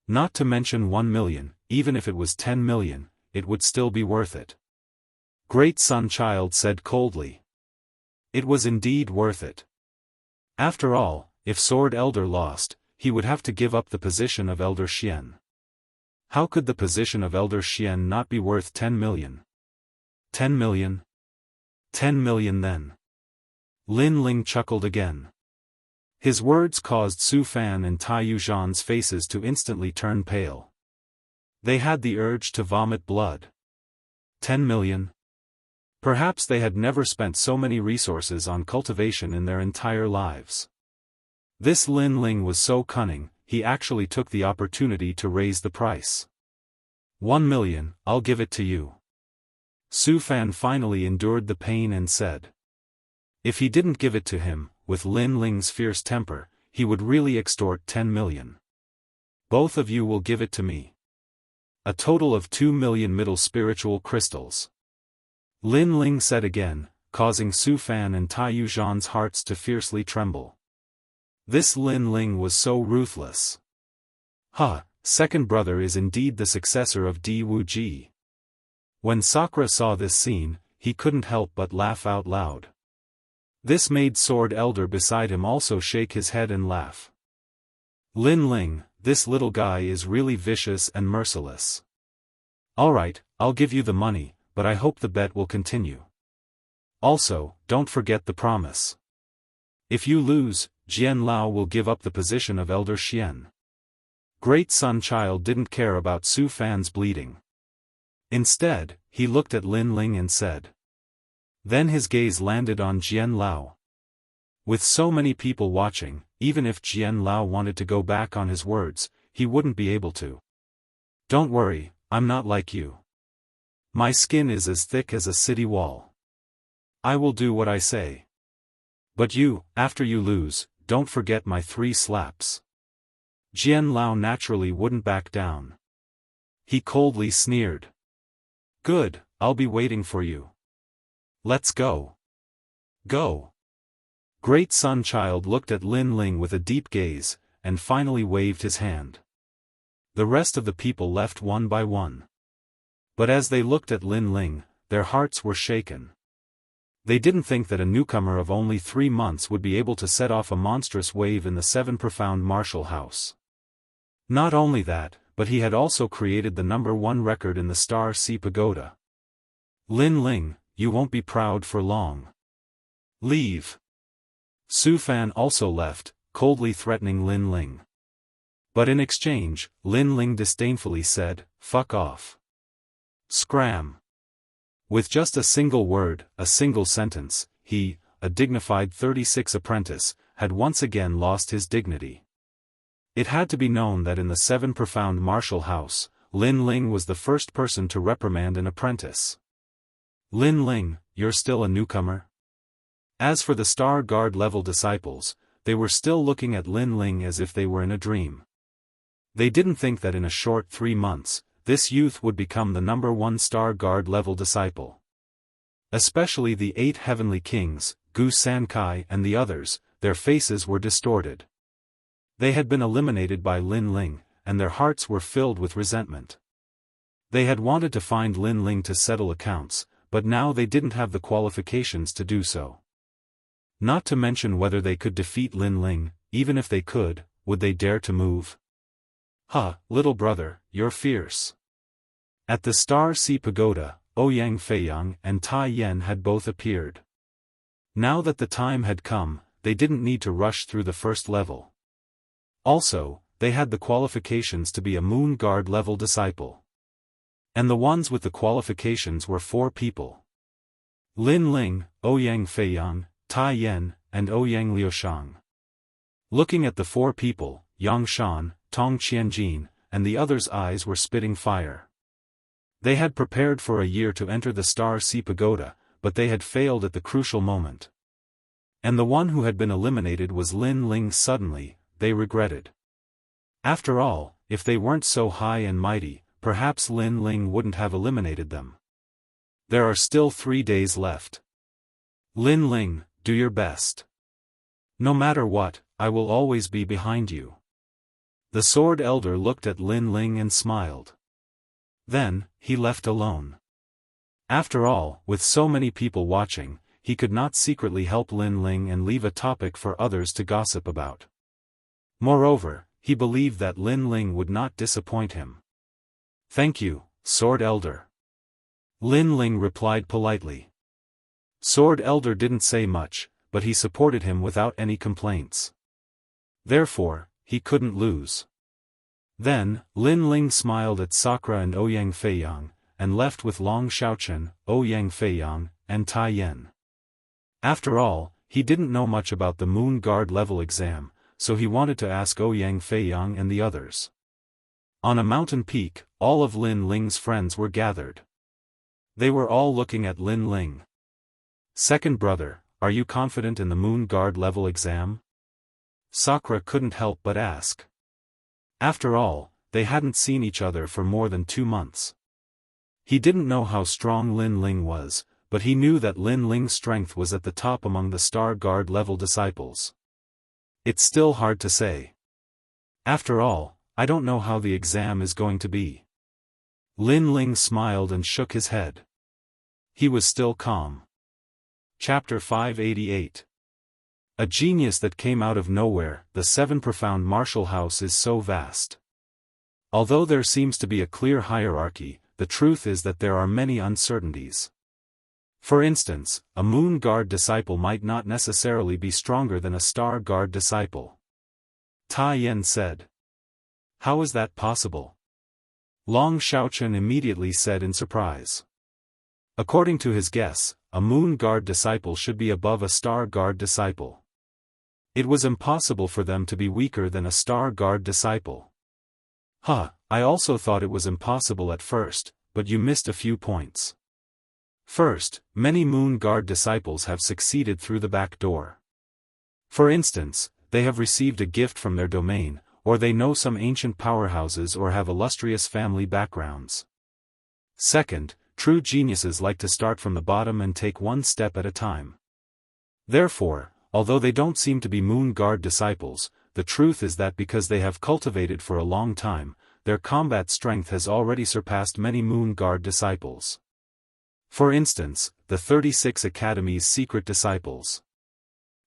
Not to mention 1,000,000, even if it was 10,000,000, it would still be worth it. Great Sun Child said coldly. It was indeed worth it. After all, if Sword Elder lost, he would have to give up the position of Elder Xian. How could the position of Elder Xian not be worth 10 million? 10 million? 10 million then. Lin Ling chuckled again. His words caused Su Fan and Tai Yuzhan's faces to instantly turn pale. They had the urge to vomit blood. 10 million? Perhaps they had never spent so many resources on cultivation in their entire lives. This Lin Ling was so cunning, he actually took the opportunity to raise the price. 1 million, I'll give it to you. Su Fan finally endured the pain and said. If he didn't give it to him, with Lin Ling's fierce temper, he would really extort 10 million. Both of you will give it to me. A total of 2 million middle spiritual crystals. Lin Ling said again, causing Su Fan and Tai Yuzhan's hearts to fiercely tremble. This Lin Ling was so ruthless. Second brother is indeed the successor of Di Wuji. When Sakura saw this scene, he couldn't help but laugh out loud. This made Sword Elder beside him also shake his head and laugh. Lin Ling, this little guy is really vicious and merciless. Alright, I'll give you the money, but I hope the bet will continue. Also, don't forget the promise. If you lose, Jian Lao will give up the position of Elder Xian. Great Sun Child didn't care about Su Fan's bleeding. Instead, he looked at Lin Ling and said. Then his gaze landed on Jian Lao. With so many people watching, even if Jian Lao wanted to go back on his words, he wouldn't be able to. Don't worry, I'm not like you. My skin is as thick as a city wall. I will do what I say. But you, after you lose, don't forget my 3 slaps. Jian Lao naturally wouldn't back down. He coldly sneered. Good, I'll be waiting for you. Let's go. Go. Great Sun Child looked at Lin Ling with a deep gaze, and finally waved his hand. The rest of the people left one by one. But as they looked at Lin Ling, their hearts were shaken. They didn't think that a newcomer of only 3 months would be able to set off a monstrous wave in the 7 profound martial house. Not only that, but he had also created the #1 record in the Star Sea Pagoda. Lin Ling, you won't be proud for long. Leave. Su Fan also left, coldly threatening Lin Ling. But in exchange, Lin Ling disdainfully said, fuck off. Scram. With just a single word, a single sentence, he, a dignified 36 apprentice, had once again lost his dignity. It had to be known that in the 7 profound martial house, Lin Ling was the first person to reprimand an apprentice. Lin Ling, you're still a newcomer? As for the Star Guard level disciples, they were still looking at Lin Ling as if they were in a dream. They didn't think that in a short 3 months, this youth would become the #1 Star Guard level disciple. Especially the 8 heavenly kings, Gu Sankai and the others, their faces were distorted. They had been eliminated by Lin Ling, and their hearts were filled with resentment. They had wanted to find Lin Ling to settle accounts, but now they didn't have the qualifications to do so. Not to mention whether they could defeat Lin Ling, even if they could, would they dare to move? Little brother, you're fierce. At the Star Sea Pagoda, Ouyang Feiyang and Tai Yan had both appeared. Now that the time had come, they didn't need to rush through the first level. Also, they had the qualifications to be a Moon Guard level disciple. And the ones with the qualifications were 4 people. Lin Ling, Ouyang Feiyang, Tai Yan, and Ouyang Liushang. Looking at the 4 people, Yang Shan, Tong Qianjin, and the others' eyes were spitting fire. They had prepared for a year to enter the Star Sea Pagoda, but they had failed at the crucial moment. And the one who had been eliminated was Lin Ling. Suddenly, they regretted. After all, if they weren't so high and mighty, perhaps Lin Ling wouldn't have eliminated them. There are still 3 days left. Lin Ling, do your best. No matter what, I will always be behind you. The Sword Elder looked at Lin Ling and smiled. Then, he left alone. After all, with so many people watching, he could not secretly help Lin Ling and leave a topic for others to gossip about. Moreover, he believed that Lin Ling would not disappoint him. "Thank you, Sword Elder." Lin Ling replied politely. Sword Elder didn't say much, but he supported him without any complaints. Therefore, he couldn't lose. Then, Lin Ling smiled at Sakura and Ouyang Feiyang, and left with Long Xiaochen, Ouyang Feiyang, and Tai Yan. After all, he didn't know much about the Moon Guard level exam, so he wanted to ask Ouyang Feiyang and the others. On a mountain peak, all of Lin Ling's friends were gathered. They were all looking at Lin Ling. "Second brother, are you confident in the Moon Guard level exam?" Sakura couldn't help but ask. After all, they hadn't seen each other for more than 2 months. He didn't know how strong Lin Ling was, but he knew that Lin Ling's strength was at the top among the Star Guard level disciples. "It's still hard to say. After all, I don't know how the exam is going to be." Lin Ling smiled and shook his head. He was still calm. Chapter 588. A genius that came out of nowhere. The 7 profound martial house is so vast. Although there seems to be a clear hierarchy, the truth is that there are many uncertainties. For instance, a Moon Guard disciple might not necessarily be stronger than a Star Guard disciple. Tai Yan said. "How is that possible?" Long Xiaochen immediately said in surprise. According to his guess, a Moon Guard disciple should be above a Star Guard disciple. It was impossible for them to be weaker than a Star Guard disciple. I also thought it was impossible at first, but you missed a few points. First, many Moon Guard disciples have succeeded through the back door. For instance, they have received a gift from their domain, or they know some ancient powerhouses or have illustrious family backgrounds. Second, true geniuses like to start from the bottom and take one step at a time. Therefore, although they don't seem to be Moon Guard disciples, the truth is that because they have cultivated for a long time, their combat strength has already surpassed many Moon Guard disciples. For instance, the 36 Academy's secret disciples.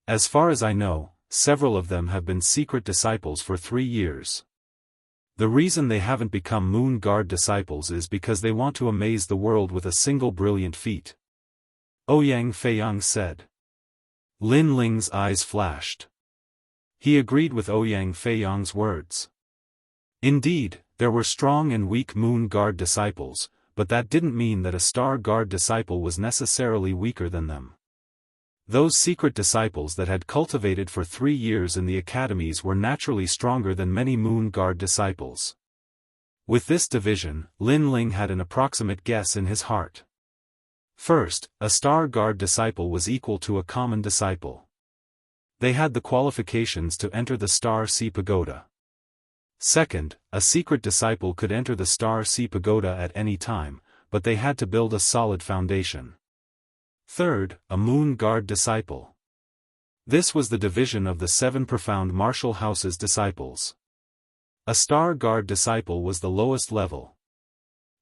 As far as I know, several of them have been secret disciples for 3 years. The reason they haven't become Moon Guard disciples is because they want to amaze the world with a single brilliant feat. Ouyang Feiyang said. Lin Ling's eyes flashed. He agreed with Ouyang Feiyang's words. Indeed, there were strong and weak Moon Guard disciples, but that didn't mean that a Star Guard disciple was necessarily weaker than them. Those secret disciples that had cultivated for 3 years in the academies were naturally stronger than many Moon Guard disciples. With this division, Lin Ling had an approximate guess in his heart. First, a Star Guard disciple was equal to a common disciple. They had the qualifications to enter the Star Sea Pagoda. Second, a secret disciple could enter the Star Sea Pagoda at any time, but they had to build a solid foundation. Third, a Moon Guard disciple. This was the division of the 7 profound martial house's disciples. A Star Guard disciple was the lowest level.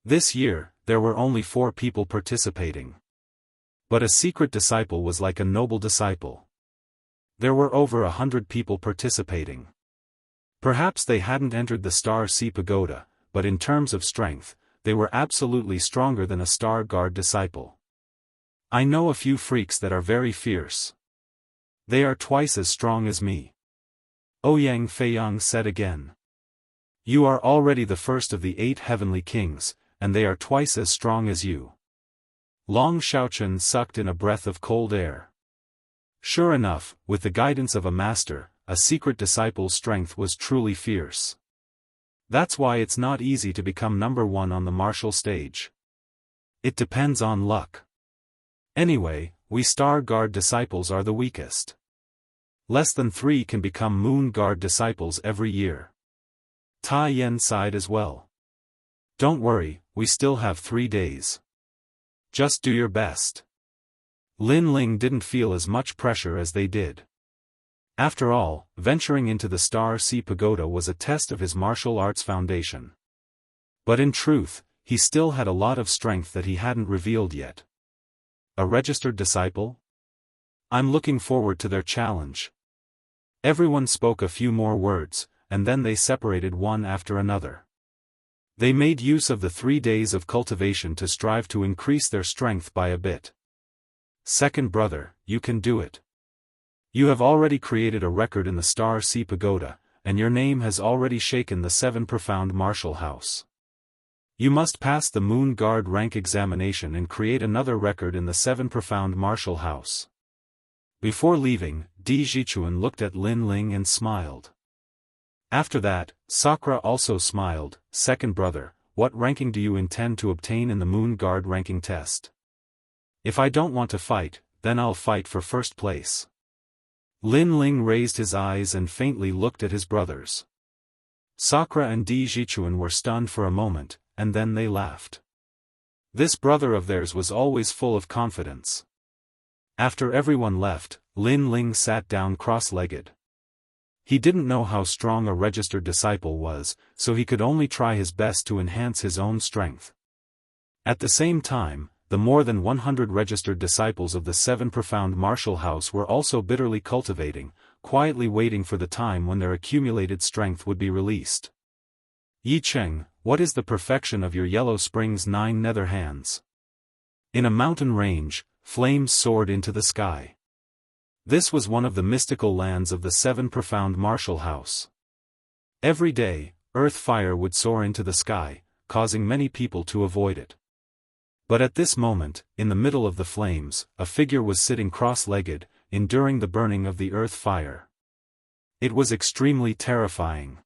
This year, there were only 4 people participating. But a secret disciple was like a noble disciple. There were over 100 people participating. Perhaps they hadn't entered the Star Sea Pagoda, but in terms of strength, they were absolutely stronger than a Star Guard disciple. I know a few freaks that are very fierce. They are twice as strong as me. Ouyang Feiyang said again. You are already the first of the 8 heavenly kings, and they are twice as strong as you. Long Xiaochen sucked in a breath of cold air. Sure enough, with the guidance of a master, a secret disciple's strength was truly fierce. That's why it's not easy to become number 1 on the martial stage. It depends on luck. Anyway, we Star Guard disciples are the weakest. Less than 3 can become Moon Guard disciples every year. Tai Yan sighed as well. Don't worry, we still have 3 days. Just do your best. Lin Ling didn't feel as much pressure as they did. After all, venturing into the Star Sea Pagoda was a test of his martial arts foundation. But in truth, he still had a lot of strength that he hadn't revealed yet. A registered disciple? I'm looking forward to their challenge. Everyone spoke a few more words, and then they separated one after another. They made use of the 3 days of cultivation to strive to increase their strength by a bit. Second brother, you can do it. You have already created a record in the Star Sea Pagoda, and your name has already shaken the 7 profound martial house. You must pass the Moon Guard rank examination and create another record in the 7 profound martial house. Before leaving, Di Zhichuan looked at Lin Ling and smiled. After that, Sakura also smiled. Second brother, what ranking do you intend to obtain in the Moon Guard ranking test? If I don't want to fight, then I'll fight for first place. Lin Ling raised his eyes and faintly looked at his brothers. Sakura and Di Zhichuan were stunned for a moment, and then they laughed. This brother of theirs was always full of confidence. After everyone left, Lin Ling sat down cross-legged. He didn't know how strong a registered disciple was, so he could only try his best to enhance his own strength. At the same time, the more than 100 registered disciples of the 7 profound martial house were also bitterly cultivating, quietly waiting for the time when their accumulated strength would be released. Yi Cheng, what is the perfection of your Yellow Spring's 9 nether hands? In a mountain range, flames soared into the sky. This was one of the mystical lands of the 7 profound martial house. Every day, earth fire would soar into the sky, causing many people to avoid it. But at this moment, in the middle of the flames, a figure was sitting cross-legged, enduring the burning of the earth fire. It was extremely terrifying.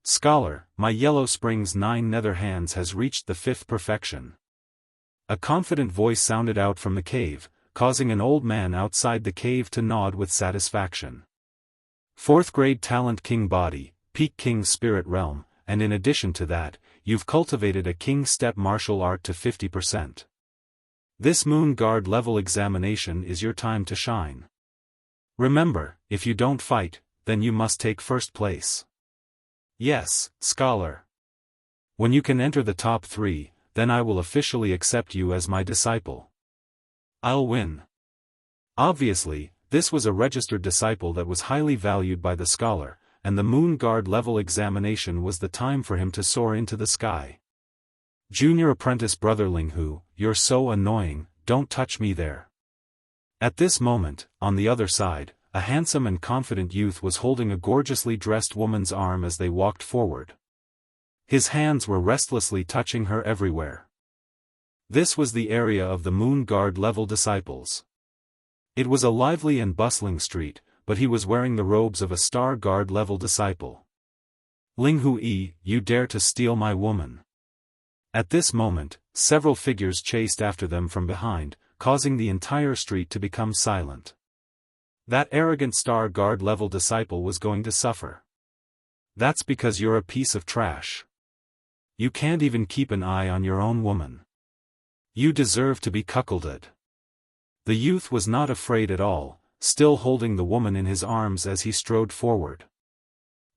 Scholar, my Yellow Spring's 9 nether hands has reached the 5th perfection. A confident voice sounded out from the cave, causing an old man outside the cave to nod with satisfaction. 4th grade talent King Body, Peak King Spirit Realm, and in addition to that, you've cultivated a King Step martial art to 50%. This Moon Guard level examination is your time to shine. Remember, if you don't fight, then you must take first place. Yes, Scholar. When you can enter the top 3, then I will officially accept you as my disciple. I'll win. Obviously, this was a registered disciple that was highly valued by the scholar, and the Moon Guard level examination was the time for him to soar into the sky. Junior apprentice brother Linghu, you're so annoying, don't touch me there. At this moment, on the other side, a handsome and confident youth was holding a gorgeously dressed woman's arm as they walked forward. His hands were restlessly touching her everywhere. This was the area of the Moon Guard level disciples. It was a lively and bustling street, but he was wearing the robes of a Star Guard level disciple. Linghu Yi, you dare to steal my woman. At this moment, several figures chased after them from behind, causing the entire street to become silent. That arrogant Star Guard level disciple was going to suffer. That's because you're a piece of trash. You can't even keep an eye on your own woman. You deserve to be cuckolded. The youth was not afraid at all, still holding the woman in his arms as he strode forward.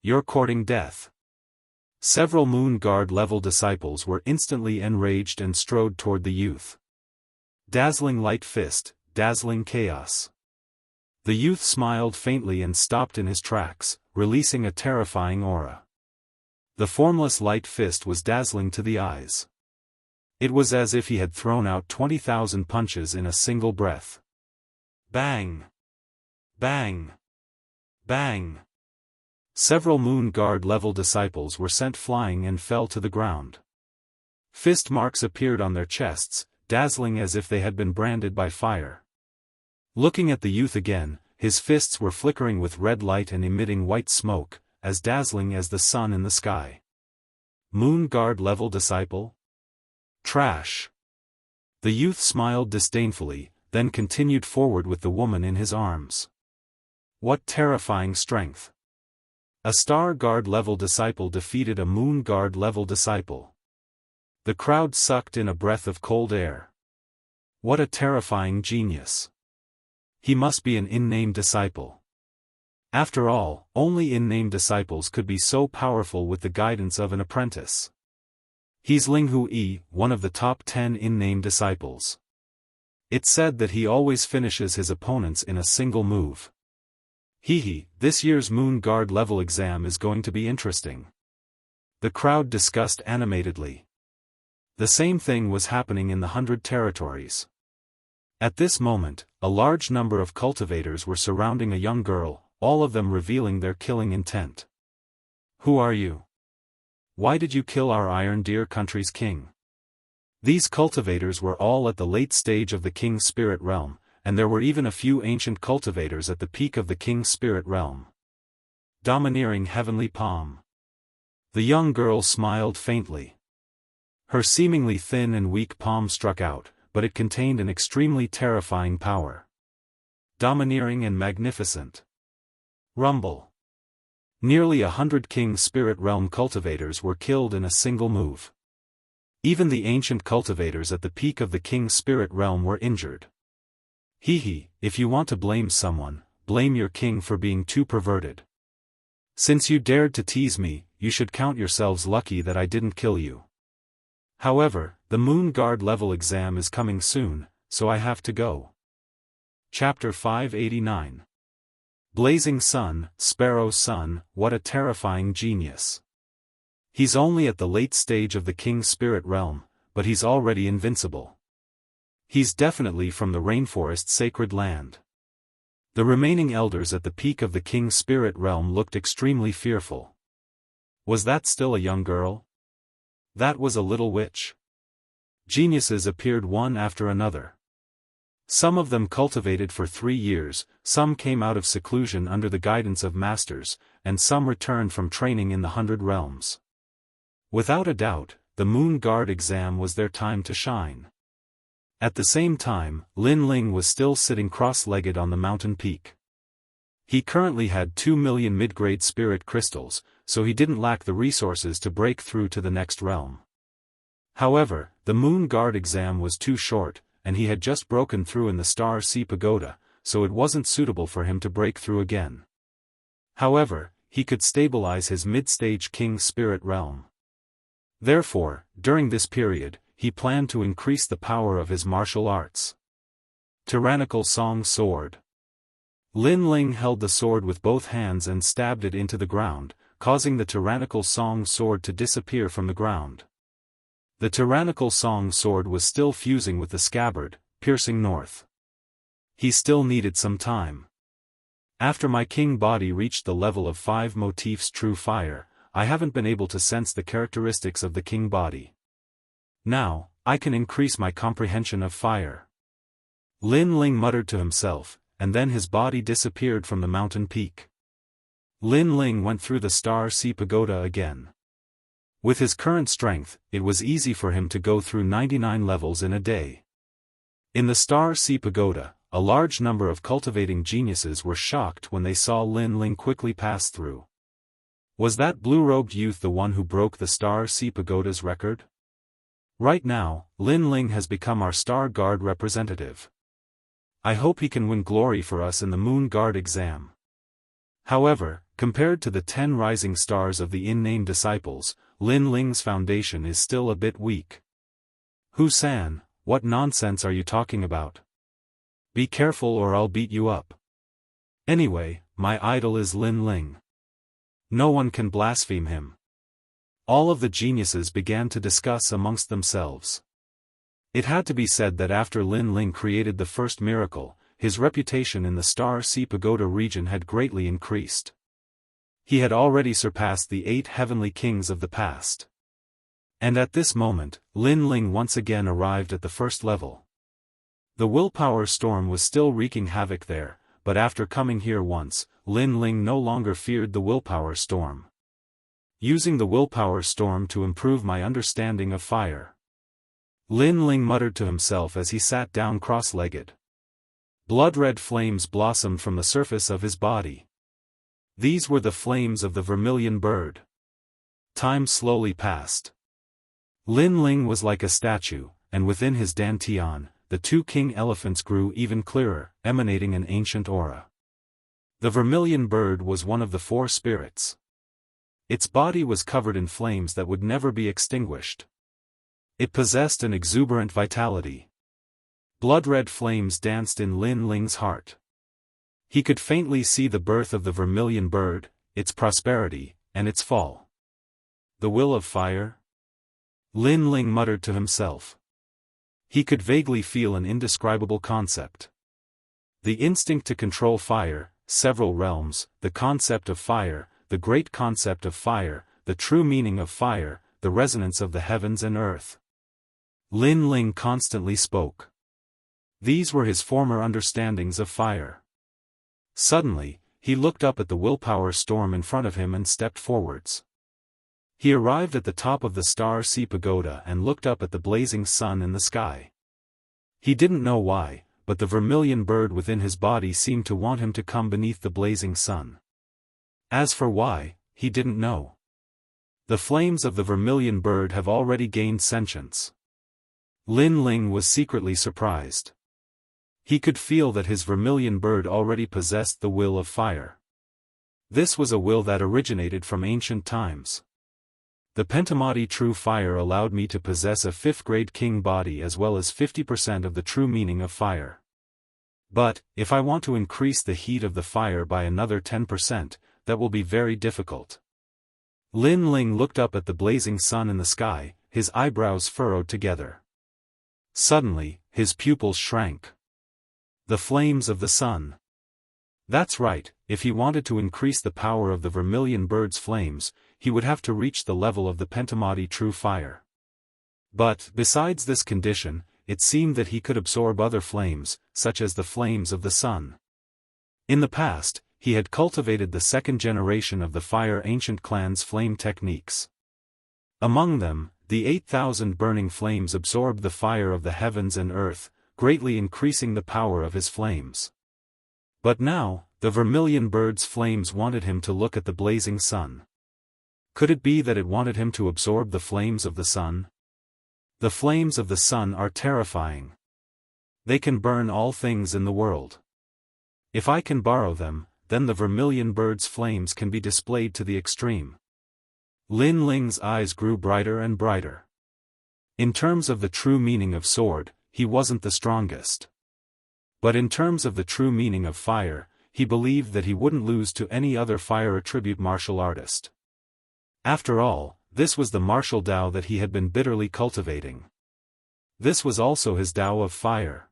You're courting death. Several Moon Guard level disciples were instantly enraged and strode toward the youth. Dazzling light fist, dazzling chaos. The youth smiled faintly and stopped in his tracks, releasing a terrifying aura. The formless light fist was dazzling to the eyes. It was as if he had thrown out 20,000 punches in a single breath. Bang! Bang! Bang! Several Moon Guard level disciples were sent flying and fell to the ground. Fist marks appeared on their chests, dazzling as if they had been branded by fire. Looking at the youth again, his fists were flickering with red light and emitting white smoke, as dazzling as the sun in the sky. Moon Guard level disciple? Trash. The youth smiled disdainfully, then continued forward with the woman in his arms. What terrifying strength! A Star Guard level disciple defeated a Moon Guard level disciple. The crowd sucked in a breath of cold air. What a terrifying genius! He must be an in-name disciple. After all, only in-name disciples could be so powerful with the guidance of an apprentice. He's Linghu Yi, one of the top 10 in-name disciples. It's said that he always finishes his opponents in a single move. Hee, this year's Moon Guard level exam is going to be interesting. The crowd discussed animatedly. The same thing was happening in the 100 territories. At this moment, a large number of cultivators were surrounding a young girl, all of them revealing their killing intent. Who are you? Why did you kill our Iron Deer country's king? These cultivators were all at the late stage of the king's spirit realm, and there were even a few ancient cultivators at the peak of the king's spirit realm. Domineering heavenly palm. The young girl smiled faintly. Her seemingly thin and weak palm struck out, but it contained an extremely terrifying power. Domineering and magnificent. Rumble. Nearly 100 King's Spirit Realm cultivators were killed in a single move. Even the ancient cultivators at the peak of the King's Spirit Realm were injured. Hee, if you want to blame someone, blame your king for being too perverted. Since you dared to tease me, you should count yourselves lucky that I didn't kill you. However, the Moon Guard level exam is coming soon, so I have to go. Chapter 589. Blazing Sun, Sparrow's son, what a terrifying genius. He's only at the late stage of the King's Spirit Realm, but he's already invincible. He's definitely from the rainforest's sacred land. The remaining elders at the peak of the King's Spirit Realm looked extremely fearful. Was that still a young girl? That was a little witch. Geniuses appeared one after another. Some of them cultivated for 3 years, some came out of seclusion under the guidance of masters, and some returned from training in the 100 realms. Without a doubt, the Moon Guard exam was their time to shine. At the same time, Lin Ling was still sitting cross-legged on the mountain peak. He currently had 2 million mid-grade spirit crystals, so he didn't lack the resources to break through to the next realm. However, the Moon Guard exam was too short, and he had just broken through in the Star Sea Pagoda, so it wasn't suitable for him to break through again. However, he could stabilize his mid-stage King's Spirit Realm. Therefore, during this period, he planned to increase the power of his martial arts. Tyrannical Song Sword. Lin Ling held the sword with both hands and stabbed it into the ground, causing the tyrannical song sword to disappear from the ground. The tyrannical song sword was still fusing with the scabbard, piercing north. He still needed some time. After my king body reached the level of 5 motifs true fire, I haven't been able to sense the characteristics of the king body. Now, I can increase my comprehension of fire. Lin Ling muttered to himself, and then his body disappeared from the mountain peak. Lin Ling went through the Star Sea Pagoda again. With his current strength, it was easy for him to go through 99 levels in a day. In the Star Sea Pagoda, a large number of cultivating geniuses were shocked when they saw Lin Ling quickly pass through. Was that blue-robed youth the one who broke the Star Sea Pagoda's record? Right now, Lin Ling has become our Star Guard representative. I hope he can win glory for us in the Moon Guard exam. However, compared to the 10 rising stars of the in-name disciples, Lin Ling's foundation is still a bit weak. Hu-san, what nonsense are you talking about? Be careful or I'll beat you up. Anyway, my idol is Lin Ling. No one can blaspheme him. All of the geniuses began to discuss amongst themselves. It had to be said that after Lin Ling created the first miracle, his reputation in the Star Sea Pagoda region had greatly increased. He had already surpassed the 8 heavenly kings of the past. And at this moment, Lin Ling once again arrived at the first level. The willpower storm was still wreaking havoc there, but after coming here once, Lin Ling no longer feared the willpower storm. Using the willpower storm to improve my understanding of fire. Lin Ling muttered to himself as he sat down cross-legged. Blood-red flames blossomed from the surface of his body. These were the flames of the vermilion bird. Time slowly passed. Lin Ling was like a statue, and within his dantian, the 2 king elephants grew even clearer, emanating an ancient aura. The vermilion bird was one of the 4 spirits. Its body was covered in flames that would never be extinguished. It possessed an exuberant vitality. Blood-red flames danced in Lin Ling's heart. He could faintly see the birth of the vermilion bird, its prosperity, and its fall. The will of fire? Lin Ling muttered to himself. He could vaguely feel an indescribable concept. The instinct to control fire, several realms, the concept of fire, the great concept of fire, the true meaning of fire, the resonance of the heavens and earth. Lin Ling constantly spoke. These were his former understandings of fire. Suddenly, he looked up at the willpower storm in front of him and stepped forwards. He arrived at the top of the Star Sea Pagoda and looked up at the blazing sun in the sky. He didn't know why, but the vermilion bird within his body seemed to want him to come beneath the blazing sun. As for why, he didn't know. The flames of the vermilion bird have already gained sentience. Lin Ling was secretly surprised. He could feel that his vermilion bird already possessed the will of fire. This was a will that originated from ancient times. The Pentamati true fire allowed me to possess a 5th-grade king body as well as 50% of the true meaning of fire. But, if I want to increase the heat of the fire by another 10%, that will be very difficult. Lin Ling looked up at the blazing sun in the sky, his eyebrows furrowed together. Suddenly, his pupils shrank. The flames of the sun. That's right, if he wanted to increase the power of the vermilion bird's flames, he would have to reach the level of the Pentamati true fire. But, besides this condition, it seemed that he could absorb other flames, such as the flames of the sun. In the past, he had cultivated the 2nd generation of the Fire Ancient Clan's flame techniques. Among them, the 8,000 burning flames absorbed the fire of the heavens and earth, greatly increasing the power of his flames. But now, the vermilion bird's flames wanted him to look at the blazing sun. Could it be that it wanted him to absorb the flames of the sun? The flames of the sun are terrifying. They can burn all things in the world. If I can borrow them, then the vermilion bird's flames can be displayed to the extreme. Lin Ling's eyes grew brighter and brighter. In terms of the true meaning of sword, he wasn't the strongest. But in terms of the true meaning of fire, he believed that he wouldn't lose to any other fire attribute martial artist. After all, this was the martial Dao that he had been bitterly cultivating. This was also his Dao of fire.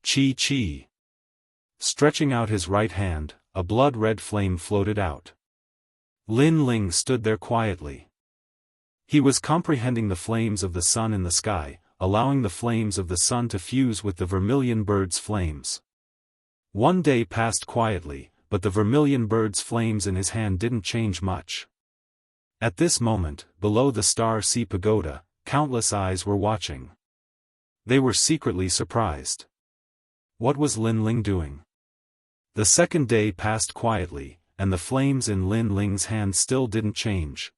Chi Chi. Stretching out his right hand, a blood-red flame floated out. Lin Ling stood there quietly. He was comprehending the flames of the sun in the sky, allowing the flames of the sun to fuse with the vermilion bird's flames. One day passed quietly, but the vermilion bird's flames in his hand didn't change much. At this moment, below the Star Sea Pagoda, countless eyes were watching. They were secretly surprised. What was Lin Ling doing? The 2nd day passed quietly, and the flames in Lin Ling's hand still didn't change.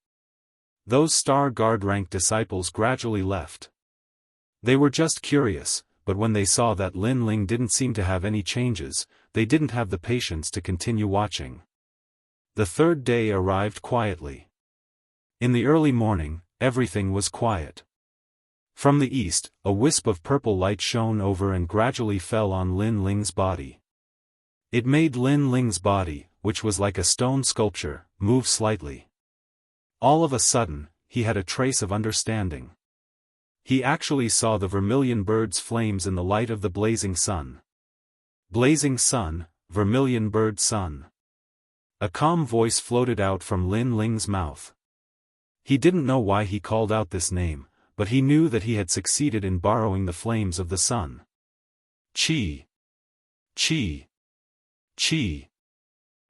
Those Star Guard rank disciples gradually left. They were just curious, but when they saw that Lin Ling didn't seem to have any changes, they didn't have the patience to continue watching. The 3rd day arrived quietly. In the early morning, everything was quiet. From the east, a wisp of purple light shone over and gradually fell on Lin Ling's body. It made Lin Ling's body, which was like a stone sculpture, move slightly. All of a sudden, he had a trace of understanding. He actually saw the vermilion bird's flames in the light of the blazing sun. Blazing sun, vermilion bird sun. A calm voice floated out from Lin Ling's mouth. He didn't know why he called out this name, but he knew that he had succeeded in borrowing the flames of the sun. Chi. Chi. Chi.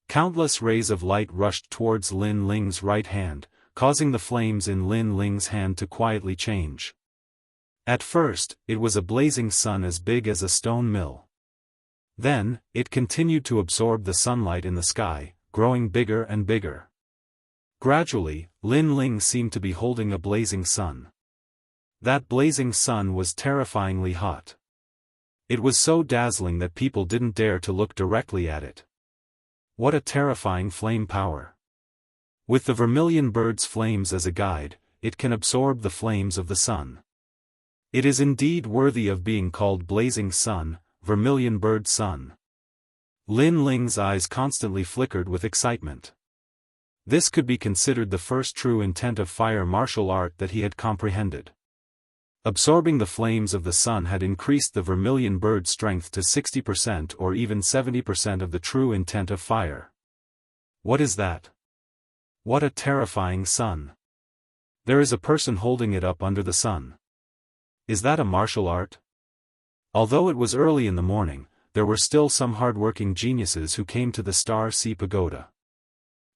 Countless rays of light rushed towards Lin Ling's right hand, causing the flames in Lin Ling's hand to quietly change. At first, it was a blazing sun as big as a stone mill. Then, it continued to absorb the sunlight in the sky, growing bigger and bigger. Gradually, Lin Ling seemed to be holding a blazing sun. That blazing sun was terrifyingly hot. It was so dazzling that people didn't dare to look directly at it. What a terrifying flame power! With the vermilion bird's flames as a guide, it can absorb the flames of the sun. It is indeed worthy of being called blazing sun, vermilion bird sun. Lin Ling's eyes constantly flickered with excitement. This could be considered the first true intent of fire martial art that he had comprehended. Absorbing the flames of the sun had increased the vermilion bird's strength to 60% or even 70% of the true intent of fire. What is that? What a terrifying sun. There is a person holding it up under the sun. Is that a martial art? Although it was early in the morning, there were still some hard-working geniuses who came to the Star Sea Pagoda.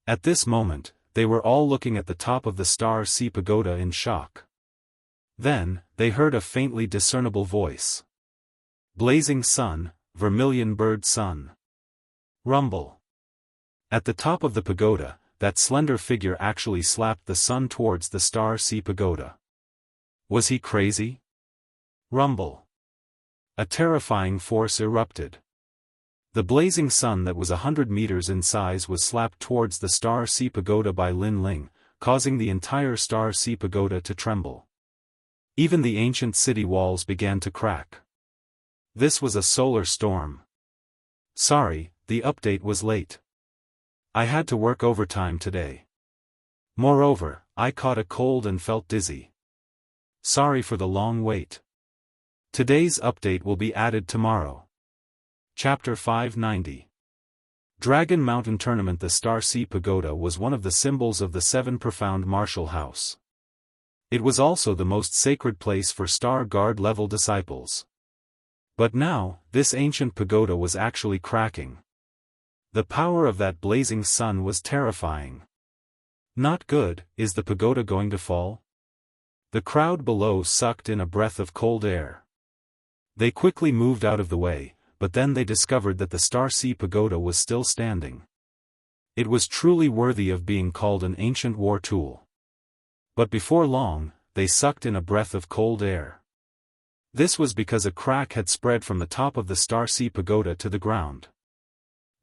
At this moment, they were all looking at the top of the Star Sea Pagoda in shock. Then, they heard a faintly discernible voice. Blazing sun, vermilion bird sun. Rumble. At the top of the pagoda, that slender figure actually slapped the sun towards the Star Sea Pagoda. Was he crazy? Rumble. A terrifying force erupted. The blazing sun that was 100 meters in size was slapped towards the Star Sea Pagoda by Lin Ling, causing the entire Star Sea Pagoda to tremble. Even the ancient city walls began to crack. This was a solar storm. Sorry, the update was late. I had to work overtime today. Moreover, I caught a cold and felt dizzy. Sorry for the long wait. Today's update will be added tomorrow. Chapter 590. Dragon Mountain Tournament. The Star Sea Pagoda was one of the symbols of the Seven Profound Martial House. It was also the most sacred place for Star Guard level disciples. But now, this ancient pagoda was actually cracking. The power of that blazing sun was terrifying. Not good. Is the pagoda going to fall? The crowd below sucked in a breath of cold air. They quickly moved out of the way, but then they discovered that the Star Sea Pagoda was still standing. It was truly worthy of being called an ancient war tool. But before long, they sucked in a breath of cold air. This was because a crack had spread from the top of the Star Sea Pagoda to the ground.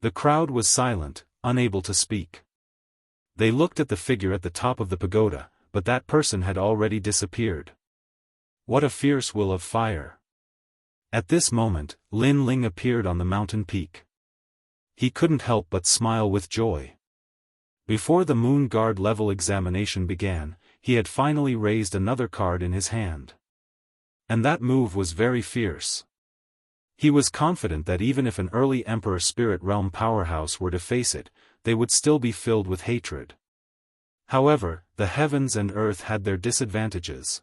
The crowd was silent, unable to speak. They looked at the figure at the top of the pagoda, but that person had already disappeared. What a fierce will of fire! At this moment, Lin Ling appeared on the mountain peak. He couldn't help but smile with joy. Before the Moon Guard level examination began, he had finally raised another card in his hand. And that move was very fierce. He was confident that even if an early Emperor Spirit Realm powerhouse were to face it, they would still be filled with hatred. However, the heavens and earth had their disadvantages.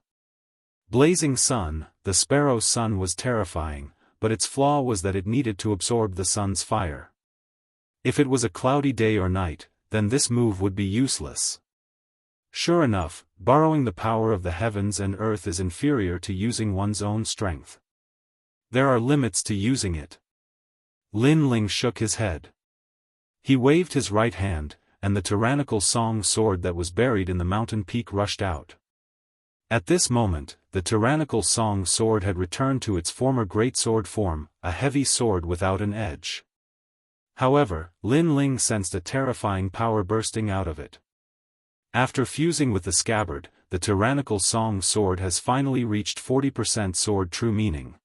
Blazing sun, the Sparrow Sun was terrifying, but its flaw was that it needed to absorb the sun's fire. If it was a cloudy day or night, then this move would be useless. Sure enough, borrowing the power of the heavens and earth is inferior to using one's own strength. There are limits to using it. Lin Ling shook his head. He waved his right hand, and the tyrannical song sword that was buried in the mountain peak rushed out. At this moment, the tyrannical song sword had returned to its former greatsword form, a heavy sword without an edge. However, Lin Ling sensed a terrifying power bursting out of it. After fusing with the scabbard, the tyrannical song sword has finally reached 40% sword true meaning.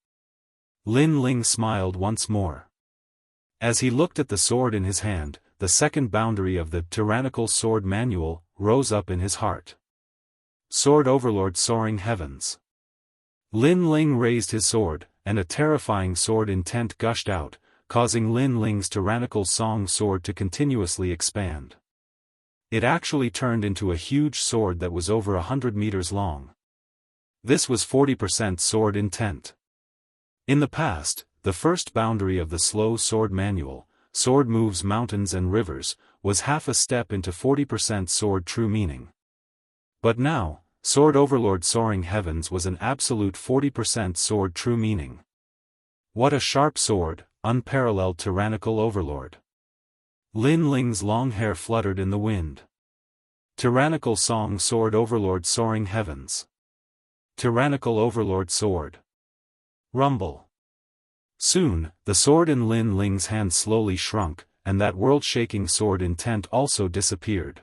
Lin Ling smiled once more. As he looked at the sword in his hand, the second boundary of the tyrannical sword manual rose up in his heart. Sword Overlord Soaring Heavens. Lin Ling raised his sword, and a terrifying sword intent gushed out, causing Lin Ling's tyrannical song sword to continuously expand. It actually turned into a huge sword that was over 100 meters long. This was 40% sword intent. In the past, the first boundary of the slow sword manual, Sword Moves Mountains and Rivers, was half a step into 40% sword true meaning. But now, Sword Overlord Soaring Heavens was an absolute 40% sword true meaning. What a sharp sword, unparalleled tyrannical overlord. Lin Ling's long hair fluttered in the wind. Tyrannical song Sword Overlord Soaring Heavens. Tyrannical Overlord Sword. Rumble. Soon, the sword in Lin Ling's hand slowly shrunk, and that world-shaking sword intent also disappeared.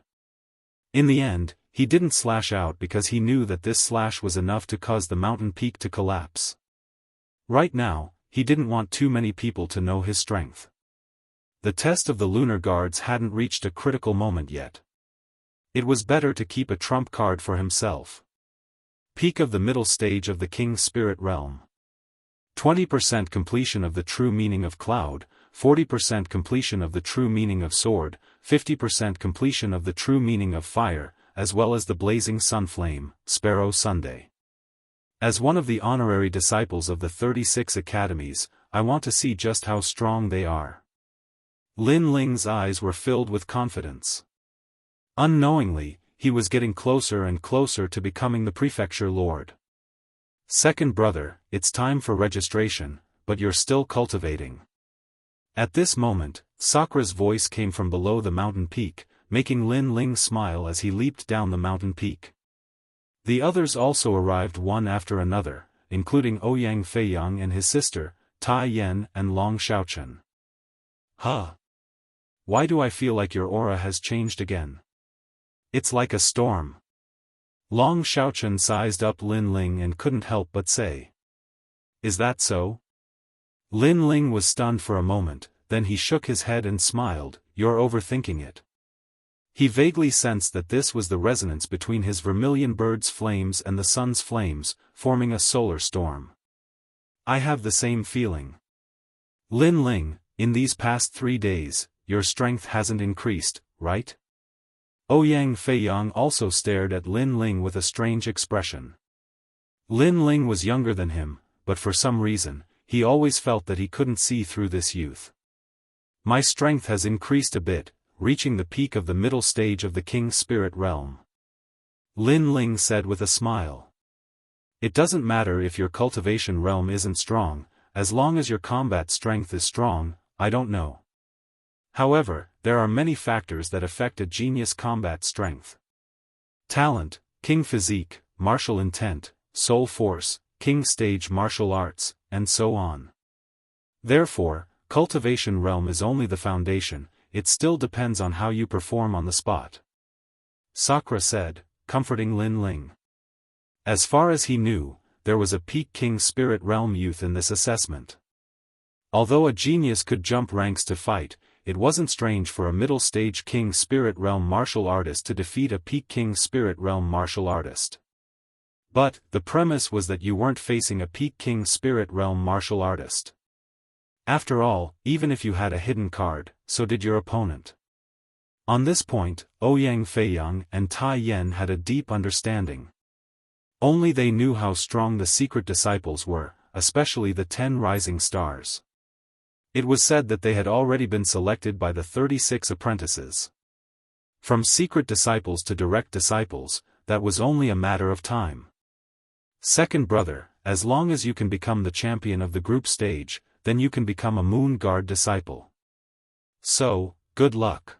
In the end, he didn't slash out because he knew that this slash was enough to cause the mountain peak to collapse. Right now, he didn't want too many people to know his strength. The test of the lunar guards hadn't reached a critical moment yet. It was better to keep a trump card for himself. Peak of the middle stage of the King's Spirit Realm. 20% completion of the true meaning of cloud, 40% completion of the true meaning of sword, 50% completion of the true meaning of fire, as well as the blazing sun flame, Sparrow Sunday. As one of the honorary disciples of the 36 academies, I want to see just how strong they are. Lin Ling's eyes were filled with confidence. Unknowingly, he was getting closer and closer to becoming the prefecture lord. Second brother, it's time for registration, but you're still cultivating. At this moment, Sakra's voice came from below the mountain peak, making Lin Ling smile as he leaped down the mountain peak. The others also arrived one after another, including Ouyang Feiyang and his sister, Tai Yan and Long Xiaochen. Huh? Why do I feel like your aura has changed again? It's like a storm. Long Xiaochen sized up Lin Ling and couldn't help but say. Is that so? Lin Ling was stunned for a moment, then he shook his head and smiled. You're overthinking it. He vaguely sensed that this was the resonance between his vermilion bird's flames and the sun's flames, forming a solar storm. I have the same feeling. Lin Ling, in these past 3 days, your strength hasn't increased, right? Ouyang Feiyang also stared at Lin Ling with a strange expression. Lin Ling was younger than him, but for some reason, he always felt that he couldn't see through this youth. My strength has increased a bit, reaching the peak of the middle stage of the King's Spirit Realm. Lin Ling said with a smile. It doesn't matter if your cultivation realm isn't strong, as long as your combat strength is strong, I don't know. However, there are many factors that affect a genius combat strength. Talent, king physique, martial intent, soul force, king stage martial arts, and so on. Therefore, cultivation realm is only the foundation, it still depends on how you perform on the spot. Sakura said, comforting Lin Ling. As far as he knew, there was a peak King Spirit Realm youth in this assessment. Although a genius could jump ranks to fight, it wasn't strange for a middle-stage King Spirit Realm martial artist to defeat a peak King Spirit Realm martial artist. But, the premise was that you weren't facing a peak King Spirit Realm martial artist. After all, even if you had a hidden card, so did your opponent. On this point, Ouyang Feiyang and Tai Yan had a deep understanding. Only they knew how strong the secret disciples were, especially the 10 rising stars. It was said that they had already been selected by the 36 apprentices. From secret disciples to direct disciples, that was only a matter of time. Second brother, as long as you can become the champion of the group stage, then you can become a Moon Guard disciple. So, good luck.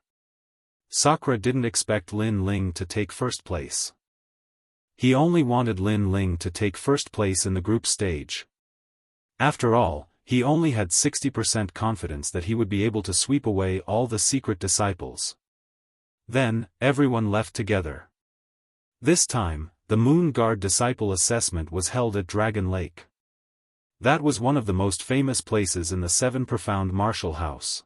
Sakura didn't expect Lin Ling to take first place. He only wanted Lin Ling to take first place in the group stage. After all, he only had 60% confidence that he would be able to sweep away all the secret disciples. Then, everyone left together. This time, the Moon Guard disciple assessment was held at Dragon Lake. That was one of the most famous places in the 7 Profound Martial House.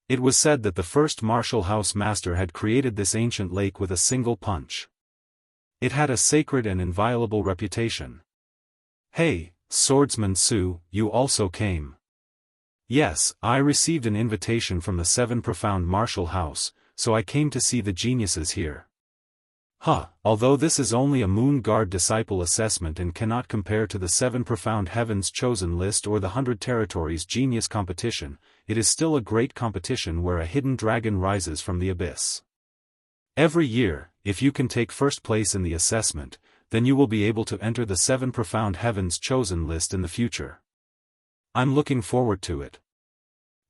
It was said that the first martial house master had created this ancient lake with a single punch. It had a sacred and inviolable reputation. Hey, Swordsman Su, you also came. Yes, I received an invitation from the 7 Profound Martial House, so I came to see the geniuses here. Although this is only a Moon Guard disciple assessment and cannot compare to the 7 Profound Heavens chosen list or the 100 Territories genius competition, it is still a great competition where a hidden dragon rises from the abyss. Every year, if you can take first place in the assessment, then you will be able to enter the 7 Profound Heavens chosen list in the future. I'm looking forward to it.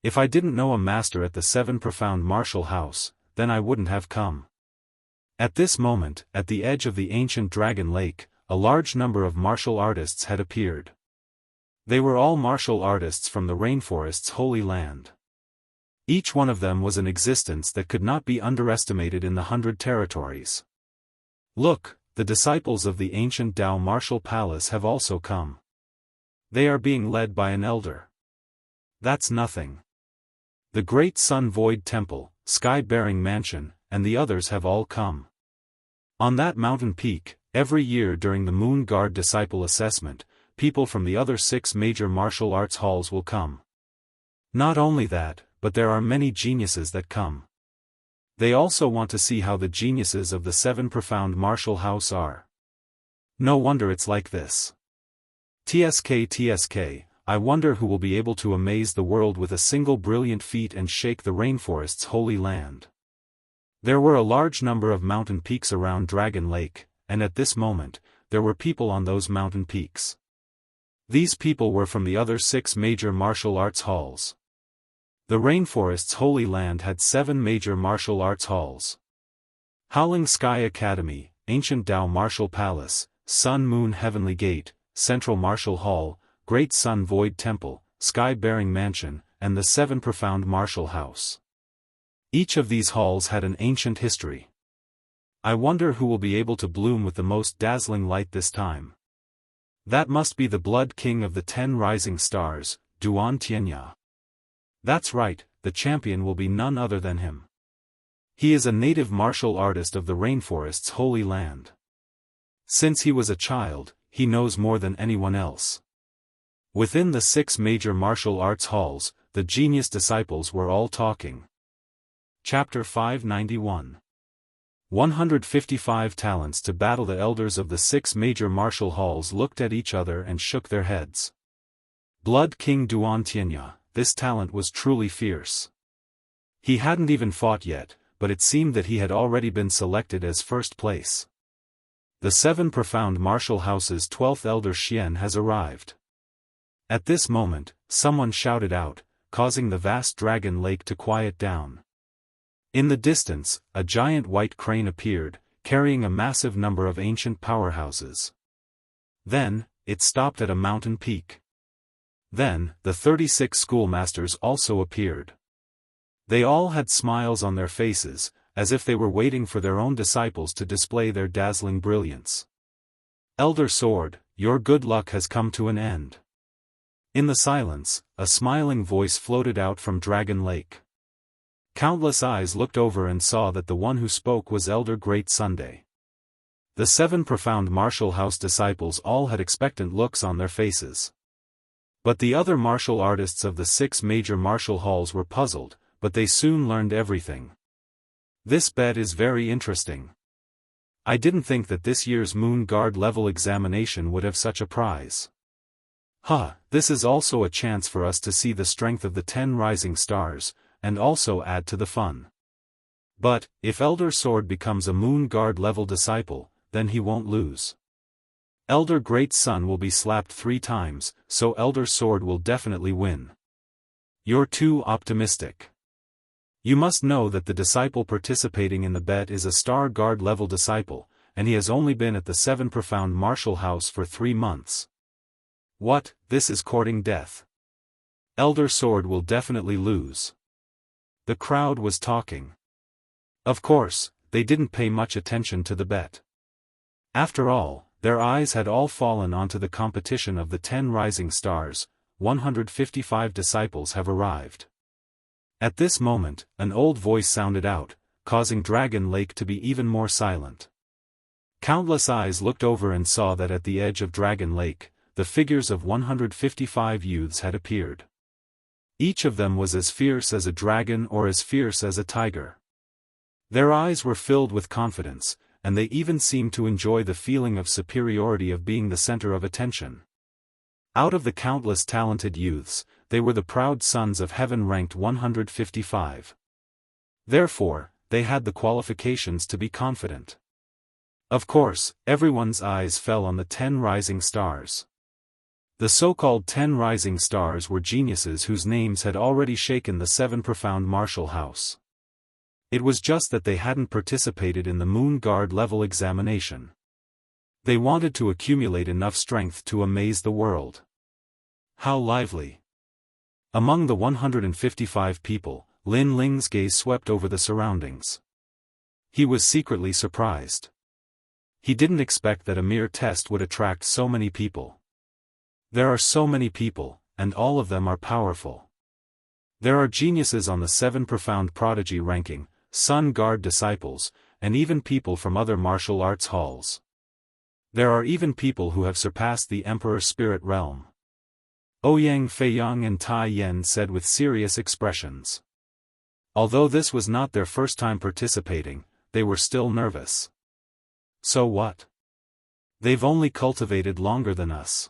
If I didn't know a master at the 7 Profound Martial House, then I wouldn't have come. At this moment, at the edge of the ancient Dragon Lake, a large number of martial artists had appeared. They were all martial artists from the rainforest's holy land. Each one of them was an existence that could not be underestimated in the 100 Territories. Look, the disciples of the ancient Dao Martial Palace have also come. They are being led by an elder. That's nothing. The Great Sun Void Temple, Sky-Bearing Mansion, and the others have all come. On that mountain peak, every year during the Moon Guard Disciple Assessment, people from the other 6 major martial arts halls will come. Not only that, but there are many geniuses that come. They also want to see how the geniuses of the 7 profound martial house are. No wonder it's like this. TSK, I wonder who will be able to amaze the world with a single brilliant feat and shake the rainforest's holy land. There were a large number of mountain peaks around Dragon Lake, and at this moment, there were people on those mountain peaks. These people were from the other 6 major martial arts halls. The rainforest's holy land had 7 major martial arts halls. Howling Sky Academy, Ancient Tao Martial Palace, Sun Moon Heavenly Gate, Central Martial Hall, Great Sun Void Temple, Sky-Bearing Mansion, and the 7 Profound Martial House. Each of these halls had an ancient history. I wonder who will be able to bloom with the most dazzling light this time. That must be the Blood King of the 10 Rising Stars, Duan Tianya. That's right, the champion will be none other than him. He is a native martial artist of the rainforest's holy land. Since he was a child, he knows more than anyone else. Within the 6 major martial arts halls, the genius disciples were all talking. Chapter 591. 155 talents to battle. The elders of the 6 major martial halls looked at each other and shook their heads. Blood King Duan Tianya, this talent was truly fierce. He hadn't even fought yet, but it seemed that he had already been selected as first place. The 7 profound martial house's 12th elder Xian has arrived. At this moment, someone shouted out, causing the vast dragon lake to quiet down. In the distance, a giant white crane appeared, carrying a massive number of ancient powerhouses. Then, it stopped at a mountain peak. Then, the 36 schoolmasters also appeared. They all had smiles on their faces, as if they were waiting for their own disciples to display their dazzling brilliance. Elder Sword, your good luck has come to an end. In the silence, a smiling voice floated out from Dragon Lake. Countless eyes looked over and saw that the one who spoke was Elder Great Sunday. The 7 profound martial house disciples all had expectant looks on their faces. But the other martial artists of the 6 major martial halls were puzzled, but they soon learned everything. This bet is very interesting. I didn't think that this year's Moon Guard level examination would have such a prize. This is also a chance for us to see the strength of the 10 rising stars, and also add to the fun. But, if Elder Sword becomes a Moon Guard level disciple, then he won't lose. Elder Great Sun will be slapped 3 times, so Elder Sword will definitely win. You're too optimistic. You must know that the disciple participating in the bet is a Star Guard level disciple, and he has only been at the 7 profound martial house for 3 months. What, this is courting death. Elder Sword will definitely lose. The crowd was talking. Of course, they didn't pay much attention to the bet. After all, their eyes had all fallen onto the competition of the 10 rising stars. 155 disciples have arrived. At this moment, an old voice sounded out, causing Dragon Lake to be even more silent. Countless eyes looked over and saw that at the edge of Dragon Lake, the figures of 155 youths had appeared. Each of them was as fierce as a dragon or as fierce as a tiger. Their eyes were filled with confidence, and they even seemed to enjoy the feeling of superiority of being the center of attention. Out of the countless talented youths, they were the proud sons of heaven ranked 155. Therefore, they had the qualifications to be confident. Of course, everyone's eyes fell on the 10 rising stars. The so-called 10 rising stars were geniuses whose names had already shaken the 7 profound martial house. It was just that they hadn't participated in the Moon Guard level examination. They wanted to accumulate enough strength to amaze the world. How lively! Among the 155 people, Lin Ling's gaze swept over the surroundings. He was secretly surprised. He didn't expect that a mere test would attract so many people. There are so many people, and all of them are powerful. There are geniuses on the 7 profound prodigy ranking, Sun Guard disciples, and even people from other martial arts halls. There are even people who have surpassed the Emperor's spirit realm. Ouyang Feiyang and Tai Yan said with serious expressions. Although this was not their first time participating, they were still nervous. So what? They've only cultivated longer than us.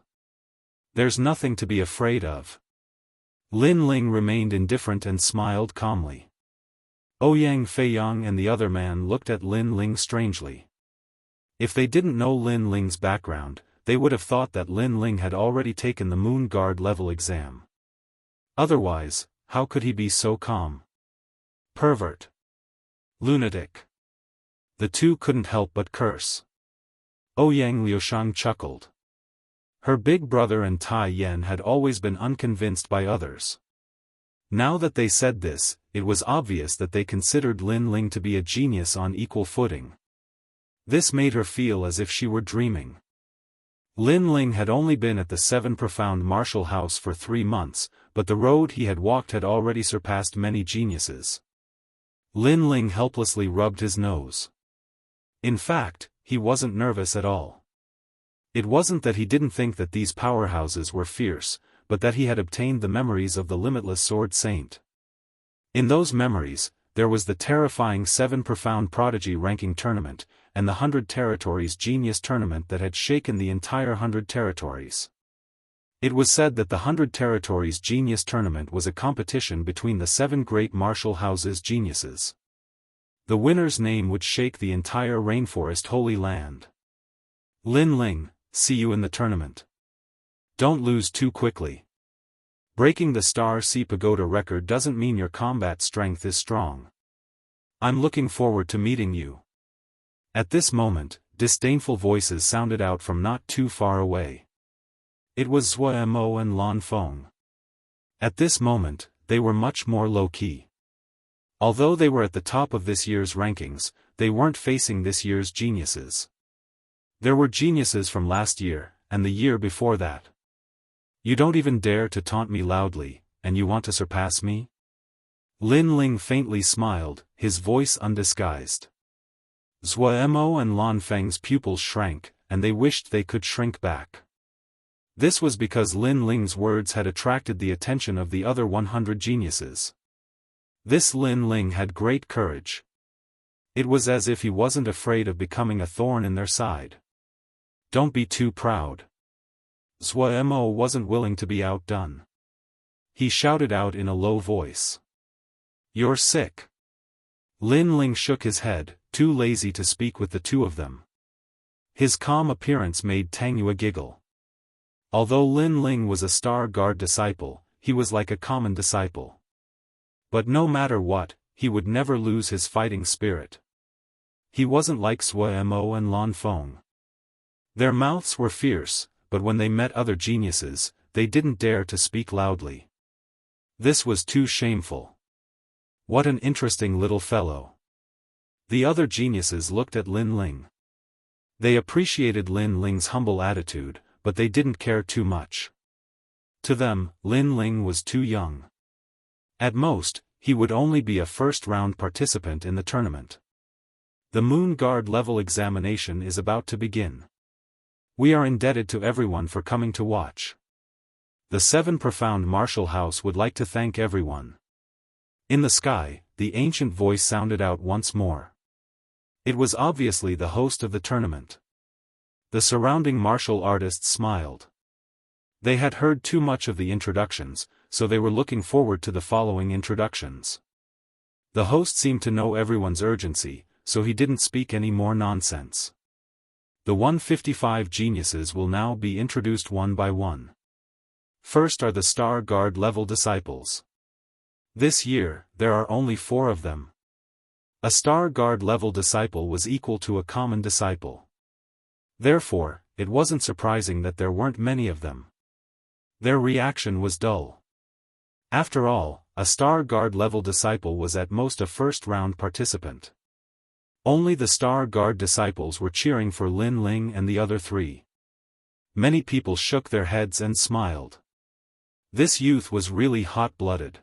There's nothing to be afraid of. Lin Ling remained indifferent and smiled calmly. Ouyang Feiyang and the other man looked at Lin Ling strangely. If they didn't know Lin Ling's background, they would have thought that Lin Ling had already taken the Moon Guard level exam. Otherwise, how could he be so calm? Pervert. Lunatic. The two couldn't help but curse. Ouyang Liushang chuckled. Her big brother and Tai Yan had always been unconvinced by others. Now that they said this, it was obvious that they considered Lin Ling to be a genius on equal footing. This made her feel as if she were dreaming. Lin Ling had only been at the 7 profound martial house for 3 months, but the road he had walked had already surpassed many geniuses. Lin Ling helplessly rubbed his nose. In fact, he wasn't nervous at all. It wasn't that he didn't think that these powerhouses were fierce, but that he had obtained the memories of the limitless sword saint. In those memories, there was the terrifying 7 profound prodigy ranking tournament, and the 100 territories genius tournament that had shaken the entire 100 territories. It was said that the 100 territories genius tournament was a competition between the 7 great martial houses geniuses. The winner's name would shake the entire rainforest holy land. Lin Ling, see you in the tournament. Don't lose too quickly. Breaking the Star Sea Pagoda record doesn't mean your combat strength is strong. I'm looking forward to meeting you. At this moment, disdainful voices sounded out from not too far away. It was Zhua Mo and Lan Feng. At this moment, they were much more low-key. Although they were at the top of this year's rankings, they weren't facing this year's geniuses. There were geniuses from last year, and the year before that. You don't even dare to taunt me loudly, and you want to surpass me? Lin Ling faintly smiled, his voice undisguised. Zhua Mo and Lan Feng's pupils shrank, and they wished they could shrink back. This was because Lin Ling's words had attracted the attention of the other 100 geniuses. This Lin Ling had great courage. It was as if he wasn't afraid of becoming a thorn in their side. Don't be too proud. Zhua Mo wasn't willing to be outdone. He shouted out in a low voice. You're sick. Lin Ling shook his head, too lazy to speak with the two of them. His calm appearance made Tang Yue giggle. Although Lin Ling was a Star Guard disciple, he was like a common disciple. But no matter what, he would never lose his fighting spirit. He wasn't like Zhua Mo and Lan Feng. Their mouths were fierce, but when they met other geniuses, they didn't dare to speak loudly. This was too shameful. What an interesting little fellow. The other geniuses looked at Lin Ling. They appreciated Lin Ling's humble attitude, but they didn't care too much. To them, Lin Ling was too young. At most, he would only be a first-round participant in the tournament. The Moon Guard level examination is about to begin. We are indebted to everyone for coming to watch. The 7 Profound Martial House would like to thank everyone. In the sky, the ancient voice sounded out once more. It was obviously the host of the tournament. The surrounding martial artists smiled. They had heard too much of the introductions, so they were looking forward to the following introductions. The host seemed to know everyone's urgency, so he didn't speak any more nonsense. The 155 geniuses will now be introduced one by one. First are the Star Guard level disciples. This year, there are only 4 of them. A Star Guard level disciple was equal to a common disciple. Therefore, it wasn't surprising that there weren't many of them. Their reaction was dull. After all, a Star Guard level disciple was at most a first-round participant. Only the Star Guard disciples were cheering for Lin Ling and the other 3. Many people shook their heads and smiled. This youth was really hot-blooded.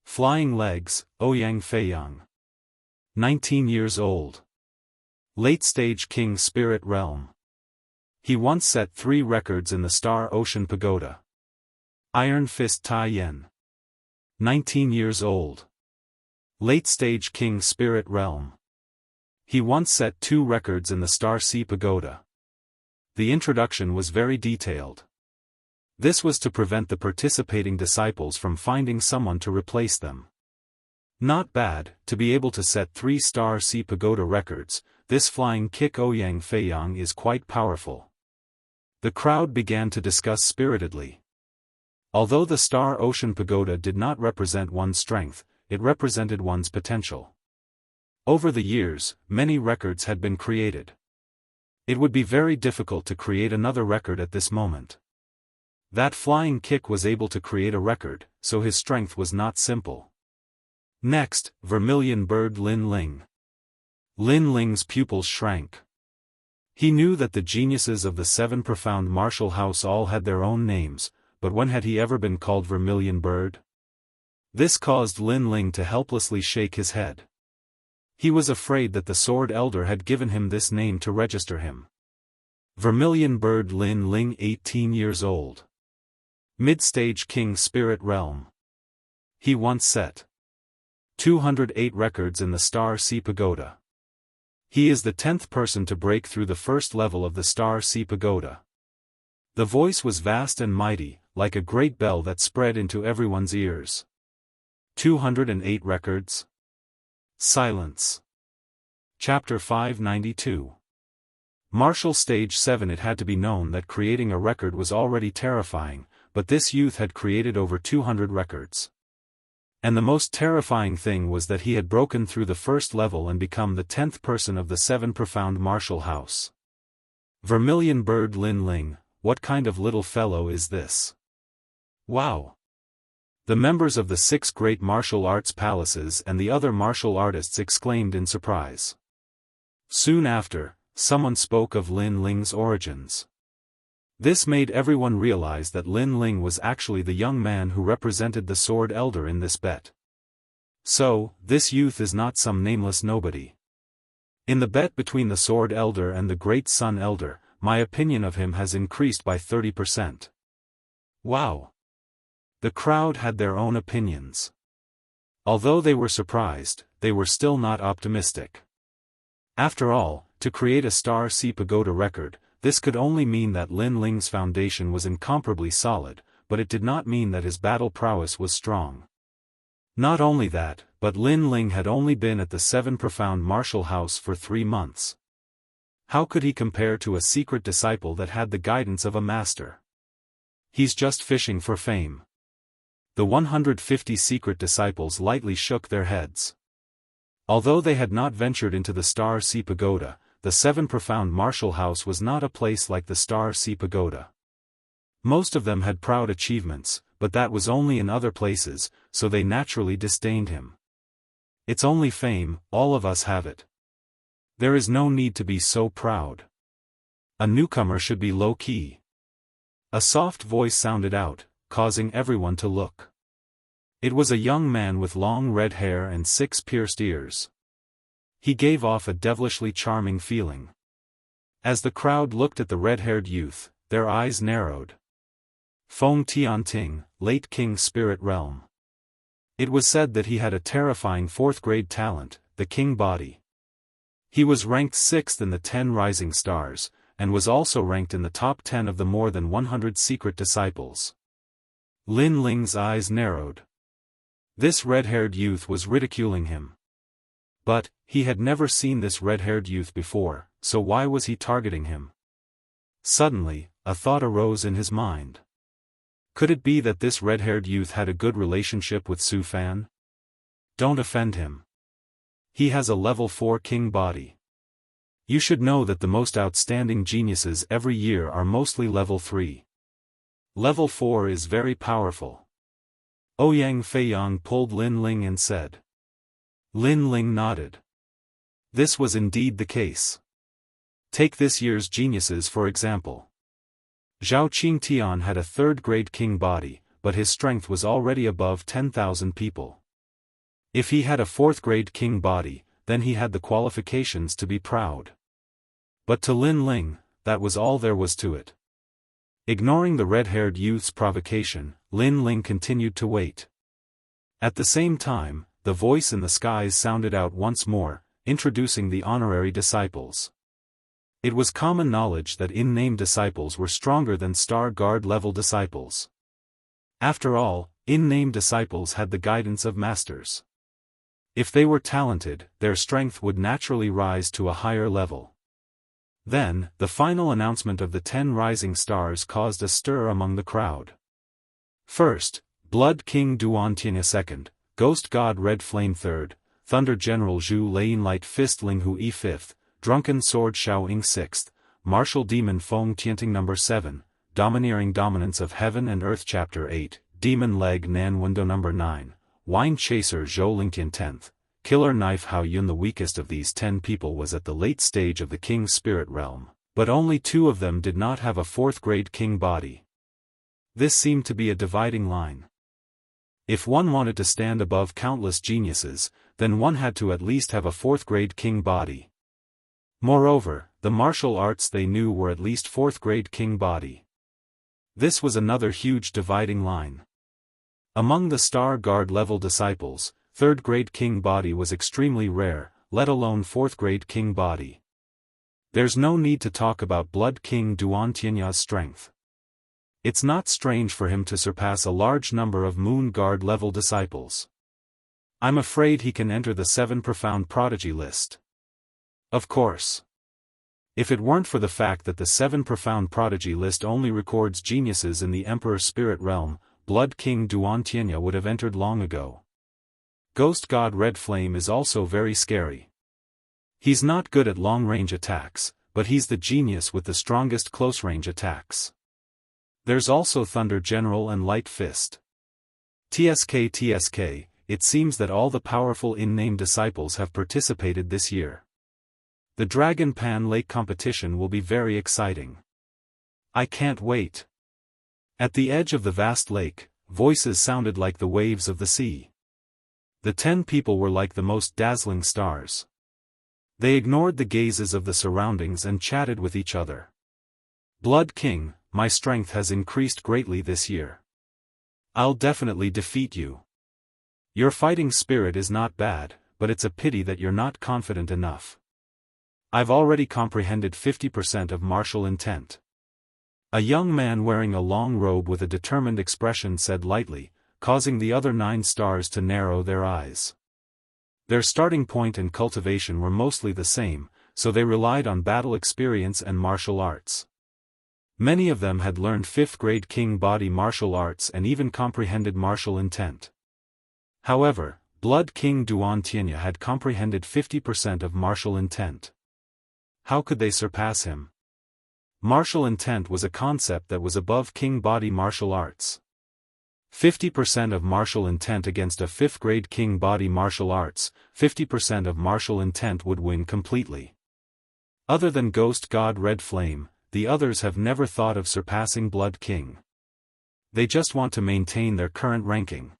Flying legs, Ouyang Feiyang. 19 years old. Late-stage King Spirit Realm. He once set 3 records in the Star Ocean Pagoda. Iron Fist Tai Yen. 19 years old. Late-stage King Spirit Realm. He once set 2 records in the Star Sea Pagoda. The introduction was very detailed. This was to prevent the participating disciples from finding someone to replace them. Not bad, to be able to set 3 Star Sea Pagoda records. This flying kick Ouyang Feiyang is quite powerful. The crowd began to discuss spiritedly. Although the Star Ocean Pagoda did not represent one's strength, it represented one's potential. Over the years, many records had been created. It would be very difficult to create another record at this moment. That flying kick was able to create a record, so his strength was not simple. Next, Vermilion Bird Lin Ling. Lin Ling's pupils shrank. He knew that the geniuses of the 7 profound martial house all had their own names, but when had he ever been called Vermilion Bird? This caused Lin Ling to helplessly shake his head. He was afraid that the Sword Elder had given him this name to register him. Vermilion Bird Lin Ling, 18 years old. Mid-stage King Spirit Realm. He once set 208 records in the Star Sea Pagoda. He is the 10th person to break through the first level of the Star Sea Pagoda. The voice was vast and mighty, like a great bell that spread into everyone's ears. 208 records? Silence. Chapter 592. Martial Stage 7. It had to be known that creating a record was already terrifying, but this youth had created over 200 records. And the most terrifying thing was that he had broken through the first level and become the 10th person of the 7 profound martial house. Vermilion Bird Lin Ling, what kind of little fellow is this? Wow! The members of the 6 great martial arts palaces and the other martial artists exclaimed in surprise. Soon after, someone spoke of Lin Ling's origins. This made everyone realize that Lin Ling was actually the young man who represented the Sword Elder in this bet. So, this youth is not some nameless nobody. In the bet between the Sword Elder and the Great Sun Elder, my opinion of him has increased by 30%. Wow! The crowd had their own opinions. Although they were surprised, they were still not optimistic. After all, to create a Star Sea Pagoda record, this could only mean that Lin Ling's foundation was incomparably solid, but it did not mean that his battle prowess was strong. Not only that, but Lin Ling had only been at the 7 profound martial house for 3 months. How could he compare to a secret disciple that had the guidance of a master? He's just fishing for fame. The 150 secret disciples lightly shook their heads. Although they had not ventured into the Star Sea Pagoda, the 7 profound martial house was not a place like the Star Sea Pagoda. Most of them had proud achievements, but that was only in other places, so they naturally disdained him. It's only fame, all of us have it. There is no need to be so proud. A newcomer should be low-key. A soft voice sounded out, causing everyone to look. It was a young man with long red hair and 6 pierced ears. He gave off a devilishly charming feeling. As the crowd looked at the red-haired youth, their eyes narrowed. Feng Tianting, late King Spirit Realm. It was said that he had a terrifying 4th-grade talent, the King Body. He was ranked 6th in the 10 Rising Stars, and was also ranked in the top 10 of the more than 100 secret disciples. Lin Ling's eyes narrowed. This red-haired youth was ridiculing him. But, he had never seen this red-haired youth before, so why was he targeting him? Suddenly, a thought arose in his mind. Could it be that this red-haired youth had a good relationship with Su Fan? Don't offend him. He has a level 4 king body. You should know that the most outstanding geniuses every year are mostly level 3. Level 4 is very powerful. Ouyang Feiyang pulled Lin Ling and said. Lin Ling nodded. This was indeed the case. Take this year's geniuses for example. Zhao Qingtian had a 3rd-grade king body, but his strength was already above 10,000 people. If he had a fourth-grade king body, then he had the qualifications to be proud. But to Lin Ling, that was all there was to it. Ignoring the red-haired youth's provocation, Lin Ling continued to wait. At the same time, the voice in the skies sounded out once more, introducing the honorary disciples. It was common knowledge that in-name disciples were stronger than Star Guard-level disciples. After all, in-name disciples had the guidance of masters. If they were talented, their strength would naturally rise to a higher level. Then, the final announcement of the 10 rising stars caused a stir among the crowd. First, Blood King Duantianya second, Ghost God Red Flame third, Thunder General Zhu Lane Light Fist Linghu E fifth, Drunken Sword Xiao Ying sixth, Martial Demon Feng Tianting number 7, Domineering Dominance of Heaven and Earth chapter 8, Demon Leg Nan Window number 9, Wine Chaser Zhou Lingtian 10th, Killer Knife Hao Yun. The weakest of these 10 people was at the late stage of the king's spirit realm, but only 2 of them did not have a fourth-grade king body. This seemed to be a dividing line. If one wanted to stand above countless geniuses, then one had to at least have a fourth-grade king body. Moreover, the martial arts they knew were at least fourth-grade king body. This was another huge dividing line. Among the Star Guard level disciples, third-grade king body was extremely rare, let alone fourth-grade king body. There's no need to talk about Blood King Duantianya's strength. It's not strange for him to surpass a large number of Moon Guard level disciples. I'm afraid he can enter the 7 profound prodigy list. Of course. If it weren't for the fact that the 7 profound prodigy list only records geniuses in the Emperor's spirit realm, Blood King Duantianya would have entered long ago. Ghost God Red Flame is also very scary. He's not good at long-range attacks, but he's the genius with the strongest close-range attacks. There's also Thunder General and Light Fist. TSK, it seems that all the powerful in-name disciples have participated this year. The Dragon Pan Lake competition will be very exciting. I can't wait. At the edge of the vast lake, voices sounded like the waves of the sea. The 10 people were like the most dazzling stars. They ignored the gazes of the surroundings and chatted with each other. Blood King, my strength has increased greatly this year. I'll definitely defeat you. Your fighting spirit is not bad, but it's a pity that you're not confident enough. I've already comprehended 50% of martial intent. A young man wearing a long robe with a determined expression said lightly, causing the other 9 stars to narrow their eyes. Their starting point and cultivation were mostly the same, so they relied on battle experience and martial arts. Many of them had learned 5th-grade king body martial arts and even comprehended martial intent. However, Blood King Duantianya had comprehended 50% of martial intent. How could they surpass him? Martial intent was a concept that was above king body martial arts. 50% of martial intent against a 5th-grade king body martial arts, 50% of martial intent would win completely. Other than Ghost God Red Flame, the others have never thought of surpassing Blood King. They just want to maintain their current ranking.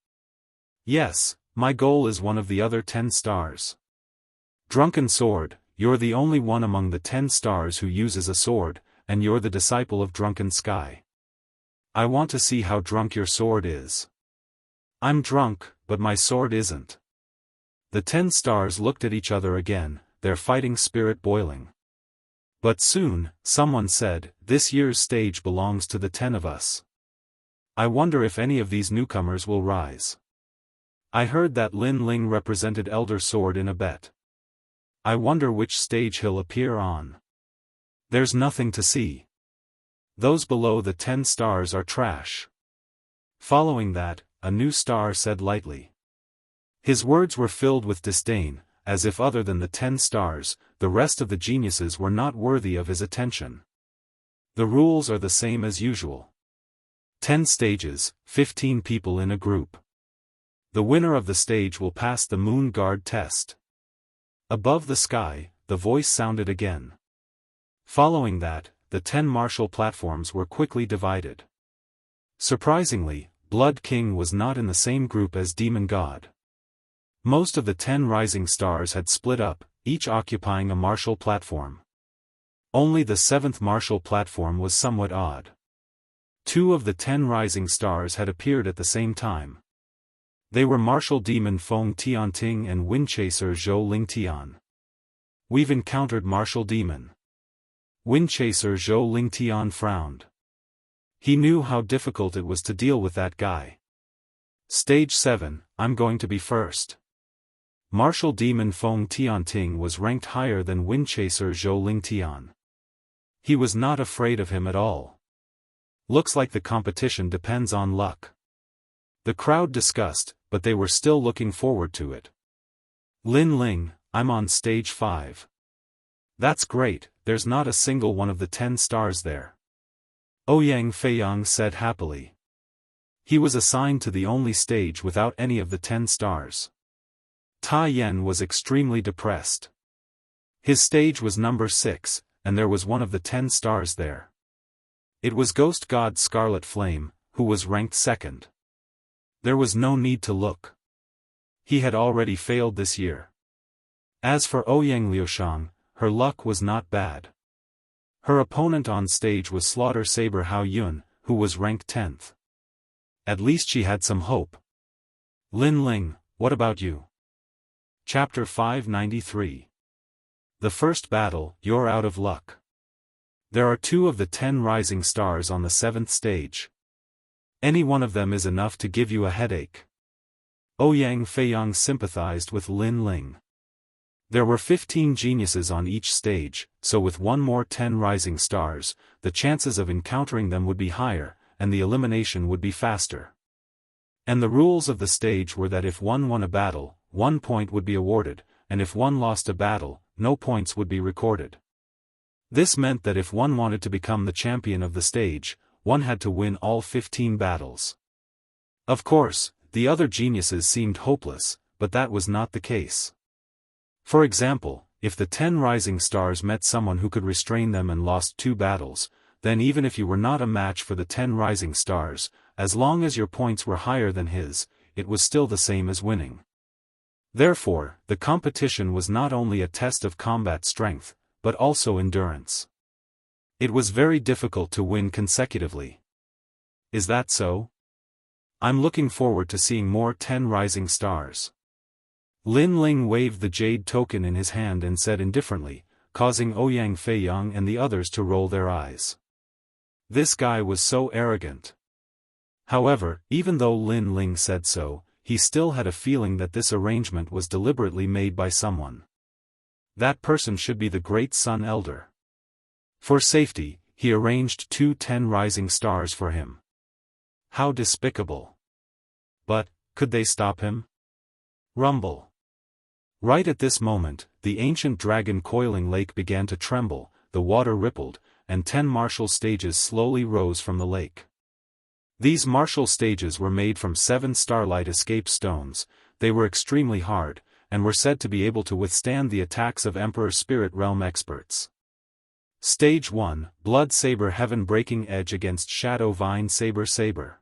Yes, my goal is one of the other 10 stars. Drunken Sword, you're the only one among the 10 stars who uses a sword, and you're the disciple of Drunken Sky. I want to see how drunk your sword is. I'm drunk, but my sword isn't. The 10 stars looked at each other again, their fighting spirit boiling. But soon, someone said, this year's stage belongs to the 10 of us. I wonder if any of these newcomers will rise. I heard that Lin Ling represented Elder Sword in a bet. I wonder which stage he'll appear on. There's nothing to see. Those below the 10 stars are trash. Following that, a new star said lightly. His words were filled with disdain, as if other than the 10 stars, the rest of the geniuses were not worthy of his attention. The rules are the same as usual. 10 stages, 15 people in a group. The winner of the stage will pass the Moon Guard test. Above the sky, the voice sounded again. Following that, the 10 martial platforms were quickly divided. Surprisingly, Blood King was not in the same group as Demon God. Most of the 10 rising stars had split up, each occupying a martial platform. Only the 7th martial platform was somewhat odd. 2 of the 10 rising stars had appeared at the same time. They were martial demon Feng Tianting and windchaser Zhou Ling Tian. We've encountered martial demon. Windchaser Zhou Ling Tian frowned. He knew how difficult it was to deal with that guy. Stage 7, I'm going to be first. Martial demon Feng Tianting was ranked higher than windchaser Zhou Ling Tian. He was not afraid of him at all. Looks like the competition depends on luck. The crowd discussed, but they were still looking forward to it. Lin Ling, I'm on stage 5. That's great, there's not a single one of the 10 stars there. Ouyang Feiyang said happily. He was assigned to the only stage without any of the 10 stars. Ta Yen was extremely depressed. His stage was number 6, and there was one of the 10 stars there. It was Ghost God Scarlet Flame, who was ranked 2nd. There was no need to look. He had already failed this year. As for Ouyang Liushang, her luck was not bad. Her opponent on stage was Slaughter Saber Hao Yun, who was ranked 10th. At least she had some hope. Lin Ling, what about you? Chapter 593. The first battle, you're out of luck. There are 2 of the 10 rising stars on the 7th stage. Any one of them is enough to give you a headache. Ouyang Feiyang sympathized with Lin Ling. There were 15 geniuses on each stage, so with one more 10 rising stars, the chances of encountering them would be higher, and the elimination would be faster. And the rules of the stage were that if one won a battle, 1 point would be awarded, and if one lost a battle, no points would be recorded. This meant that if one wanted to become the champion of the stage, one had to win all 15 battles. Of course, the other geniuses seemed hopeless, but that was not the case. For example, if the 10 rising stars met someone who could restrain them and lost 2 battles, then even if you were not a match for the 10 rising stars, as long as your points were higher than his, it was still the same as winning. Therefore, the competition was not only a test of combat strength, but also endurance. It was very difficult to win consecutively. Is that so? I'm looking forward to seeing more 10 rising stars. Lin Ling waved the jade token in his hand and said indifferently, causing Ouyang Feiyang and the others to roll their eyes. This guy was so arrogant. However, even though Lin Ling said so, he still had a feeling that this arrangement was deliberately made by someone. That person should be the Great Sun Elder. For safety, he arranged 2 10 rising stars for him. How despicable. But, could they stop him? Rumble. Right at this moment, the ancient dragon coiling lake began to tremble, the water rippled, and 10 martial stages slowly rose from the lake. These martial stages were made from 7 starlight escape stones. They were extremely hard, and were said to be able to withstand the attacks of Emperor Spirit Realm experts. Stage 1, Blood Saber Heaven Breaking Edge against Shadow Vine Saber Saber.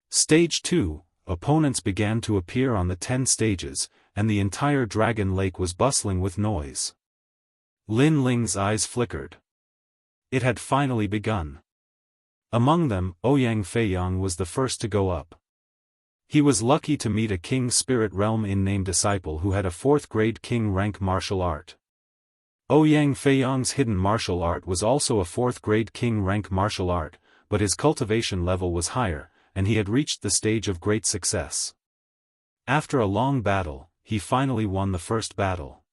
Stage 2, opponents began to appear on the 10 stages, and the entire dragon lake was bustling with noise. Lin Ling's eyes flickered. It had finally begun. Among them, Ouyang Feiyang was the first to go up. He was lucky to meet a King Spirit Realm in-name disciple who had a 4th grade King rank martial art. Ouyang Feiyang's hidden martial art was also a 4th grade King rank martial art, but his cultivation level was higher, and he had reached the stage of great success. After a long battle, he finally won the first battle.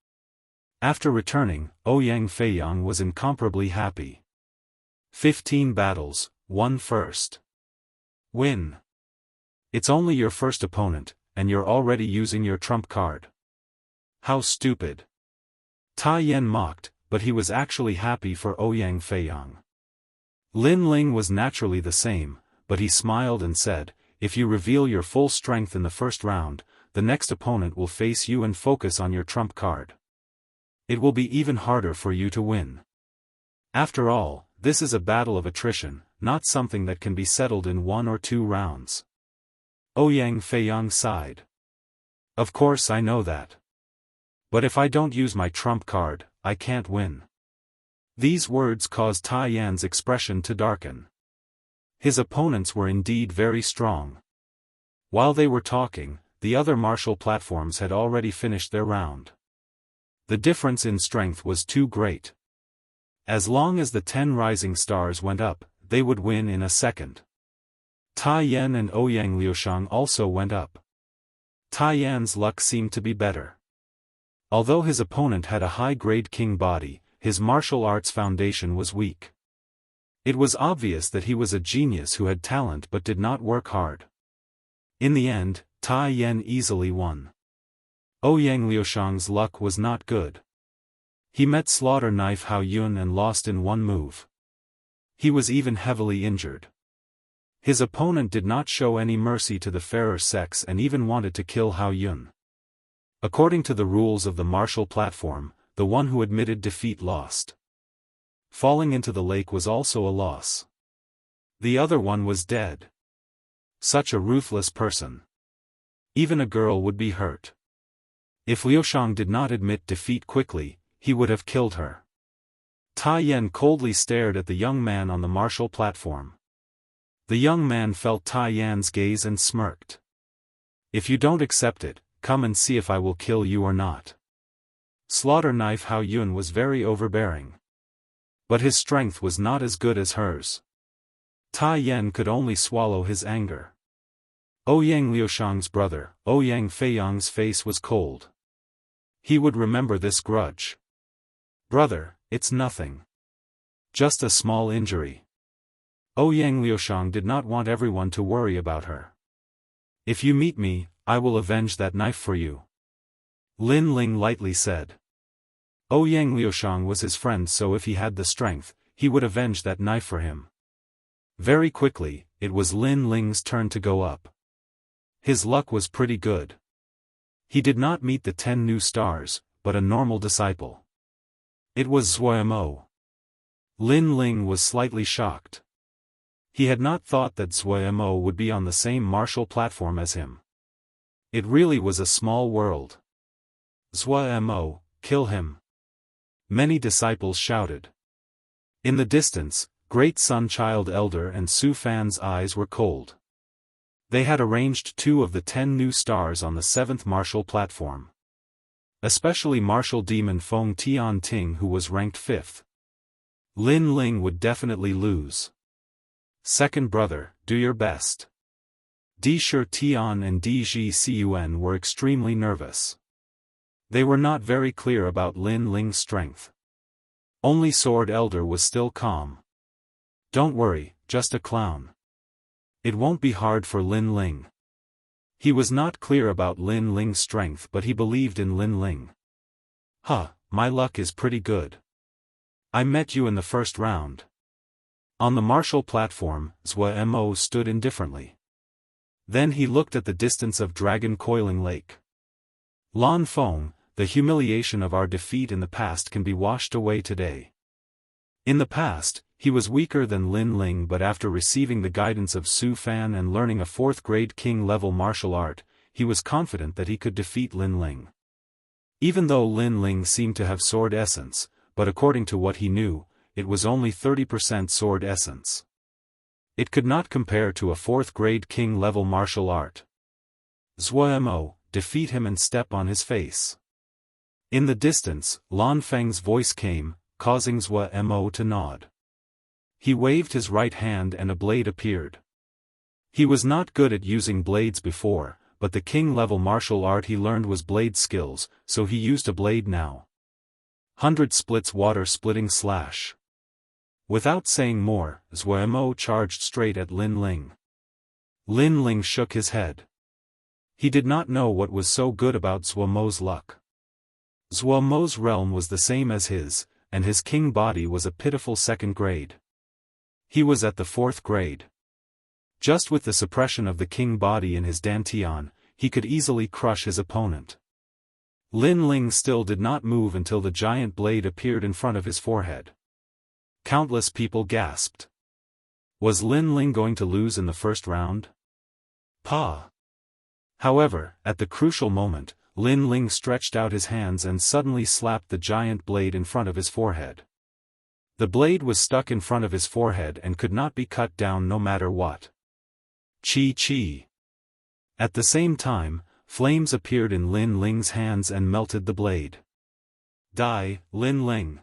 After returning, Ouyang Feiyang was incomparably happy. 15 battles, won first. Win. It's only your first opponent, and you're already using your trump card. How stupid. Ta Yen mocked, but he was actually happy for Ouyang Feiyang. Lin Ling was naturally the same, but he smiled and said, if you reveal your full strength in the first round, the next opponent will face you and focus on your trump card. It will be even harder for you to win. After all, this is a battle of attrition, not something that can be settled in 1 or 2 rounds. Ouyang Feiyang sighed. Of course I know that. But if I don't use my trump card, I can't win. These words caused Tai Yan's expression to darken. His opponents were indeed very strong. While they were talking, the other martial platforms had already finished their round. The difference in strength was too great. As long as the 10 rising stars went up, they would win in a second. Tai Yan and Ouyang Liushang also went up. Tai Yan's luck seemed to be better. Although his opponent had a high-grade king body, his martial arts foundation was weak. It was obvious that he was a genius who had talent but did not work hard. In the end, Tai Yan easily won. Ouyang Liushang's luck was not good. He met Slaughter Knife Hao Yun and lost in one move. He was even heavily injured. His opponent did not show any mercy to the fairer sex and even wanted to kill Hao Yun. According to the rules of the martial platform, the one who admitted defeat lost. Falling into the lake was also a loss. The other one was dead. Such a ruthless person. Even a girl would be hurt. If Liushang did not admit defeat quickly, he would have killed her. Tai Yan coldly stared at the young man on the martial platform. The young man felt Tai Yan's gaze and smirked. If you don't accept it, come and see if I will kill you or not. Slaughter Knife Hao Yun was very overbearing. But his strength was not as good as hers. Tai Yan could only swallow his anger. Ouyang Liushang's brother, Ouyang Feiyang's face was cold. He would remember this grudge. Brother, it's nothing. Just a small injury. Ouyang Liushang did not want everyone to worry about her. If you meet me, I will avenge that knife for you. Lin Ling lightly said. Ouyang Liushang was his friend, so if he had the strength, he would avenge that knife for him. Very quickly, it was Lin Ling's turn to go up. His luck was pretty good. He did not meet the 10 new stars, but a normal disciple. It was Zhuo. Lin Ling was slightly shocked. He had not thought that Zhuo would be on the same martial platform as him. It really was a small world. Zhuo, kill him. Many disciples shouted. In the distance, Great Sun Child Elder and Su Fan's eyes were cold. They had arranged 2 of the 10 new stars on the 7th martial platform. Especially Martial Demon Feng Tian Ting, who was ranked 5th. Lin Ling would definitely lose. Second brother, do your best. Di Shi Tian and Di Ji Cun were extremely nervous. They were not very clear about Lin Ling's strength. Only Sword Elder was still calm. Don't worry, just a clown. It won't be hard for Lin Ling. He was not clear about Lin Ling's strength, but he believed in Lin Ling. My luck is pretty good. I met you in the first round. On the martial platform, Zhuo stood indifferently. Then he looked at the distance of Dragon Coiling Lake. Lan Feng, the humiliation of our defeat in the past can be washed away today. In the past, he was weaker than Lin Ling, but after receiving the guidance of Su Fan and learning a 4th-grade king-level martial art, he was confident that he could defeat Lin Ling. Even though Lin Ling seemed to have sword essence, but according to what he knew, it was only 30% sword essence. It could not compare to a 4th-grade king-level martial art. Zhuo, defeat him and step on his face. In the distance, Lan Feng's voice came, causing Zhuo to nod. He waved his right hand and a blade appeared. He was not good at using blades before, but the king-level martial art he learned was blade skills, so he used a blade now. 100 splits water-splitting slash. Without saying more, Zhuo charged straight at Lin Ling. Lin Ling shook his head. He did not know what was so good about Zhuo's luck. Zhuo's realm was the same as his, and his king body was a pitiful 2nd grade. He was at the 4th grade. Just with the suppression of the king body in his dantian, he could easily crush his opponent. Lin Ling still did not move until the giant blade appeared in front of his forehead. Countless people gasped. Was Lin Ling going to lose in the first round? However, at the crucial moment, Lin Ling stretched out his hands and suddenly slapped the giant blade in front of his forehead. The blade was stuck in front of his forehead and could not be cut down no matter what. Chi. At the same time, flames appeared in Lin Ling's hands and melted the blade. Die, Lin Ling.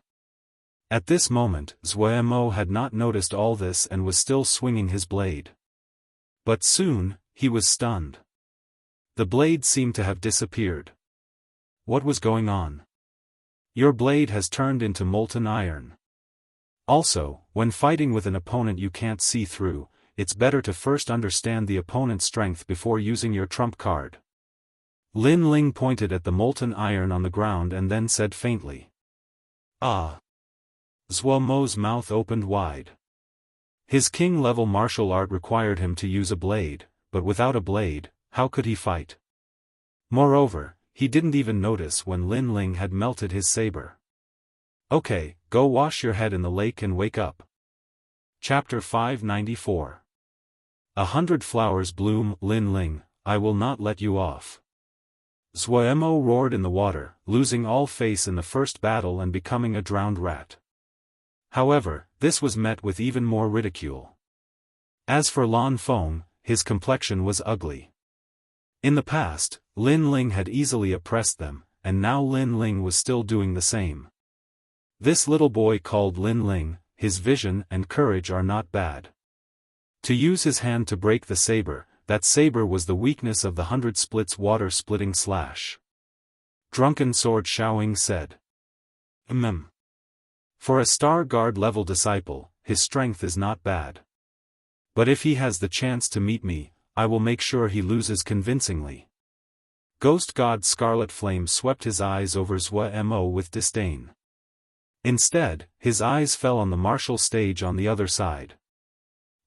At this moment, Zuemo had not noticed all this and was still swinging his blade. But soon, he was stunned. The blade seemed to have disappeared. What was going on? Your blade has turned into molten iron. Also, when fighting with an opponent you can't see through, it's better to first understand the opponent's strength before using your trump card. Lin Ling pointed at the molten iron on the ground and then said faintly. Ah. Zuomo's mouth opened wide. His king-level martial art required him to use a blade, but without a blade, how could he fight? Moreover, he didn't even notice when Lin Ling had melted his saber. Okay, go wash your head in the lake and wake up. Chapter 594. 100 flowers bloom, Lin Ling, I will not let you off. Zuemo roared in the water, losing all face in the first battle and becoming a drowned rat. However, this was met with even more ridicule. As for Lan Feng, his complexion was ugly. In the past, Lin Ling had easily oppressed them, and now Lin Ling was still doing the same. This little boy called Lin Ling, his vision and courage are not bad. To use his hand to break the saber, that saber was the weakness of the 100 splits water-splitting slash. Drunken Sword Xiaoying said. For a Star Guard level disciple, his strength is not bad. But if he has the chance to meet me, I will make sure he loses convincingly. Ghost God Scarlet Flame swept his eyes over Zuemo with disdain. Instead, his eyes fell on the martial stage on the other side.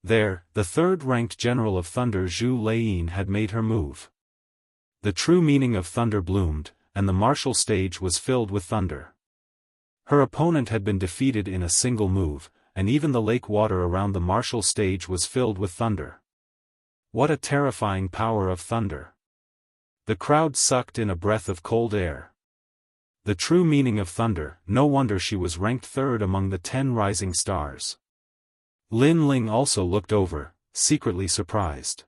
There, the third-ranked General of Thunder Zhu Laiyin had made her move. The true meaning of thunder bloomed, and the martial stage was filled with thunder. Her opponent had been defeated in a single move, and even the lake water around the martial stage was filled with thunder. What a terrifying power of thunder! The crowd sucked in a breath of cold air. The true meaning of thunder, no wonder she was ranked third among the 10 rising stars. Lin Ling also looked over, secretly surprised.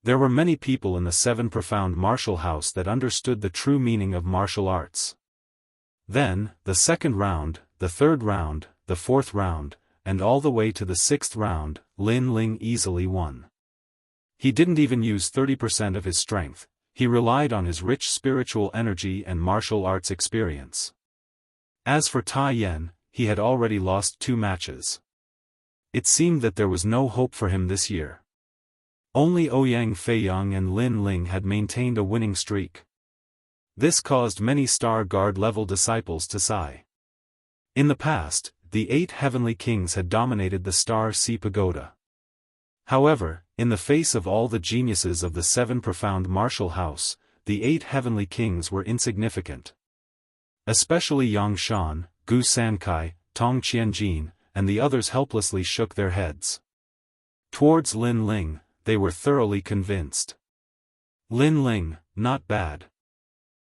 There were many people in the 7 profound martial house that understood the true meaning of martial arts. Then, the second round, the third round, the fourth round, and all the way to the 6th round, Lin Ling easily won. He didn't even use 30% of his strength. He relied on his rich spiritual energy and martial arts experience. As for Tai Yan, he had already lost 2 matches. It seemed that there was no hope for him this year. Only Ouyang Feiyang and Lin Ling had maintained a winning streak. This caused many Star Guard level disciples to sigh. In the past, the 8 heavenly kings had dominated the Star Sea Pagoda. However, in the face of all the geniuses of the 7 profound martial house, the 8 heavenly kings were insignificant. Especially Yang Shan, Gu Sankai, Tong Qianjin, and the others helplessly shook their heads. Towards Lin Ling, they were thoroughly convinced. Lin Ling, not bad.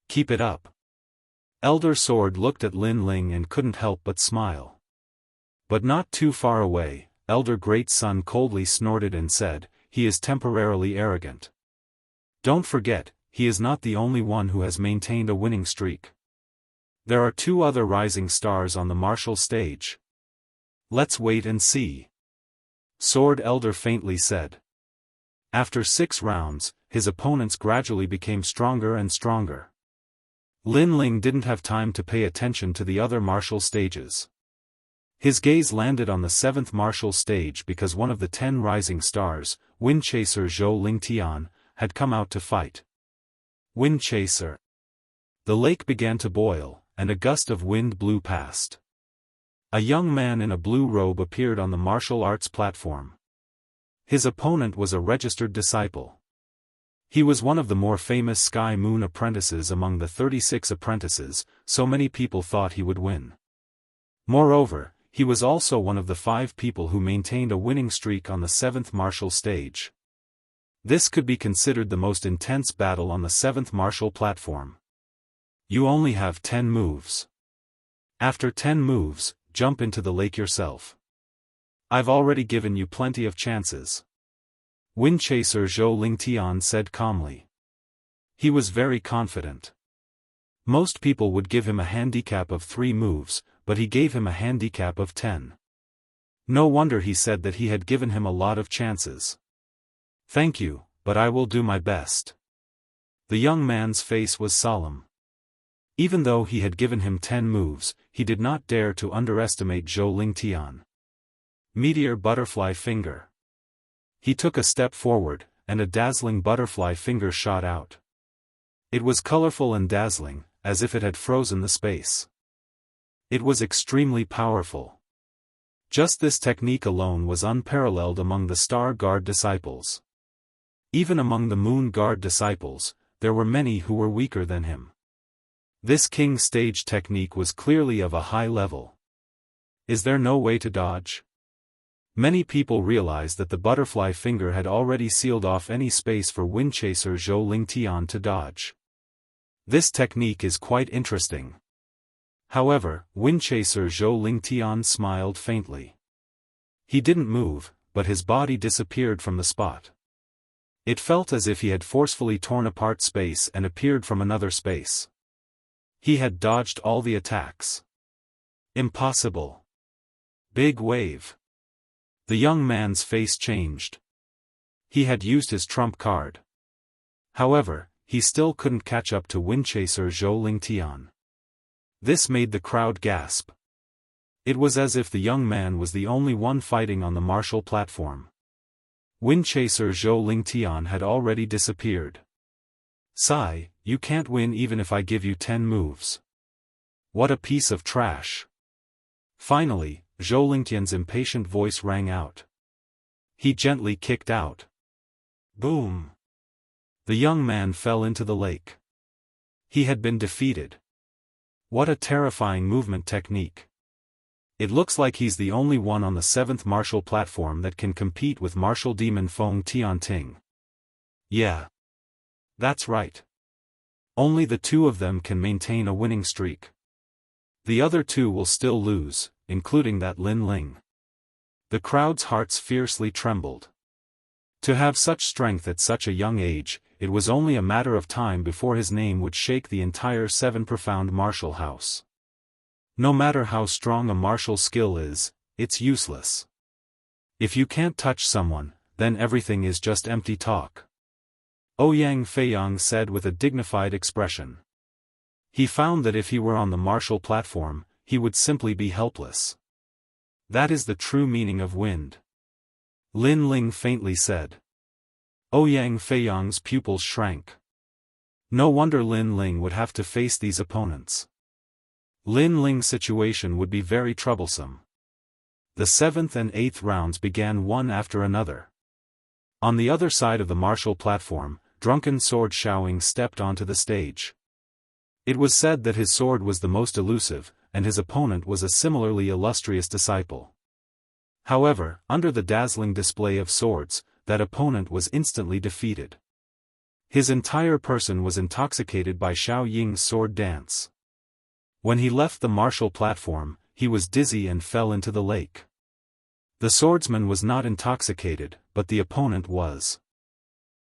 Keep it up. Elder Sword looked at Lin Ling and couldn't help but smile. But not too far away, Elder Great Sun coldly snorted and said, he is temporarily arrogant. Don't forget, he is not the only one who has maintained a winning streak. There are 2 other rising stars on the martial stage. Let's wait and see. Sword Elder faintly said. After 6 rounds, his opponents gradually became stronger and stronger. Lin Ling didn't have time to pay attention to the other martial stages. His gaze landed on the 7th martial stage because one of the 10 rising stars, Wind Chaser Zhou Lingtian, had come out to fight. Wind Chaser. The lake began to boil, and a gust of wind blew past. A young man in a blue robe appeared on the martial arts platform. His opponent was a registered disciple. He was one of the more famous Sky Moon apprentices among the 36 apprentices, so many people thought he would win. Moreover, he was also one of the 5 people who maintained a winning streak on the 7th martial stage. This could be considered the most intense battle on the 7th martial platform. You only have 10 moves. After 10 moves, jump into the lake yourself. I've already given you plenty of chances. Wind Chaser Zhou Lingtian said calmly. He was very confident. Most people would give him a handicap of 3 moves, but he gave him a handicap of 10. No wonder he said that he had given him a lot of chances. Thank you, but I will do my best. The young man's face was solemn. Even though he had given him 10 moves, he did not dare to underestimate Zhou Lingtian. Meteor Butterfly Finger. He took a step forward, and a dazzling butterfly finger shot out. It was colorful and dazzling, as if it had frozen the space. It was extremely powerful. Just this technique alone was unparalleled among the Star Guard disciples. Even among the Moon Guard disciples, there were many who were weaker than him. This King Stage technique was clearly of a high level. Is there no way to dodge? Many people realized that the butterfly finger had already sealed off any space for Wind Chaser Zhou Lingtian to dodge. This technique is quite interesting. However, Wind Chaser Zhou Lingtian smiled faintly. He didn't move, but his body disappeared from the spot. It felt as if he had forcefully torn apart space and appeared from another space. He had dodged all the attacks. Impossible. Big wave. The young man's face changed. He had used his trump card. However, he still couldn't catch up to Wind Chaser Zhou Lingtian. This made the crowd gasp. It was as if the young man was the only one fighting on the martial platform. Wind Chaser Zhou Lingtian had already disappeared. Sigh, you can't win even if I give you 10 moves. What a piece of trash. Finally, Zhou Lingtian's impatient voice rang out. He gently kicked out. Boom! The young man fell into the lake. He had been defeated. What a terrifying movement technique. It looks like he's the only one on the 7th martial platform that can compete with martial demon Feng Tianting. Yeah. That's right. Only the 2 of them can maintain a winning streak. The other 2 will still lose, including that Lin Ling. The crowd's hearts fiercely trembled. To have such strength at such a young age, it was only a matter of time before his name would shake the entire 7 profound martial house. No matter how strong a martial skill is, it's useless. If you can't touch someone, then everything is just empty talk. Ouyang Feiyang said with a dignified expression. He found that if he were on the martial platform, he would simply be helpless. That is the true meaning of wind. Lin Ling faintly said. Ouyang Feiyang's pupils shrank. No wonder Lin Ling would have to face these opponents. Lin Ling's situation would be very troublesome. The 7th and 8th rounds began one after another. On the other side of the martial platform, drunken sword Xiaoying stepped onto the stage. It was said that his sword was the most elusive, and his opponent was a similarly illustrious disciple. However, under the dazzling display of swords, that opponent was instantly defeated. His entire person was intoxicated by Xiaoying's sword dance. When he left the martial platform, he was dizzy and fell into the lake. The swordsman was not intoxicated, but the opponent was.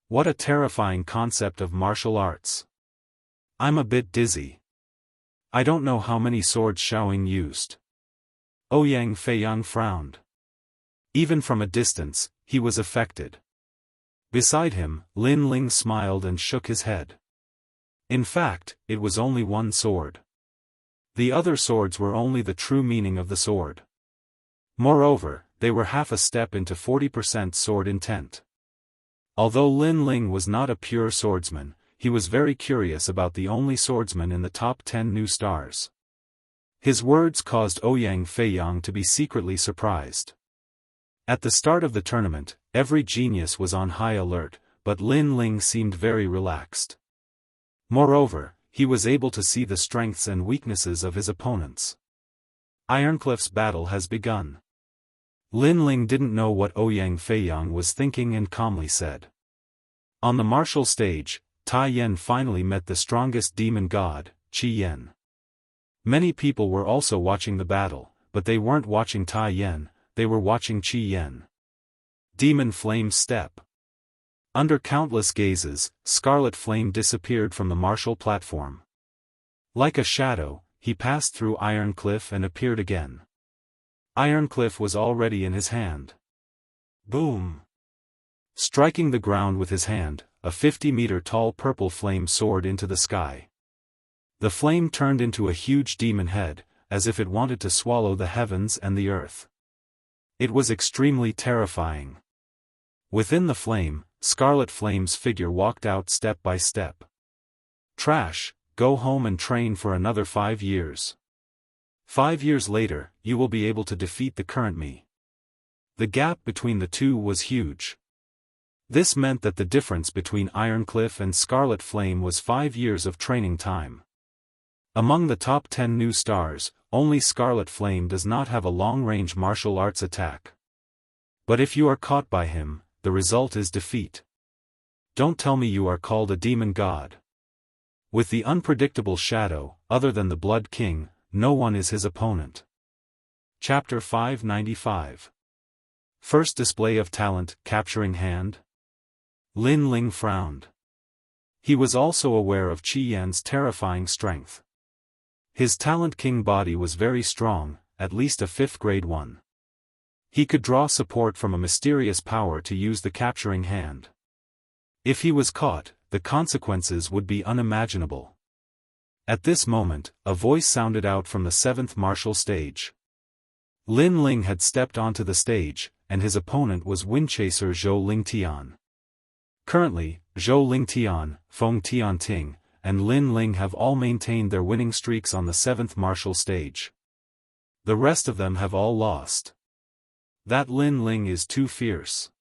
What a terrifying concept of martial arts. I'm a bit dizzy. I don't know how many swords Xiaoying used. Ouyang Feiyang frowned. Even from a distance, he was affected. Beside him, Lin Ling smiled and shook his head. In fact, it was only one sword. The other swords were only the true meaning of the sword. Moreover, they were half a step into 40% sword intent. Although Lin Ling was not a pure swordsman, he was very curious about the only swordsman in the top 10 new stars. His words caused Ouyang Feiyang to be secretly surprised. At the start of the tournament, every genius was on high alert, but Lin Ling seemed very relaxed. Moreover, he was able to see the strengths and weaknesses of his opponents. Ironcliff's battle has begun. Lin Ling didn't know what Ouyang Feiyang was thinking and calmly said. On the martial stage, Tai Yan finally met the strongest demon god, Qi Yan. Many people were also watching the battle, but they weren't watching Tai Yan, they were watching Qi Yan. Demon Flame Step. Under countless gazes, Scarlet Flame disappeared from the martial platform. Like a shadow, he passed through Iron Cliff and appeared again. Iron Cliff was already in his hand. Boom! Striking the ground with his hand, a 50-meter-tall purple flame soared into the sky. The flame turned into a huge demon head, as if it wanted to swallow the heavens and the earth. It was extremely terrifying. Within the flame, Scarlet Flame's figure walked out step by step. Trash, go home and train for another 5 years. 5 years later, you will be able to defeat the current me. The gap between the two was huge. This meant that the difference between Iron Cliff and Scarlet Flame was 5 years of training time. Among the top 10 new stars, only Scarlet Flame does not have a long-range martial arts attack. But if you are caught by him, the result is defeat. Don't tell me you are called a demon god. With the unpredictable shadow, other than the Blood King, no one is his opponent. Chapter 595. First display of talent, capturing hand? Lin Ling frowned. He was also aware of Qi Yan's terrifying strength. His Talent King body was very strong, at least a 5th grade one. He could draw support from a mysterious power to use the capturing hand. If he was caught, the consequences would be unimaginable. At this moment, a voice sounded out from the 7th martial stage. Lin Ling had stepped onto the stage, and his opponent was Windchaser Zhou Lingtian. Currently, Zhou Lingtian, Feng Tianting, and Lin Ling have all maintained their winning streaks on the 7th martial stage. The rest of them have all lost. That Lin Ling is too fierce.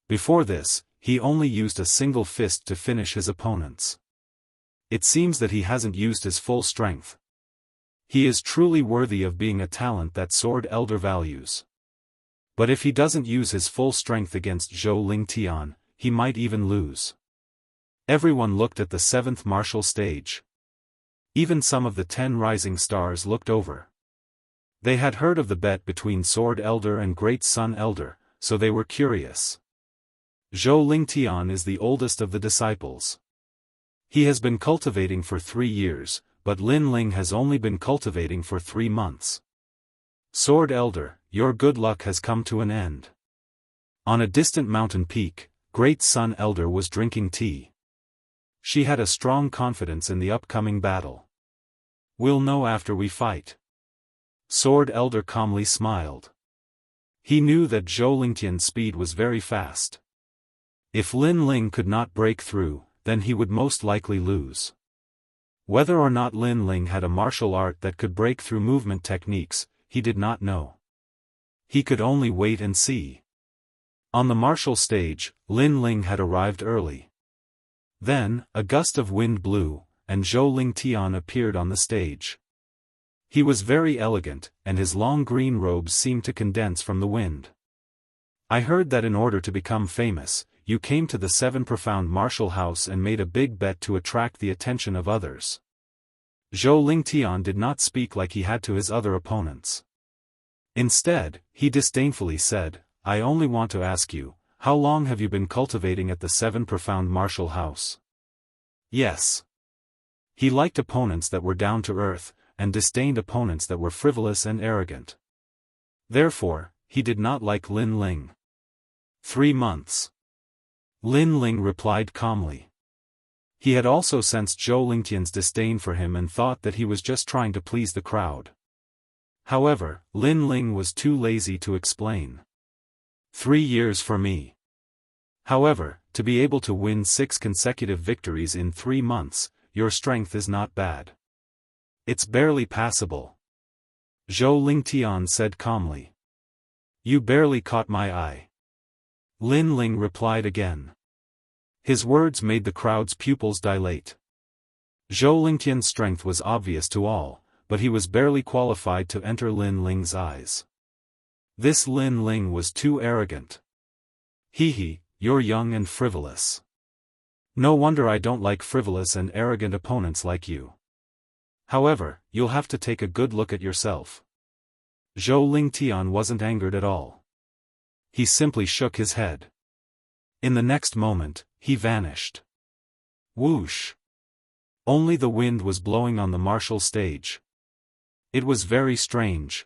Before this, he only used a single fist to finish his opponents. It seems that he hasn't used his full strength. He is truly worthy of being a talent that Sword Elder values. But if he doesn't use his full strength against Zhou Lingtian, he might even lose. Everyone looked at the 7th martial stage. Even some of the 10 rising stars looked over. They had heard of the bet between Sword Elder and Great Sun Elder, so they were curious. Zhou Lingtian is the oldest of the disciples. He has been cultivating for 3 years, but Lin Ling has only been cultivating for 3 months. Sword Elder, your good luck has come to an end. On a distant mountain peak, Great Sun Elder was drinking tea. She had a strong confidence in the upcoming battle. We'll know after we fight. Sword Elder calmly smiled. He knew that Zhou Lingtian's speed was very fast. If Lin Ling could not break through, then he would most likely lose. Whether or not Lin Ling had a martial art that could break through movement techniques, he did not know. He could only wait and see. On the martial stage, Lin Ling had arrived early. Then, a gust of wind blew, and Zhou Lingtian appeared on the stage. He was very elegant, and his long green robes seemed to condense from the wind. I heard that in order to become famous, you came to the 7 Profound Martial House and made a big bet to attract the attention of others. Zhou Lingtian did not speak like he had to his other opponents. Instead, he disdainfully said, I only want to ask you, how long have you been cultivating at the 7 Profound Martial House? Yes. He liked opponents that were down to earth, and disdained opponents that were frivolous and arrogant. Therefore, he did not like Lin Ling. 3 months. Lin Ling replied calmly. He had also sensed Zhou Lingtian's disdain for him and thought that he was just trying to please the crowd. However, Lin Ling was too lazy to explain. 3 years for me. However, to be able to win 6 consecutive victories in 3 months, your strength is not bad. It's barely passable. Zhou Lingtian said calmly. You barely caught my eye. Lin Ling replied again. His words made the crowd's pupils dilate. Zhou Lingtian's strength was obvious to all, but he was barely qualified to enter Lin Ling's eyes. This Lin Ling was too arrogant. Hee, you're young and frivolous. No wonder I don't like frivolous and arrogant opponents like you. However, you'll have to take a good look at yourself. Zhou Lingtian wasn't angered at all. He simply shook his head. In the next moment, he vanished. Whoosh! Only the wind was blowing on the martial stage. It was very strange.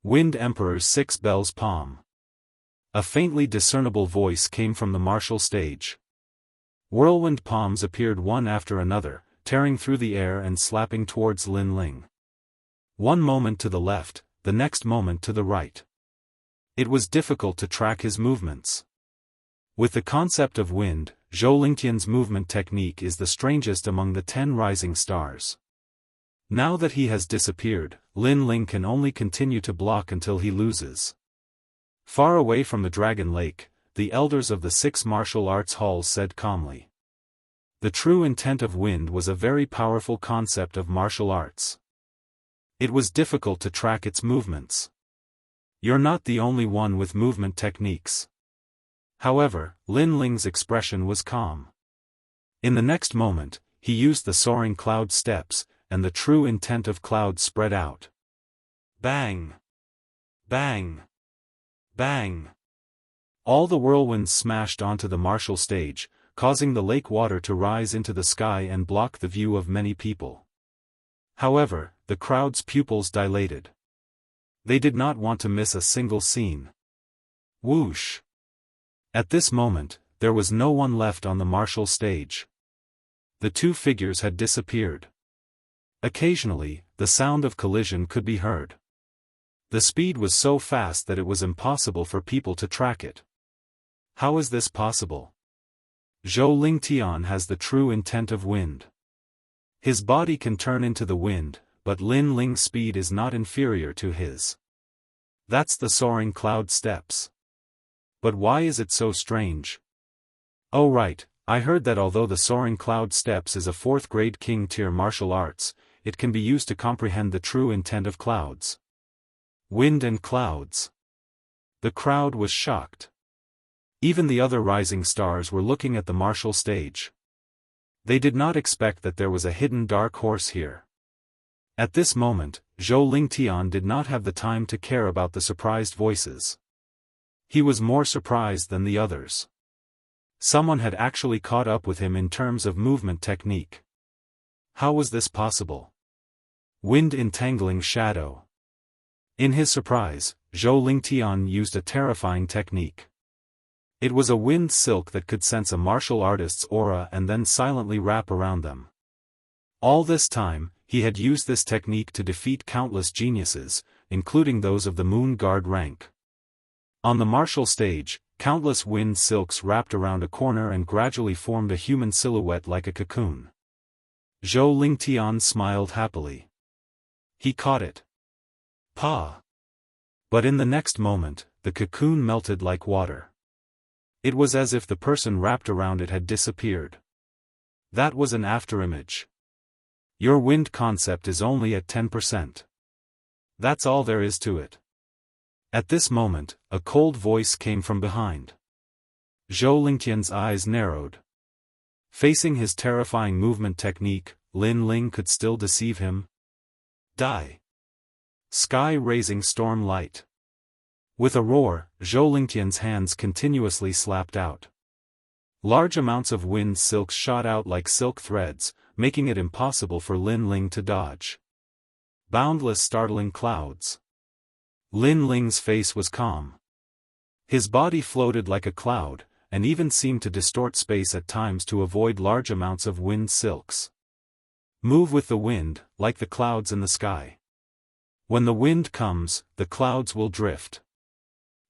Wind Emperor's 6 bells palm. A faintly discernible voice came from the martial stage. Whirlwind palms appeared one after another, tearing through the air and slapping towards Lin Ling. One moment to the left, the next moment to the right. It was difficult to track his movements. With the concept of wind, Zhou Lingtian's movement technique is the strangest among the 10 rising stars. Now that he has disappeared, Lin Ling can only continue to block until he loses. Far away from the Dragon Lake, the elders of the 6 martial arts halls said calmly. The true intent of wind was a very powerful concept of martial arts. It was difficult to track its movements. You're not the only one with movement techniques. However, Lin Ling's expression was calm. In the next moment, he used the soaring cloud steps, and the true intent of clouds spread out. Bang! Bang! Bang! All the whirlwinds smashed onto the martial stage, causing the lake water to rise into the sky and block the view of many people. However, the crowd's pupils dilated. They did not want to miss a single scene. Whoosh! At this moment, there was no one left on the martial stage. The 2 figures had disappeared. Occasionally, the sound of collision could be heard. The speed was so fast that it was impossible for people to track it. How is this possible? Zhou Lingtian has the true intent of wind. His body can turn into the wind, but Lin Ling's speed is not inferior to his. That's the soaring cloud steps. But why is it so strange? Oh right, I heard that although the soaring cloud steps is a 4th grade king tier martial arts, it can be used to comprehend the true intent of clouds. Wind and clouds. The crowd was shocked. Even the other rising stars were looking at the martial stage. They did not expect that there was a hidden dark horse here. At this moment, Zhou Lingtian did not have the time to care about the surprised voices. He was more surprised than the others. Someone had actually caught up with him in terms of movement technique. How was this possible? Wind entangling shadow. In his surprise, Zhou Lingtian used a terrifying technique. It was a wind silk that could sense a martial artist's aura and then silently wrap around them. All this time, he had used this technique to defeat countless geniuses, including those of the Moon Guard rank. On the martial stage, countless wind silks wrapped around a corner and gradually formed a human silhouette like a cocoon. Zhou Lingtian smiled happily. He caught it. Pa! But in the next moment, the cocoon melted like water. It was as if the person wrapped around it had disappeared. That was an afterimage. Your wind concept is only at 10%. That's all there is to it. At this moment, a cold voice came from behind. Zhou Lingtian's eyes narrowed. Facing his terrifying movement technique, Lin Ling could still deceive him. Die! Sky-raising storm light. With a roar, Zhou Lingtian's hands continuously slapped out. Large amounts of wind silks shot out like silk threads, making it impossible for Lin Ling to dodge. Boundless startling clouds. Lin Ling's face was calm. His body floated like a cloud, and even seemed to distort space at times to avoid large amounts of wind silks. Move with the wind, like the clouds in the sky. When the wind comes, the clouds will drift.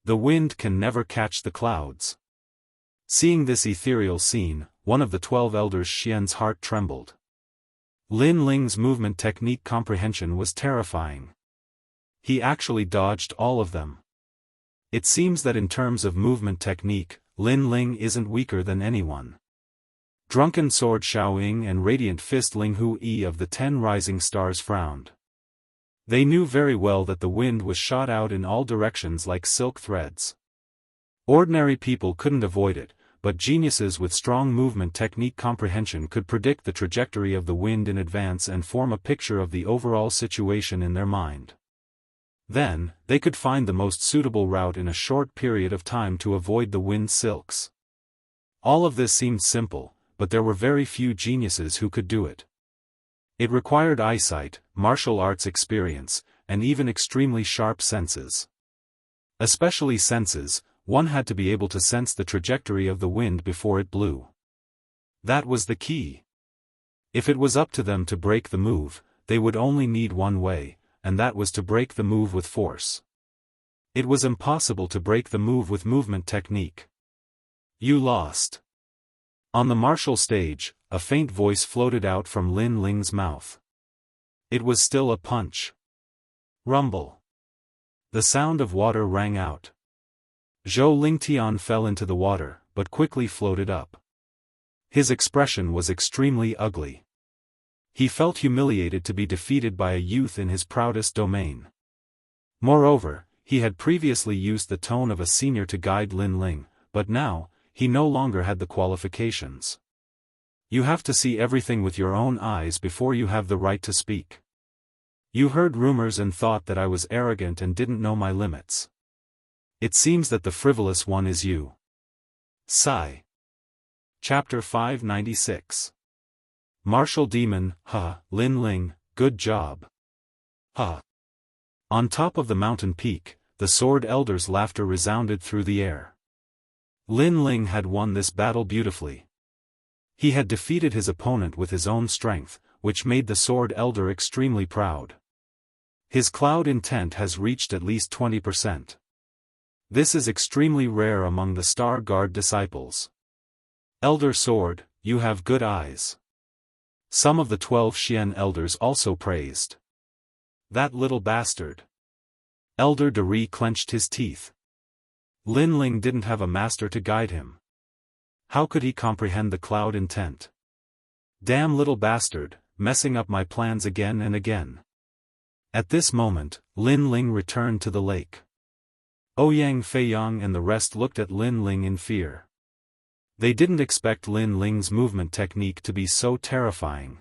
The wind can never catch the clouds. Seeing this ethereal scene, one of the 12 elders Xian's heart trembled. Lin Ling's movement technique comprehension was terrifying. He actually dodged all of them. It seems that in terms of movement technique, Lin Ling isn't weaker than anyone. Drunken Sword Xiaoying and Radiant Fist Ling Hu Yi of the 10 Rising Stars frowned. They knew very well that the wind was shot out in all directions like silk threads. Ordinary people couldn't avoid it, but geniuses with strong movement technique comprehension could predict the trajectory of the wind in advance and form a picture of the overall situation in their mind. Then, they could find the most suitable route in a short period of time to avoid the wind's silks. All of this seemed simple, but there were very few geniuses who could do it. It required eyesight, martial arts experience, and even extremely sharp senses. Especially senses, one had to be able to sense the trajectory of the wind before it blew. That was the key. If it was up to them to break the move, they would only need one way, and that was to break the move with force. It was impossible to break the move with movement technique. You lost. On the martial stage, a faint voice floated out from Lin Ling's mouth. It was still a punch. Rumble. The sound of water rang out. Zhou Lingtian fell into the water, but quickly floated up. His expression was extremely ugly. He felt humiliated to be defeated by a youth in his proudest domain. Moreover, he had previously used the tone of a senior to guide Lin Ling, but now, he no longer had the qualifications. You have to see everything with your own eyes before you have the right to speak. You heard rumors and thought that I was arrogant and didn't know my limits. It seems that the frivolous one is you. Sigh. Chapter 596. Martial Demon, Lin Ling, good job. On top of the mountain peak, the Sword Elder's laughter resounded through the air. Lin Ling had won this battle beautifully. He had defeated his opponent with his own strength, which made the Sword Elder extremely proud. His cloud intent has reached at least 20%. This is extremely rare among the Star Guard disciples. Elder Sword, you have good eyes. Some of the 12 Xian elders also praised. That little bastard. Elder Dari clenched his teeth. Lin Ling didn't have a master to guide him. How could he comprehend the cloud intent? Damn little bastard, messing up my plans again and again. At this moment, Lin Ling returned to the lake. Ouyang Feiyang and the rest looked at Lin Ling in fear. They didn't expect Lin Ling's movement technique to be so terrifying.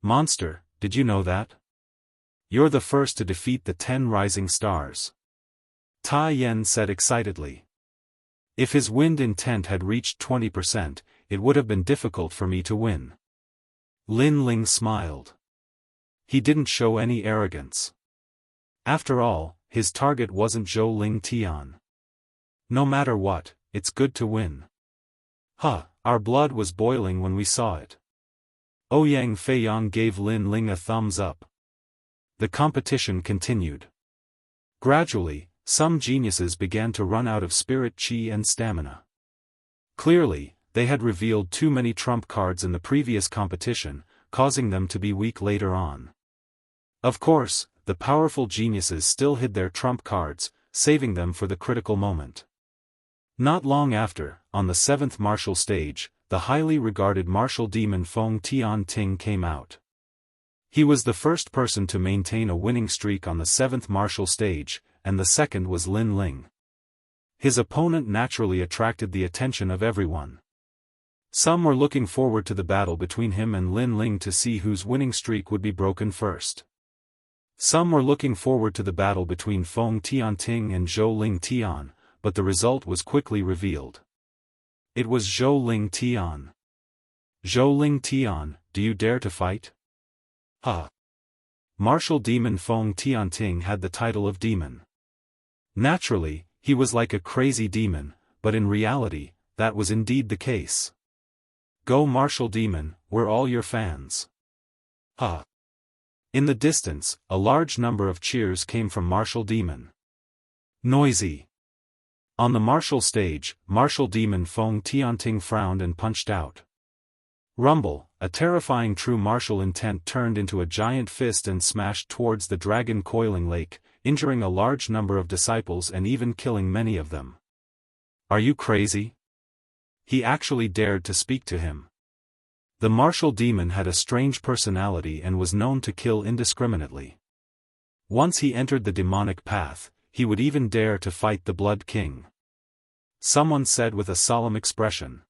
Monster, did you know that? You're the first to defeat the 10 rising stars. Tai Yen said excitedly. If his wind intent had reached 20%, it would have been difficult for me to win. Lin Ling smiled. He didn't show any arrogance. After all, his target wasn't Zhou Lingtian. No matter what, it's good to win. Our blood was boiling when we saw it. Ouyang Feiyang gave Lin Ling a thumbs up. The competition continued. Gradually, some geniuses began to run out of spirit chi and stamina. Clearly, they had revealed too many trump cards in the previous competition, causing them to be weak later on. Of course, the powerful geniuses still hid their trump cards, saving them for the critical moment. Not long after, on the 7th martial stage, the highly regarded martial demon Feng Tian Ting came out. He was the first person to maintain a winning streak on the 7th martial stage, and the second was Lin Ling. His opponent naturally attracted the attention of everyone. Some were looking forward to the battle between him and Lin Ling to see whose winning streak would be broken first. Some were looking forward to the battle between Feng Tianting and Zhou Lingtian, but the result was quickly revealed. It was Zhou Lingtian. Zhou Lingtian, do you dare to fight? Martial demon Feng Tianting had the title of demon. Naturally, he was like a crazy demon, but in reality, that was indeed the case. Go martial demon, we're all your fans. In the distance, a large number of cheers came from martial demon. Noisy. On the martial stage, martial demon Feng Tianting frowned and punched out. Rumble, a terrifying true martial intent turned into a giant fist and smashed towards the dragon coiling lake, injuring a large number of disciples and even killing many of them. Are you crazy? He actually dared to speak to him. The martial demon had a strange personality and was known to kill indiscriminately. Once he entered the demonic path, he would even dare to fight the Blood King. someone said with a solemn expression.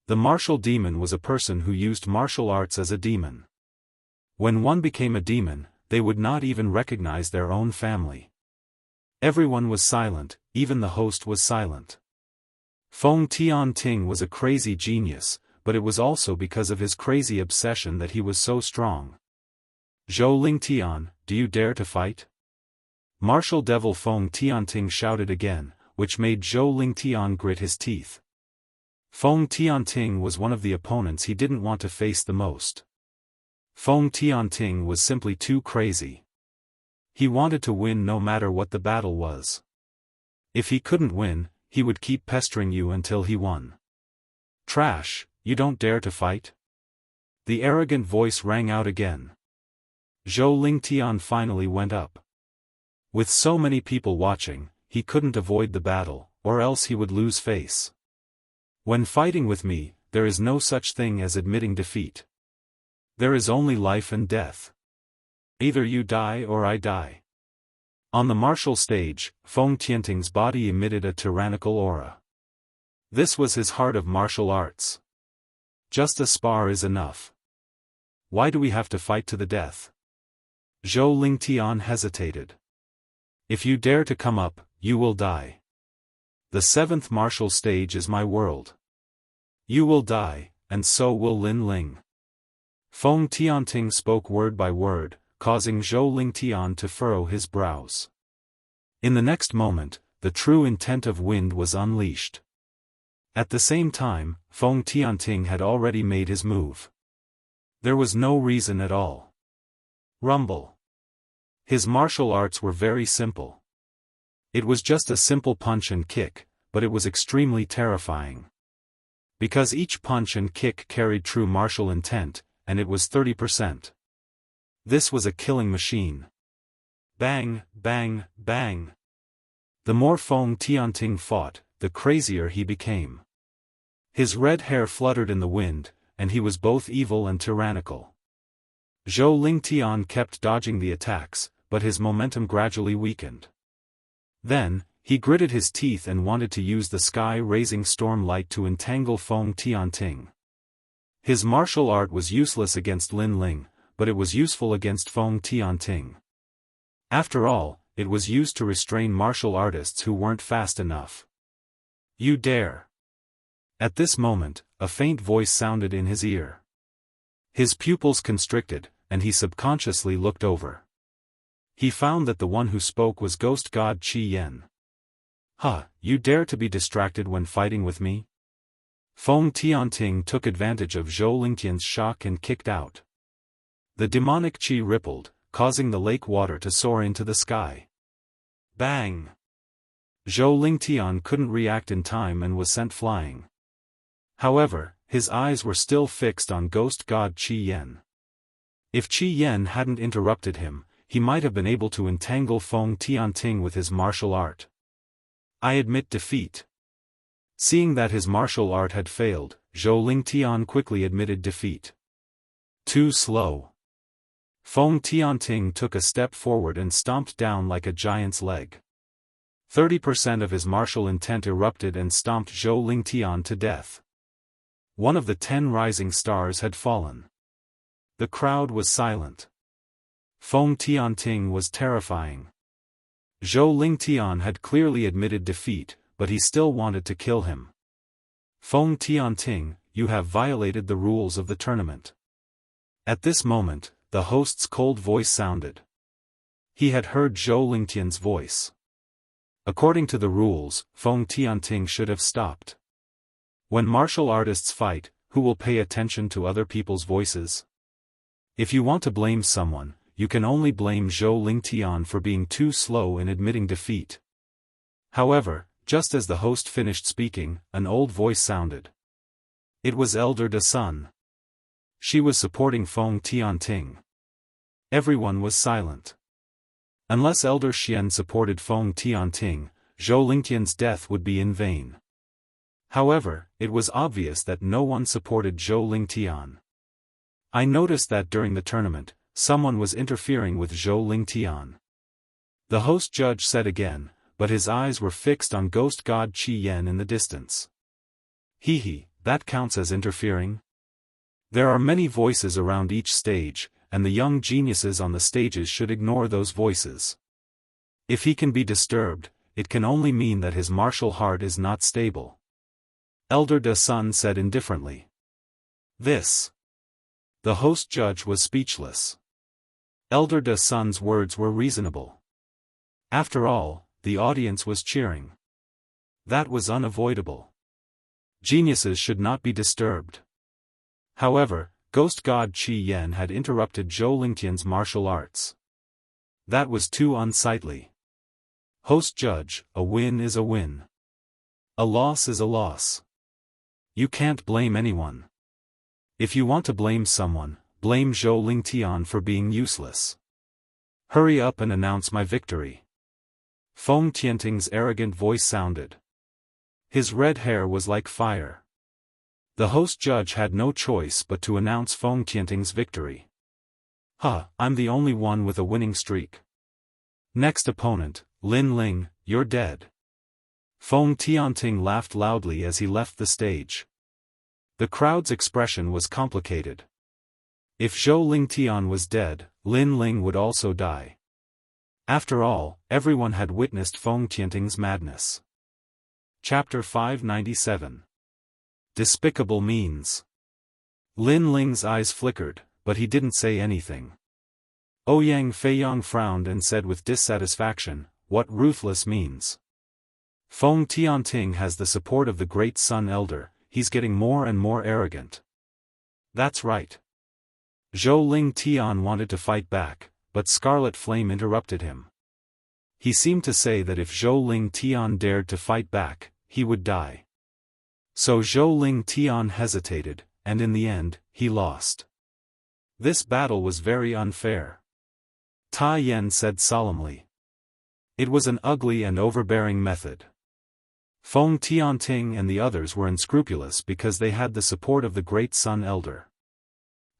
The martial demon was a person who used martial arts as a demon. When one became a demon, they would not even recognize their own family. Everyone was silent, even the host was silent. Feng Tianting was a crazy genius, but it was also because of his crazy obsession that he was so strong. Zhou Lingtian, do you dare to fight? Martial devil Feng Tianting shouted again, which made Zhou Lingtian grit his teeth. Feng Tianting was one of the opponents he didn't want to face the most. Feng Tianting was simply too crazy. He wanted to win no matter what the battle was. If he couldn't win, he would keep pestering you until he won. Trash, you don't dare to fight? The arrogant voice rang out again. Zhou Lingtian finally went up. With so many people watching, he couldn't avoid the battle, or else he would lose face. When fighting with me, there is no such thing as admitting defeat. There is only life and death. Either you die or I die. On the martial stage, Feng Tianting's body emitted a tyrannical aura. This was his heart of martial arts. Just a spar is enough. Why do we have to fight to the death? Zhou Lingtian hesitated. If you dare to come up, you will die. The seventh martial stage is my world. You will die, and so will Lin Ling. Feng Tianting spoke word by word, causing Zhou Lingtian to furrow his brows. In the next moment, the true intent of wind was unleashed. At the same time, Feng Tianting had already made his move. There was no reason at all. Rumble. His martial arts were very simple. It was just a simple punch and kick, but it was extremely terrifying. Because each punch and kick carried true martial intent, and it was 30%. This was a killing machine. Bang, bang, bang. The more Feng Tianting fought, the crazier he became. His red hair fluttered in the wind, and he was both evil and tyrannical. Zhou Lingtian kept dodging the attacks, but his momentum gradually weakened. Then, he gritted his teeth and wanted to use the sky-raising storm light to entangle Feng Tianting. His martial art was useless against Lin Ling, but it was useful against Feng Tianting. After all, it was used to restrain martial artists who weren't fast enough. You dare. At this moment, a faint voice sounded in his ear. His pupils constricted, and he subconsciously looked over. He found that the one who spoke was ghost god Qi Yan. "Huh, you dare to be distracted when fighting with me?" Feng Tianting took advantage of Zhou Lingtian's shock and kicked out. The demonic qi rippled, causing the lake water to soar into the sky. Bang! Zhou Lingtian couldn't react in time and was sent flying. However, his eyes were still fixed on ghost god Qi Yan. If Qi Yan hadn't interrupted him, he might have been able to entangle Feng Tianting with his martial art. I admit defeat. Seeing that his martial art had failed, Zhou Lingtian quickly admitted defeat. Too slow. Feng Tianting took a step forward and stomped down like a giant's leg. 30% of his martial intent erupted and stomped Zhou Lingtian to death. One of the 10 rising stars had fallen. The crowd was silent. Feng Tianting was terrifying. Zhou Lingtian had clearly admitted defeat, but he still wanted to kill him. Feng Tianting, you have violated the rules of the tournament. At this moment, the host's cold voice sounded. He had heard Zhou Lingtian's voice. According to the rules, Feng Tianting should have stopped. When martial artists fight, who will pay attention to other people's voices? If you want to blame someone, you can only blame Zhou Lingtian for being too slow in admitting defeat. However, just as the host finished speaking, an old voice sounded. It was Elder Da Sun. She was supporting Feng Tianting. Everyone was silent. Unless Elder Xian supported Feng Tianting, Zhou Lingtian's death would be in vain. However, it was obvious that no one supported Zhou Lingtian. I noticed that during the tournament, someone was interfering with Zhou Lingtian. The host judge said again, but his eyes were fixed on ghost god Qi Yan in the distance. Hee, that counts as interfering? There are many voices around each stage, and the young geniuses on the stages should ignore those voices. If he can be disturbed, it can only mean that his martial heart is not stable. Elder De Sun said indifferently. This. The host judge was speechless. Elder De Sun's words were reasonable. After all, the audience was cheering. That was unavoidable. Geniuses should not be disturbed. However, Ghost God Qi Yan had interrupted Zhou Lingtian's martial arts. That was too unsightly. Host judge, a win is a win. A loss is a loss. You can't blame anyone. If you want to blame someone, blame Zhou Lingtian for being useless. Hurry up and announce my victory. Feng Tianting's arrogant voice sounded. His red hair was like fire. The host judge had no choice but to announce Feng Tianting's victory. I'm the only one with a winning streak. Next opponent, Lin Ling, you're dead. Feng Tianting laughed loudly as he left the stage. The crowd's expression was complicated. If Zhou Lingtian was dead, Lin Ling would also die. After all, everyone had witnessed Feng Tianting's madness. Chapter 597. Despicable Means. Lin Ling's eyes flickered, but he didn't say anything. Ouyang Feiyang frowned and said with dissatisfaction, "What ruthless means? Feng Tianting has the support of the great Sun Elder, he's getting more and more arrogant." That's right. Zhou Lingtian wanted to fight back, but Scarlet Flame interrupted him. He seemed to say that if Zhou Lingtian dared to fight back, he would die. So Zhou Lingtian hesitated, and in the end, he lost. This battle was very unfair. Tai Yan said solemnly. It was an ugly and overbearing method. Feng Tianting and the others were unscrupulous because they had the support of the great Sun Elder.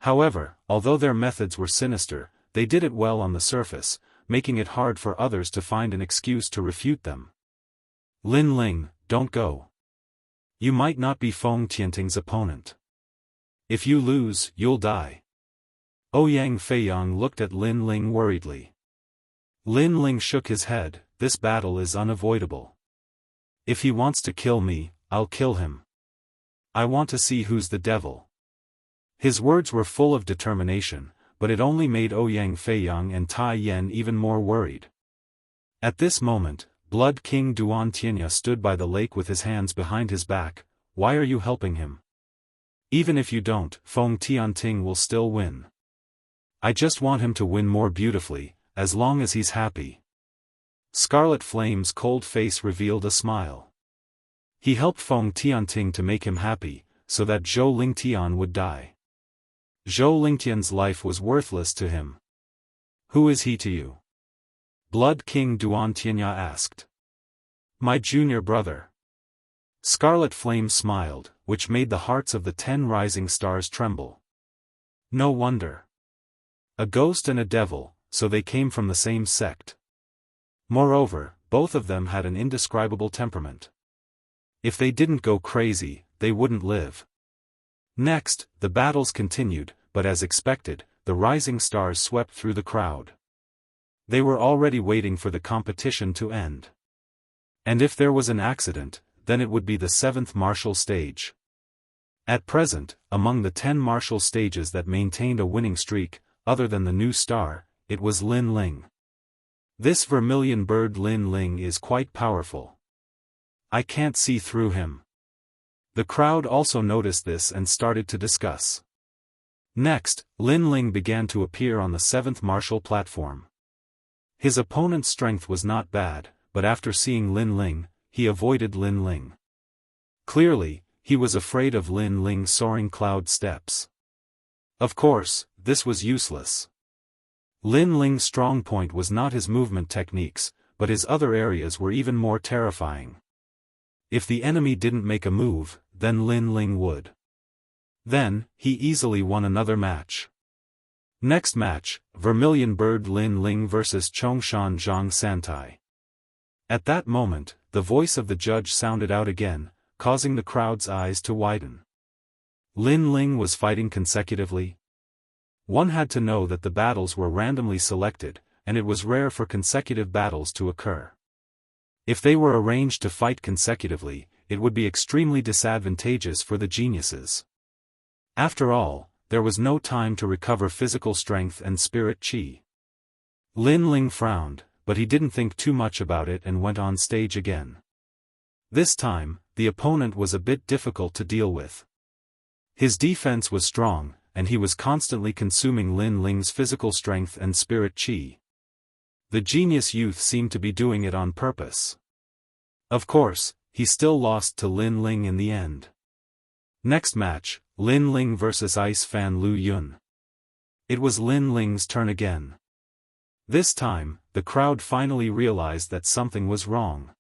However, although their methods were sinister, they did it well on the surface, making it hard for others to find an excuse to refute them. Lin Ling, don't go. You might not be Feng Tianting's opponent. If you lose, you'll die. Ouyang Feiyang looked at Lin Ling worriedly. Lin Ling shook his head, this battle is unavoidable. If he wants to kill me, I'll kill him. I want to see who's the devil. His words were full of determination, but it only made Ouyang Feiyang and Tai Yan even more worried. At this moment, Blood King Duan Tianya stood by the lake with his hands behind his back. Why are you helping him? Even if you don't, Feng Tianting will still win. I just want him to win more beautifully, as long as he's happy. Scarlet Flame's cold face revealed a smile. He helped Feng Tianting to make him happy, so that Zhou Lingtian would die. Zhou Lingtian's life was worthless to him. Who is he to you? Blood King Duan Tianya asked. My junior brother. Scarlet Flame smiled, which made the hearts of the 10 rising stars tremble. No wonder. A ghost and a devil, so they came from the same sect. Moreover, both of them had an indescribable temperament. If they didn't go crazy, they wouldn't live. Next, the battles continued, but as expected, the rising stars swept through the crowd. They were already waiting for the competition to end. And if there was an accident, then it would be the 7th martial stage. At present, among the 10 martial stages that maintained a winning streak, other than the new star, it was Lin Ling. This vermilion bird Lin Ling is quite powerful. I can't see through him. The crowd also noticed this and started to discuss. Next, Lin Ling began to appear on the 7th martial platform. His opponent's strength was not bad, but after seeing Lin Ling, he avoided Lin Ling. Clearly, he was afraid of Lin Ling's soaring cloud steps. Of course, this was useless. Lin Ling's strong point was not his movement techniques, but his other areas were even more terrifying. If the enemy didn't make a move, then Lin Ling would. Then, he easily won another match. Next match, Vermilion Bird Lin Ling vs Chongshan Zhang Santai. At that moment, the voice of the judge sounded out again, causing the crowd's eyes to widen. Lin Ling was fighting consecutively? One had to know that the battles were randomly selected, and it was rare for consecutive battles to occur. If they were arranged to fight consecutively, it would be extremely disadvantageous for the geniuses. After all, there was no time to recover physical strength and spirit qi. Lin Ling frowned, but he didn't think too much about it and went on stage again. This time, the opponent was a bit difficult to deal with. His defense was strong, and he was constantly consuming Lin Ling's physical strength and spirit qi. The genius youth seemed to be doing it on purpose. Of course, he still lost to Lin Ling in the end. Next match, Lin Ling vs Ice Fan Lu Yun. It was Lin Ling's turn again. This time, the crowd finally realized that something was wrong.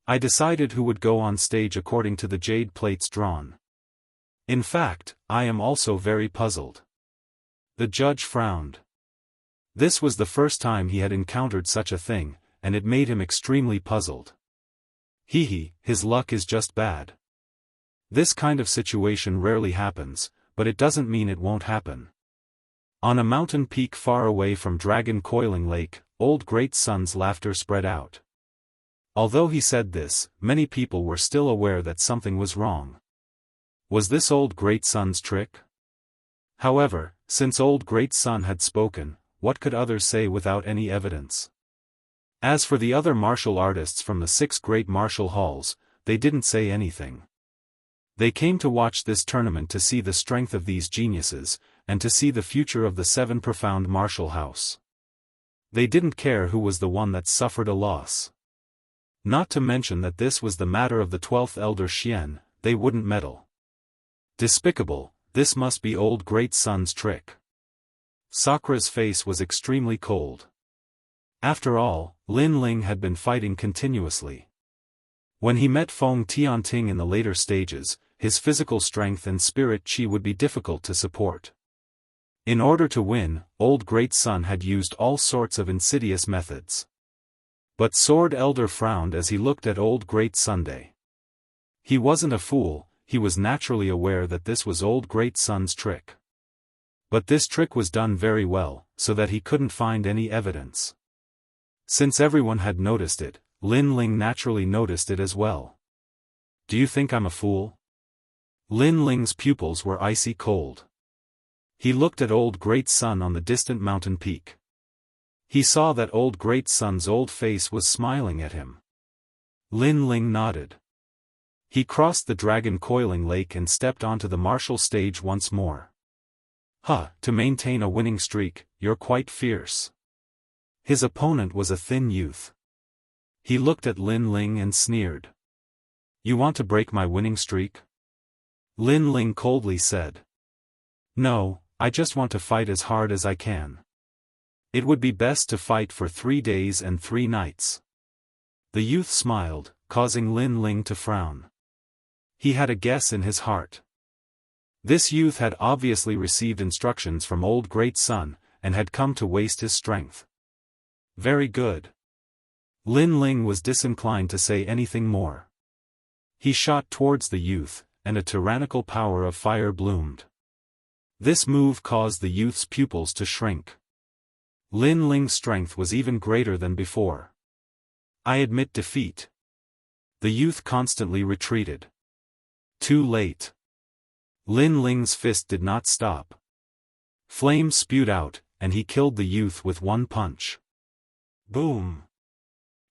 I decided who would go on stage according to the jade plates drawn. In fact, I am also very puzzled. The judge frowned. This was the first time he had encountered such a thing, and it made him extremely puzzled. His luck is just bad. This kind of situation rarely happens, but it doesn't mean it won't happen. On a mountain peak far away from Dragon Coiling Lake, Old Great Sun's laughter spread out. Although he said this, many people were still aware that something was wrong. Was this Old Great Sun's trick? However, since Old Great Sun had spoken, what could others say without any evidence? As for the other martial artists from the 6 great martial halls, they didn't say anything. They came to watch this tournament to see the strength of these geniuses, and to see the future of the 7 profound martial house. They didn't care who was the one that suffered a loss. Not to mention that this was the matter of the 12th elder Xian, they wouldn't meddle. Despicable, this must be Old Great Sun's trick. Sakura's face was extremely cold. After all, Lin Ling had been fighting continuously. When he met Feng Tianting in the later stages, his physical strength and spirit qi would be difficult to support. In order to win, Old Great Sun had used all sorts of insidious methods. But Sword Elder frowned as he looked at Old Great Sunday. He wasn't a fool, he was naturally aware that this was Old Great Sun's trick. But this trick was done very well, so that he couldn't find any evidence. Since everyone had noticed it, Lin Ling naturally noticed it as well. Do you think I'm a fool? Lin Ling's pupils were icy cold. He looked at Old Great Sun on the distant mountain peak. He saw that Old Great Sun's old face was smiling at him. Lin Ling nodded. He crossed the Dragon Coiling Lake and stepped onto the martial stage once more. To maintain a winning streak, you're quite fierce. His opponent was a thin youth. He looked at Lin Ling and sneered. You want to break my winning streak? Lin Ling coldly said. No, I just want to fight as hard as I can. It would be best to fight for 3 days and 3 nights. The youth smiled, causing Lin Ling to frown. He had a guess in his heart. This youth had obviously received instructions from Old Great Sun, and had come to waste his strength. Very good. Lin Ling was disinclined to say anything more. He shot towards the youth, and a tyrannical power of fire bloomed. This move caused the youth's pupils to shrink. Lin Ling's strength was even greater than before. I admit defeat. The youth constantly retreated. Too late. Lin Ling's fist did not stop. Flames spewed out, and he killed the youth with one punch. Boom!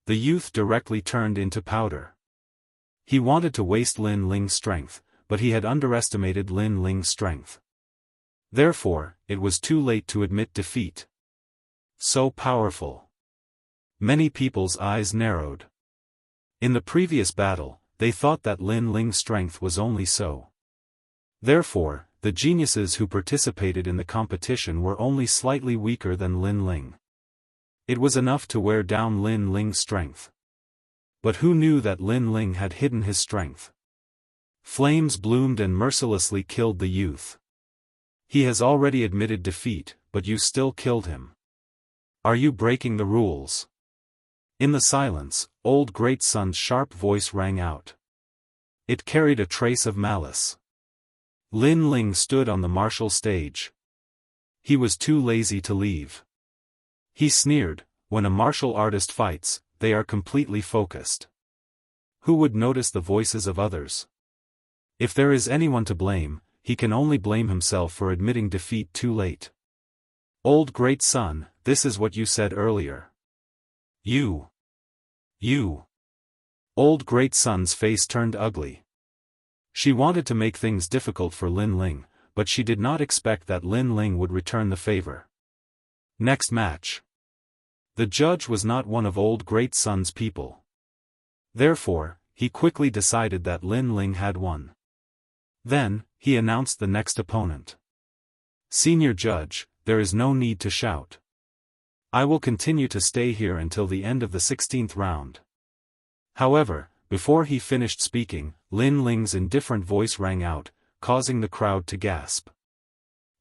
The youth directly turned into powder. He wanted to waste Lin Ling's strength, but he had underestimated Lin Ling's strength. Therefore, it was too late to admit defeat. So powerful. Many people's eyes narrowed. In the previous battle, they thought that Lin Ling's strength was only so. Therefore, the geniuses who participated in the competition were only slightly weaker than Lin Ling. It was enough to wear down Lin Ling's strength. But who knew that Lin Ling had hidden his strength? Flames bloomed and mercilessly killed the youth. He has already admitted defeat, but you still killed him. Are you breaking the rules? In the silence, old Great Sun's sharp voice rang out. It carried a trace of malice. Lin Ling stood on the martial stage. He was too lazy to leave. He sneered, when a martial artist fights, they are completely focused. Who would notice the voices of others? If there is anyone to blame, he can only blame himself for admitting defeat too late. Old Great Sun, this is what you said earlier. You. Old Great Sun's face turned ugly. She wanted to make things difficult for Lin Ling, but she did not expect that Lin Ling would return the favor. Next match. The judge was not one of Old Great Sun's people. Therefore, he quickly decided that Lin Ling had won. Then, he announced the next opponent. Senior Judge, there is no need to shout. I will continue to stay here until the end of the 16th round. However, before he finished speaking, Lin Ling's indifferent voice rang out, causing the crowd to gasp.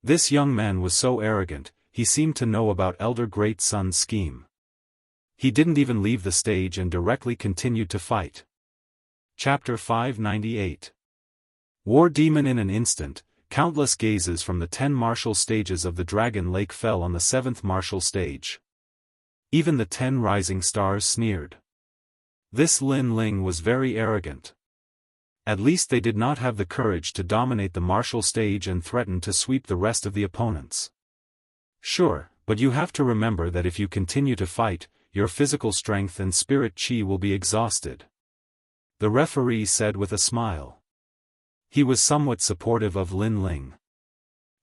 This young man was so arrogant, he seemed to know about Elder Great Sun's scheme. He didn't even leave the stage and directly continued to fight. Chapter 598. War Demon. In an instant, countless gazes from the 10 martial stages of the Dragon Lake fell on the 7th martial stage. Even the 10 rising stars sneered. This Lin Ling was very arrogant. At least they did not have the courage to dominate the martial stage and threaten to sweep the rest of the opponents. Sure, but you have to remember that if you continue to fight, your physical strength and spirit chi will be exhausted. The referee said with a smile. He was somewhat supportive of Lin Ling.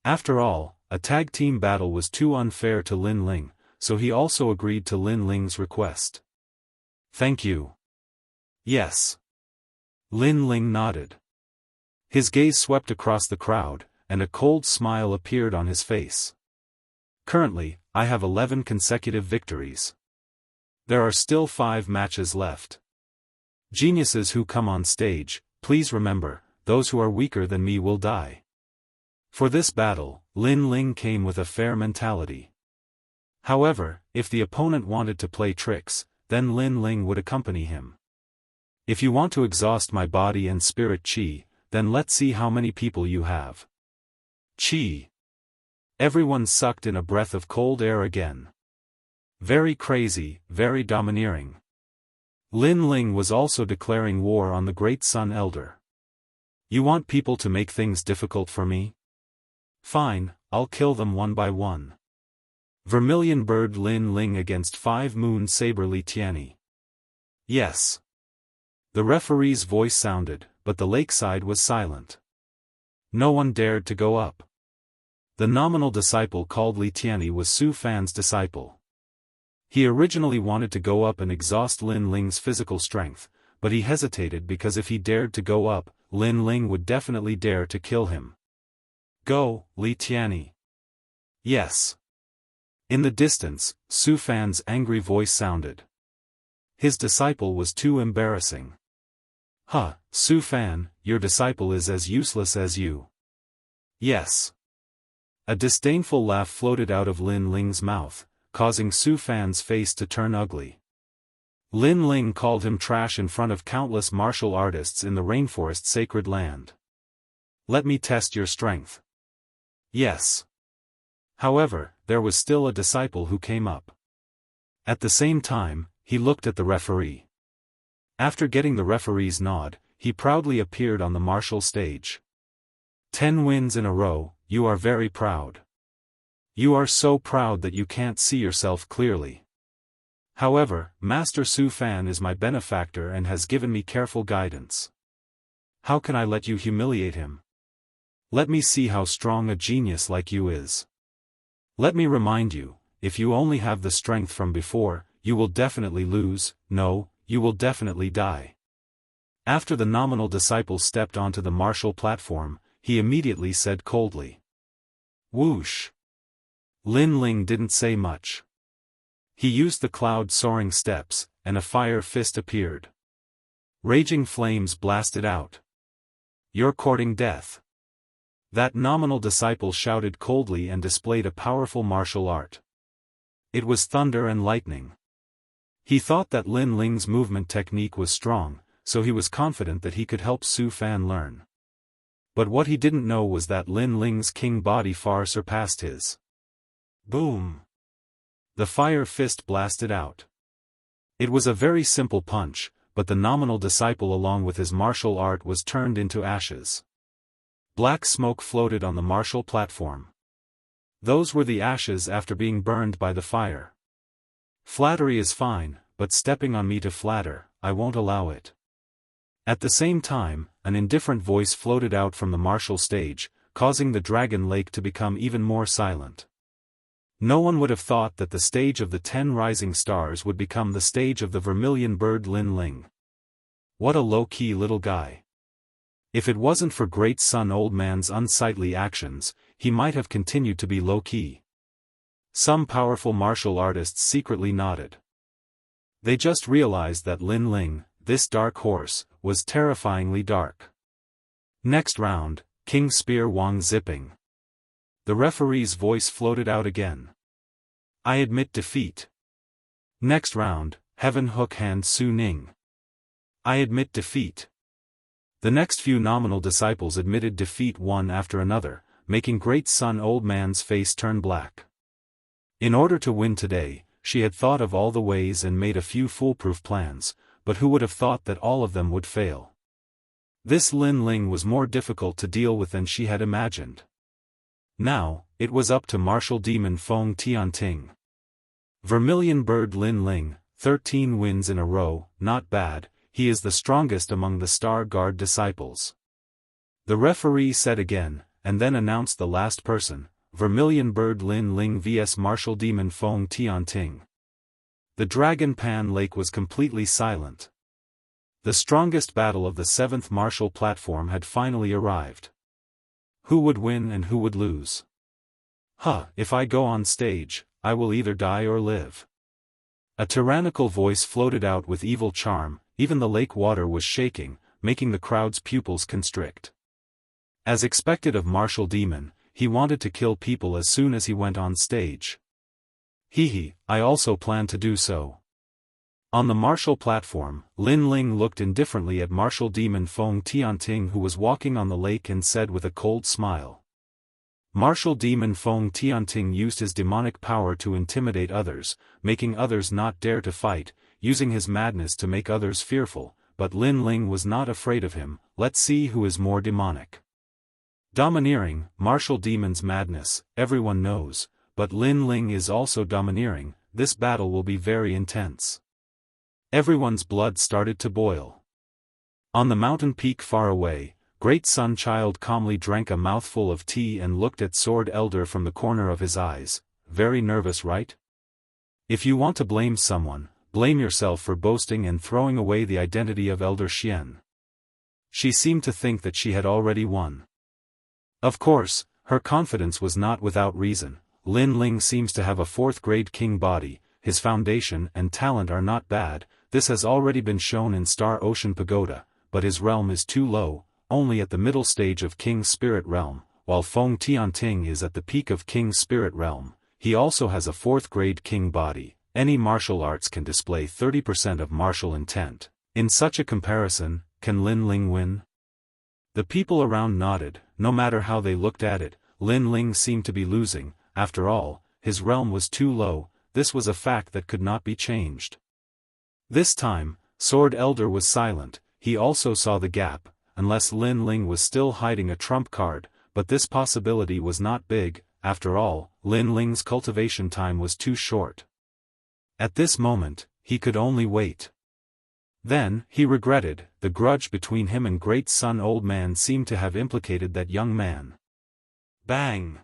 After all, a tag team battle was too unfair to Lin Ling, so he also agreed to Lin Ling's request. Thank you. Yes. Lin Ling nodded. His gaze swept across the crowd, and a cold smile appeared on his face. Currently, I have 11 consecutive victories. There are still 5 matches left. Geniuses who come on stage, please remember, those who are weaker than me will die. For this battle, Lin Ling came with a fair mentality. However, if the opponent wanted to play tricks, then Lin Ling would accompany him. If you want to exhaust my body and spirit chi, then let's see how many people you have. Chi. Everyone sucked in a breath of cold air again. Very crazy, very domineering. Lin Ling was also declaring war on the Great Sun Elder. You want people to make things difficult for me? Fine, I'll kill them one by one. Vermilion Bird Lin Ling against 5 Moon Saber Li Tianyi. Yes. The referee's voice sounded, but the lakeside was silent. No one dared to go up. The nominal disciple called Li Tianyi was Su Fan's disciple. He originally wanted to go up and exhaust Lin Ling's physical strength, but he hesitated because if he dared to go up, Lin Ling would definitely dare to kill him. Go, Li Tianyi. Yes. In the distance, Su Fan's angry voice sounded. His disciple was too embarrassing. Huh, Su Fan, your disciple is as useless as you. Yes. A disdainful laugh floated out of Lin Ling's mouth, causing Su Fan's face to turn ugly. Lin Ling called him trash in front of countless martial artists in the rainforest sacred land. Let me test your strength. Yes. However, there was still a disciple who came up. At the same time, he looked at the referee. After getting the referee's nod, he proudly appeared on the martial stage. 10 wins in a row, you are very proud. You are so proud that you can't see yourself clearly. However, Master Su Fan is my benefactor and has given me careful guidance. How can I let you humiliate him? Let me see how strong a genius like you is. Let me remind you, if you only have the strength from before, you will definitely lose, no, you will definitely die. After the nominal disciple stepped onto the martial platform, he immediately said coldly. Whoosh. Lin Ling didn't say much. He used the cloud soaring steps, and a fire fist appeared. Raging flames blasted out. You're courting death. That nominal disciple shouted coldly and displayed a powerful martial art. It was thunder and lightning. He thought that Lin Ling's movement technique was strong, so he was confident that he could help Su Fan learn. But what he didn't know was that Lin Ling's king body far surpassed his. Boom! The fire fist blasted out. It was a very simple punch, but the nominal disciple along with his martial art was turned into ashes. Black smoke floated on the martial platform. Those were the ashes after being burned by the fire. Flattery is fine, but stepping on me to flatter, I won't allow it. At the same time, an indifferent voice floated out from the martial stage, causing the dragon lake to become even more silent. No one would have thought that the stage of the 10 rising stars would become the stage of the vermilion bird Lin Ling. What a low-key little guy. If it wasn't for Great Sun Old Man's unsightly actions, he might have continued to be low-key. Some powerful martial artists secretly nodded. They just realized that Lin Ling, this dark horse, was terrifyingly dark. Next round, King Spear Wang zipping. The referee's voice floated out again. I admit defeat. Next round, Heaven Hook Hand Su Ning. I admit defeat. The next few nominal disciples admitted defeat one after another, making Great Sun Old Man's face turn black. In order to win today, she had thought of all the ways and made a few foolproof plans, but who would have thought that all of them would fail? This Lin Ling was more difficult to deal with than she had imagined. Now, it was up to martial demon Feng Tianting. Vermilion bird Lin Ling, 13 wins in a row, not bad, he is the strongest among the Star Guard disciples. The referee said again, and then announced the last person, Vermilion bird Lin Ling vs martial demon Feng Tianting. The Dragon Pan Lake was completely silent. The strongest battle of the 7th martial platform had finally arrived. Who would win and who would lose? If I go on stage, I will either die or live. A tyrannical voice floated out with evil charm, even the lake water was shaking, making the crowd's pupils constrict. As expected of martial demon, he wanted to kill people as soon as he went on stage. I also plan to do so. On the martial platform, Lin Ling looked indifferently at martial demon Feng Tianting who was walking on the lake and said with a cold smile. Martial demon Feng Tianting used his demonic power to intimidate others, making others not dare to fight, using his madness to make others fearful, but Lin Ling was not afraid of him. Let's see who is more demonic. Domineering, martial demon's madness, everyone knows, but Lin Ling is also domineering. This battle will be very intense. Everyone's blood started to boil. On the mountain peak far away, Great Sun Child calmly drank a mouthful of tea and looked at Sword Elder from the corner of his eyes. Very nervous, right? If you want to blame someone, blame yourself for boasting and throwing away the identity of Elder Xian. She seemed to think that she had already won. Of course, her confidence was not without reason. Lin Ling seems to have a 4th-grade king body, his foundation and talent are not bad, this has already been shown in Star Ocean Pagoda, but his realm is too low, only at the middle stage of King Spirit Realm, while Feng Tianting is at the peak of King Spirit Realm. He also has a 4th-grade king body. Any martial arts can display 30% of martial intent. In such a comparison, can Lin Ling win? The people around nodded. No matter how they looked at it, Lin Ling seemed to be losing. After all, his realm was too low. This was a fact that could not be changed. This time, Sword Elder was silent. He also saw the gap, unless Lin Ling was still hiding a trump card, but this possibility was not big. After all, Lin Ling's cultivation time was too short. At this moment, he could only wait. Then, he regretted, the grudge between him and Great Sun Old Man seemed to have implicated that young man. Bang!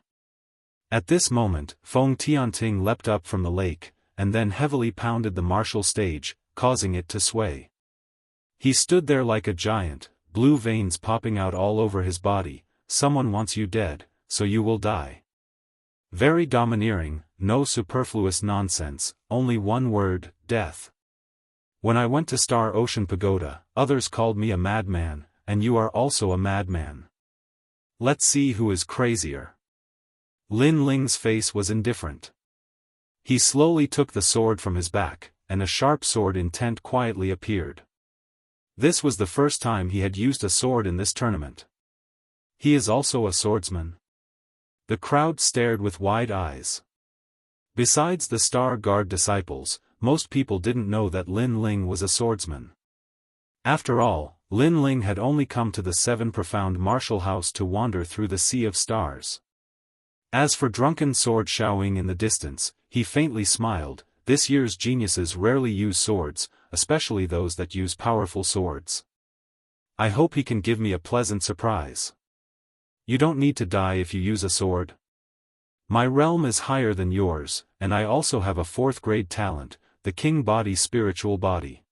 At this moment, Feng Tianting leapt up from the lake, and then heavily pounded the martial stage, causing it to sway. He stood there like a giant, blue veins popping out all over his body. Someone wants you dead, so you will die. Very domineering, no superfluous nonsense, only one word, death. When I went to Star Ocean Pagoda, others called me a madman, and you are also a madman. Let's see who is crazier. Lin Ling's face was indifferent. He slowly took the sword from his back, and a sharp sword intent quietly appeared. This was the first time he had used a sword in this tournament. He is also a swordsman. The crowd stared with wide eyes. Besides the Star Guard disciples, most people didn't know that Lin Ling was a swordsman. After all, Lin Ling had only come to the Seven Profound Martial House to wander through the Sea of Stars. As for drunken sword Xiaoying in the distance, he faintly smiled. This year's geniuses rarely use swords, especially those that use powerful swords. I hope he can give me a pleasant surprise. You don't need to die if you use a sword. My realm is higher than yours, and I also have a fourth-grade talent, the King Body Spiritual Body.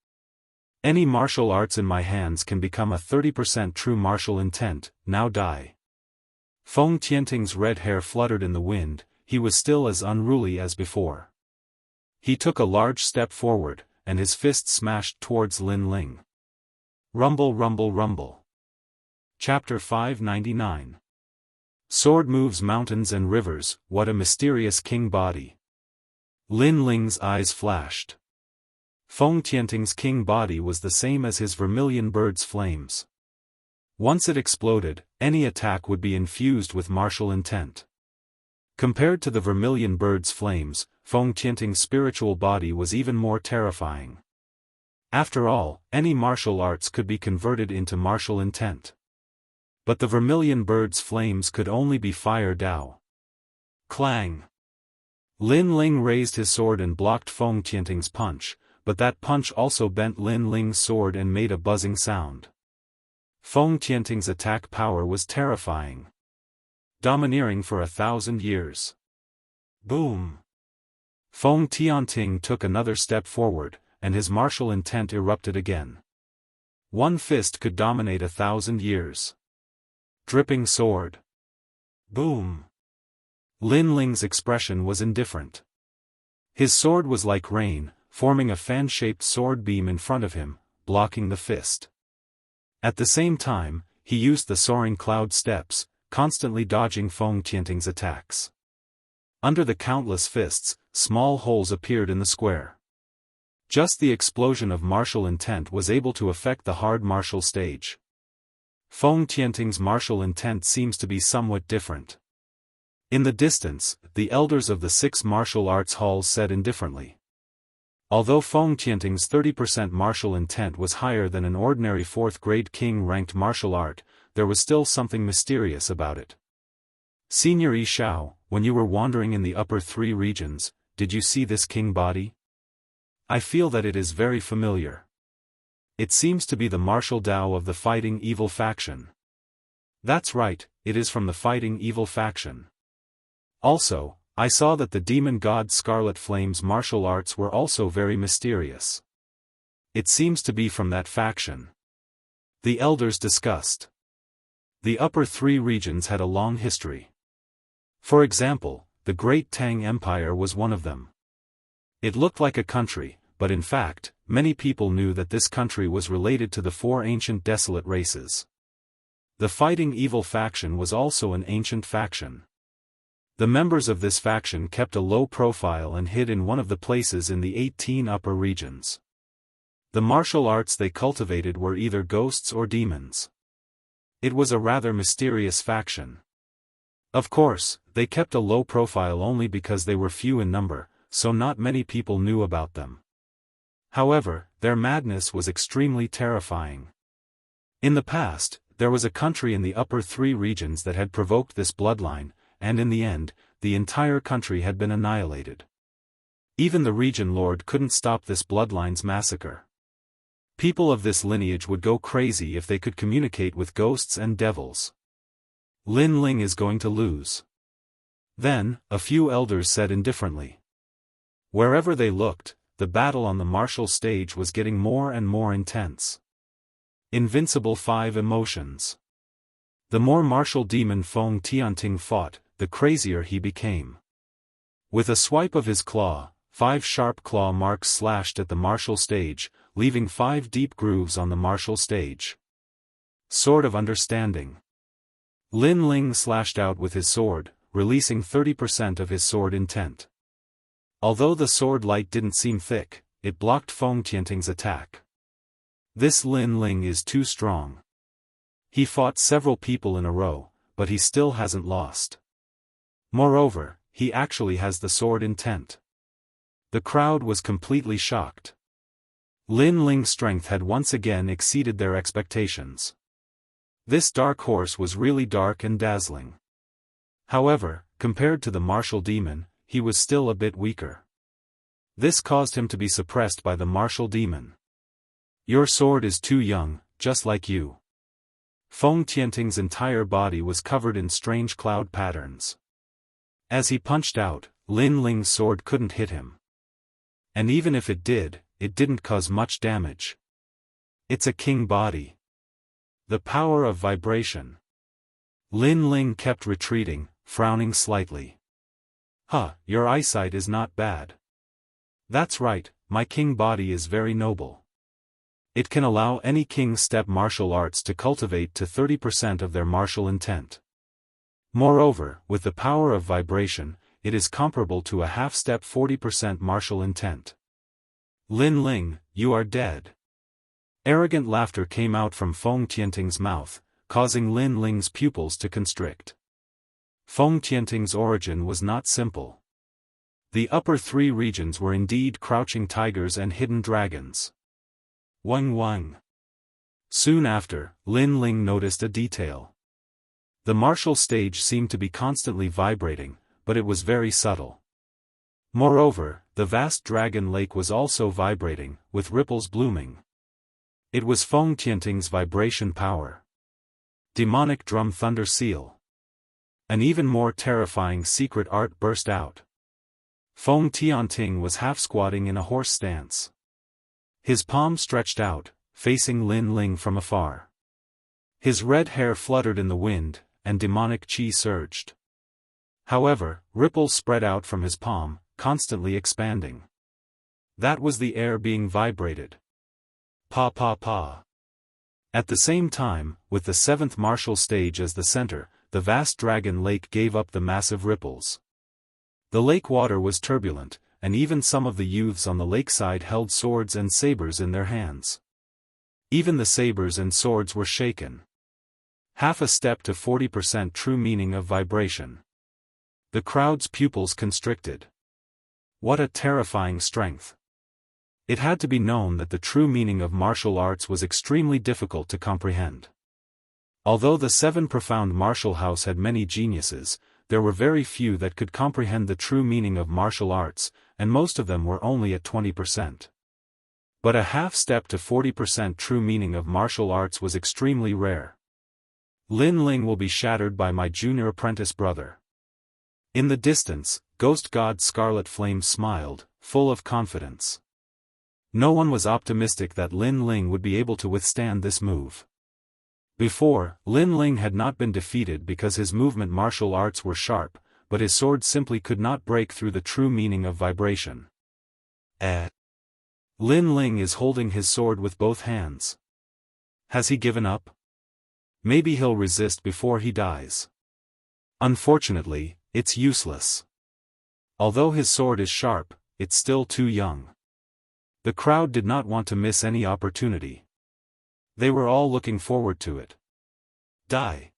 Any martial arts in my hands can become a 30% true martial intent. Now die. Feng Tianting's red hair fluttered in the wind. He was still as unruly as before. He took a large step forward, and his fist smashed towards Lin Ling. Rumble, rumble, rumble. Chapter 599. Sword moves mountains and rivers. What a mysterious king body. Lin Ling's eyes flashed. Feng Tianting's king body was the same as his vermilion bird's flames. Once it exploded, any attack would be infused with martial intent. Compared to the vermilion bird's flames, Feng Tianting's spiritual body was even more terrifying. After all, any martial arts could be converted into martial intent. But the vermilion bird's flames could only be fire Dao. Clang! Lin Ling raised his sword and blocked Feng Tianting's punch, but that punch also bent Lin Ling's sword and made a buzzing sound. Feng Tianting's attack power was terrifying. Domineering for 1,000 years. Boom! Feng Tianting took another step forward, and his martial intent erupted again. One fist could dominate 1,000 years. Dripping sword. Boom! Lin Ling's expression was indifferent. His sword was like rain, forming a fan-shaped sword beam in front of him, blocking the fist. At the same time, he used the soaring cloud steps, constantly dodging Feng Tianting's attacks. Under the countless fists, small holes appeared in the square. Just the explosion of martial intent was able to affect the hard martial stage. Feng Tianting's martial intent seems to be somewhat different. In the distance, the elders of the 6 martial arts halls said indifferently. Although Feng Tianting's 30% martial intent was higher than an ordinary 4th-grade king-ranked martial art, there was still something mysterious about it. Senior Yi Shao, when you were wandering in the upper 3 regions, did you see this king body? I feel that it is very familiar. It seems to be the martial Dao of the Fighting Evil faction. That's right, it is from the Fighting Evil faction. Also, I saw that the demon god Scarlet Flame's martial arts were also very mysterious. It seems to be from that faction. The elders discussed. The upper 3 regions had a long history. For example, the Great Tang Empire was one of them. It looked like a country, but in fact, many people knew that this country was related to the 4 ancient desolate races. The Fighting Evil faction was also an ancient faction. The members of this faction kept a low profile and hid in one of the places in the 18 upper regions. The martial arts they cultivated were either ghosts or demons. It was a rather mysterious faction. Of course, they kept a low profile only because they were few in number, so not many people knew about them. However, their madness was extremely terrifying. In the past, there was a country in the upper 3 regions that had provoked this bloodline, and in the end, the entire country had been annihilated. Even the region lord couldn't stop this bloodline's massacre. People of this lineage would go crazy if they could communicate with ghosts and devils. Lin Ling is going to lose. Then, a few elders said indifferently. Wherever they looked, the battle on the martial stage was getting more and more intense. Invincible 5 emotions. The more martial demon Feng Tianting fought, the crazier he became. With a swipe of his claw, 5 sharp claw marks slashed at the martial stage, leaving 5 deep grooves on the martial stage. Sword of Understanding. Lin Ling slashed out with his sword, releasing 30% of his sword intent. Although the sword light didn't seem thick, it blocked Feng Tianting's attack. This Lin Ling is too strong. He fought several people in a row, but he still hasn't lost. Moreover, he actually has the sword intent. The crowd was completely shocked. Lin Ling's strength had once again exceeded their expectations. This dark horse was really dark and dazzling. However, compared to the martial demon, he was still a bit weaker. This caused him to be suppressed by the martial demon. Your sword is too young, just like you. Feng Tianting's entire body was covered in strange cloud patterns. As he punched out, Lin Ling's sword couldn't hit him. And even if it did, it didn't cause much damage. It's a king body. The power of vibration. Lin Ling kept retreating, frowning slightly. Your eyesight is not bad. That's right, my king body is very noble. It can allow any king step martial arts to cultivate to 30% of their martial intent. Moreover, with the power of vibration, it is comparable to a half-step 40% martial intent. Lin Ling, you are dead. Arrogant laughter came out from Feng Tianting's mouth, causing Lin Ling's pupils to constrict. Feng Tianting's origin was not simple. The upper three regions were indeed crouching tigers and hidden dragons. Wang Wang. Soon after, Lin Ling noticed a detail. The martial stage seemed to be constantly vibrating, but it was very subtle. Moreover, the vast dragon lake was also vibrating, with ripples blooming. It was Feng Tianting's vibration power. Demonic drum thunder seal. An even more terrifying secret art burst out. Feng Tianting was half-squatting in a horse stance. His palm stretched out, facing Lin Ling from afar. His red hair fluttered in the wind, and demonic qi surged. However, ripples spread out from his palm, constantly expanding. That was the air being vibrated. Pa pa pa. At the same time, with the seventh martial stage as the center, the vast dragon lake gave up the massive ripples. The lake water was turbulent, and even some of the youths on the lakeside held swords and sabers in their hands. Even the sabers and swords were shaken. Half a step to 40% true meaning of vibration. The crowd's pupils constricted. What a terrifying strength. It had to be known that the true meaning of martial arts was extremely difficult to comprehend. Although the seven profound martial house had many geniuses, there were very few that could comprehend the true meaning of martial arts, and most of them were only at 20%. But a half step to 40% true meaning of martial arts was extremely rare. Lin Ling will be shattered by my junior apprentice brother. In the distance, Ghost God Scarlet Flame smiled, full of confidence. No one was optimistic that Lin Ling would be able to withstand this move. Before, Lin Ling had not been defeated because his movement martial arts were sharp, but his sword simply could not break through the true meaning of vibration. Lin Ling is holding his sword with both hands. Has he given up? Maybe he'll resist before he dies. Unfortunately, it's useless. Although his sword is sharp, it's still too young. The crowd did not want to miss any opportunity. They were all looking forward to it. Die.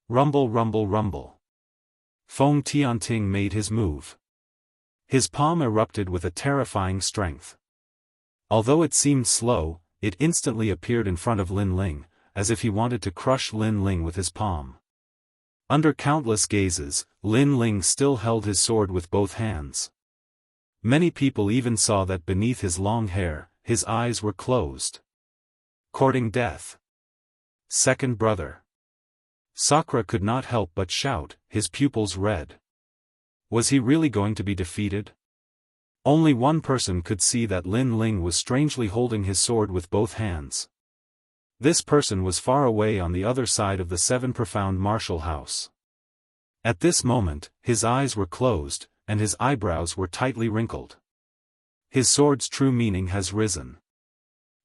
Rumble rumble rumble. Feng Tianting made his move. His palm erupted with a terrifying strength. Although it seemed slow, it instantly appeared in front of Lin Ling, as if he wanted to crush Lin Ling with his palm. Under countless gazes, Lin Ling still held his sword with both hands. Many people even saw that beneath his long hair, his eyes were closed. Courting death. Second brother. Sakura could not help but shout, his pupils red. Was he really going to be defeated? Only one person could see that Lin Ling was strangely holding his sword with both hands. This person was far away on the other side of the seven profound martial house. At this moment, his eyes were closed, and his eyebrows were tightly wrinkled. His sword's true meaning has risen.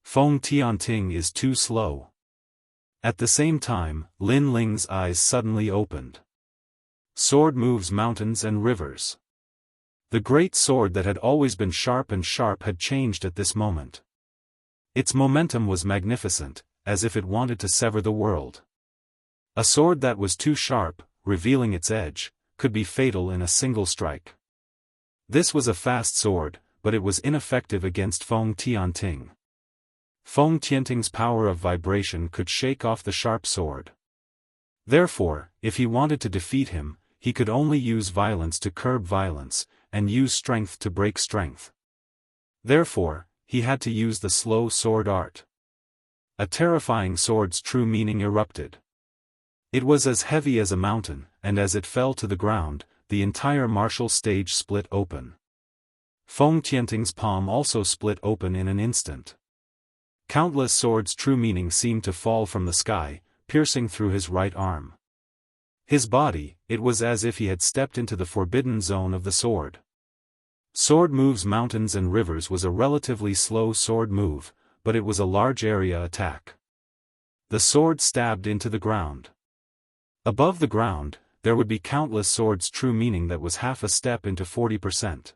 Feng Tianting is too slow. At the same time, Lin Ling's eyes suddenly opened. Sword moves mountains and rivers. The great sword that had always been sharp and sharp had changed at this moment. Its momentum was magnificent, as if it wanted to sever the world. A sword that was too sharp, revealing its edge, could be fatal in a single strike. This was a fast sword, but it was ineffective against Feng Tianting. Feng Tianting's power of vibration could shake off the sharp sword. Therefore, if he wanted to defeat him, he could only use violence to curb violence, and use strength to break strength. Therefore, he had to use the slow sword art. A terrifying sword's true meaning erupted. It was as heavy as a mountain, and as it fell to the ground, the entire martial stage split open. Feng Tianting's palm also split open in an instant. Countless swords' true meaning seemed to fall from the sky, piercing through his right arm. His body, it was as if he had stepped into the forbidden zone of the sword. Sword moves mountains and rivers was a relatively slow sword move, but it was a large area attack. The sword stabbed into the ground. Above the ground, there would be countless swords' true meaning that was half a step into 40%.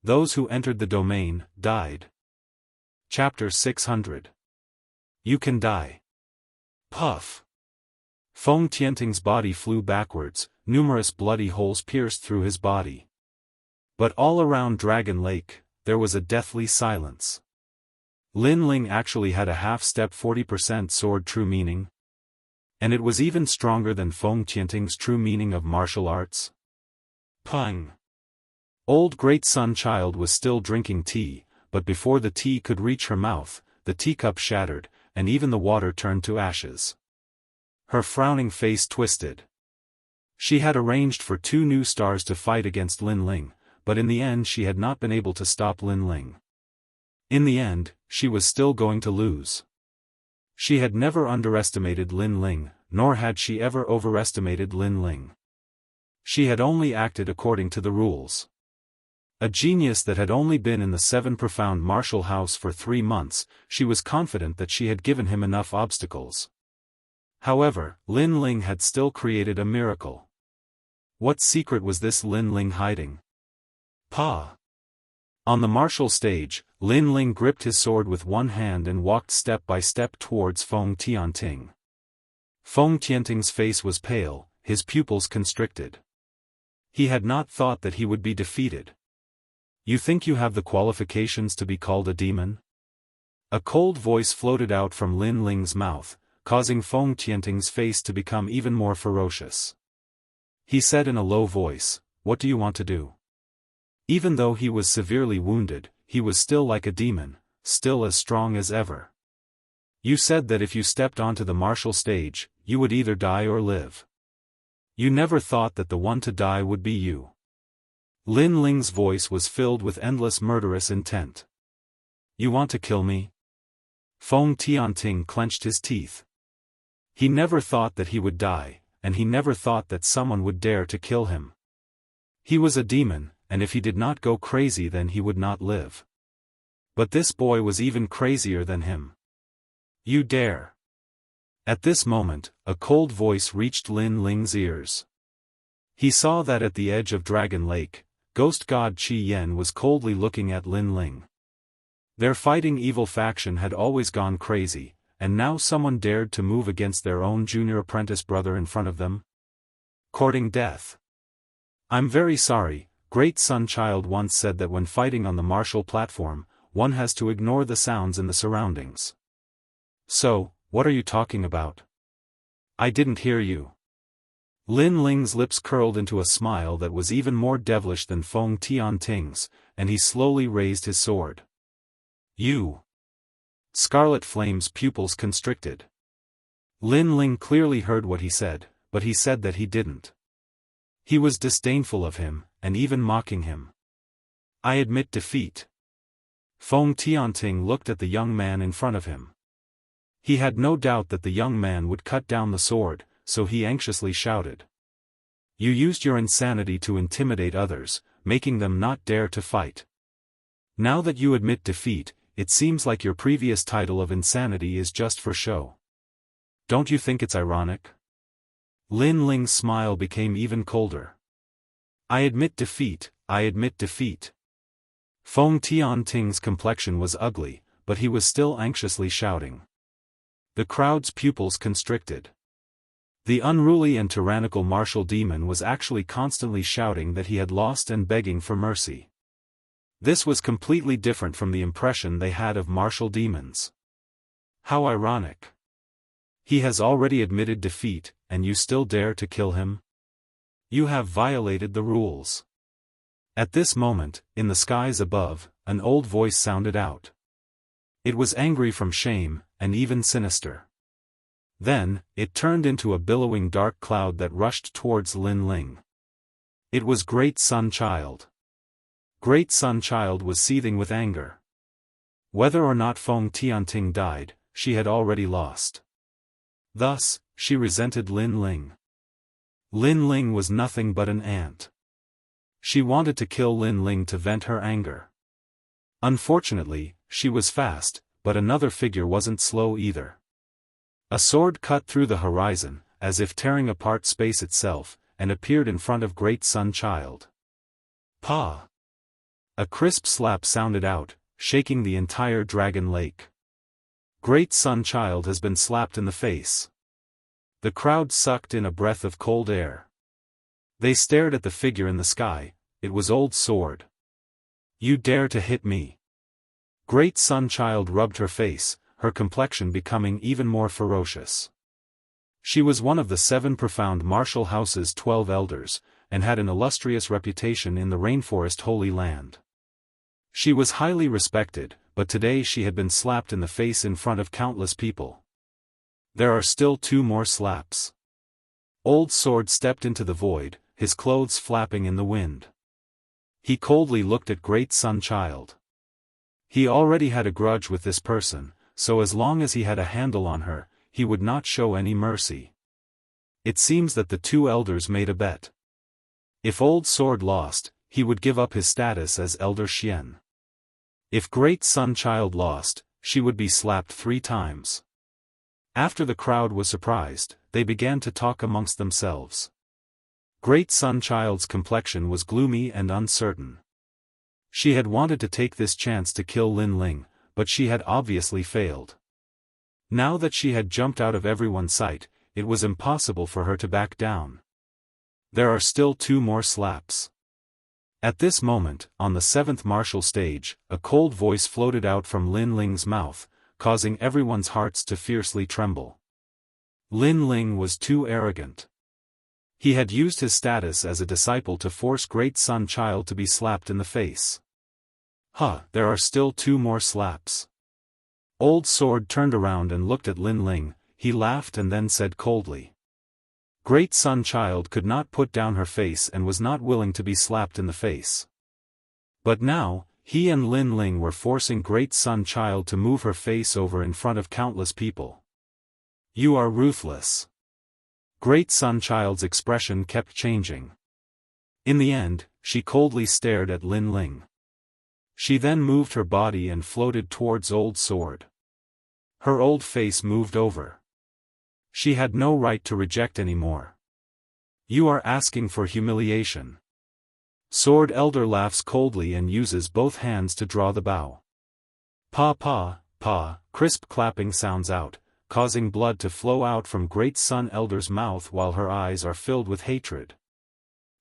Those who entered the domain, died. Chapter 600. You can die. Puff. Feng Tianting's body flew backwards, numerous bloody holes pierced through his body. But all around Dragon Lake, there was a deathly silence. Lin Ling actually had a half-step 40% sword true meaning. And it was even stronger than Feng Tianting's true meaning of martial arts. Pung. Old Great Sun Child was still drinking tea, but before the tea could reach her mouth, the teacup shattered, and even the water turned to ashes. Her frowning face twisted. She had arranged for 2 new stars to fight against Lin Ling, but in the end she had not been able to stop Lin Ling. In the end, she was still going to lose. She had never underestimated Lin Ling, nor had she ever overestimated Lin Ling. She had only acted according to the rules. A genius that had only been in the 7 profound martial house for 3 months, she was confident that she had given him enough obstacles. However, Lin Ling had still created a miracle. What secret was this Lin Ling hiding? Pa! On the martial stage, Lin Ling gripped his sword with one hand and walked step by step towards Feng Tianting. Feng Tianting's face was pale, his pupils constricted. He had not thought that he would be defeated. You think you have the qualifications to be called a demon? A cold voice floated out from Lin Ling's mouth, causing Feng Tianting's face to become even more ferocious. He said in a low voice, "What do you want to do?" Even though he was severely wounded, he was still like a demon, still as strong as ever. You said that if you stepped onto the martial stage, you would either die or live. You never thought that the one to die would be you. Lin Ling's voice was filled with endless murderous intent. You want to kill me? Feng Tianting clenched his teeth. He never thought that he would die, and he never thought that someone would dare to kill him. He was a demon, and if he did not go crazy then he would not live. But this boy was even crazier than him. You dare. At this moment, a cold voice reached Lin Ling's ears. He saw that at the edge of Dragon Lake, Ghost God Qi Yen was coldly looking at Lin Ling. Their fighting evil faction had always gone crazy, and now someone dared to move against their own junior apprentice brother in front of them? Courting death. I'm very sorry, Great Sun Child once said that when fighting on the martial platform, one has to ignore the sounds in the surroundings. So, what are you talking about? I didn't hear you. Lin Ling's lips curled into a smile that was even more devilish than Feng Tianting's, and he slowly raised his sword. You. Scarlet Flame's pupils constricted. Lin Ling clearly heard what he said, but he said that he didn't. He was disdainful of him, and even mocking him. I admit defeat. Feng Tianting looked at the young man in front of him. He had no doubt that the young man would cut down the sword, so he anxiously shouted. You used your insanity to intimidate others, making them not dare to fight. Now that you admit defeat, it seems like your previous title of insanity is just for show. Don't you think it's ironic? Lin Ling's smile became even colder. I admit defeat, I admit defeat. Feng Tianting's complexion was ugly, but he was still anxiously shouting. The crowd's pupils constricted. The unruly and tyrannical martial demon was actually constantly shouting that he had lost and begging for mercy. This was completely different from the impression they had of martial demons. How ironic. He has already admitted defeat, and you still dare to kill him? You have violated the rules. At this moment, in the skies above, an old voice sounded out. It was angry from shame, and even sinister. Then, it turned into a billowing dark cloud that rushed towards Lin Ling. It was Great Sun Child. Great Sun Child was seething with anger. Whether or not Feng Tianting died, she had already lost. Thus, she resented Lin Ling. Lin Ling was nothing but an ant. She wanted to kill Lin Ling to vent her anger. Unfortunately, she was fast, but another figure wasn't slow either. A sword cut through the horizon, as if tearing apart space itself, and appeared in front of Great Sun Child. Pa! A crisp slap sounded out, shaking the entire dragon lake. Great Sun Child has been slapped in the face. The crowd sucked in a breath of cold air. They stared at the figure in the sky. It was Old Sword. You dare to hit me? Great Sun Child rubbed her face, her complexion becoming even more ferocious. She was one of the 7 profound martial house's 12 elders, and had an illustrious reputation in the rainforest Holy Land. She was highly respected, but today she had been slapped in the face in front of countless people. There are still 2 more slaps. Old Sword stepped into the void, his clothes flapping in the wind. He coldly looked at Great Sun Child. He already had a grudge with this person, so as long as he had a handle on her, he would not show any mercy. It seems that the 2 elders made a bet. If Old Sword lost, he would give up his status as Elder Xian. If Great Sun Child lost, she would be slapped 3 times. After the crowd was surprised, they began to talk amongst themselves. Great Sun Child's complexion was gloomy and uncertain. She had wanted to take this chance to kill Lin Ling, but she had obviously failed. Now that she had jumped out of everyone's sight, it was impossible for her to back down. There are still 2 more slaps. At this moment, on the 7th martial stage, a cold voice floated out from Lin Ling's mouth, causing everyone's hearts to fiercely tremble. Lin Ling was too arrogant. He had used his status as a disciple to force Great Sun Child to be slapped in the face. There are still 2 more slaps. Old Sword turned around and looked at Lin Ling. He laughed and then said coldly. Great Sun Child could not put down her face and was not willing to be slapped in the face. But now, he and Lin Ling were forcing Great Sun Child to move her face over in front of countless people. You are ruthless. Great Sun Child's expression kept changing. In the end, she coldly stared at Lin Ling. She then moved her body and floated towards Old Sword. Her old face moved over. She had no right to reject anymore. You are asking for humiliation. Sword Elder laughs coldly and uses both hands to draw the bow. Pa pa, pa, crisp clapping sounds out, causing blood to flow out from Great Sun Elder's mouth while her eyes are filled with hatred.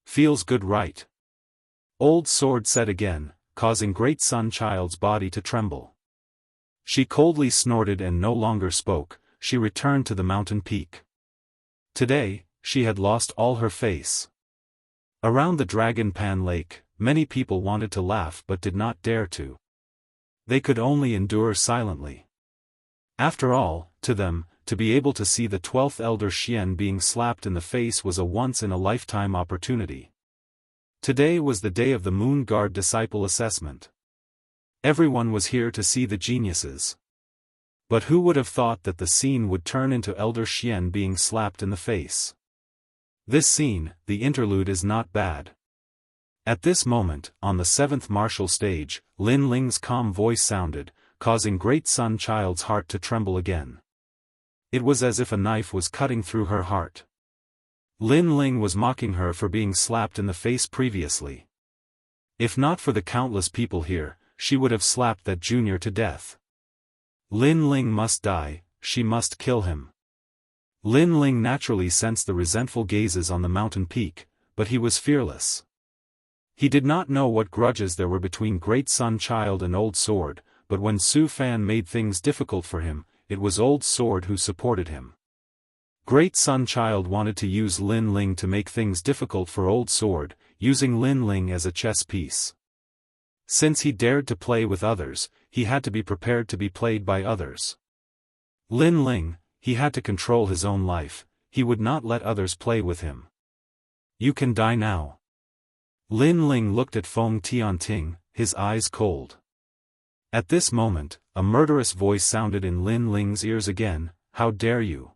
Feels good, right? Old Sword said again, causing Great Sun Child's body to tremble. She coldly snorted and no longer spoke. She returned to the mountain peak. Today, she had lost all her face. Around the Dragon Pan Lake, many people wanted to laugh but did not dare to. They could only endure silently. After all, to them, to be able to see the 12th Elder Xian being slapped in the face was a once-in-a-lifetime opportunity. Today was the day of the Moon Guard Disciple Assessment. Everyone was here to see the geniuses. But who would have thought that the scene would turn into Elder Xian being slapped in the face? This scene, the interlude, is not bad. At this moment, on the 7th martial stage, Lin Ling's calm voice sounded, causing Great Sun Child's heart to tremble again. It was as if a knife was cutting through her heart. Lin Ling was mocking her for being slapped in the face previously. If not for the countless people here, she would have slapped that junior to death. Lin Ling must die, she must kill him. Lin Ling naturally sensed the resentful gazes on the mountain peak, but he was fearless. He did not know what grudges there were between Great Sun Child and Old Sword, but when Su Fan made things difficult for him, it was Old Sword who supported him. Great Sun Child wanted to use Lin Ling to make things difficult for Old Sword, using Lin Ling as a chess piece. Since he dared to play with others, he had to be prepared to be played by others. Lin Ling, he had to control his own life, he would not let others play with him. You can die now. Lin Ling looked at Feng Tianting, his eyes cold. At this moment, a murderous voice sounded in Lin Ling's ears again, how dare you?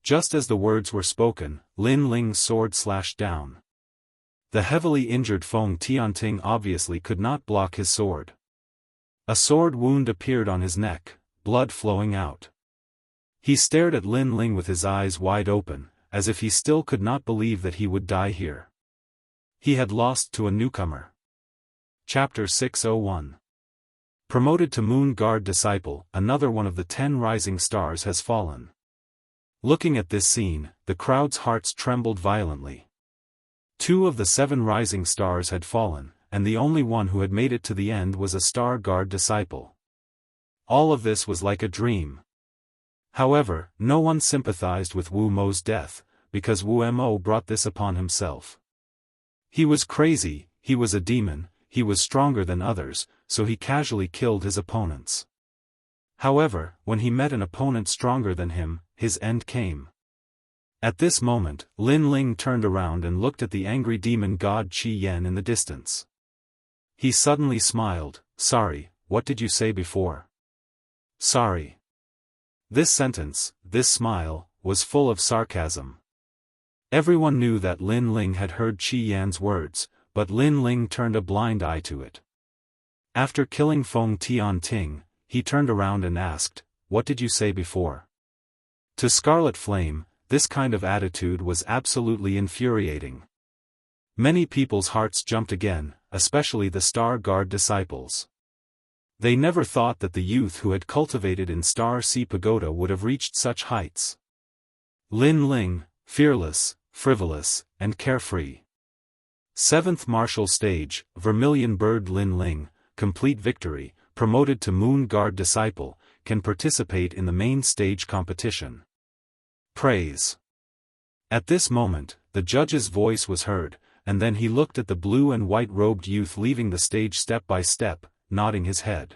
Just as the words were spoken, Lin Ling's sword slashed down. The heavily injured Feng Tianting obviously could not block his sword. A sword wound appeared on his neck, blood flowing out. He stared at Lin Ling with his eyes wide open, as if he still could not believe that he would die here. He had lost to a newcomer. Chapter 601. Promoted to Moon Guard Disciple, another one of the 10 rising stars has fallen. Looking at this scene, the crowd's hearts trembled violently. 2 of the 7 rising stars had fallen, and the only one who had made it to the end was a Star Guard disciple. All of this was like a dream. However, no one sympathized with Wu Mo's death, because Wu Mo brought this upon himself. He was crazy, he was a demon, he was stronger than others, so he casually killed his opponents. However, when he met an opponent stronger than him, his end came. At this moment, Lin Ling turned around and looked at the angry demon god Qi Yan in the distance. He suddenly smiled, sorry, what did you say before? Sorry. This sentence, this smile, was full of sarcasm. Everyone knew that Lin Ling had heard Qi Yan's words, but Lin Ling turned a blind eye to it. After killing Feng Tianting, he turned around and asked, what did you say before? To Scarlet Flame, this kind of attitude was absolutely infuriating. Many people's hearts jumped again, especially the Star Guard disciples. They never thought that the youth who had cultivated in Star Sea Pagoda would have reached such heights. Lin Ling, fearless, frivolous, and carefree. 7th Martial Stage, Vermilion Bird Lin Ling, complete victory, promoted to Moon Guard Disciple, can participate in the main stage competition. Praise. At this moment, the judge's voice was heard, and then he looked at the blue and white-robed youth leaving the stage step by step, nodding his head.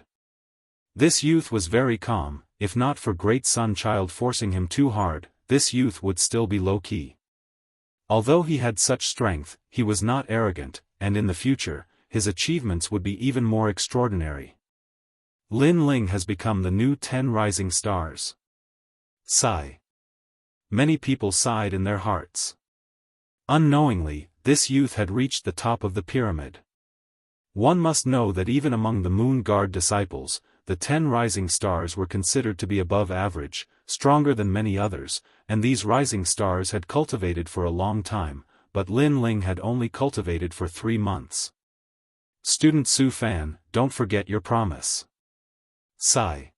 This youth was very calm, if not for Great Sun Child forcing him too hard, this youth would still be low-key. Although he had such strength, he was not arrogant, and in the future, his achievements would be even more extraordinary. Lin Ling has become the new 10 rising stars. Sigh. Many people sighed in their hearts. Unknowingly, this youth had reached the top of the pyramid. One must know that even among the Moon Guard disciples, the 10 rising stars were considered to be above average, stronger than many others, and these rising stars had cultivated for a long time, but Lin Ling had only cultivated for 3 months. Student Su Fan, don't forget your promise. Sigh.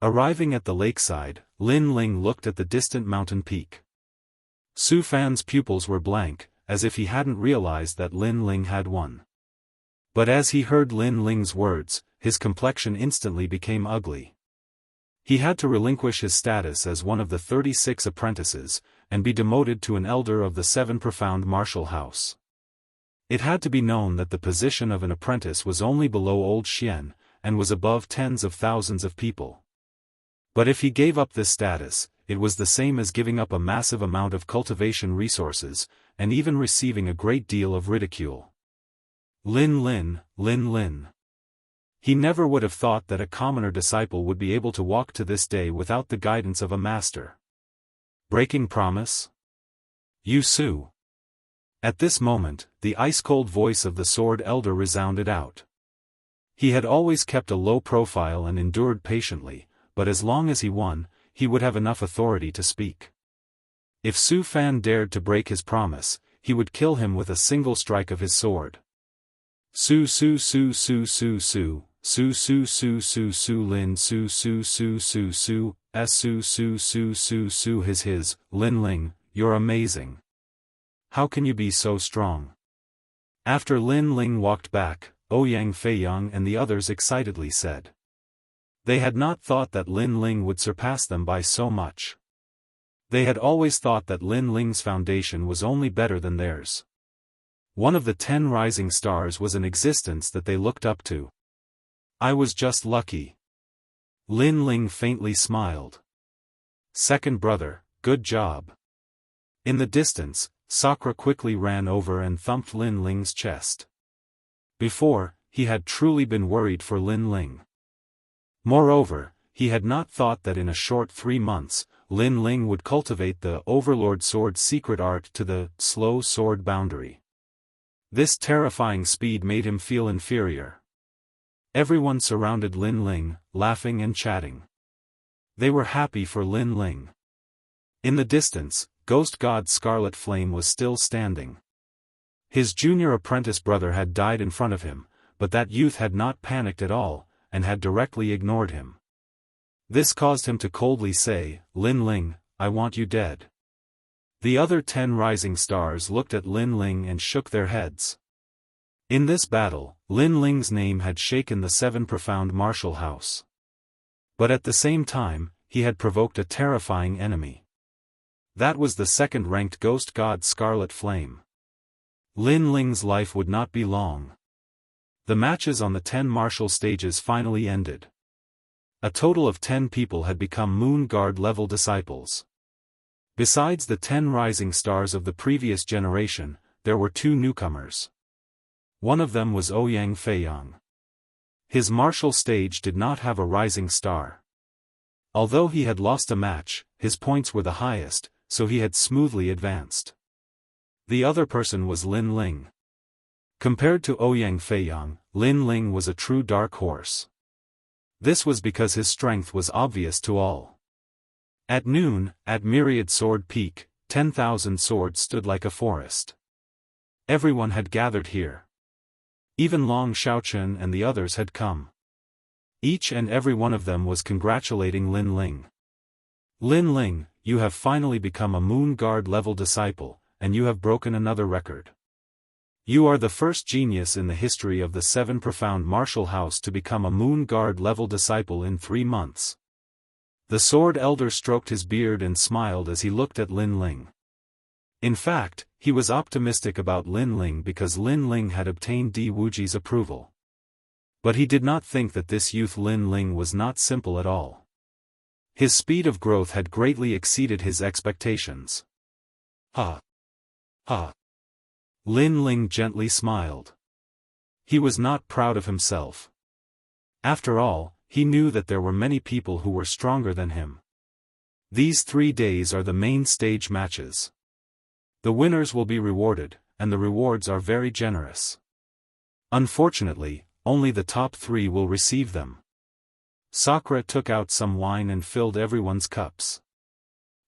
Arriving at the lakeside, Lin Ling looked at the distant mountain peak. Su Fan's pupils were blank, as if he hadn't realized that Lin Ling had won. But as he heard Lin Ling's words, his complexion instantly became ugly. He had to relinquish his status as one of the 36 apprentices, and be demoted to an elder of the 7 profound martial house. It had to be known that the position of an apprentice was only below Old Xian, and was above tens of thousands of people. But if he gave up this status, it was the same as giving up a massive amount of cultivation resources, and even receiving a great deal of ridicule. Lin Lin. He never would have thought that a commoner disciple would be able to walk to this day without the guidance of a master. Breaking promise? You Su. At this moment, the ice-cold voice of the Sword Elder resounded out. He had always kept a low profile and endured patiently, but as long as he won, he would have enough authority to speak. If Su Fan dared to break his promise, he would kill him with a single strike of his sword. Su su su su su su, su su su su su lin su su su su su, s su su su su su his, Lin Ling, you're amazing. How can you be so strong? After Lin Ling walked back, Ouyang Feiyang and the others excitedly said. They had not thought that Lin Ling would surpass them by so much. They had always thought that Lin Ling's foundation was only better than theirs. One of the 10 rising stars was an existence that they looked up to. I was just lucky. Lin Ling faintly smiled. Second brother, good job. In the distance, Sakura quickly ran over and thumped Lin Ling's chest. Before, he had truly been worried for Lin Ling. Moreover, he had not thought that in a short 3 months, Lin Ling would cultivate the Overlord Sword's secret art to the slow sword boundary. This terrifying speed made him feel inferior. Everyone surrounded Lin Ling, laughing and chatting. They were happy for Lin Ling. In the distance, Ghost God Scarlet Flame was still standing. His junior apprentice brother had died in front of him, but that youth had not panicked at all, and had directly ignored him. This caused him to coldly say, Lin Ling, I want you dead. The other 10 rising stars looked at Lin Ling and shook their heads. In this battle, Lin Ling's name had shaken the 7 profound martial house. But at the same time, he had provoked a terrifying enemy. That was the second-ranked ghost god Scarlet Flame. Lin Ling's life would not be long. The matches on the 10 martial stages finally ended. A total of 10 people had become Moon Guard level disciples. Besides the 10 rising stars of the previous generation, there were 2 newcomers. One of them was Ouyang Feiyang. His martial stage did not have a rising star. Although he had lost a match, his points were the highest, so he had smoothly advanced. The other person was Lin Ling. Compared to Ouyang Feiyang, Lin Ling was a true dark horse. This was because his strength was obvious to all. At noon, at Myriad Sword Peak, 10,000 swords stood like a forest. Everyone had gathered here. Even Long Xiaochen and the others had come. Each and every one of them was congratulating Lin Ling. Lin Ling, you have finally become a Moon Guard level disciple, and you have broken another record. You are the first genius in the history of the 7 profound martial house to become a Moon Guard level disciple in 3 months. The Sword Elder stroked his beard and smiled as he looked at Lin Ling. In fact, he was optimistic about Lin Ling because Lin Ling had obtained Di Wuji's approval. But he did not think that this youth Lin Ling was not simple at all. His speed of growth had greatly exceeded his expectations. Ha! Ha! Lin Ling gently smiled. He was not proud of himself. After all, he knew that there were many people who were stronger than him. These 3 days are the main stage matches. The winners will be rewarded, and the rewards are very generous. Unfortunately, only the top 3 will receive them. Sakura took out some wine and filled everyone's cups.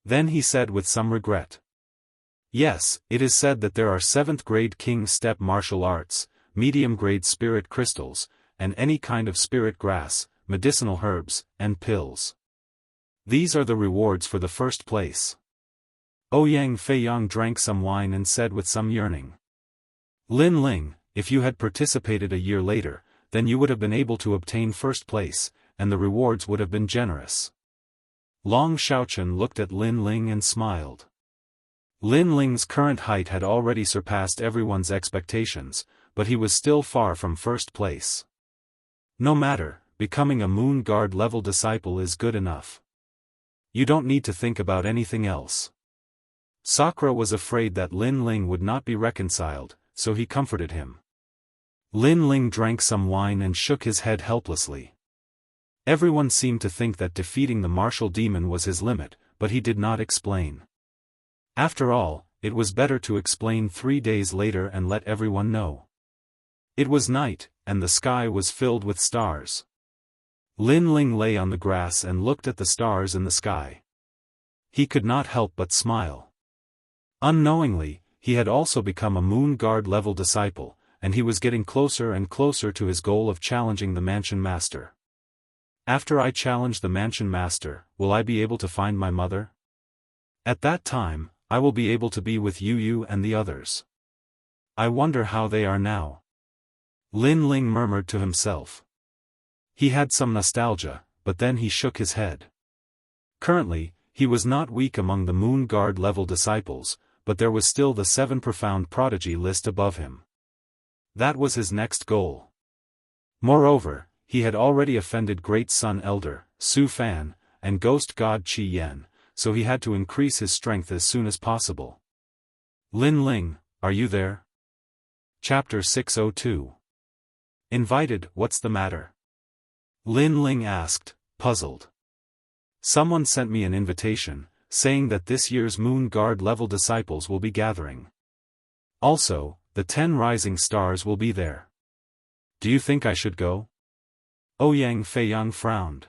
Then he said with some regret. Yes, it is said that there are 7th-grade King Step martial arts, medium-grade spirit crystals, and any kind of spirit grass, medicinal herbs, and pills. These are the rewards for the first place. Ouyang Feiyang drank some wine and said with some yearning. Lin Ling, if you had participated a year later, then you would have been able to obtain first place, and the rewards would have been generous. Long Xiaochen looked at Lin Ling and smiled. Lin Ling's current height had already surpassed everyone's expectations, but he was still far from first place. No matter, becoming a Moon Guard level disciple is good enough. You don't need to think about anything else. Sakura was afraid that Lin Ling would not be reconciled, so he comforted him. Lin Ling drank some wine and shook his head helplessly. Everyone seemed to think that defeating the martial demon was his limit, but he did not explain. After all, it was better to explain 3 days later and let everyone know. It was night, and the sky was filled with stars. Lin Ling lay on the grass and looked at the stars in the sky. He could not help but smile. Unknowingly, he had also become a Moon Guard level disciple, and he was getting closer and closer to his goal of challenging the mansion master. After I challenge the mansion master, will I be able to find my mother? At that time, I will be able to be with Yu and the others. I wonder how they are now. Lin Ling murmured to himself. He had some nostalgia, but then he shook his head. Currently, he was not weak among the Moon Guard level disciples, but there was still the 7 profound prodigy list above him. That was his next goal. Moreover, he had already offended Great Sun Elder, Su Fan, and Ghost God Qi Yan, so he had to increase his strength as soon as possible. Lin Ling, are you there? Chapter 602. Invited, what's the matter? Lin Ling asked, puzzled. Someone sent me an invitation, saying that this year's Moon Guard level disciples will be gathering. Also, the 10 rising stars will be there. Do you think I should go? Ouyang Feiyang frowned.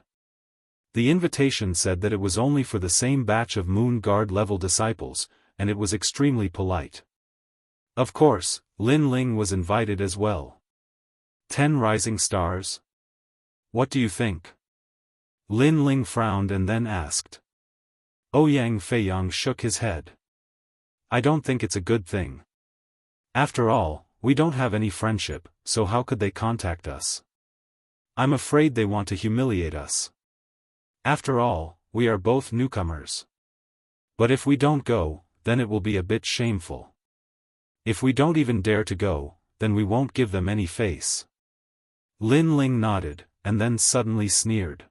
The invitation said that it was only for the same batch of Moon Guard level disciples, and it was extremely polite. Of course, Lin Ling was invited as well. 10 rising stars? What do you think? Lin Ling frowned and then asked. Ouyang Feiyang shook his head. I don't think it's a good thing. After all, we don't have any friendship, so how could they contact us? I'm afraid they want to humiliate us. After all, we are both newcomers. But if we don't go, then it will be a bit shameful. If we don't even dare to go, then we won't give them any face. Lin Ling nodded, and then suddenly sneered.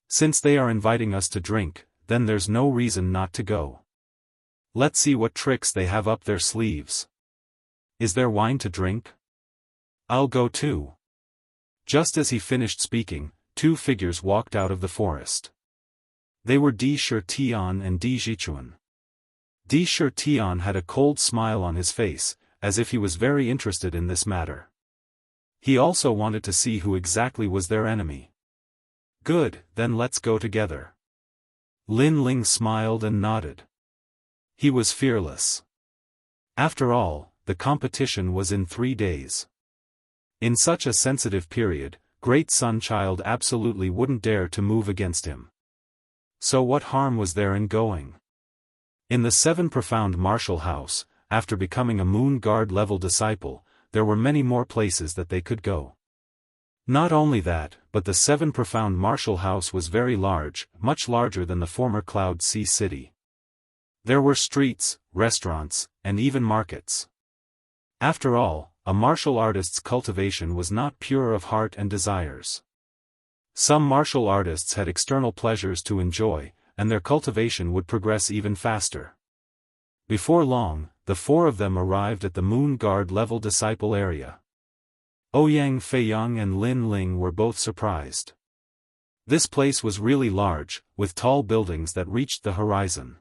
Since they are inviting us to drink, then there's no reason not to go. Let's see what tricks they have up their sleeves. Is there wine to drink? I'll go too. Just as he finished speaking, 2 figures walked out of the forest. They were Di Shitian and Di Jichuan. Di Shitian had a cold smile on his face, as if he was very interested in this matter. He also wanted to see who exactly was their enemy. Good, then let's go together. Lin Ling smiled and nodded. He was fearless. After all, the competition was in 3 days. In such a sensitive period, Great Sun Child absolutely wouldn't dare to move against him. So what harm was there in going? In the 7 profound martial house, after becoming a Moon Guard level disciple, there were many more places that they could go. Not only that, but the 7 profound martial house was very large, much larger than the former Cloud Sea City. There were streets, restaurants, and even markets. After all, a martial artist's cultivation was not pure of heart and desires. Some martial artists had external pleasures to enjoy, and their cultivation would progress even faster. Before long, the 4 of them arrived at the Moon Guard level disciple area. Ouyang Feiyang and Lin Ling were both surprised. This place was really large, with tall buildings that reached the horizon.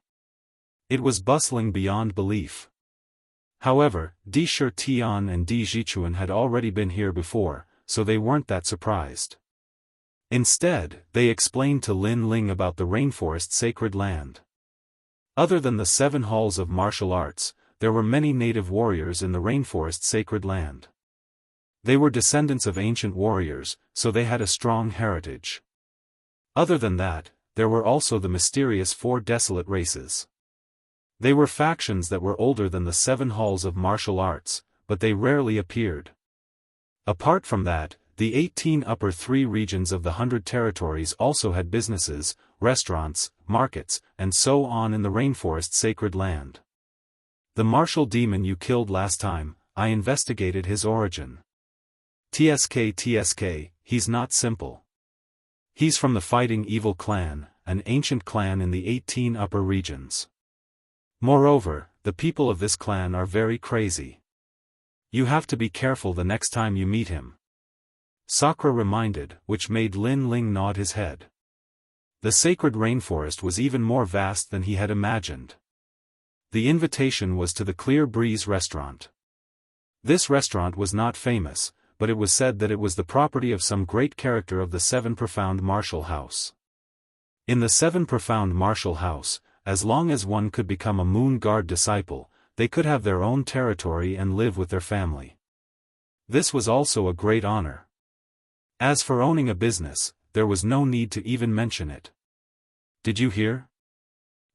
It was bustling beyond belief. However, Di Shitian and Di Jichuan had already been here before, so they weren't that surprised. Instead, they explained to Lin Ling about the rainforest sacred land. Other than the 7 halls of martial arts, there were many native warriors in the rainforest sacred land. They were descendants of ancient warriors, so they had a strong heritage. Other than that, there were also the mysterious 4 desolate races. They were factions that were older than the 7 halls of martial arts, but they rarely appeared. Apart from that, the 18 upper 3 regions of the 100 territories also had businesses, restaurants, markets, and so on in the rainforest sacred land. The martial demon you killed last time, I investigated his origin. TSK, he's not simple. He's from the Fighting Evil clan, an ancient clan in the 18 upper regions. Moreover, the people of this clan are very crazy. You have to be careful the next time you meet him. Sakura reminded, which made Lin Ling nod his head. The sacred rainforest was even more vast than he had imagined. The invitation was to the Clear Breeze restaurant. This restaurant was not famous, but it was said that it was the property of some great character of the 7 profound martial house. In the 7 profound martial house, as long as one could become a Moon Guard disciple, they could have their own territory and live with their family. This was also a great honor. As for owning a business, there was no need to even mention it. Did you hear?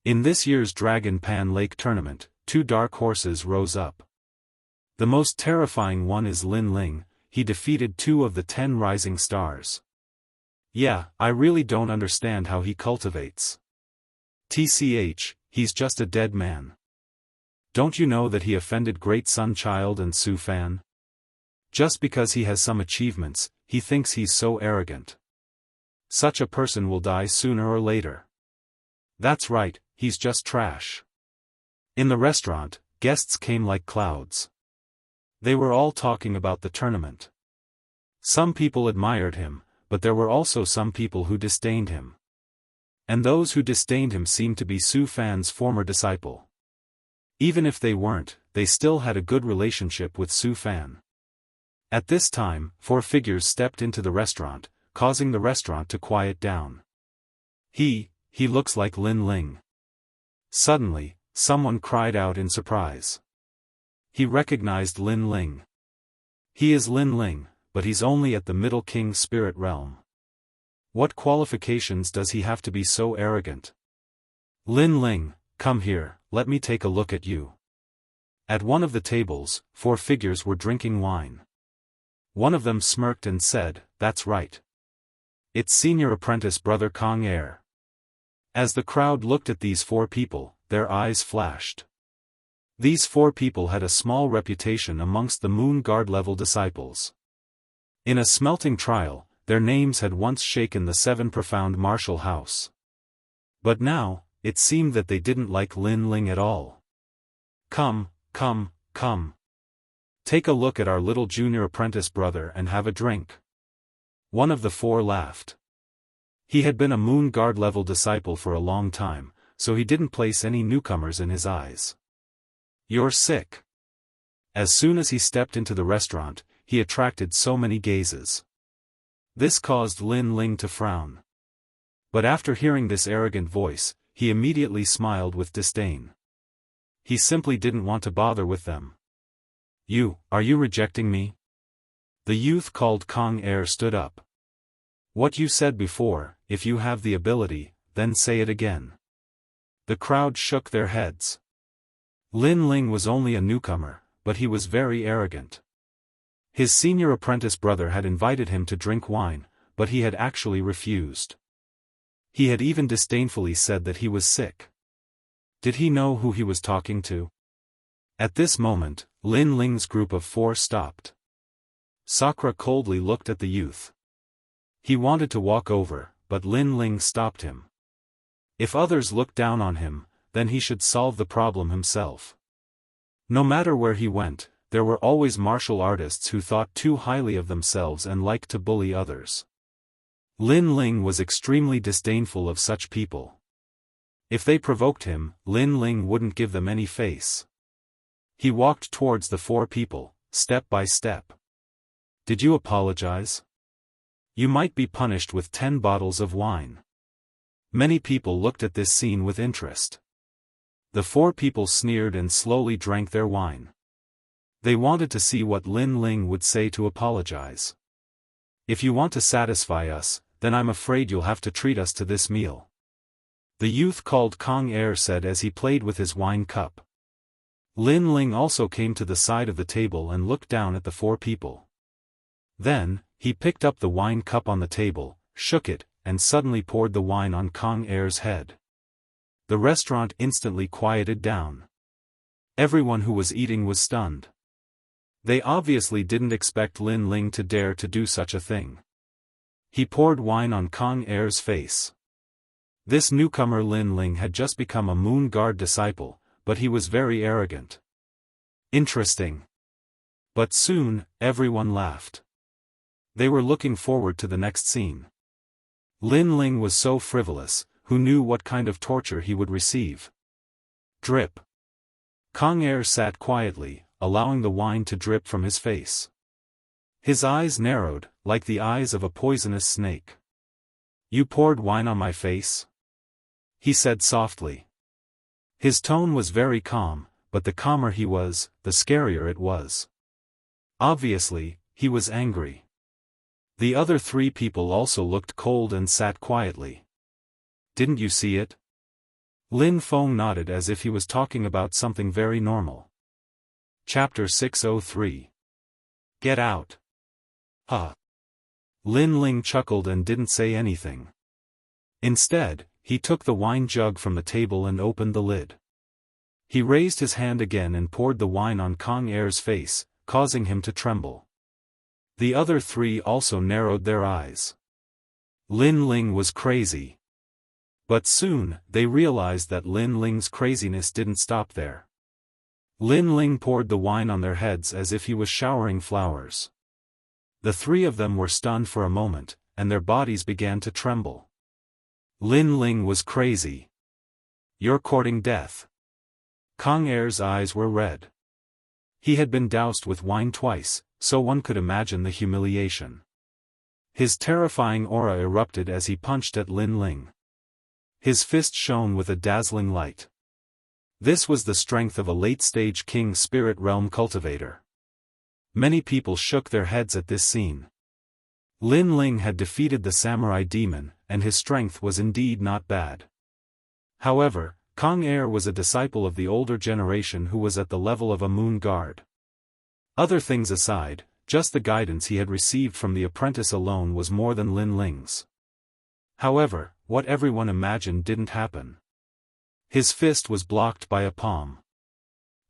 In this year's Dragon Pan Lake tournament, 2 dark horses rose up. The most terrifying one is Lin Ling. He defeated 2 of the 10 rising stars. Yeah, I really don't understand how he cultivates. TCH, he's just a dead man. Don't you know that he offended Great Sun Child and Su Fan? Just because he has some achievements, he thinks he's so arrogant. Such a person will die sooner or later. That's right, he's just trash. In the restaurant, guests came like clouds. They were all talking about the tournament. Some people admired him, but there were also some people who disdained him. And those who disdained him seemed to be Su Fan's former disciple. Even if they weren't, they still had a good relationship with Su Fan. At this time, 4 figures stepped into the restaurant, causing the restaurant to quiet down. He looks like Lin Ling. Suddenly, someone cried out in surprise. He recognized Lin Ling. He is Lin Ling, but he's only at the Middle King spirit realm. What qualifications does he have to be so arrogant? Lin Ling, come here, let me take a look at you. At one of the tables, 4 figures were drinking wine. One of them smirked and said, "That's right. It's senior apprentice brother Kong Air." As the crowd looked at these 4 people, their eyes flashed. These 4 people had a small reputation amongst the Moon Guard level disciples. In a smelting trial, their names had once shaken the 7 profound martial house. But now, it seemed that they didn't like Lin Ling at all. Come. Take a look at our little junior apprentice brother and have a drink. One of the 4 laughed. He had been a Moon Guard level disciple for a long time, so he didn't place any newcomers in his eyes. You're sick. As soon as he stepped into the restaurant, he attracted so many gazes. This caused Lin Ling to frown. But after hearing this arrogant voice, he immediately smiled with disdain. He simply didn't want to bother with them. Are you rejecting me? The youth called Kong Air stood up. What you said before, if you have the ability, then say it again. The crowd shook their heads. Lin Ling was only a newcomer, but he was very arrogant. His senior apprentice brother had invited him to drink wine, but he had actually refused. He had even disdainfully said that he was sick. Did he know who he was talking to? At this moment, Lin Ling's group of 4 stopped. Sakura coldly looked at the youth. He wanted to walk over, but Lin Ling stopped him. If others looked down on him, then he should solve the problem himself. No matter where he went, there were always martial artists who thought too highly of themselves and liked to bully others. Lin Ling was extremely disdainful of such people. If they provoked him, Lin Ling wouldn't give them any face. He walked towards the 4 people, step by step. Did you apologize? You might be punished with 10 bottles of wine. Many people looked at this scene with interest. The 4 people sneered and slowly drank their wine. They wanted to see what Lin Ling would say to apologize. If you want to satisfy us, then I'm afraid you'll have to treat us to this meal. The youth called Kong Air said as he played with his wine cup. Lin Ling also came to the side of the table and looked down at the 4 people. Then, he picked up the wine cup on the table, shook it, and suddenly poured the wine on Kong Air's head. The restaurant instantly quieted down. Everyone who was eating was stunned. They obviously didn't expect Lin Ling to dare to do such a thing. He poured wine on Kong Air's face. This newcomer Lin Ling had just become a Moon Guard disciple, but he was very arrogant. Interesting. But soon, everyone laughed. They were looking forward to the next scene. Lin Ling was so frivolous, who knew what kind of torture he would receive? Drip. Kong Air sat quietly, allowing the wine to drip from his face. His eyes narrowed, like the eyes of a poisonous snake. You poured wine on my face? He said softly. His tone was very calm, but the calmer he was, the scarier it was. Obviously, he was angry. The other 3 people also looked cold and sat quietly. Didn't you see it? Lin Feng nodded as if he was talking about something very normal. Chapter 603. Get out. Lin Ling chuckled and didn't say anything. Instead, he took the wine jug from the table and opened the lid. He raised his hand again and poured the wine on Kong Air's face, causing him to tremble. The other 3 also narrowed their eyes. Lin Ling was crazy. But soon, they realized that Lin Ling's craziness didn't stop there. Lin Ling poured the wine on their heads as if he was showering flowers. The 3 of them were stunned for a moment, and their bodies began to tremble. Lin Ling was crazy. You're courting death. Kong Air's eyes were red. He had been doused with wine twice, so one could imagine the humiliation. His terrifying aura erupted as he punched at Lin Ling. His fist shone with a dazzling light. This was the strength of a late-stage king spirit realm cultivator. Many people shook their heads at this scene. Lin Ling had defeated the samurai demon, and his strength was indeed not bad. However, Kong Air was a disciple of the older generation who was at the level of a moon guard. Other things aside, just the guidance he had received from the apprentice alone was more than Lin Ling's. However, what everyone imagined didn't happen. His fist was blocked by a palm.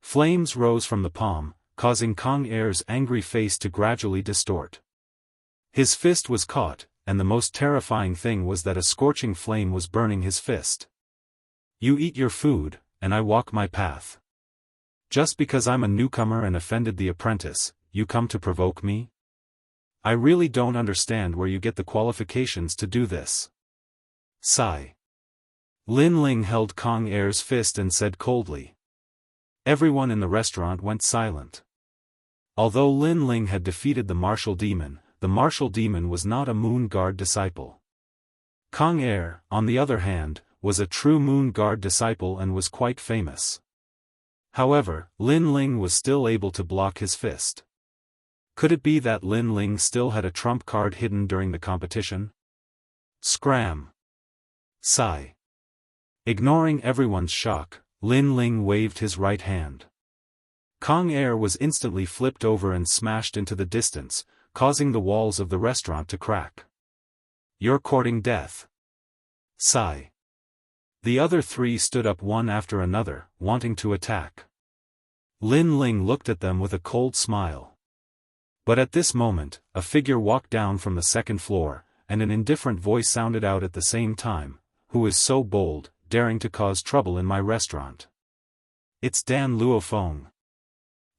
Flames rose from the palm, causing Kong Air's angry face to gradually distort. His fist was caught, and the most terrifying thing was that a scorching flame was burning his fist. You eat your food, and I walk my path. Just because I'm a newcomer and offended the apprentice, you come to provoke me? I really don't understand where you get the qualifications to do this. Sigh. Lin Ling held Kong Air's fist and said coldly. Everyone in the restaurant went silent. Although Lin Ling had defeated the martial demon was not a moon guard disciple. Kong Air, on the other hand, was a true moon guard disciple and was quite famous. However, Lin Ling was still able to block his fist. Could it be that Lin Ling still had a trump card hidden during the competition? Scram. Sigh. Ignoring everyone's shock, Lin Ling waved his right hand. Kong Air was instantly flipped over and smashed into the distance, causing the walls of the restaurant to crack. You're courting death. Sigh. The other 3 stood up one after another, wanting to attack. Lin Ling looked at them with a cold smile. But at this moment, a figure walked down from the 2nd floor, and an indifferent voice sounded out at the same time, "Who is so bold, daring to cause trouble in my restaurant?" It's Dan Luofeng.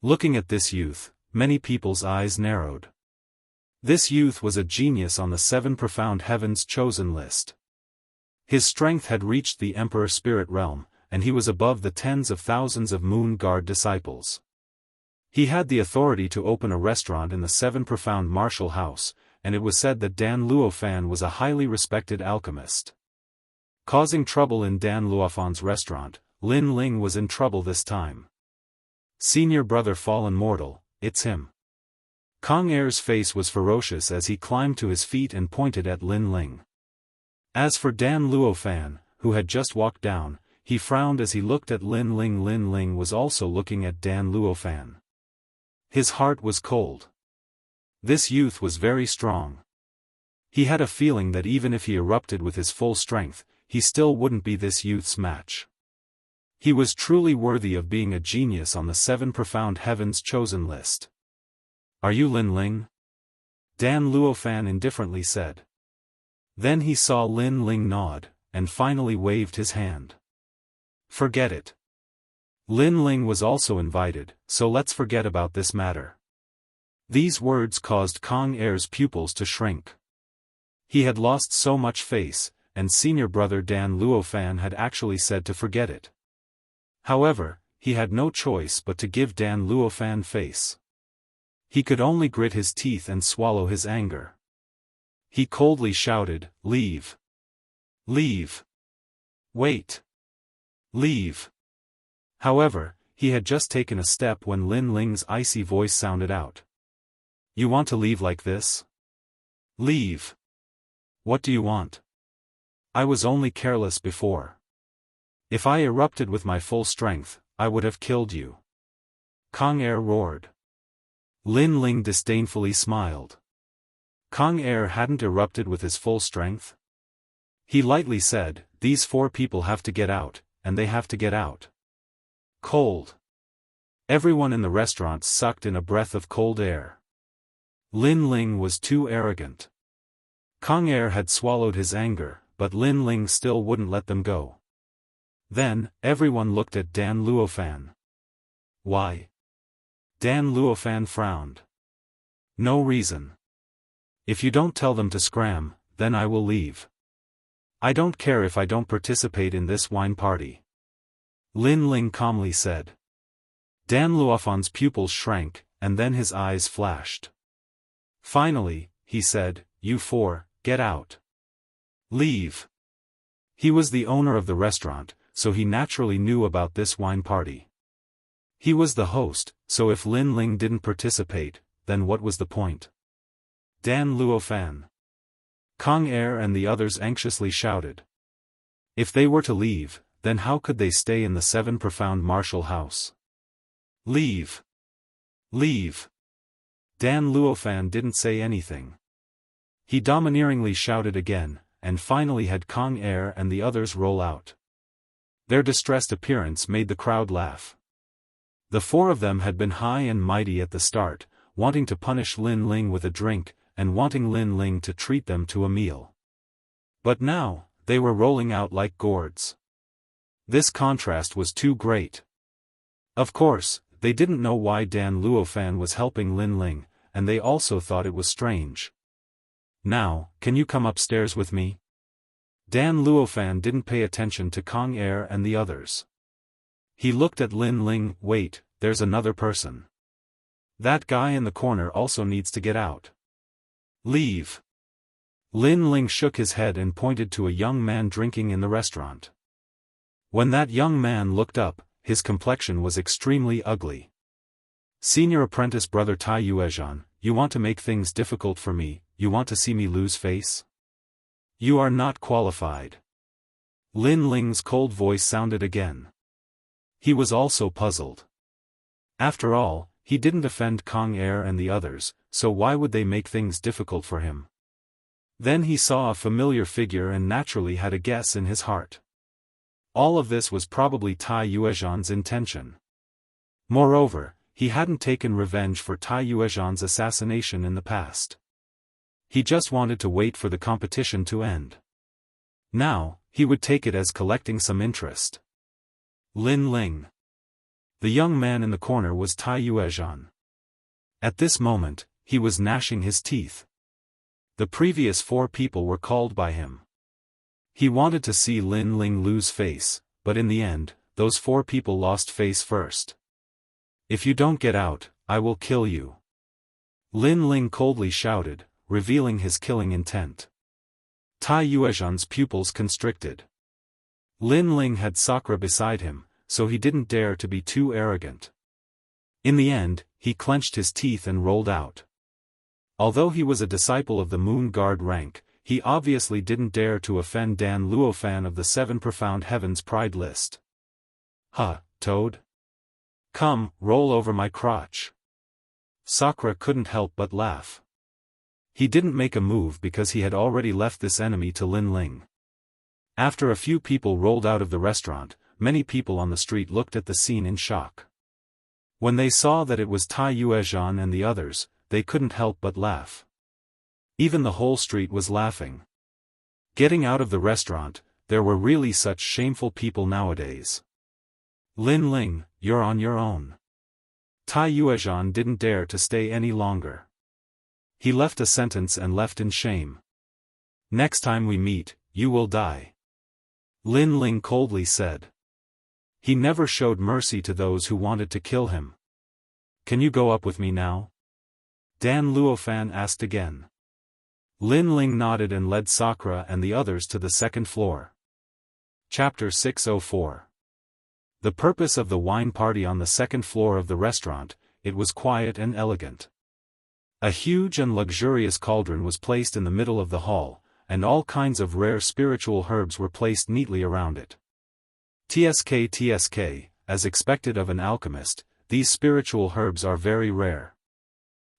Looking at this youth, many people's eyes narrowed. This youth was a genius on the 7 profound heavens chosen list. His strength had reached the Emperor Spirit Realm, and he was above the tens of thousands of Moon Guard disciples. He had the authority to open a restaurant in the 7 profound martial house, and it was said that Dan Luofan was a highly respected alchemist. Causing trouble in Dan Luofan's restaurant, Lin Ling was in trouble this time. Senior brother fallen mortal, it's him. Kong Air's face was ferocious as he climbed to his feet and pointed at Lin Ling. As for Dan Luofan, who had just walked down, he frowned as he looked at Lin Ling. Lin Ling was also looking at Dan Luofan. His heart was cold. This youth was very strong. He had a feeling that even if he erupted with his full strength, he still wouldn't be this youth's match. He was truly worthy of being a genius on the 7 profound heavens chosen list. Are you Lin Ling? Dan Luofan indifferently said. Then he saw Lin Ling nod, and finally waved his hand. Forget it. Lin Ling was also invited, so let's forget about this matter. These words caused Kong Air's pupils to shrink. He had lost so much face, and senior brother Dan Luofan had actually said to forget it. However, he had no choice but to give Dan Luofan face. He could only grit his teeth and swallow his anger. He coldly shouted, "Leave! Leave! Wait! Leave!" However, he had just taken a step when Lin Ling's icy voice sounded out. You want to leave like this? Leave. What do you want? I was only careless before. If I erupted with my full strength, I would have killed you. Kang Er roared. Lin Ling disdainfully smiled. Kang Er hadn't erupted with his full strength. He lightly said, these 4 people have to get out, and they have to get out. Cold. Everyone in the restaurant sucked in a breath of cold air. Lin Ling was too arrogant. Kang Er had swallowed his anger, but Lin Ling still wouldn't let them go. Then, everyone looked at Dan Luofan. Why? Dan Luofan frowned. No reason. If you don't tell them to scram, then I will leave. I don't care if I don't participate in this wine party. Lin Ling calmly said. Dan Luofan's pupils shrank, and then his eyes flashed. Finally, he said, you 4, get out. Leave. He was the owner of the restaurant, so he naturally knew about this wine party. He was the host, so if Lin Ling didn't participate, then what was the point? Dan Luofan. Kang Er and the others anxiously shouted. If they were to leave, then how could they stay in the 7 profound martial house? Leave. Leave. Dan Luofan didn't say anything. He domineeringly shouted again, and finally had Kang Er and the others roll out. Their distressed appearance made the crowd laugh. The 4 of them had been high and mighty at the start, wanting to punish Lin Ling with a drink, and wanting Lin Ling to treat them to a meal. But now, they were rolling out like gourds. This contrast was too great. Of course, they didn't know why Dan Luofan was helping Lin Ling, and they also thought it was strange. Now, can you come upstairs with me? Dan Luofan didn't pay attention to Kang Er and the others. He looked at Lin Ling. Wait, there's another person. That guy in the corner also needs to get out. Leave. Lin Ling shook his head and pointed to a young man drinking in the restaurant. When that young man looked up, his complexion was extremely ugly. Senior apprentice brother Tai Yuezhan, you want to make things difficult for me, you want to see me lose face? You are not qualified. Lin Ling's cold voice sounded again. He was also puzzled. After all, he didn't offend Kang Er and the others, so why would they make things difficult for him? Then he saw a familiar figure and naturally had a guess in his heart. All of this was probably Tai Yuezhan's intention. Moreover, he hadn't taken revenge for Tai Yuezhan's assassination in the past. He just wanted to wait for the competition to end. Now, he would take it as collecting some interest. Lin Ling. The young man in the corner was Tai Yuezhan. At this moment, he was gnashing his teeth. The previous 4 people were called by him. He wanted to see Lin Ling lose face, but in the end, those 4 people lost face first. If you don't get out, I will kill you. Lin Ling coldly shouted, revealing his killing intent. Tai Yuezhan's pupils constricted. Lin Ling had Sakura beside him, so he didn't dare to be too arrogant. In the end, he clenched his teeth and rolled out. Although he was a disciple of the Moon Guard rank, he obviously didn't dare to offend Dan Luofan of the 7 Profound Heavens Pride list. Huh, Toad? Come, roll over my crotch. Sakura couldn't help but laugh. He didn't make a move because he had already left this enemy to Lin Ling. After a few people rolled out of the restaurant, many people on the street looked at the scene in shock. When they saw that it was Tai Yuezhan and the others, they couldn't help but laugh. Even the whole street was laughing. Getting out of the restaurant, there were really such shameful people nowadays. Lin Ling, you're on your own. Tai Yuezhan didn't dare to stay any longer. He left a sentence and left in shame. Next time we meet, you will die. Lin Ling coldly said. He never showed mercy to those who wanted to kill him. Can you go up with me now? Dan Luofan asked again. Lin Ling nodded and led Sakura and the others to the 2nd floor. Chapter 604. The purpose of the wine party on the 2nd floor of the restaurant, it was quiet and elegant. A huge and luxurious cauldron was placed in the middle of the hall, and all kinds of rare spiritual herbs were placed neatly around it. TSK, as expected of an alchemist, these spiritual herbs are very rare.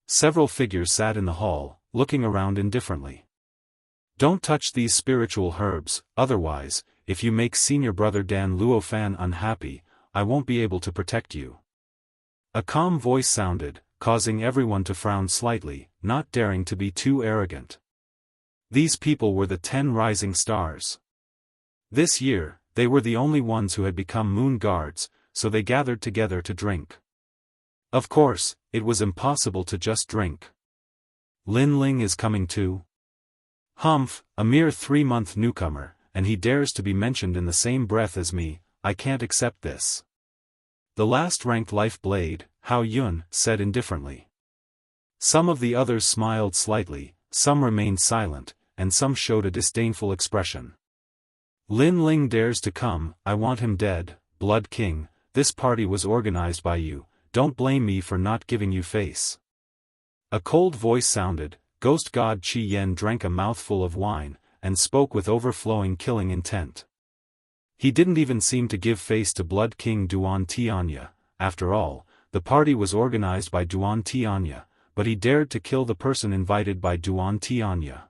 Several figures sat in the hall, looking around indifferently. Don't touch these spiritual herbs, otherwise, if you make senior brother Dan Luofan unhappy, I won't be able to protect you. A calm voice sounded, causing everyone to frown slightly, not daring to be too arrogant. These people were the 10 rising stars. This year, they were the only ones who had become moon guards, so they gathered together to drink. Of course, it was impossible to just drink. Lin Ling is coming too? Humph, a mere 3-month newcomer, and he dares to be mentioned in the same breath as me. I can't accept this. The last ranked life blade, Hao Yun, said indifferently. Some of the others smiled slightly, some remained silent, and some showed a disdainful expression. Lin Ling dares to come, I want him dead. Blood King, this party was organized by you, don't blame me for not giving you face. A cold voice sounded. Ghost god Qi Yen drank a mouthful of wine, and spoke with overflowing killing intent. He didn't even seem to give face to Blood King Duan Tianya. After all, the party was organized by Duan Tianya, but he dared to kill the person invited by Duan Tianya.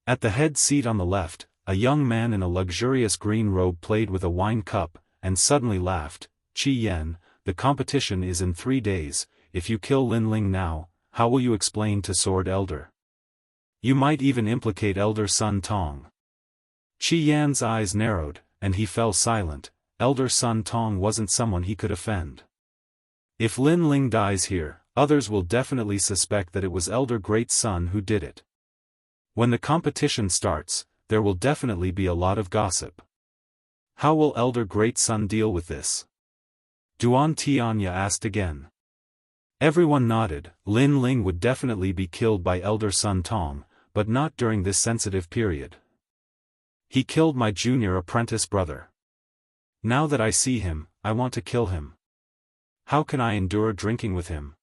At the head seat on the left, a young man in a luxurious green robe played with a wine cup, and suddenly laughed. Qi Yen, the competition is in 3 days, if you kill Lin Ling now, how will you explain to Sword Elder? You might even implicate Elder Sun Tong. Qi Yan's eyes narrowed, and he fell silent. Elder Sun Tong wasn't someone he could offend. If Lin Ling dies here, others will definitely suspect that it was Elder Great Sun who did it. When the competition starts, there will definitely be a lot of gossip. How will Elder Great Sun deal with this? Duan Tianya asked again. Everyone nodded. Lin Ling would definitely be killed by Elder Sun Tong, but not during this sensitive period. He killed my junior apprentice brother. Now that I see him, I want to kill him. How can I endure drinking with him?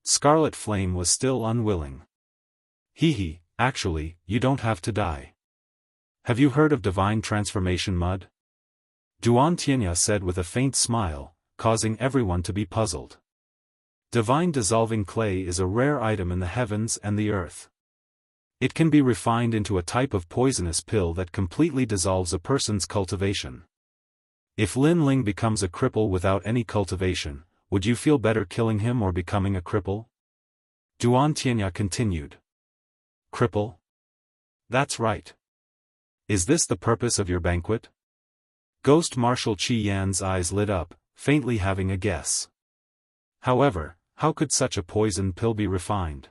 Scarlet Flame was still unwilling. Hehe, actually, you don't have to die. Have you heard of divine transformation mud? Duan Tianya said with a faint smile, causing everyone to be puzzled. Divine dissolving clay is a rare item in the heavens and the earth. It can be refined into a type of poisonous pill that completely dissolves a person's cultivation. If Lin Ling becomes a cripple without any cultivation, would you feel better killing him or becoming a cripple? Duan Tianya continued. Cripple? That's right. Is this the purpose of your banquet? Ghost Marshal Qi Yan's eyes lit up, faintly having a guess. However, how could such a poison pill be refined?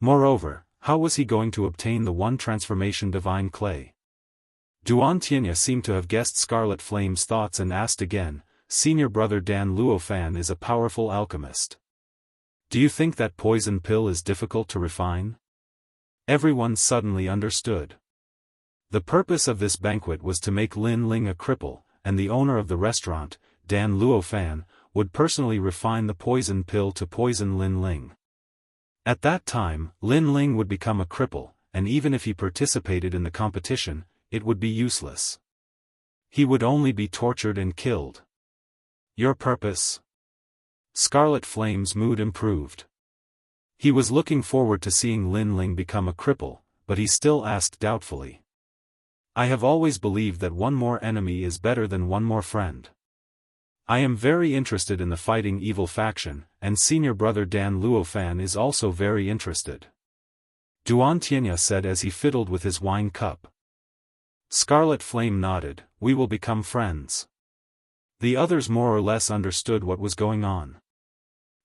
Moreover, how was he going to obtain the one transformation divine clay? Duan Tianya seemed to have guessed Scarlet Flame's thoughts and asked again, Senior brother Dan Luofan is a powerful alchemist. Do you think that poison pill is difficult to refine? Everyone suddenly understood. The purpose of this banquet was to make Lin Ling a cripple, and the owner of the restaurant, Dan Luofan, would personally refine the poison pill to poison Lin Ling. At that time, Lin Ling would become a cripple, and even if he participated in the competition, it would be useless. He would only be tortured and killed. Your purpose? Scarlet Flame's mood improved. He was looking forward to seeing Lin Ling become a cripple, but he still asked doubtfully. I have always believed that one more enemy is better than one more friend. I am very interested in the fighting evil faction, and senior brother Dan Luofan is also very interested. Duan Tianya said as he fiddled with his wine cup. Scarlet Flame nodded, we will become friends. The others more or less understood what was going on.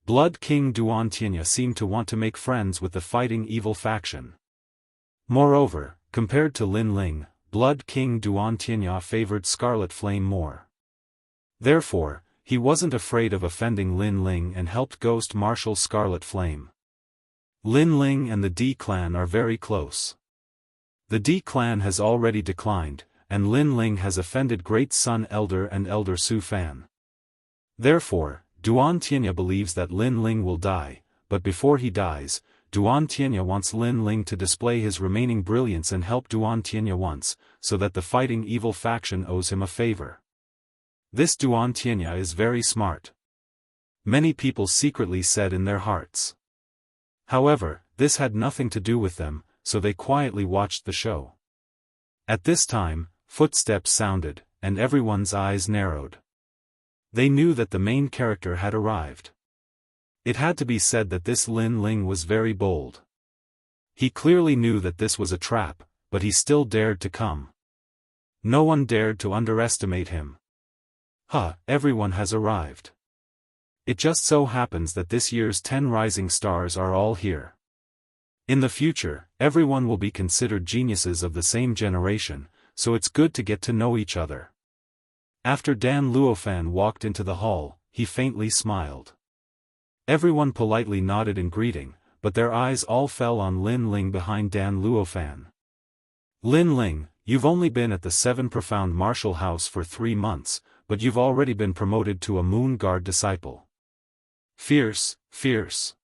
Blood King Duan Tianya seemed to want to make friends with the fighting evil faction. Moreover, compared to Lin Ling, Blood King Duan Tianya favored Scarlet Flame more. Therefore, he wasn't afraid of offending Lin Ling and helped Ghost Marshal Scarlet Flame. Lin Ling and the D clan are very close. The D clan has already declined, and Lin Ling has offended Great Sun Elder and Elder Su Fan. Therefore, Duan Tianya believes that Lin Ling will die, but before he dies, Duan Tianya wants Lin Ling to display his remaining brilliance and help Duan Tianya once, so that the fighting evil faction owes him a favor. This Duan Tianya is very smart. Many people secretly said in their hearts. However, this had nothing to do with them, so they quietly watched the show. At this time, footsteps sounded, and everyone's eyes narrowed. They knew that the main character had arrived. It had to be said that this Lin Ling was very bold. He clearly knew that this was a trap, but he still dared to come. No one dared to underestimate him. Everyone has arrived. It just so happens that this year's 10 rising stars are all here. In the future, everyone will be considered geniuses of the same generation, so it's good to get to know each other. After Dan Luofan walked into the hall, he faintly smiled. Everyone politely nodded in greeting, but their eyes all fell on Lin Ling behind Dan Luofan. Lin Ling, you've only been at the 7 Profound Martial House for 3 months, but you've already been promoted to a Moon Guard disciple. Fierce, fierce.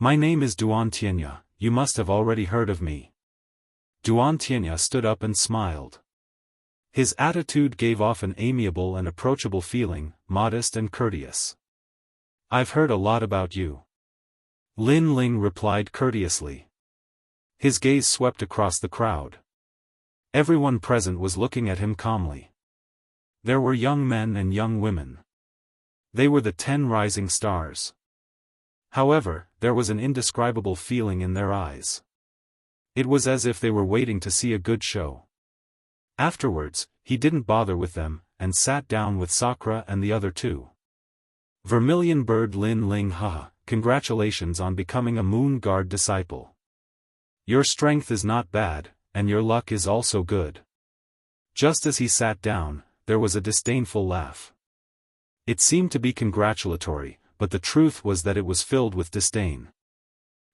My name is Duan Tianya, you must have already heard of me. Duan Tianya stood up and smiled. His attitude gave off an amiable and approachable feeling, modest and courteous. I've heard a lot about you. Lin Ling replied courteously. His gaze swept across the crowd. Everyone present was looking at him calmly. There were young men and young women. They were the 10 rising stars. However, there was an indescribable feeling in their eyes. It was as if they were waiting to see a good show. Afterwards, he didn't bother with them, and sat down with Sakura and the other 2. Vermilion Bird Lin Ling, congratulations on becoming a Moon Guard disciple. Your strength is not bad, and your luck is also good. Just as he sat down, there was a disdainful laugh. It seemed to be congratulatory, but the truth was that it was filled with disdain.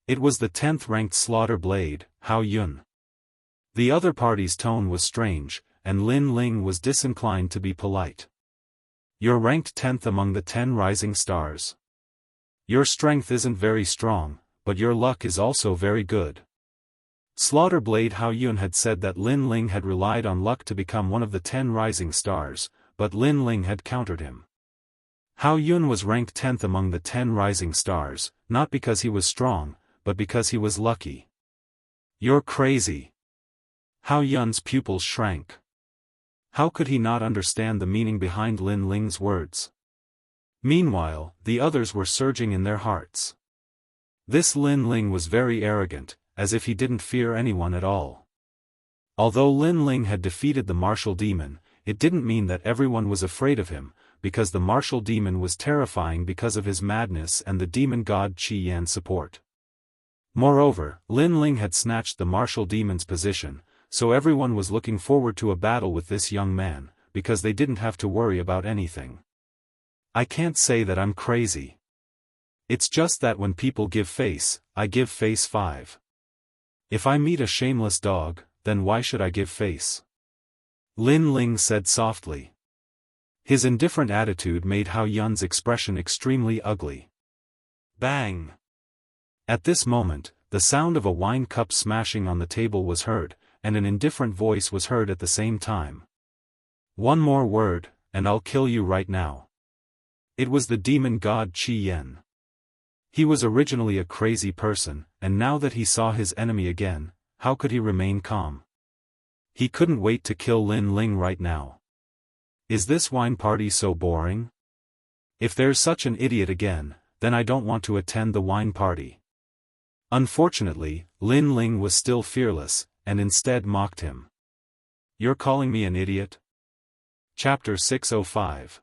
It was the 10th ranked Slaughter Blade, Hao Yun. The other party's tone was strange, and Lin Ling was disinclined to be polite. You're ranked 10th among the 10 rising stars. Your strength isn't very strong, but your luck is also very good. Slaughter Blade Hao Yun had said that Lin Ling had relied on luck to become one of the 10 rising stars, but Lin Ling had countered him. Hao Yun was ranked 10th among the 10 rising stars, not because he was strong, but because he was lucky. You're crazy. Hao Yun's pupils shrank. How could he not understand the meaning behind Lin Ling's words? Meanwhile, the others were surging in their hearts. This Lin Ling was very arrogant, as if he didn't fear anyone at all. Although Lin Ling had defeated the martial demon, it didn't mean that everyone was afraid of him, because the martial demon was terrifying because of his madness and the demon god Qi Yan's support. Moreover, Lin Ling had snatched the martial demon's position, so everyone was looking forward to a battle with this young man, because they didn't have to worry about anything. I can't say that I'm crazy. It's just that when people give face, I give face 5. If I meet a shameless dog, then why should I give face? Lin Ling said softly. His indifferent attitude made Hao Yun's expression extremely ugly. Bang! At this moment, the sound of a wine cup smashing on the table was heard, and an indifferent voice was heard at the same time. One more word, and I'll kill you right now. It was the demon god Qi Yan. He was originally a crazy person, and now that he saw his enemy again, how could he remain calm? He couldn't wait to kill Lin Ling right now. Is this wine party so boring? If there's such an idiot again, then I don't want to attend the wine party. Unfortunately, Lin Ling was still fearless, and instead mocked him. You're calling me an idiot? Chapter 605.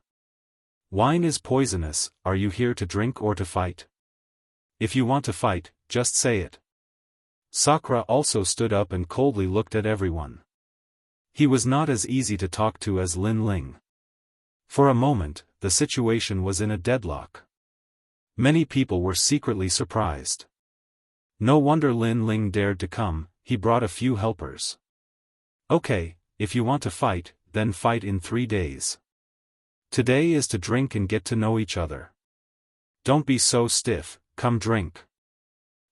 Wine is poisonous, are you here to drink or to fight? If you want to fight, just say it. Sakura also stood up and coldly looked at everyone. He was not as easy to talk to as Lin Ling. For a moment, the situation was in a deadlock. Many people were secretly surprised. No wonder Lin Ling dared to come, he brought a few helpers. Okay, if you want to fight, then fight in 3 days. Today is to drink and get to know each other. Don't be so stiff, come drink.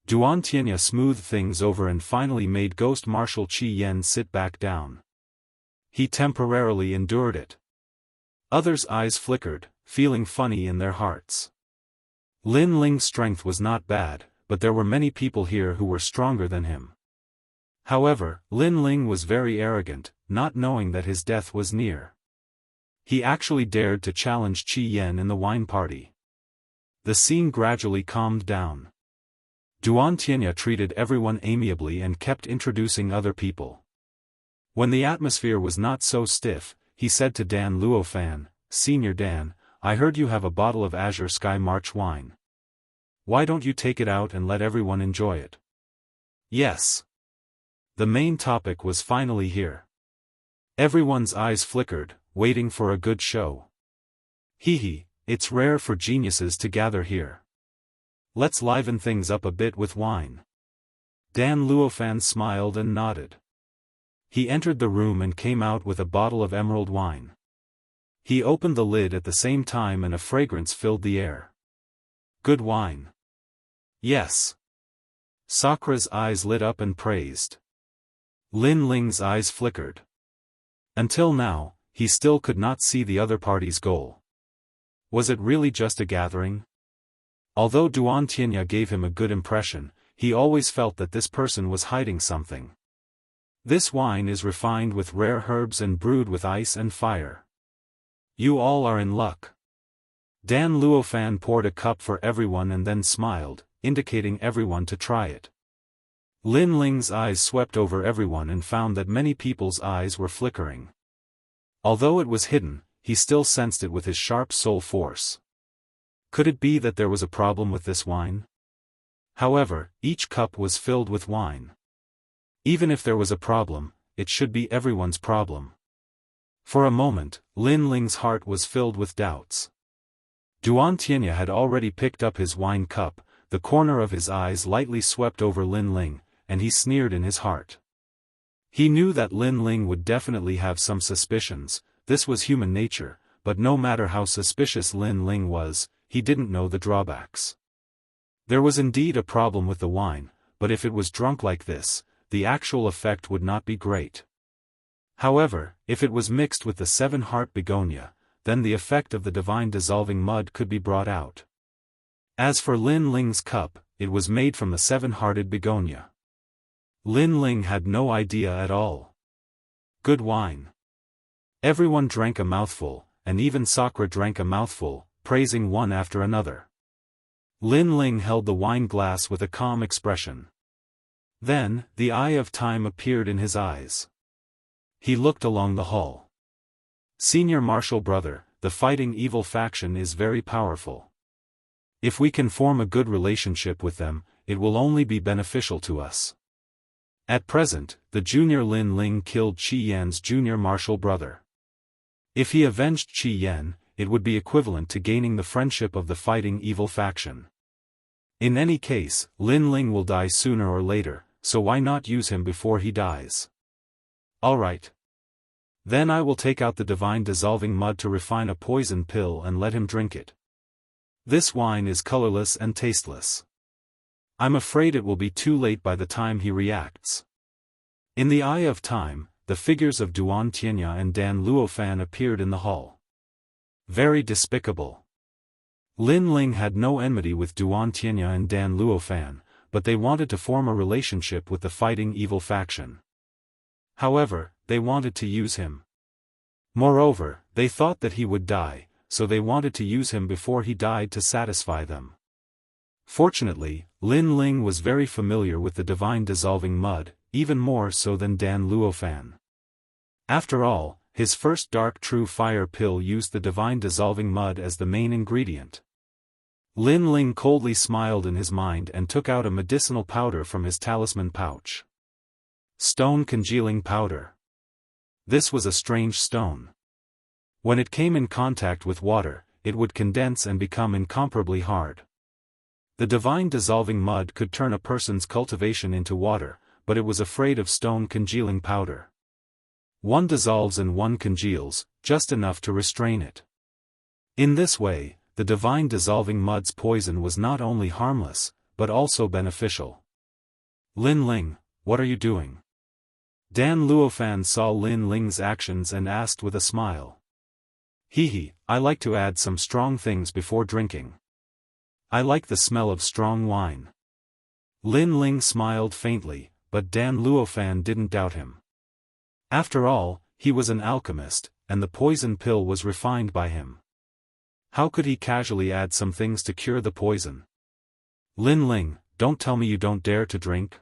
Duan Tianya smoothed things over and finally made Ghost Marshal Qi Yan sit back down. He temporarily endured it. Others' eyes flickered, feeling funny in their hearts. Lin Ling's strength was not bad, but there were many people here who were stronger than him. However, Lin Ling was very arrogant, not knowing that his death was near. He actually dared to challenge Qi Yan in the wine party. The scene gradually calmed down. Duan Tianya treated everyone amiably and kept introducing other people. When the atmosphere was not so stiff, he said to Dan Luofan, "Senior Dan, I heard you have a bottle of Azure Sky March wine. Why don't you take it out and let everyone enjoy it?" Yes. The main topic was finally here. Everyone's eyes flickered, waiting for a good show. Hee, it's rare for geniuses to gather here. Let's liven things up a bit with wine. Dan Luofan smiled and nodded. He entered the room and came out with a bottle of emerald wine. He opened the lid at the same time and a fragrance filled the air. Good wine. Yes. Sakra's eyes lit up and praised. Lin Ling's eyes flickered. Until now, he still could not see the other party's goal. Was it really just a gathering? Although Duan Tianya gave him a good impression, he always felt that this person was hiding something. This wine is refined with rare herbs and brewed with ice and fire. You all are in luck. Dan Luofan poured a cup for everyone and then smiled, indicating everyone to try it. Lin Ling's eyes swept over everyone and found that many people's eyes were flickering. Although it was hidden, he still sensed it with his sharp soul force. Could it be that there was a problem with this wine? However, each cup was filled with wine. Even if there was a problem, it should be everyone's problem. For a moment, Lin Ling's heart was filled with doubts. Duan Tianya had already picked up his wine cup, the corner of his eyes lightly swept over Lin Ling, and he sneered in his heart. He knew that Lin Ling would definitely have some suspicions, this was human nature, but no matter how suspicious Lin Ling was, he didn't know the drawbacks. There was indeed a problem with the wine, but if it was drunk like this, the actual effect would not be great. However, if it was mixed with the seven-heart begonia, then the effect of the divine dissolving mud could be brought out. As for Lin Ling's cup, it was made from the seven-hearted begonia. Lin Ling had no idea at all. Good wine. Everyone drank a mouthful, and even Sakra drank a mouthful, praising one after another. Lin Ling held the wine glass with a calm expression. Then, the eye of time appeared in his eyes. He looked along the hall. Senior Marshal Brother, the fighting evil faction is very powerful. If we can form a good relationship with them, it will only be beneficial to us. At present, the junior Lin Ling killed Qi Yan's junior Marshal Brother. If he avenged Qi Yan, it would be equivalent to gaining the friendship of the fighting evil faction. In any case, Lin Ling will die sooner or later, so why not use him before he dies? Alright. Then I will take out the divine dissolving mud to refine a poison pill and let him drink it. This wine is colorless and tasteless. I'm afraid it will be too late by the time he reacts. In the eye of time, the figures of Duan Tianya and Dan Luofan appeared in the hall. Very despicable. Lin Ling had no enmity with Duan Tianya and Dan Luofan, but they wanted to form a relationship with the fighting evil faction. However, they wanted to use him. Moreover, they thought that he would die, so they wanted to use him before he died to satisfy them. Fortunately, Lin Ling was very familiar with the divine dissolving mud, even more so than Dan Luofan. After all, his first dark true fire pill used the divine dissolving mud as the main ingredient. Lin Ling coldly smiled in his mind and took out a medicinal powder from his talisman pouch. Stone congealing powder. This was a strange stone. When it came in contact with water, it would condense and become incomparably hard. The divine dissolving mud could turn a person's cultivation into water, but it was afraid of stone congealing powder. One dissolves and one congeals, just enough to restrain it. In this way, the divine dissolving mud's poison was not only harmless, but also beneficial. Lin Ling, what are you doing? Dan Luofan saw Lin Ling's actions and asked with a smile. Hehe, I like to add some strong things before drinking. I like the smell of strong wine. Lin Ling smiled faintly, but Dan Luofan didn't doubt him. After all, he was an alchemist, and the poison pill was refined by him. How could he casually add some things to cure the poison? Lin Ling, don't tell me you don't dare to drink?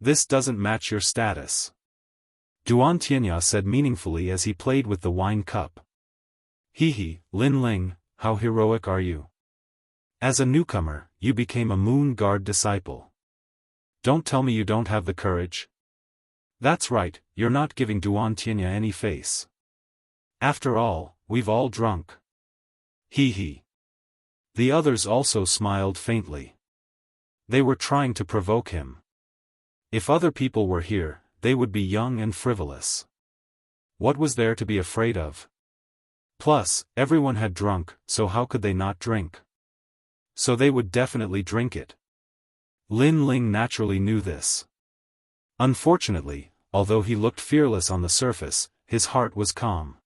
This doesn't match your status. Duan Tianya said meaningfully as he played with the wine cup. Hehe, Lin Ling, how heroic are you? As a newcomer, you became a Moon Guard disciple. Don't tell me you don't have the courage. That's right, you're not giving Duan Tianya any face. After all, we've all drunk. Hehe. The others also smiled faintly. They were trying to provoke him. If other people were here, they would be young and frivolous. What was there to be afraid of? Plus, everyone had drunk, so how could they not drink? So they would definitely drink it. Lin Ling naturally knew this. Unfortunately, although he looked fearless on the surface, his heart was calm.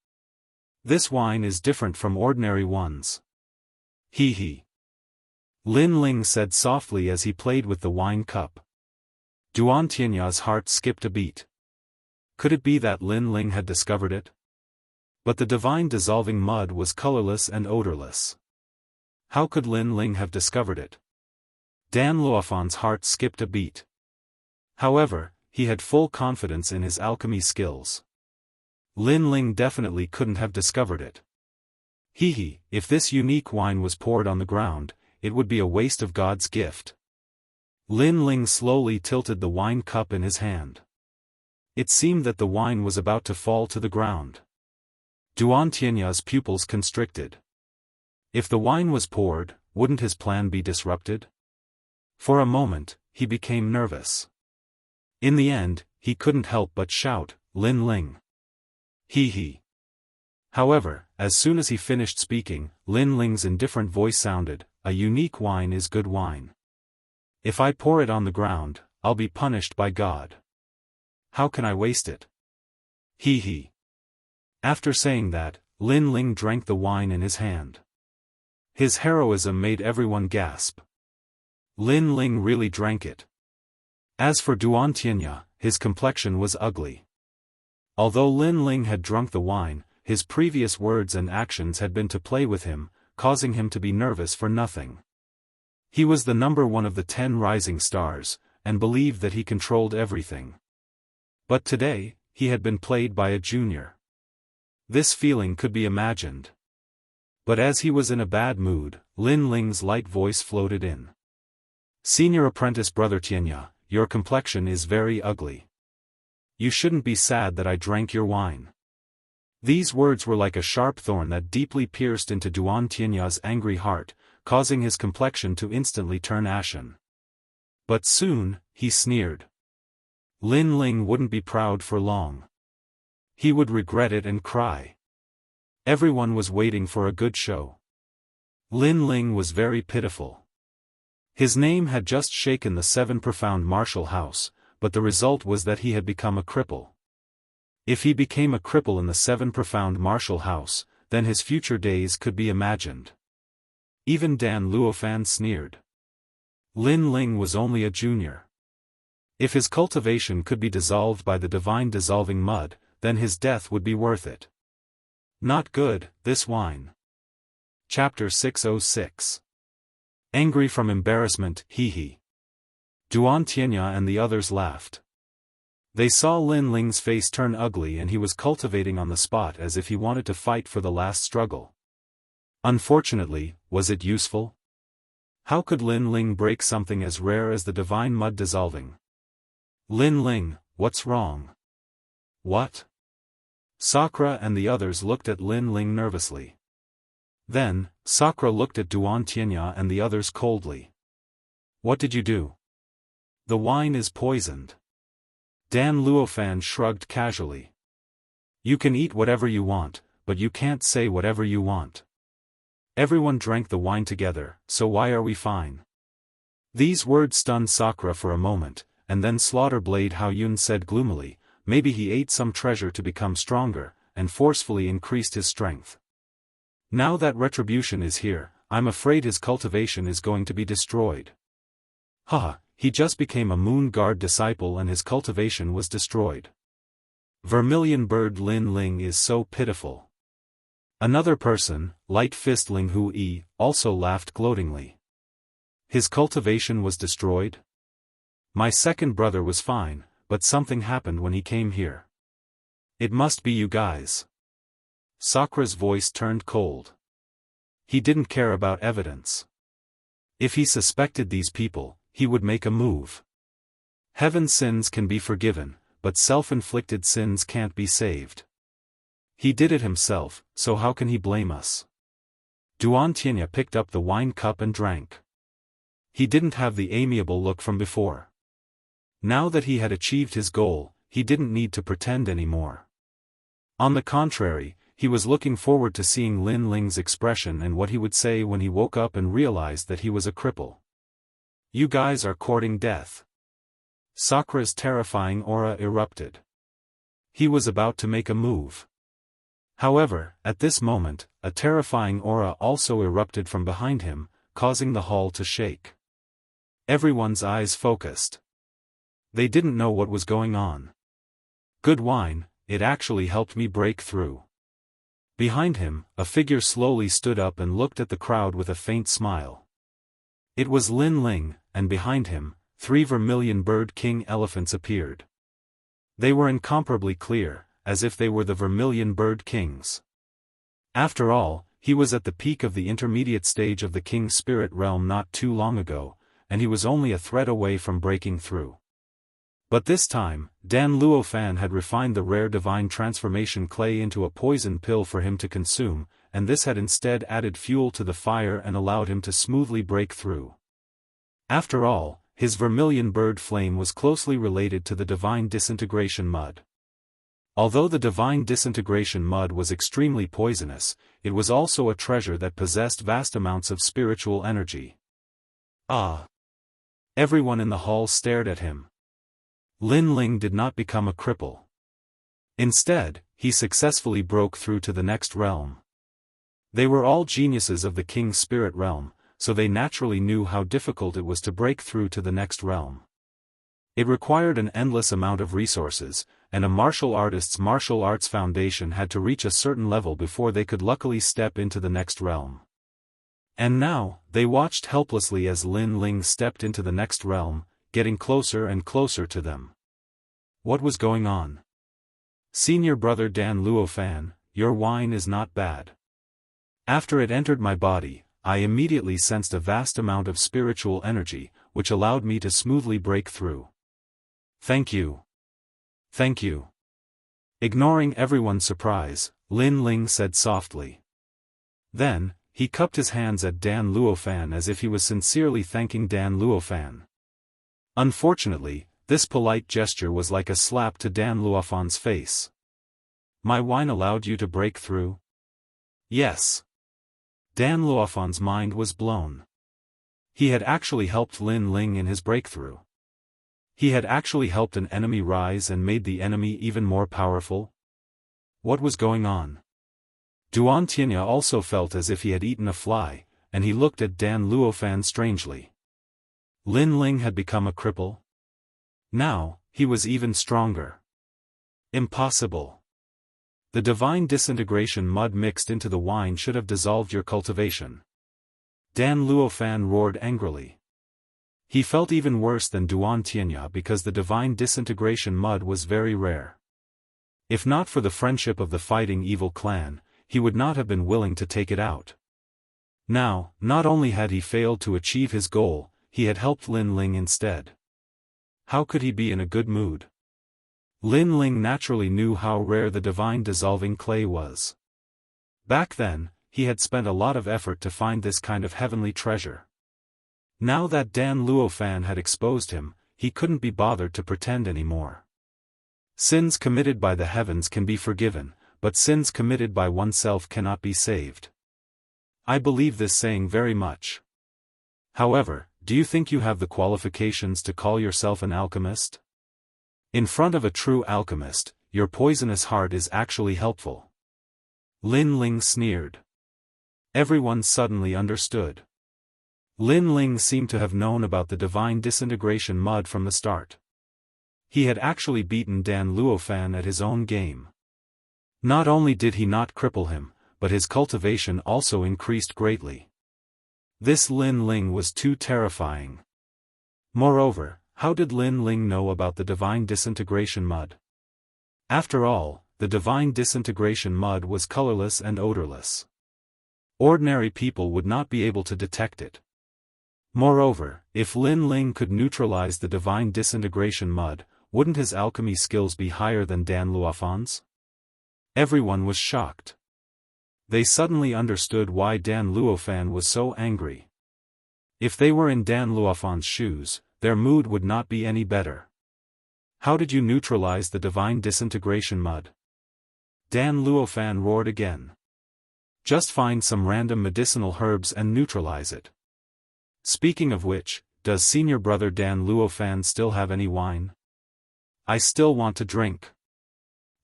This wine is different from ordinary ones. Hehe. Lin Ling said softly as he played with the wine cup. Duan Tianya's heart skipped a beat. Could it be that Lin Ling had discovered it? But the divine dissolving mud was colorless and odorless. How could Lin Ling have discovered it? Dan Luofan's heart skipped a beat. However, he had full confidence in his alchemy skills. Lin Ling definitely couldn't have discovered it. Hehe, if this unique wine was poured on the ground, it would be a waste of God's gift. Lin Ling slowly tilted the wine cup in his hand. It seemed that the wine was about to fall to the ground. Duan Tianya's pupils constricted. If the wine was poured, wouldn't his plan be disrupted? For a moment, he became nervous. In the end, he couldn't help but shout, Lin Ling. Hehe. However, as soon as he finished speaking, Lin Ling's indifferent voice sounded, a unique wine is good wine. If I pour it on the ground, I'll be punished by God. How can I waste it? Hehe. After saying that, Lin Ling drank the wine in his hand. His heroism made everyone gasp. Lin Ling really drank it. As for Duan Tianya, his complexion was ugly. Although Lin Ling had drunk the wine, his previous words and actions had been to play with him, causing him to be nervous for nothing. He was the number one of the 10 rising stars, and believed that he controlled everything. But today, he had been played by a junior. This feeling could be imagined. But as he was in a bad mood, Lin Ling's light voice floated in. Senior apprentice brother Tianya, your complexion is very ugly. You shouldn't be sad that I drank your wine. These words were like a sharp thorn that deeply pierced into Duan Tianya's angry heart, causing his complexion to instantly turn ashen. But soon, he sneered. Lin Ling wouldn't be proud for long. He would regret it and cry. Everyone was waiting for a good show. Lin Ling was very pitiful. His name had just shaken the 7 profound martial house, but the result was that he had become a cripple. If he became a cripple in the 7 profound martial house, then his future days could be imagined. Even Dan Luofan sneered. Lin Ling was only a junior. If his cultivation could be dissolved by the divine dissolving mud, then his death would be worth it. Not good, this wine. Chapter 606. Angry from embarrassment, hehe. Duan Tianya and the others laughed. They saw Lin Ling's face turn ugly and he was cultivating on the spot as if he wanted to fight for the last struggle. Unfortunately, was it useful? How could Lin Ling break something as rare as the divine mud dissolving? Lin Ling, what's wrong? What? Sakura and the others looked at Lin Ling nervously. Then, Sakura looked at Duan Tianya and the others coldly. What did you do? The wine is poisoned. Dan Luofan shrugged casually. You can eat whatever you want, but you can't say whatever you want. Everyone drank the wine together, so why are we fine? These words stunned Sakura for a moment, and then Slaughter Blade Hao Yun said gloomily, maybe he ate some treasure to become stronger, and forcefully increased his strength. Now that retribution is here, I'm afraid his cultivation is going to be destroyed. Haha, he just became a Moon Guard disciple and his cultivation was destroyed. Vermilion Bird Lin Ling is so pitiful. Another person, Light Fist Ling Hu Yi, also laughed gloatingly. His cultivation was destroyed? My second brother was fine, but something happened when he came here. It must be you guys. Sakura's voice turned cold. He didn't care about evidence. If he suspected these people, he would make a move. Heaven's sins can be forgiven, but self-inflicted sins can't be saved. He did it himself, so how can he blame us? Duan Tianya picked up the wine cup and drank. He didn't have the amiable look from before. Now that he had achieved his goal, he didn't need to pretend anymore. On the contrary, he was looking forward to seeing Lin Ling's expression and what he would say when he woke up and realized that he was a cripple. You guys are courting death. Sakura's terrifying aura erupted. He was about to make a move. However, at this moment, a terrifying aura also erupted from behind him, causing the hall to shake. Everyone's eyes focused. They didn't know what was going on. Good wine, it actually helped me break through. Behind him, a figure slowly stood up and looked at the crowd with a faint smile. It was Lin Ling, and behind him, 3 Vermilion Bird King elephants appeared. They were incomparably clear, as if they were the Vermilion Bird Kings. After all, he was at the peak of the intermediate stage of the King's spirit realm not too long ago, and he was only a thread away from breaking through. But this time, Dan Luofan had refined the rare divine transformation clay into a poison pill for him to consume, and this had instead added fuel to the fire and allowed him to smoothly break through. After all, his vermilion bird flame was closely related to the divine disintegration mud. Although the divine disintegration mud was extremely poisonous, it was also a treasure that possessed vast amounts of spiritual energy. Ah! Everyone in the hall stared at him. Lin Ling did not become a cripple. Instead, he successfully broke through to the next realm. They were all geniuses of the King's spirit realm, so they naturally knew how difficult it was to break through to the next realm. It required an endless amount of resources, and a martial artist's martial arts foundation had to reach a certain level before they could luckily step into the next realm. And now, they watched helplessly as Lin Ling stepped into the next realm, getting closer and closer to them. What was going on? Senior brother Dan Luofan, your wine is not bad. After it entered my body, I immediately sensed a vast amount of spiritual energy, which allowed me to smoothly break through. Thank you. Thank you. Ignoring everyone's surprise, Lin Ling said softly. Then, he cupped his hands at Dan Luofan as if he was sincerely thanking Dan Luofan. Unfortunately, this polite gesture was like a slap to Dan Luofan's face. My wine allowed you to break through? Yes. Dan Luofan's mind was blown. He had actually helped Lin Ling in his breakthrough. He had actually helped an enemy rise and made the enemy even more powerful? What was going on? Duan Tianya also felt as if he had eaten a fly, and he looked at Dan Luofan strangely. Lin Ling had become a cripple? Now, he was even stronger. Impossible. The divine disintegration mud mixed into the wine should have dissolved your cultivation. Dan Luofan roared angrily. He felt even worse than Duan Tianya because the divine disintegration mud was very rare. If not for the friendship of the fighting evil clan, he would not have been willing to take it out. Now, not only had he failed to achieve his goal, he had helped Lin Ling instead. How could he be in a good mood? Lin Ling naturally knew how rare the divine dissolving clay was. Back then, he had spent a lot of effort to find this kind of heavenly treasure. Now that Dan Luofan had exposed him, he couldn't be bothered to pretend anymore. Sins committed by the heavens can be forgiven, but sins committed by oneself cannot be saved. I believe this saying very much. However, do you think you have the qualifications to call yourself an alchemist? In front of a true alchemist, your poisonous heart is actually helpful. Lin Ling sneered. Everyone suddenly understood. Lin Ling seemed to have known about the divine disintegration mud from the start. He had actually beaten Dan Luofan at his own game. Not only did he not cripple him, but his cultivation also increased greatly. This Lin Ling was too terrifying. Moreover, how did Lin Ling know about the divine disintegration mud? After all, the divine disintegration mud was colorless and odorless. Ordinary people would not be able to detect it. Moreover, if Lin Ling could neutralize the divine disintegration mud, wouldn't his alchemy skills be higher than Dan Luofan's? Everyone was shocked. They suddenly understood why Dan Luofan was so angry. If they were in Dan Luofan's shoes, their mood would not be any better. How did you neutralize the divine disintegration mud? Dan Luofan roared again. Just find some random medicinal herbs and neutralize it. Speaking of which, does senior brother Dan Luofan still have any wine? I still want to drink.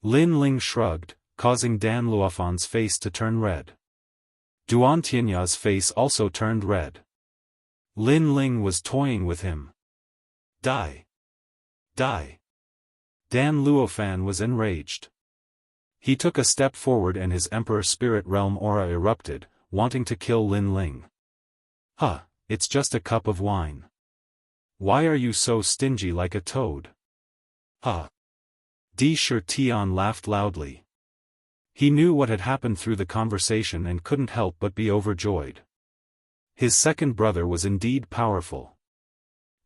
Lin Ling shrugged, causing Dan Luofan's face to turn red. Duan Tianya's face also turned red. Lin Ling was toying with him. Die! Die! Dan Luofan was enraged. He took a step forward and his Emperor Spirit Realm aura erupted, wanting to kill Lin Ling. Huh, it's just a cup of wine. Why are you so stingy like a toad? Huh. Di Shirtian laughed loudly. He knew what had happened through the conversation and couldn't help but be overjoyed. His second brother was indeed powerful.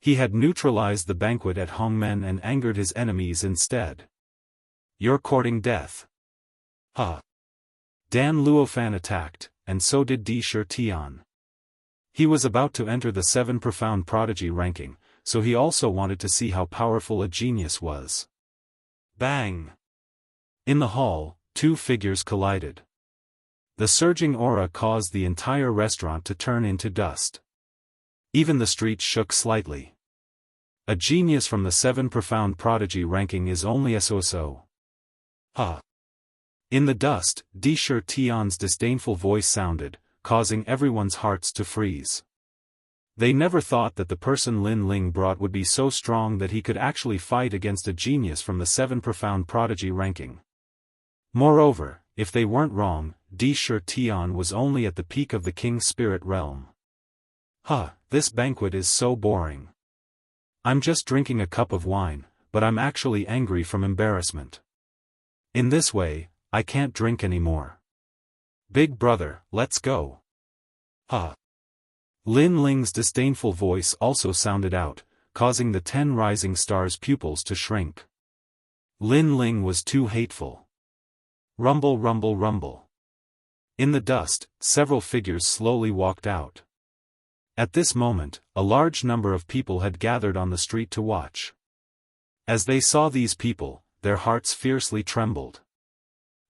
He had neutralized the banquet at Hongmen and angered his enemies instead. You're courting death. Huh. Dan Luofan attacked, and so did Di Shirtian. He was about to enter the 7 Profound Prodigy ranking, so he also wanted to see how powerful a genius was. Bang! In the hall, 2 figures collided. The surging aura caused the entire restaurant to turn into dust. Even the streets shook slightly. A genius from the 7 Profound Prodigy ranking is only so. Huh. In the dust, Di Shirtian's disdainful voice sounded, causing everyone's hearts to freeze. They never thought that the person Lin Ling brought would be so strong that he could actually fight against a genius from the 7 Profound Prodigy ranking. Moreover, if they weren't wrong, Di Shirtian was only at the peak of the King's Spirit Realm. Huh, this banquet is so boring. I'm just drinking a cup of wine, but I'm actually angry from embarrassment. In this way, I can't drink anymore. Big brother, let's go. Huh. Lin Ling's disdainful voice also sounded out, causing the 10 Rising Stars' pupils to shrink. Lin Ling was too hateful. Rumble, rumble, rumble. In the dust, several figures slowly walked out. At this moment, a large number of people had gathered on the street to watch. As they saw these people, their hearts fiercely trembled.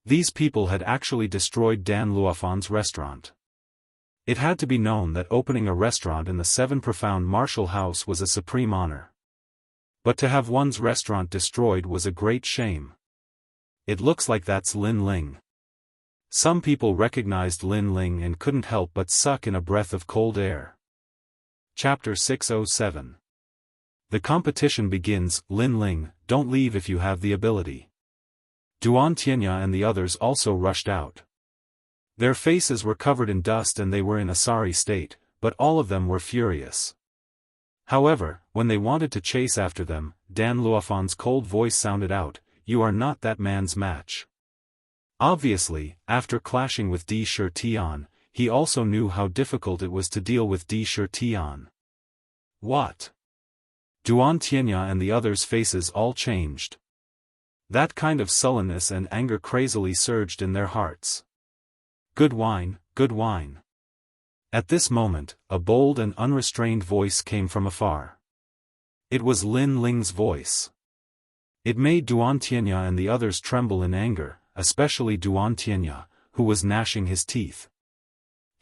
These people had actually destroyed Dan Luofan's restaurant. It had to be known that opening a restaurant in the 7 Profound Martial House was a supreme honor. But to have one's restaurant destroyed was a great shame. It looks like that's Lin Ling. Some people recognized Lin Ling and couldn't help but suck in a breath of cold air. Chapter 607. The competition begins. Lin Ling, don't leave if you have the ability. Duan Tianya and the others also rushed out. Their faces were covered in dust and they were in a sorry state, but all of them were furious. However, when they wanted to chase after them, Dan Luofan's cold voice sounded out, "You are not that man's match." Obviously, after clashing with Di Shirtian, he also knew how difficult it was to deal with Di Shirtian. What? Duan Tianya and the others' faces all changed. That kind of sullenness and anger crazily surged in their hearts. Good wine, good wine. At this moment, a bold and unrestrained voice came from afar. It was Lin Ling's voice. It made Duan Tianya and the others tremble in anger, especially Duan Tianya, who was gnashing his teeth.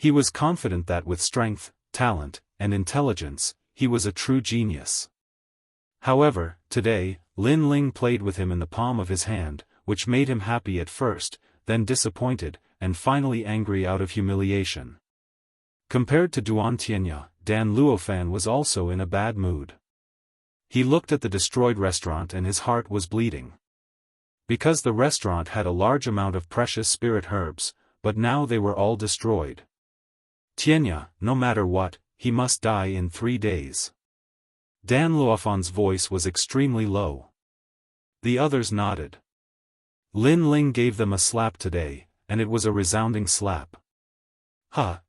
He was confident that with strength, talent, and intelligence, he was a true genius. However, today, Lin Ling played with him in the palm of his hand, which made him happy at first, then disappointed, and finally angry out of humiliation. Compared to Duan Tianya, Dan Luofan was also in a bad mood. He looked at the destroyed restaurant and his heart was bleeding. Because the restaurant had a large amount of precious spirit herbs, but now they were all destroyed. Tianya, no matter what, he must die in 3 days. Dan Luofan's voice was extremely low. The others nodded. Lin Ling gave them a slap today, and it was a resounding slap.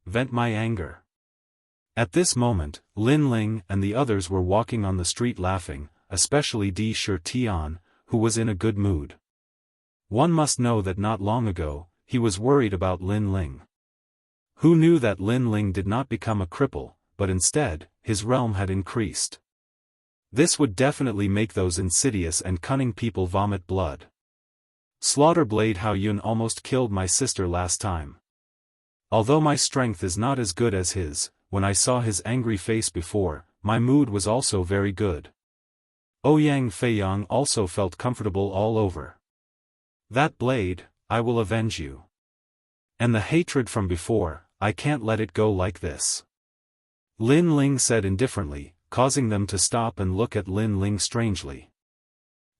Vent my anger. At this moment, Lin Ling and the others were walking on the street laughing, especially Di Shi Tian, who was in a good mood. One must know that not long ago, he was worried about Lin Ling. Who knew that Lin Ling did not become a cripple, but instead, his realm had increased. This would definitely make those insidious and cunning people vomit blood. Slaughterblade Hao Yun almost killed my sister last time. Although my strength is not as good as his, when I saw his angry face before, my mood was also very good. Ouyang Feiyang also felt comfortable all over. That blade, I will avenge you. And the hatred from before, I can't let it go like this. Lin Ling said indifferently, causing them to stop and look at Lin Ling strangely.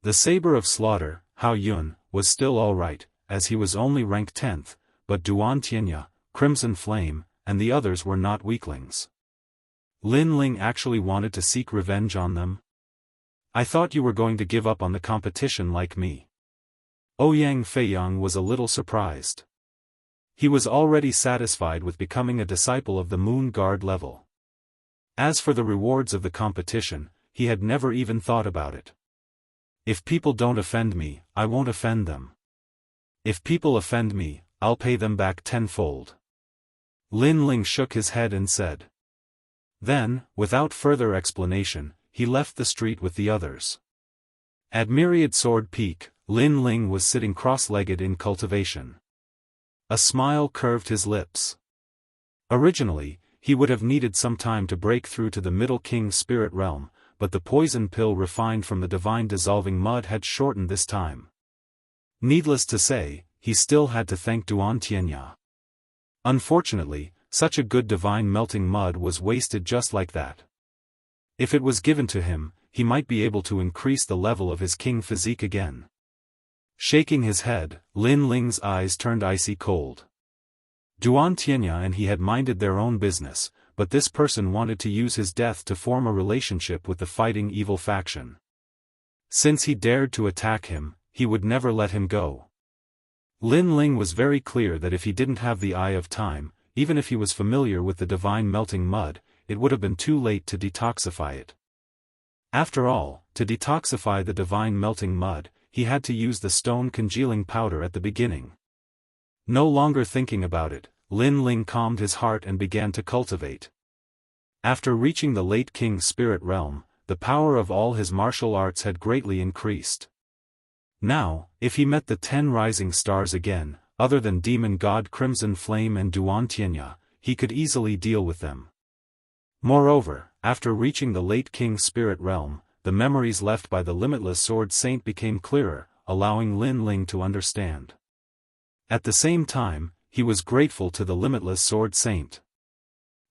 The Saber of Slaughter, Hao Yun, was still alright, as he was only rank 10th, but Duan Tianya, Crimson Flame, and the others were not weaklings. Lin Ling actually wanted to seek revenge on them? I thought you were going to give up on the competition like me. Ouyang Feiyang was a little surprised. He was already satisfied with becoming a disciple of the Moon Guard level. As for the rewards of the competition, he had never even thought about it. If people don't offend me, I won't offend them. If people offend me, I'll pay them back tenfold. Lin Ling shook his head and said. Then, without further explanation, he left the street with the others. At Myriad Sword Peak, Lin Ling was sitting cross-legged in cultivation. A smile curved his lips. Originally, he would have needed some time to break through to the Middle King spirit realm, but the poison pill refined from the divine dissolving mud had shortened this time. Needless to say, he still had to thank Duan Tianya. Unfortunately, such a good divine melting mud was wasted just like that. If it was given to him, he might be able to increase the level of his king physique again. Shaking his head, Lin Ling's eyes turned icy cold. Duan Tianya and he had minded their own business, but this person wanted to use his death to form a relationship with the fighting evil faction. Since he dared to attack him, he would never let him go. Lin Ling was very clear that if he didn't have the Eye of Time, even if he was familiar with the divine melting mud, it would have been too late to detoxify it. After all, to detoxify the divine melting mud, he had to use the stone congealing powder at the beginning. No longer thinking about it, Lin Ling calmed his heart and began to cultivate. After reaching the late king's spirit realm, the power of all his martial arts had greatly increased. Now, if he met the 10 rising stars again, other than Demon God Crimson Flame and Duan Tianya, he could easily deal with them. Moreover, after reaching the late king's spirit realm, the memories left by the limitless Sword Saint became clearer, allowing Lin Ling to understand. At the same time, he was grateful to the limitless Sword Saint.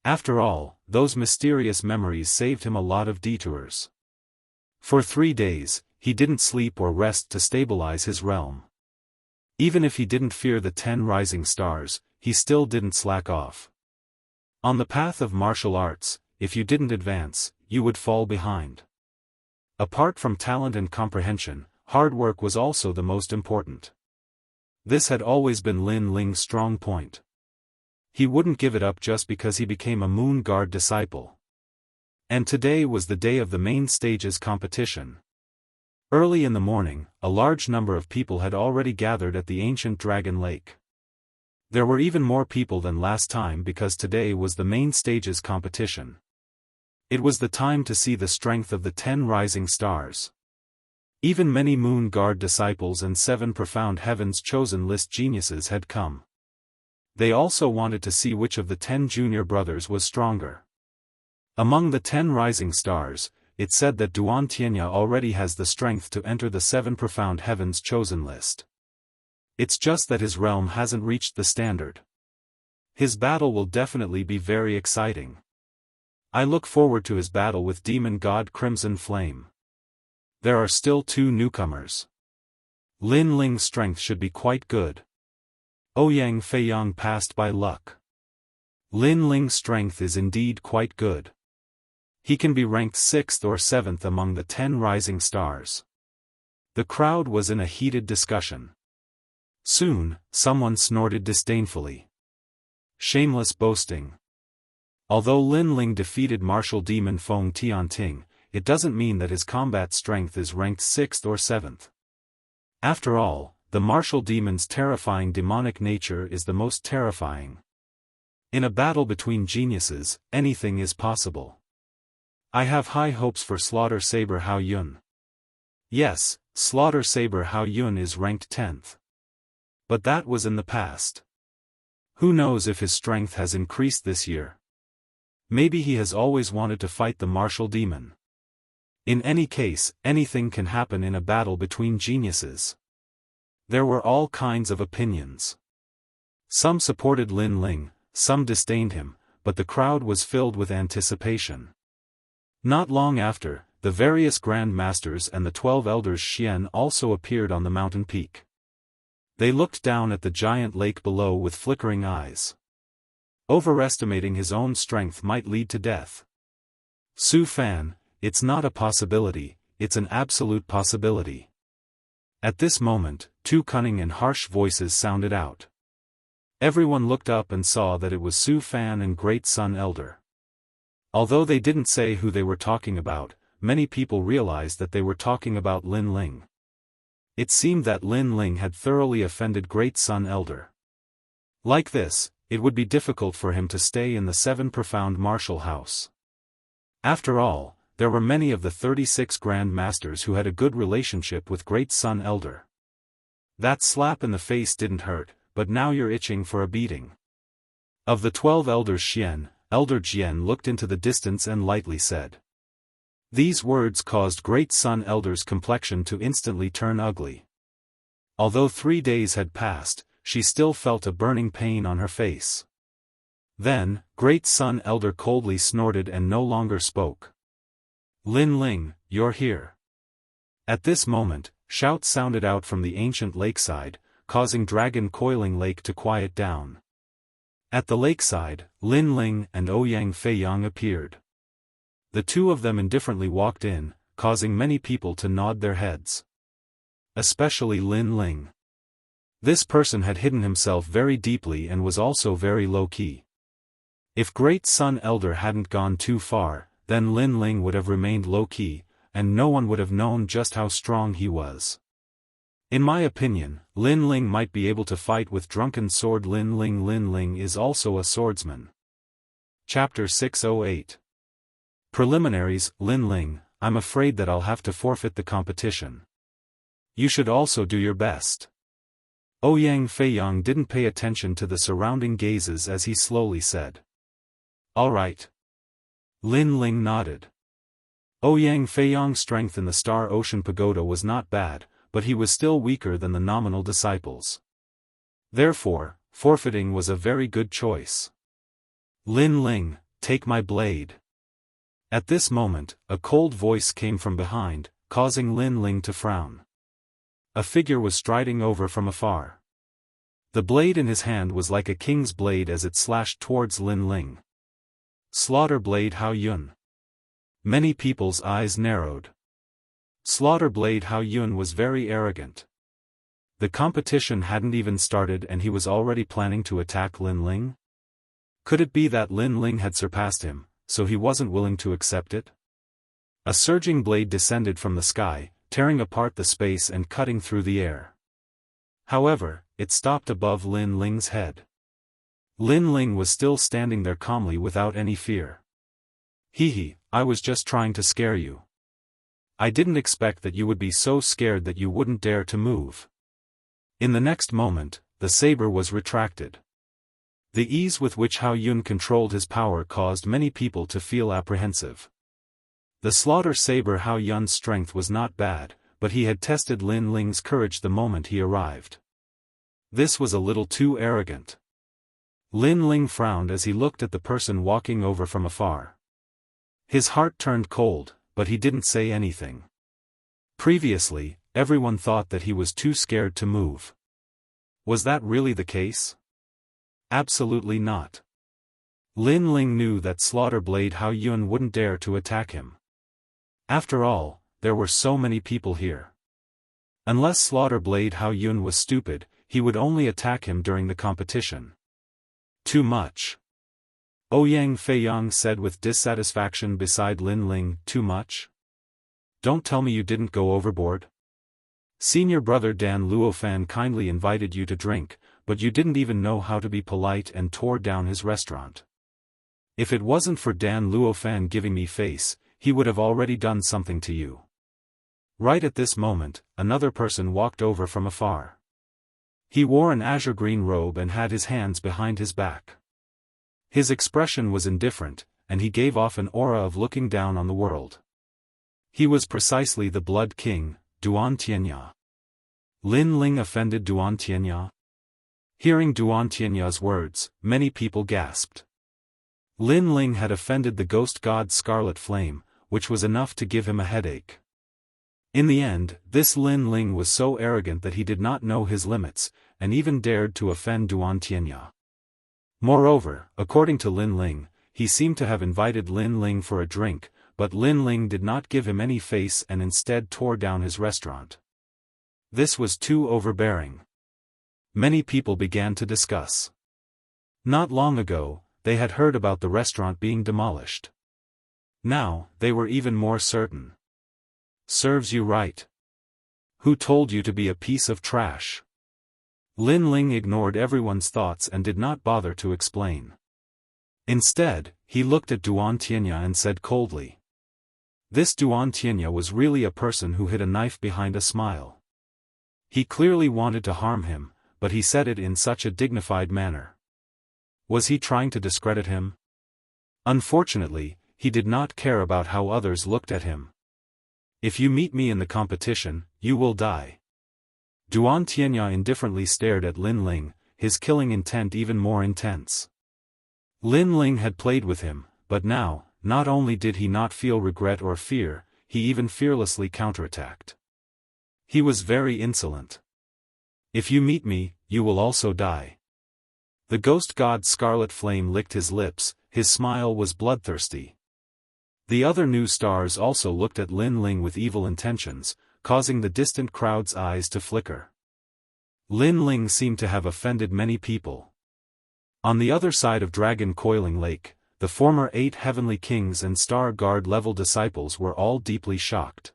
After all, those mysterious memories saved him a lot of detours. For 3 days, he didn't sleep or rest to stabilize his realm. Even if he didn't fear the 10 rising stars, he still didn't slack off. On the path of martial arts, if you didn't advance, you would fall behind. Apart from talent and comprehension, hard work was also the most important. This had always been Lin Ling's strong point. He wouldn't give it up just because he became a Moon Guard disciple. And today was the day of the main stage's competition. Early in the morning, a large number of people had already gathered at the ancient Dragon Lake. There were even more people than last time because today was the main stage's competition. It was the time to see the strength of the 10 rising stars. Even many Moon Guard disciples and 7 profound heavens chosen list geniuses had come. They also wanted to see which of the 10 junior brothers was stronger. Among the 10 rising stars, it said that Duan Tianya already has the strength to enter the 7 profound heavens chosen list. It's just that his realm hasn't reached the standard. His battle will definitely be very exciting. I look forward to his battle with demon god Crimson Flame. There are still 2 newcomers. Lin Ling's strength should be quite good. Ouyang Feiyang passed by luck. Lin Ling's strength is indeed quite good. He can be ranked 6th or 7th among the 10 rising stars. The crowd was in a heated discussion. Soon, someone snorted disdainfully. Shameless boasting. Although Lin Ling defeated martial demon Feng Tianting, it doesn't mean that his combat strength is ranked 6th or 7th. After all, the martial demon's terrifying demonic nature is the most terrifying. In a battle between geniuses, anything is possible. I have high hopes for Slaughter Saber Hao Yun. Yes, Slaughter Saber Hao Yun is ranked 10th. But that was in the past. Who knows if his strength has increased this year? Maybe he has always wanted to fight the martial demon. In any case, anything can happen in a battle between geniuses. There were all kinds of opinions. Some supported Lin Ling, some disdained him, but the crowd was filled with anticipation. Not long after, the various Grand Masters and the 12 Elders Xian also appeared on the mountain peak. They looked down at the giant lake below with flickering eyes. Overestimating his own strength might lead to death. Su Fan, it's not a possibility, it's an absolute possibility. At this moment, 2 cunning and harsh voices sounded out. Everyone looked up and saw that it was Su Fan and Great Sun Elder. Although they didn't say who they were talking about, many people realized that they were talking about Lin Ling. It seemed that Lin Ling had thoroughly offended Great Sun Elder. Like this, it would be difficult for him to stay in the 7 profound martial house. After all, there were many of the 36 Grand Masters who had a good relationship with Great Sun Elder. That slap in the face didn't hurt, but now you're itching for a beating. Of the 12 Elders Xian, Elder Jian looked into the distance and lightly said. These words caused Great Sun Elder's complexion to instantly turn ugly. Although 3 days had passed, she still felt a burning pain on her face. Then, Great Sun Elder coldly snorted and no longer spoke. Lin Ling, you're here. At this moment, shouts sounded out from the ancient lakeside, causing Dragon Coiling Lake to quiet down. At the lakeside, Lin Ling and Ouyang Feiyang appeared. The 2 of them indifferently walked in, causing many people to nod their heads. Especially Lin Ling. This person had hidden himself very deeply and was also very low-key. If Great Sun Elder hadn't gone too far, then Lin Ling would have remained low-key, and no one would have known just how strong he was. In my opinion, Lin Ling might be able to fight with Drunken Sword Lin Ling. Lin Ling is also a swordsman. Chapter 608. Preliminaries. Lin Ling, I'm afraid that I'll have to forfeit the competition. You should also do your best. Ouyang Feiyang didn't pay attention to the surrounding gazes as he slowly said. All right. Lin Ling nodded. Ouyang Feiyang's strength in the Star Ocean Pagoda was not bad, but he was still weaker than the nominal disciples. Therefore, forfeiting was a very good choice. Lin Ling, take my blade. At this moment, a cold voice came from behind, causing Lin Ling to frown. A figure was striding over from afar. The blade in his hand was like a king's blade as it slashed towards Lin Ling. Slaughter Blade Hao Yun. Many people's eyes narrowed. Slaughter Blade Hao Yun was very arrogant. The competition hadn't even started and he was already planning to attack Lin Ling? Could it be that Lin Ling had surpassed him, so he wasn't willing to accept it? A surging blade descended from the sky, tearing apart the space and cutting through the air. However, it stopped above Lin Ling's head. Lin Ling was still standing there calmly without any fear. Hee, I was just trying to scare you. I didn't expect that you would be so scared that you wouldn't dare to move. In the next moment, the saber was retracted. The ease with which Hao Yun controlled his power caused many people to feel apprehensive. The slaughter saber Hao Yun's strength was not bad, but he had tested Lin Ling's courage the moment he arrived. This was a little too arrogant. Lin Ling frowned as he looked at the person walking over from afar. His heart turned cold, but he didn't say anything. Previously, everyone thought that he was too scared to move. Was that really the case? Absolutely not. Lin Ling knew that Slaughter Blade Hao Yun wouldn't dare to attack him. After all, there were so many people here. Unless Slaughter Blade Hao Yun was stupid, he would only attack him during the competition. Too much. Ouyang Feiyang said with dissatisfaction beside Lin Ling. Too much? Don't tell me you didn't go overboard? Senior brother Dan Luofan kindly invited you to drink, but you didn't even know how to be polite and tore down his restaurant. If it wasn't for Dan Luofan giving me face, he would have already done something to you. Right at this moment, another person walked over from afar. He wore an azure-green robe and had his hands behind his back. His expression was indifferent, and he gave off an aura of looking down on the world. He was precisely the Blood King, Duan Tianya. Lin Ling offended Duan Tianya? Hearing Duan Tianya's words, many people gasped. Lin Ling had offended the ghost god Scarlet Flame, which was enough to give him a headache. In the end, this Lin Ling was so arrogant that he did not know his limits, and even dared to offend Duan Tianya. Moreover, according to Lin Ling, he seemed to have invited Lin Ling for a drink, but Lin Ling did not give him any face and instead tore down his restaurant. This was too overbearing. Many people began to discuss. Not long ago, they had heard about the restaurant being demolished. Now, they were even more certain. Serves you right. Who told you to be a piece of trash? Lin Ling ignored everyone's thoughts and did not bother to explain. Instead, he looked at Duan Tianya and said coldly. This Duan Tianya was really a person who hid a knife behind a smile. He clearly wanted to harm him, but he said it in such a dignified manner. Was he trying to discredit him? Unfortunately, he did not care about how others looked at him. If you meet me in the competition, you will die. Duan Tianya indifferently stared at Lin Ling, his killing intent even more intense. Lin Ling had played with him, but now, not only did he not feel regret or fear, he even fearlessly counterattacked. He was very insolent. If you meet me, you will also die. The ghost god Scarlet Flame licked his lips, his smile was bloodthirsty. The other new stars also looked at Lin Ling with evil intentions, causing the distant crowd's eyes to flicker. Lin Ling seemed to have offended many people. On the other side of Dragon Coiling Lake, the former 8 heavenly kings and star guard level disciples were all deeply shocked.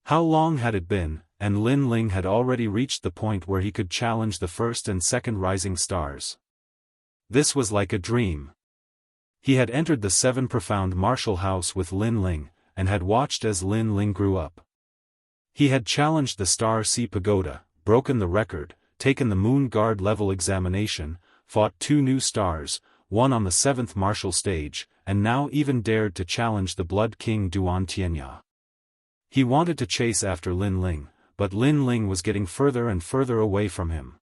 How long had it been, and Lin Ling had already reached the point where he could challenge the first and second rising stars. This was like a dream. He had entered the 7 profound martial house with Lin Ling, and had watched as Lin Ling grew up. He had challenged the Star Sea Pagoda, broken the record, taken the Moon Guard level examination, fought 2 new stars, one on the 7th martial stage, and now even dared to challenge the Blood King Duan Tianya. He wanted to chase after Lin Ling, but Lin Ling was getting further and further away from him.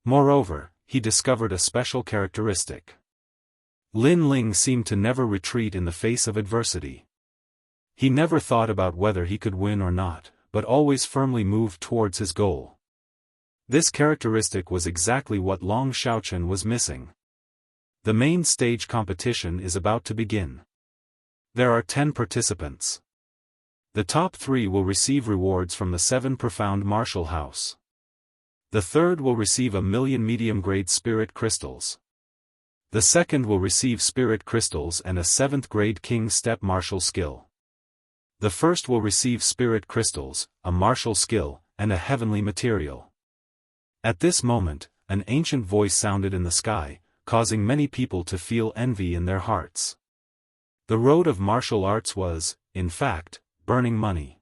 Moreover, he discovered a special characteristic. Lin Ling seemed to never retreat in the face of adversity. He never thought about whether he could win or not, but always firmly moved towards his goal. This characteristic was exactly what Long Xiaochen was missing. The main stage competition is about to begin. There are 10 participants. The top 3 will receive rewards from the 7 profound martial house. The third will receive 1,000,000 medium-grade spirit crystals. The second will receive spirit crystals and a 7th grade king step martial skill. The first will receive spirit crystals, a martial skill, and a heavenly material. At this moment, an ancient voice sounded in the sky, causing many people to feel envy in their hearts. The road of martial arts was, in fact, burning money.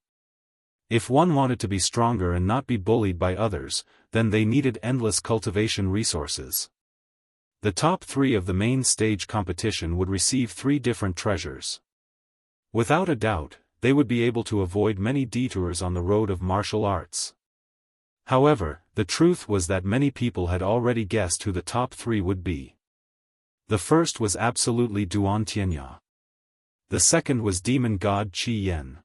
If one wanted to be stronger and not be bullied by others, then they needed endless cultivation resources. The top 3 of the main stage competition would receive 3 different treasures. Without a doubt, they would be able to avoid many detours on the road of martial arts. However, the truth was that many people had already guessed who the top 3 would be. The first was absolutely Duan Tianya. The second was Demon God Qi Yan.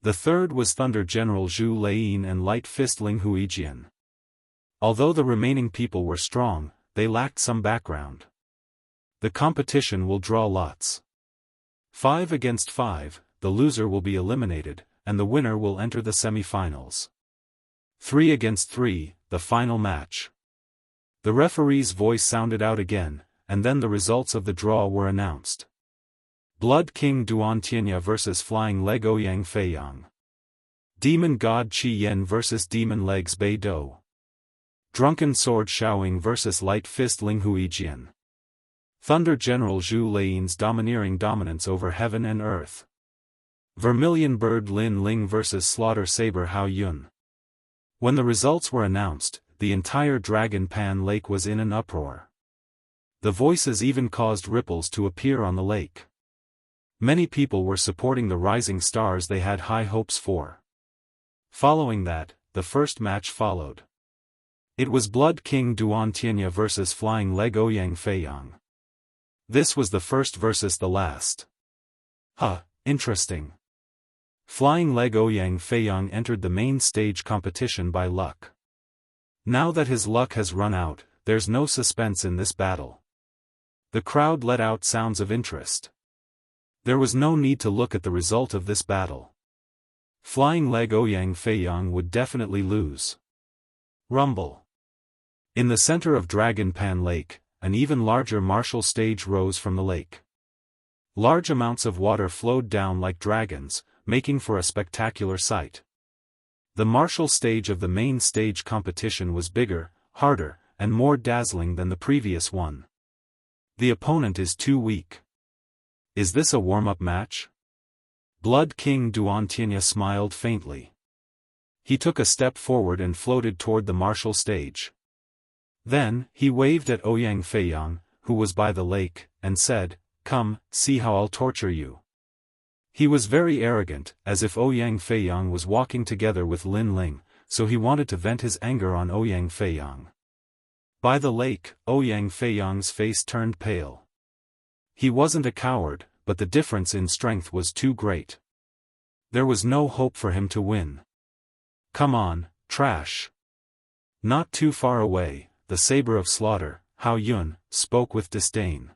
The third was Thunder General Zhu Laiyin and Light Fist Ling Huijian. Although the remaining people were strong, they lacked some background. The competition will draw lots. 5 against 5, the loser will be eliminated, and the winner will enter the semi-finals. 3 against 3, the final match. The referee's voice sounded out again, and then the results of the draw were announced. Blood King Duan Tianya vs Flying Leg Ouyang Feiyang. Demon God Qi Yan vs Demon Legs Bei Do. Drunken Sword Xiaoying vs Light Fist Ling Huijian. Thunder General Zhu Laiyin's domineering dominance over heaven and earth. Vermilion Bird Lin Ling vs Slaughter Saber Hao Yun. When the results were announced, the entire Dragon Pan Lake was in an uproar. The voices even caused ripples to appear on the lake. Many people were supporting the rising stars they had high hopes for. Following that, the first match followed. It was Blood King Duan Tianya vs Flying Leg Ouyang Feiyang. This was the first versus the last. Interesting. Flying Leg Ouyang Feiyang entered the main stage competition by luck. Now that his luck has run out, there's no suspense in this battle. The crowd let out sounds of interest. There was no need to look at the result of this battle. Flying Leg Ouyang Feiyang would definitely lose. Rumble. In the center of Dragon Pan Lake, an even larger martial stage rose from the lake. Large amounts of water flowed down like dragons, making for a spectacular sight. The martial stage of the main stage competition was bigger, harder, and more dazzling than the previous one. The opponent is too weak. Is this a warm-up match? Blood King Duan Tianya smiled faintly. He took a step forward and floated toward the martial stage. Then, he waved at Ouyang Feiyang, who was by the lake, and said, "Come, see how I'll torture you." He was very arrogant, as if Ouyang Feiyang was walking together with Lin Ling, so he wanted to vent his anger on Ouyang Feiyang. By the lake, Ouyang Feiyang's face turned pale. He wasn't a coward, but the difference in strength was too great. There was no hope for him to win. "Come on, trash." Not too far away, the Saber of Slaughter, Hao Yun, spoke with disdain.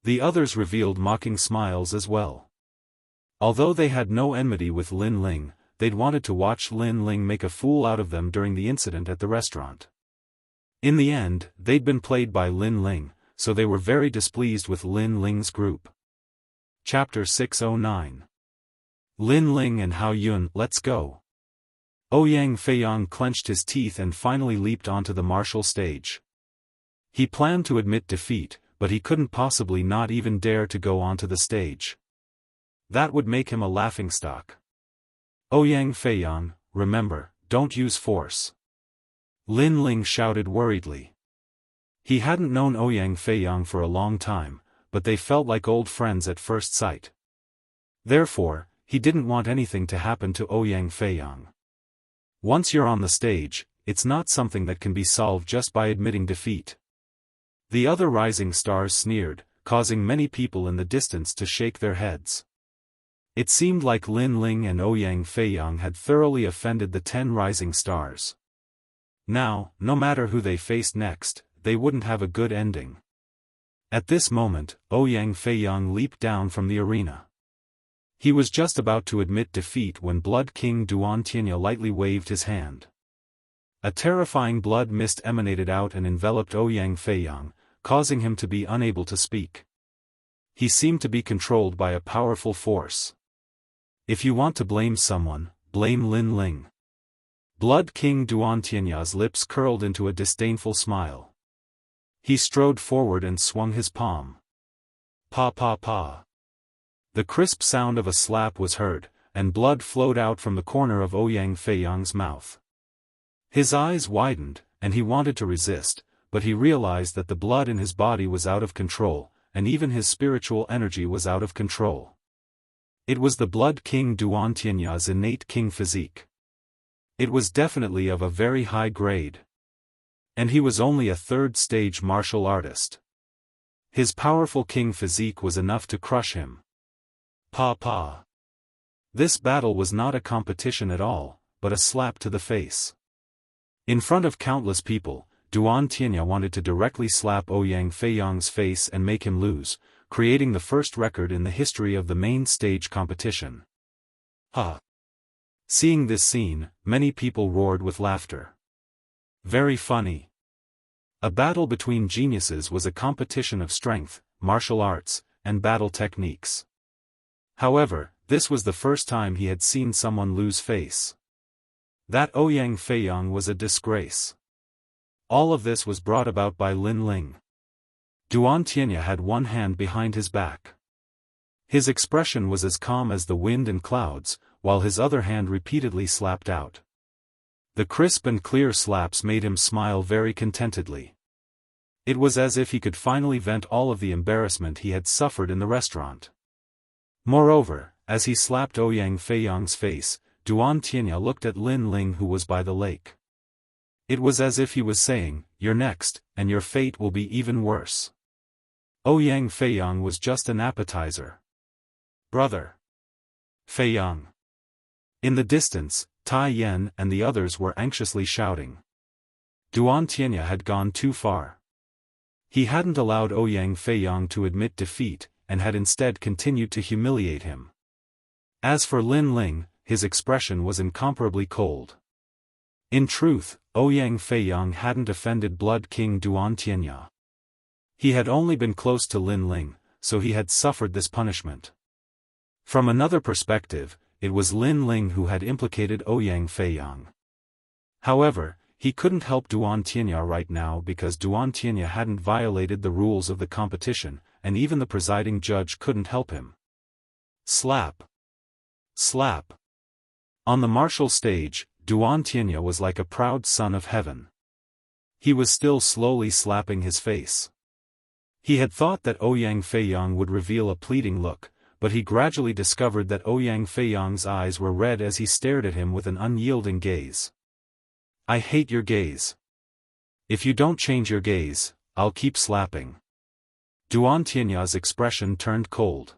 The others revealed mocking smiles as well. Although they had no enmity with Lin Ling, they'd wanted to watch Lin Ling make a fool out of them during the incident at the restaurant. In the end, they'd been played by Lin Ling, so they were very displeased with Lin Ling's group. Chapter 609. Lin Ling and Hao Yun, let's go. Ouyang Feiyang clenched his teeth and finally leaped onto the martial stage. He planned to admit defeat, but he couldn't possibly not even dare to go onto the stage. That would make him a laughingstock. "Ouyang Feiyang, remember, don't use force." Lin Ling shouted worriedly. He hadn't known Ouyang Feiyang for a long time, but they felt like old friends at first sight. Therefore, he didn't want anything to happen to Ouyang Feiyang. Once you're on the stage, it's not something that can be solved just by admitting defeat. The other rising stars sneered, causing many people in the distance to shake their heads. It seemed like Lin Ling and Ouyang Feiyang had thoroughly offended the 10 rising stars. Now, no matter who they faced next, they wouldn't have a good ending. At this moment, Ouyang Feiyang leaped down from the arena. He was just about to admit defeat when Blood King Duan Tianya lightly waved his hand. A terrifying blood mist emanated out and enveloped Ouyang Feiyang, causing him to be unable to speak. He seemed to be controlled by a powerful force. If you want to blame someone, blame Lin Ling. Blood King Duan Tianya's lips curled into a disdainful smile. He strode forward and swung his palm. Pa pa pa. The crisp sound of a slap was heard, and blood flowed out from the corner of Ouyang Feiyang's mouth. His eyes widened, and he wanted to resist, but he realized that the blood in his body was out of control, and even his spiritual energy was out of control. It was the Blood King Duantianya's innate king physique. It was definitely of a very high grade. And he was only a third-stage martial artist. His powerful king physique was enough to crush him. Pa. This battle was not a competition at all, but a slap to the face. In front of countless people, Duantianya wanted to directly slap Ouyang Feiyang's face and make him lose, creating the first record in the history of the main stage competition. Ha! Seeing this scene, many people roared with laughter. Very funny. A battle between geniuses was a competition of strength, martial arts, and battle techniques. However, this was the first time he had seen someone lose face. That Ouyang Feiyang was a disgrace. All of this was brought about by Lin Ling. Duantianya had one hand behind his back. His expression was as calm as the wind and clouds, while his other hand repeatedly slapped out. The crisp and clear slaps made him smile very contentedly. It was as if he could finally vent all of the embarrassment he had suffered in the restaurant. Moreover, as he slapped Ouyang Feiyang's face, Duantianya looked at Lin Ling, who was by the lake. It was as if he was saying, "You're next, and your fate will be even worse." Ouyang Feiyang was just an appetizer. "Brother! Feiyang!" In the distance, Tai Yan and the others were anxiously shouting. Duantianya had gone too far. He hadn't allowed Ouyang Feiyang to admit defeat, and had instead continued to humiliate him. As for Lin Ling, his expression was incomparably cold. In truth, Ouyang Feiyang hadn't offended Blood King Duantianya. He had only been close to Lin Ling, so he had suffered this punishment. From another perspective, it was Lin Ling who had implicated Ouyang Feiyang. However, he couldn't help Duantianya right now because Duantianya hadn't violated the rules of the competition, and even the presiding judge couldn't help him. Slap! Slap! On the martial stage, Duantianya was like a proud son of heaven. He was still slowly slapping his face. He had thought that Ouyang Feiyang would reveal a pleading look, but he gradually discovered that Ouyang Feiyang's eyes were red as he stared at him with an unyielding gaze. "I hate your gaze. If you don't change your gaze, I'll keep slapping." Duantianya's expression turned cold.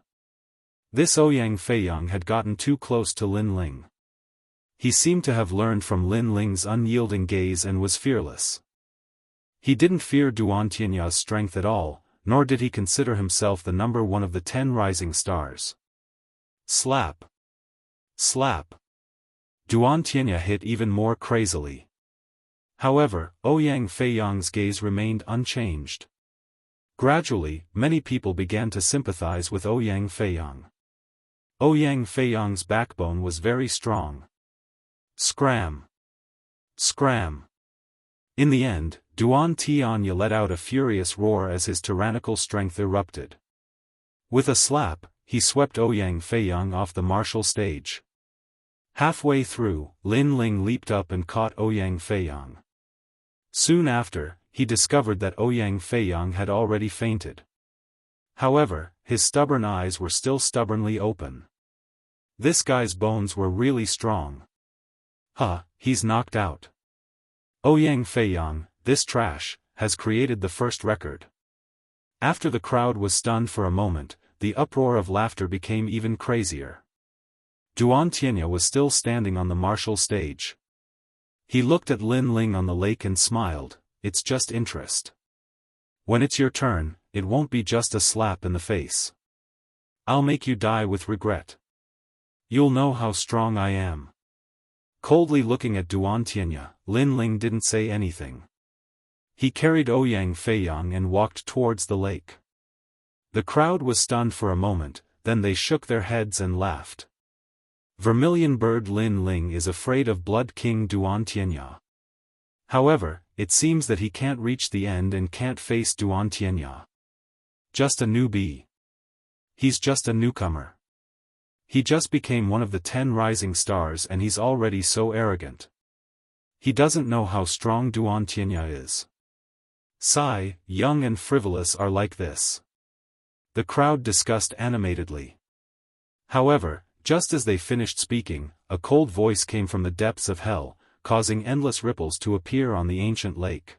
This Ouyang Feiyang had gotten too close to Lin Ling. He seemed to have learned from Lin Ling's unyielding gaze and was fearless. He didn't fear Duantianya's strength at all, nor did he consider himself the number one of the 10 rising stars. Slap! Slap! Duantianya hit even more crazily. However, Ouyang Feiyang's gaze remained unchanged. Gradually, many people began to sympathize with Ouyang Feiyang. Ouyang Feiyang's backbone was very strong. Scram! Scram! In the end, Duantianya let out a furious roar as his tyrannical strength erupted. With a slap, he swept Ouyang Feiyang off the martial stage. Halfway through, Lin Ling leaped up and caught Ouyang Feiyang. Soon after, he discovered that Ouyang Feiyang had already fainted. However, his stubborn eyes were still stubbornly open. This guy's bones were really strong. He's knocked out. Ouyang Feiyang, this trash, has created the first record. After the crowd was stunned for a moment, the uproar of laughter became even crazier. Duantianya was still standing on the martial stage. He looked at Lin Ling on the lake and smiled. "It's just interest. When it's your turn, it won't be just a slap in the face. I'll make you die with regret. You'll know how strong I am." Coldly looking at Duantianya, Lin Ling didn't say anything. He carried Ouyang Feiyang and walked towards the lake. The crowd was stunned for a moment, then they shook their heads and laughed. Vermilion Bird Lin Ling is afraid of Blood King Duantianya. However, it seems that he can't reach the end and can't face Duantianya. Just a newbie. He's just a newcomer. He just became one of the 10 rising stars and he's already so arrogant. He doesn't know how strong Duantianya is. Sigh, young and frivolous are like this. The crowd discussed animatedly. However, just as they finished speaking, a cold voice came from the depths of hell, causing endless ripples to appear on the ancient lake.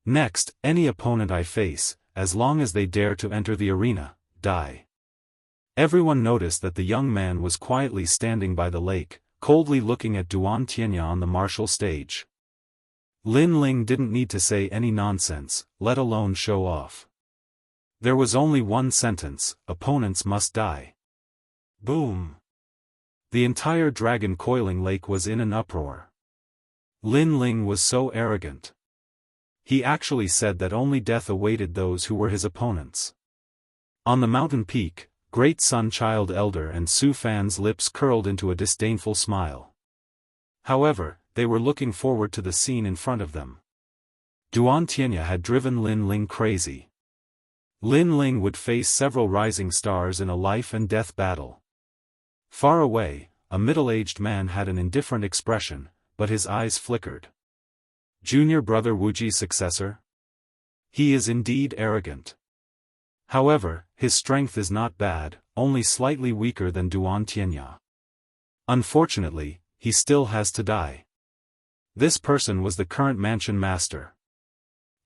Next, any opponent I face, as long as they dare to enter the arena, die. Everyone noticed that the young man was quietly standing by the lake, coldly looking at Duan Tianya on the martial stage. Lin Ling didn't need to say any nonsense, let alone show off. There was only one sentence: opponents must die. Boom! The entire dragon coiling lake was in an uproar. Lin Ling was so arrogant. He actually said that only death awaited those who were his opponents. On the mountain peak, Great Sun Child Elder and Su Fan's lips curled into a disdainful smile. However, they were looking forward to the scene in front of them. Duan Tianya had driven Lin Ling crazy. Lin Ling would face several rising stars in a life-and-death battle. Far away, a middle-aged man had an indifferent expression, but his eyes flickered. Junior brother Wuji's successor? He is indeed arrogant. However, his strength is not bad, only slightly weaker than Duan Tianya. Unfortunately, he still has to die. This person was the current mansion master.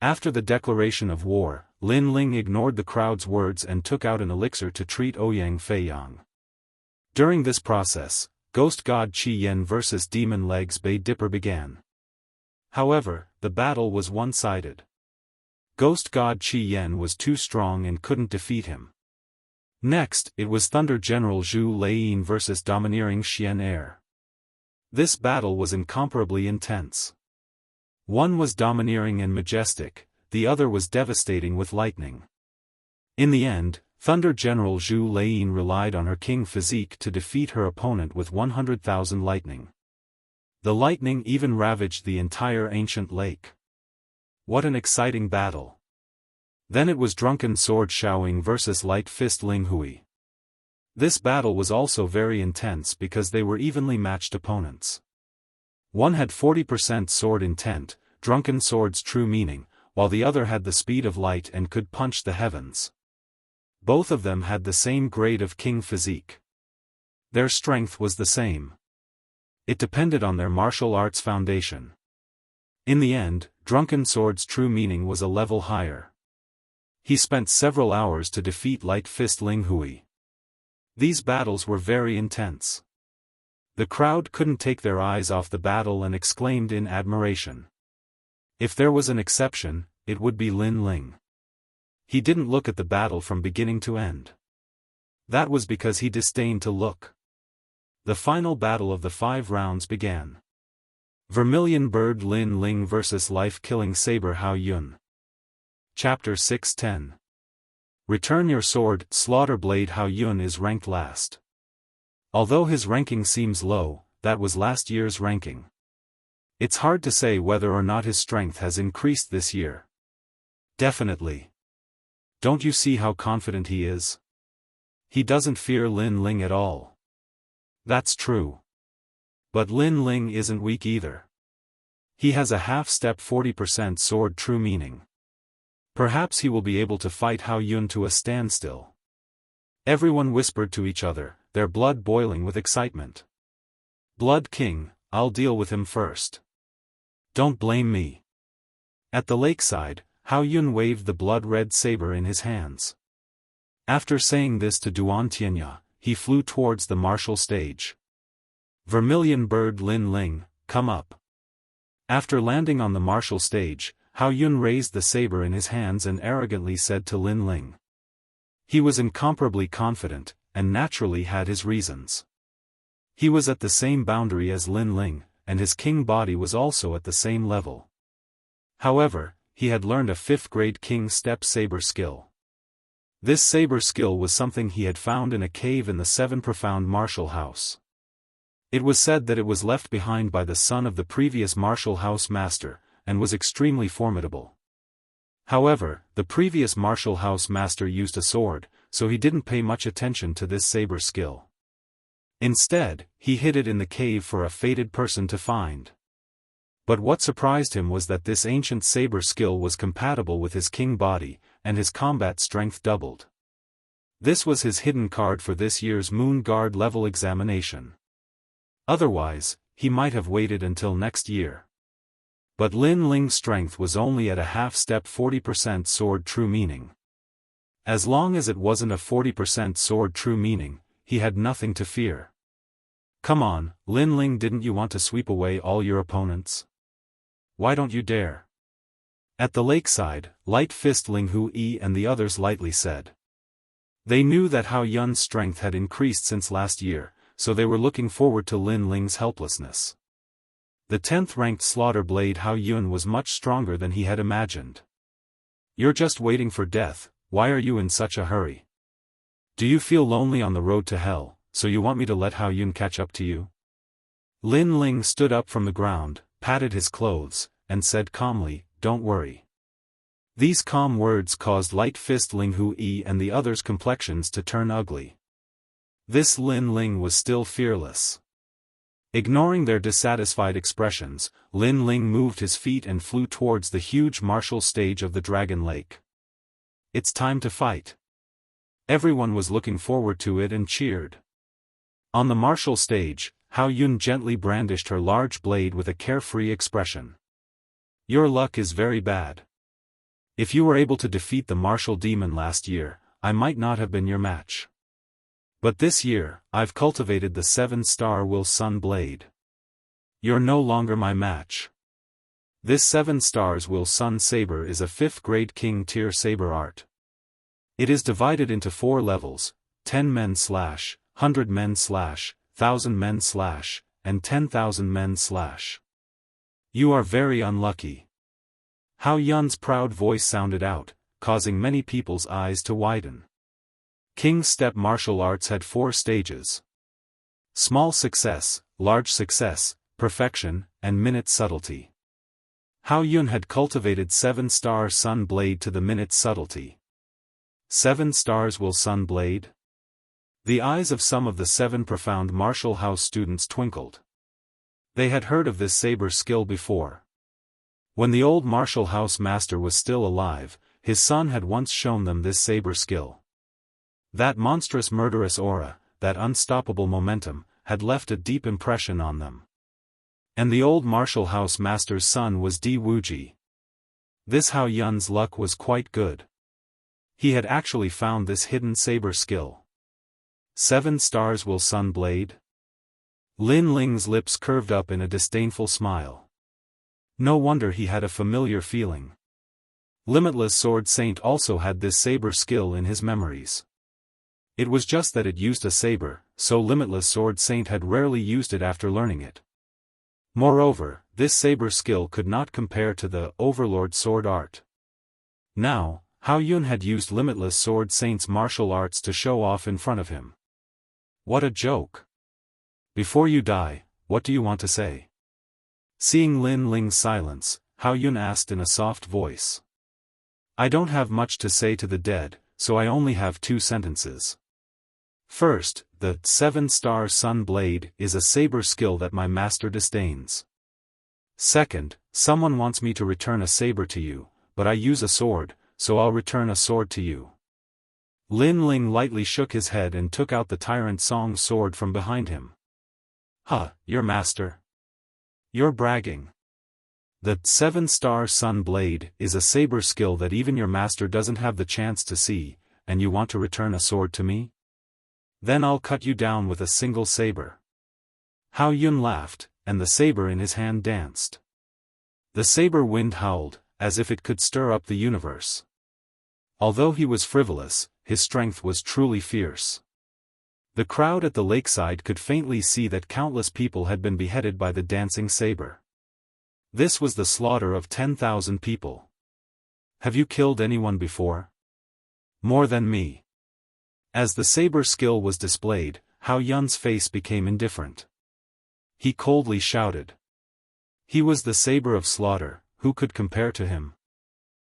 After the declaration of war, Lin Ling ignored the crowd's words and took out an elixir to treat Ouyang Feiyang. During this process, Ghost God Qi Yen vs. Demon Legs Bay Dipper began. However, the battle was one-sided. Ghost God Qi Yen was too strong and couldn't defeat him. Next, it was Thunder General Zhu Leiyin vs. Domineering Xian Air. This battle was incomparably intense. One was domineering and majestic, the other was devastating with lightning. In the end, Thunder General Zhu Leiyin relied on her king physique to defeat her opponent with 100,000 lightning. The lightning even ravaged the entire ancient lake. What an exciting battle! Then it was Drunken Sword Xiaoying vs. Light Fist Ling Hui. This battle was also very intense because they were evenly matched opponents. One had 40% sword intent, Drunken Sword's true meaning, while the other had the speed of light and could punch the heavens. Both of them had the same grade of king physique. Their strength was the same. It depended on their martial arts foundation. In the end, Drunken Sword's true meaning was a level higher. He spent several hours to defeat Light Fist Ling Hui. These battles were very intense. The crowd couldn't take their eyes off the battle and exclaimed in admiration. If there was an exception, it would be Lin Ling. He didn't look at the battle from beginning to end. That was because he disdained to look. The final battle of the 5 rounds began. Vermilion Bird Lin Ling vs. Life-Killing Saber Hao Yun. Chapter 610. Return Your Sword. Slaughter Blade Hao Yun is ranked last. Although his ranking seems low, that was last year's ranking. It's hard to say whether or not his strength has increased this year. Definitely. Don't you see how confident he is? He doesn't fear Lin Ling at all. That's true. But Lin Ling isn't weak either. He has a half-step 40% sword true meaning. Perhaps he will be able to fight Hao Yun to a standstill. Everyone whispered to each other, their blood boiling with excitement. Blood King, I'll deal with him first. Don't blame me. At the lakeside, Hao Yun waved the blood-red saber in his hands. After saying this to Duan Tianya, he flew towards the martial stage. Vermilion Bird Lin Ling, come up. After landing on the martial stage, Hao Yun raised the saber in his hands and arrogantly said to Lin Ling. He was incomparably confident, and naturally had his reasons. He was at the same boundary as Lin Ling, and his king body was also at the same level. However, he had learned a 5th-grade king step saber skill. This saber skill was something he had found in a cave in the 7 Profound Martial House. It was said that it was left behind by the son of the previous martial house master, and was extremely formidable. However, the previous martial house master used a sword, so he didn't pay much attention to this saber skill. Instead, he hid it in the cave for a fated person to find. But what surprised him was that this ancient saber skill was compatible with his king body, and his combat strength doubled. This was his hidden card for this year's Moon Guard level examination. Otherwise, he might have waited until next year. But Lin Ling's strength was only at a half-step 40% sword true meaning. As long as it wasn't a 40% sword true meaning, he had nothing to fear. Come on, Lin Ling, didn't you want to sweep away all your opponents? Why don't you dare? At the lakeside, Light Fist Ling Hu Yi and the others lightly said. They knew that Hao Yun's strength had increased since last year, so they were looking forward to Lin Ling's helplessness. The 10th-ranked Slaughter Blade Hao Yun was much stronger than he had imagined. You're just waiting for death, why are you in such a hurry? Do you feel lonely on the road to hell, so you want me to let Hao Yun catch up to you? Lin Ling stood up from the ground, patted his clothes, and said calmly, don't worry. These calm words caused Light Fist Ling Hu Yi and the others' complexions to turn ugly. This Lin Ling was still fearless. Ignoring their dissatisfied expressions, Lin Ling moved his feet and flew towards the huge martial stage of the Dragon Lake. It's time to fight. Everyone was looking forward to it and cheered. On the martial stage, Hao Yun gently brandished her large blade with a carefree expression. Your luck is very bad. If you were able to defeat the martial demon last year, I might not have been your match. But this year, I've cultivated the 7-star Will Sun Blade. You're no longer my match. This 7 stars Will Sun Saber is a 5th-grade King tier saber art. It is divided into 4 levels, 10 men / 100 men / 1,000 men / and 10,000 men / You are very unlucky. Hao Yun's proud voice sounded out, causing many people's eyes to widen. King's step martial arts had 4 stages. Small success, large success, perfection, and minute subtlety. Hao Yun had cultivated 7-star Sun Blade to the minute subtlety. 7 stars Will Sun Blade? The eyes of some of the 7 profound martial house students twinkled. They had heard of this saber skill before. When the old martial house master was still alive, his son had once shown them this saber skill. That monstrous murderous aura, that unstoppable momentum, had left a deep impression on them. And the old martial house master's son was Di Wuji. This Hao Yun's luck was quite good. He had actually found this hidden saber skill. 7 stars Will Sun Blade? Lin Ling's lips curved up in a disdainful smile. No wonder he had a familiar feeling. Limitless Sword Saint also had this saber skill in his memories. It was just that it used a saber, so Limitless Sword Saint had rarely used it after learning it. Moreover, this saber skill could not compare to the Overlord sword art. Now, Hao Yun had used Limitless Sword Saint's martial arts to show off in front of him. What a joke! Before you die, what do you want to say? Seeing Lin Ling's silence, Hao Yun asked in a soft voice. I don't have much to say to the dead, so I only have 2 sentences. First, the 7-star Sun Blade is a saber skill that my master disdains. Second, someone wants me to return a saber to you, but I use a sword, so I'll return a sword to you. Lin Ling lightly shook his head and took out the Tyrant Song's sword from behind him. Huh, your master? You're bragging. The 7-star Sun Blade is a saber skill that even your master doesn't have the chance to see, and you want to return a sword to me? Then I'll cut you down with a single saber. Hao Yun laughed, and the saber in his hand danced. The saber wind howled, as if it could stir up the universe. Although he was frivolous, his strength was truly fierce. The crowd at the lakeside could faintly see that countless people had been beheaded by the dancing saber. This was the slaughter of 10,000 people. Have you killed anyone before? More than me. As the saber skill was displayed, Hao Yun's face became indifferent. He coldly shouted. He was the saber of slaughter, who could compare to him?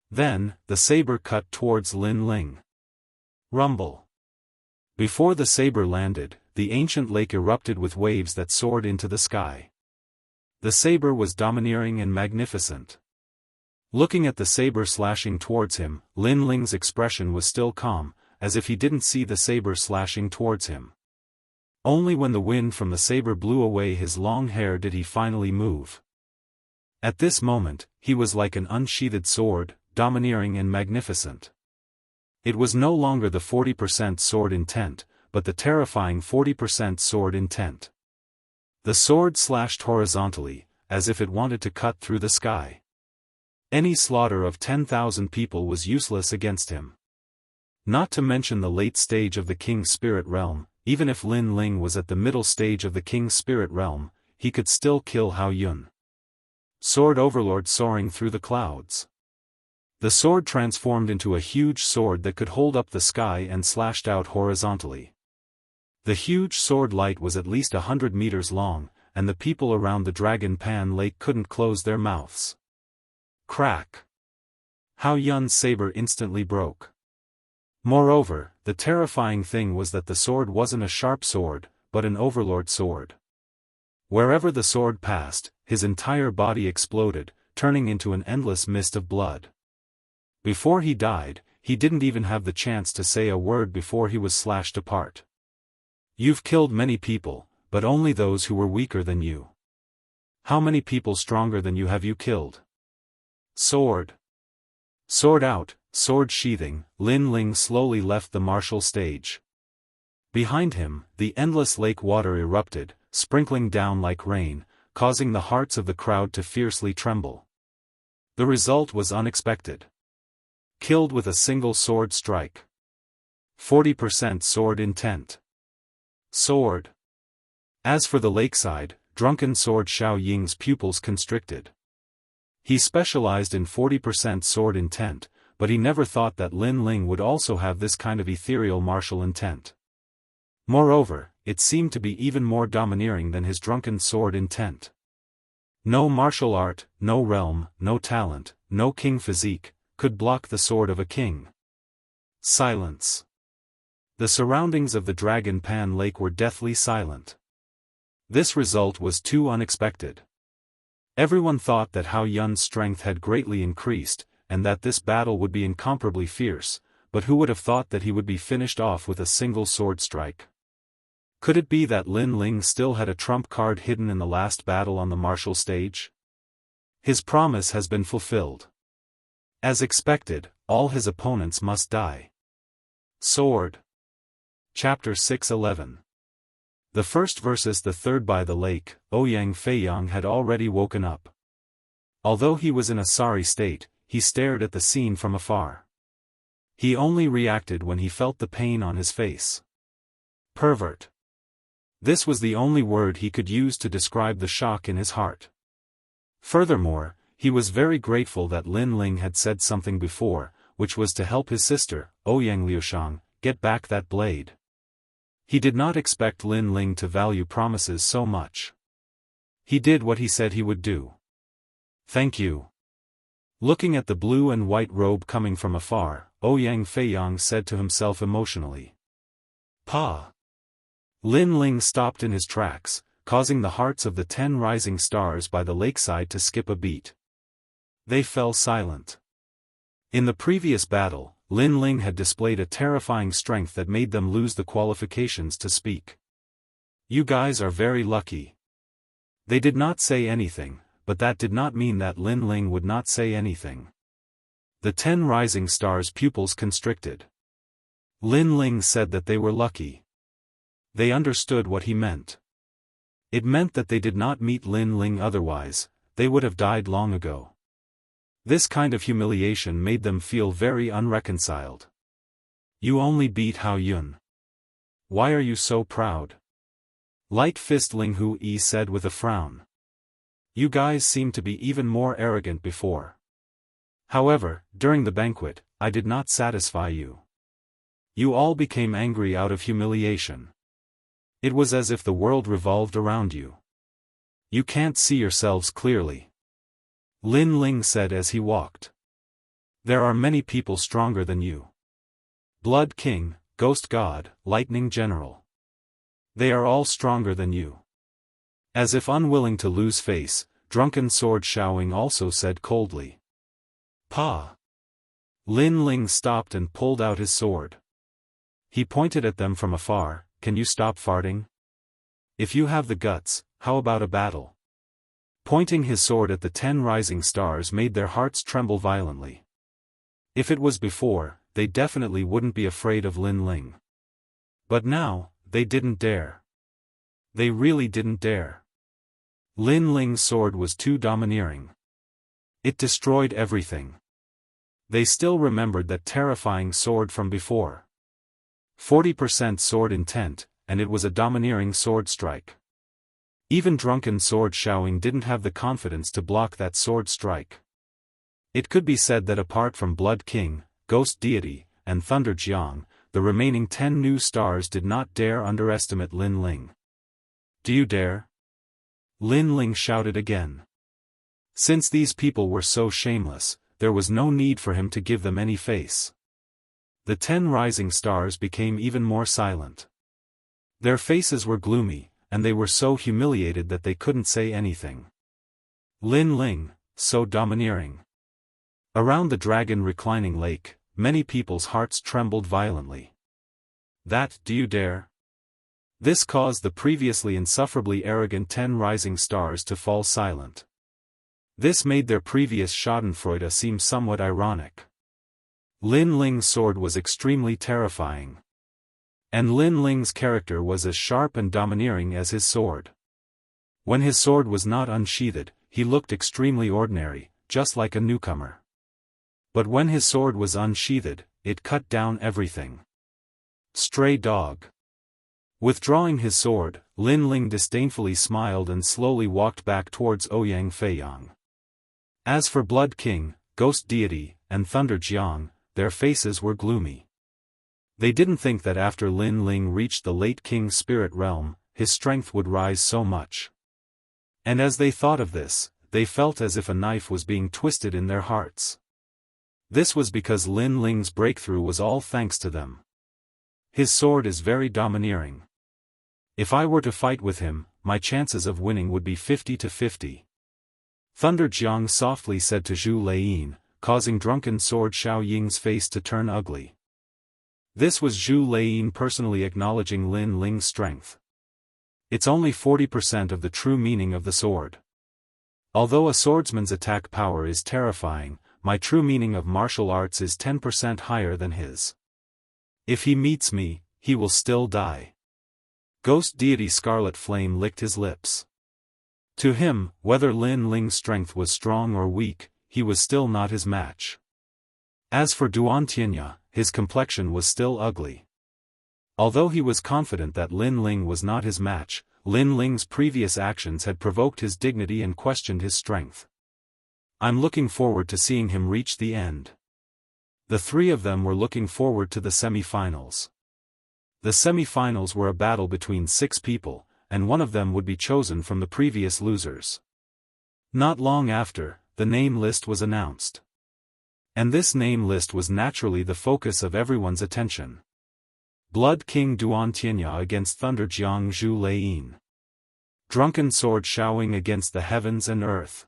Then, the saber cut towards Lin Ling. Rumble. Before the saber landed, the ancient lake erupted with waves that soared into the sky. The saber was domineering and magnificent. Looking at the saber slashing towards him, Lin Ling's expression was still calm, as if he didn't see the saber slashing towards him. Only when the wind from the saber blew away his long hair did he finally move. At this moment, he was like an unsheathed sword, domineering and magnificent. It was no longer the 40% sword intent, but the terrifying 40% sword intent. The sword slashed horizontally, as if it wanted to cut through the sky. Any slaughter of 10,000 people was useless against him. Not to mention the late stage of the King's Spirit Realm, even if Lin Ling was at the middle stage of the King's Spirit Realm, he could still kill Hao Yun. Sword Overlord soaring through the clouds. The sword transformed into a huge sword that could hold up the sky and slashed out horizontally. The huge sword light was at least 100 meters long, and the people around the Dragon Pan Lake couldn't close their mouths. Crack! Hao Yun's saber instantly broke. Moreover, the terrifying thing was that the sword wasn't a sharp sword, but an overlord sword. Wherever the sword passed, his entire body exploded, turning into an endless mist of blood. Before he died, he didn't even have the chance to say a word before he was slashed apart. You've killed many people, but only those who were weaker than you. How many people stronger than you have you killed? Sword. Sword out, sword sheathing, Lin Ling slowly left the martial stage. Behind him, the endless lake water erupted, sprinkling down like rain, causing the hearts of the crowd to fiercely tremble. The result was unexpected. Killed with a single sword strike. 40% sword intent. Sword. As for the lakeside, drunken sword Xiao Ying's pupils constricted. He specialized in 40% sword intent, but he never thought that Lin Ling would also have this kind of ethereal martial intent. Moreover, it seemed to be even more domineering than his drunken sword intent. No martial art, no realm, no talent, no king physique, could block the sword of a king. Silence. The surroundings of the Dragon Pan Lake were deathly silent. This result was too unexpected. Everyone thought that Hao Yun's strength had greatly increased, and that this battle would be incomparably fierce, but who would have thought that he would be finished off with a single sword strike? Could it be that Lin Ling still had a trump card hidden in the last battle on the martial stage? His promise has been fulfilled. As expected, all his opponents must die. Sword. Chapter 6:11. The first versus the third. By the lake, Ouyang Feiyang had already woken up. Although he was in a sorry state, he stared at the scene from afar. He only reacted when he felt the pain on his face. Pervert. This was the only word he could use to describe the shock in his heart. Furthermore, he was very grateful that Lin Ling had said something before, which was to help his sister, Ouyang Liushang, get back that blade. He did not expect Lin Ling to value promises so much. He did what he said he would do. Thank you. Looking at the blue and white robe coming from afar, Ouyang Feiyang said to himself emotionally. Pa. Lin Ling stopped in his tracks, causing the hearts of the 10 rising stars by the lakeside to skip a beat. They fell silent. In the previous battle, Lin Ling had displayed a terrifying strength that made them lose the qualifications to speak. You guys are very lucky. They did not say anything, but that did not mean that Lin Ling would not say anything. The 10 rising stars' pupils constricted. Lin Ling said that they were lucky. They understood what he meant. It meant that they did not meet Lin Ling, otherwise, they would have died long ago. This kind of humiliation made them feel very unreconciled. You only beat Hao Yun. Why are you so proud? Light Fist Ling Hu Yi said with a frown. You guys seem to be even more arrogant before. However, during the banquet, I did not satisfy you. You all became angry out of humiliation. It was as if the world revolved around you. You can't see yourselves clearly. Lin Ling said as he walked. There are many people stronger than you. Blood King, Ghost God, Lightning General. They are all stronger than you. As if unwilling to lose face, Drunken Sword Xiaoying also said coldly. Pa. Lin Ling stopped and pulled out his sword. He pointed at them from afar. Can you stop farting? If you have the guts, how about a battle? Pointing his sword at the 10 rising stars made their hearts tremble violently. If it was before, they definitely wouldn't be afraid of Lin Ling. But now, they didn't dare. They really didn't dare. Lin Ling's sword was too domineering. It destroyed everything. They still remembered that terrifying sword from before. 40% sword intent, and it was a domineering sword strike. Even Drunken Sword Xiaoying didn't have the confidence to block that sword strike. It could be said that apart from Blood King, Ghost Deity, and Thunder Jiang, the remaining 10 new stars did not dare underestimate Lin Ling. Do you dare? Lin Ling shouted again. Since these people were so shameless, there was no need for him to give them any face. The 10 rising stars became even more silent. Their faces were gloomy, and they were so humiliated that they couldn't say anything. Lin Ling, so domineering. Around the dragon reclining lake, many people's hearts trembled violently. That, do you dare? This caused the previously insufferably arrogant 10 rising stars to fall silent. This made their previous schadenfreude seem somewhat ironic. Lin Ling's sword was extremely terrifying. And Lin Ling's character was as sharp and domineering as his sword. When his sword was not unsheathed, he looked extremely ordinary, just like a newcomer. But when his sword was unsheathed, it cut down everything. Stray dog. Withdrawing his sword, Lin Ling disdainfully smiled and slowly walked back towards Ouyang Feiyang. As for Blood King, Ghost Deity, and Thunder Jiang, their faces were gloomy. They didn't think that after Lin Ling reached the late King's spirit realm, his strength would rise so much. And as they thought of this, they felt as if a knife was being twisted in their hearts. This was because Lin Ling's breakthrough was all thanks to them. His sword is very domineering. If I were to fight with him, my chances of winning would be 50-50. Thunder Jiang softly said to Zhu Laiyin, causing Drunken Sword Xiaoying's face to turn ugly. This was Zhu Laiyin personally acknowledging Lin Ling's strength. It's only 40% of the true meaning of the sword. Although a swordsman's attack power is terrifying, my true meaning of martial arts is 10% higher than his. If he meets me, he will still die. Ghost Deity Scarlet Flame licked his lips. To him, whether Lin Ling's strength was strong or weak, he was still not his match. As for Duantianya, his complexion was still ugly. Although he was confident that Lin Ling was not his match, Lin Ling's previous actions had provoked his dignity and questioned his strength. I'm looking forward to seeing him reach the end. The three of them were looking forward to the semi-finals. The semi-finals were a battle between 6 people, and one of them would be chosen from the previous losers. Not long after, the name list was announced. And this name list was naturally the focus of everyone's attention. Blood King Duantianya against Thunder Jiang Zhu Laiyin. Drunken Sword Xiaoying against the heavens and earth.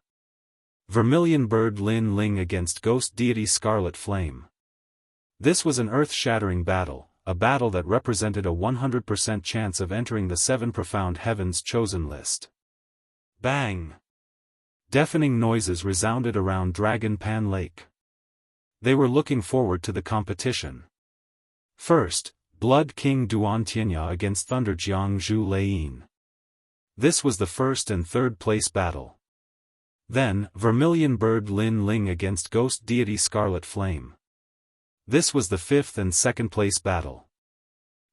Vermilion Bird Lin Ling against Ghost Deity Scarlet Flame. This was an earth-shattering battle, a battle that represented a 100% chance of entering the 7 profound heavens chosen list. Bang! Deafening noises resounded around Dragon Pan Lake. They were looking forward to the competition. First, Blood King Duantianya against Thunder Jiang Zhu Laiyin. This was the first and third place battle. Then, Vermilion Bird Lin Ling against Ghost Deity Scarlet Flame. This was the 5th and 2nd place battle.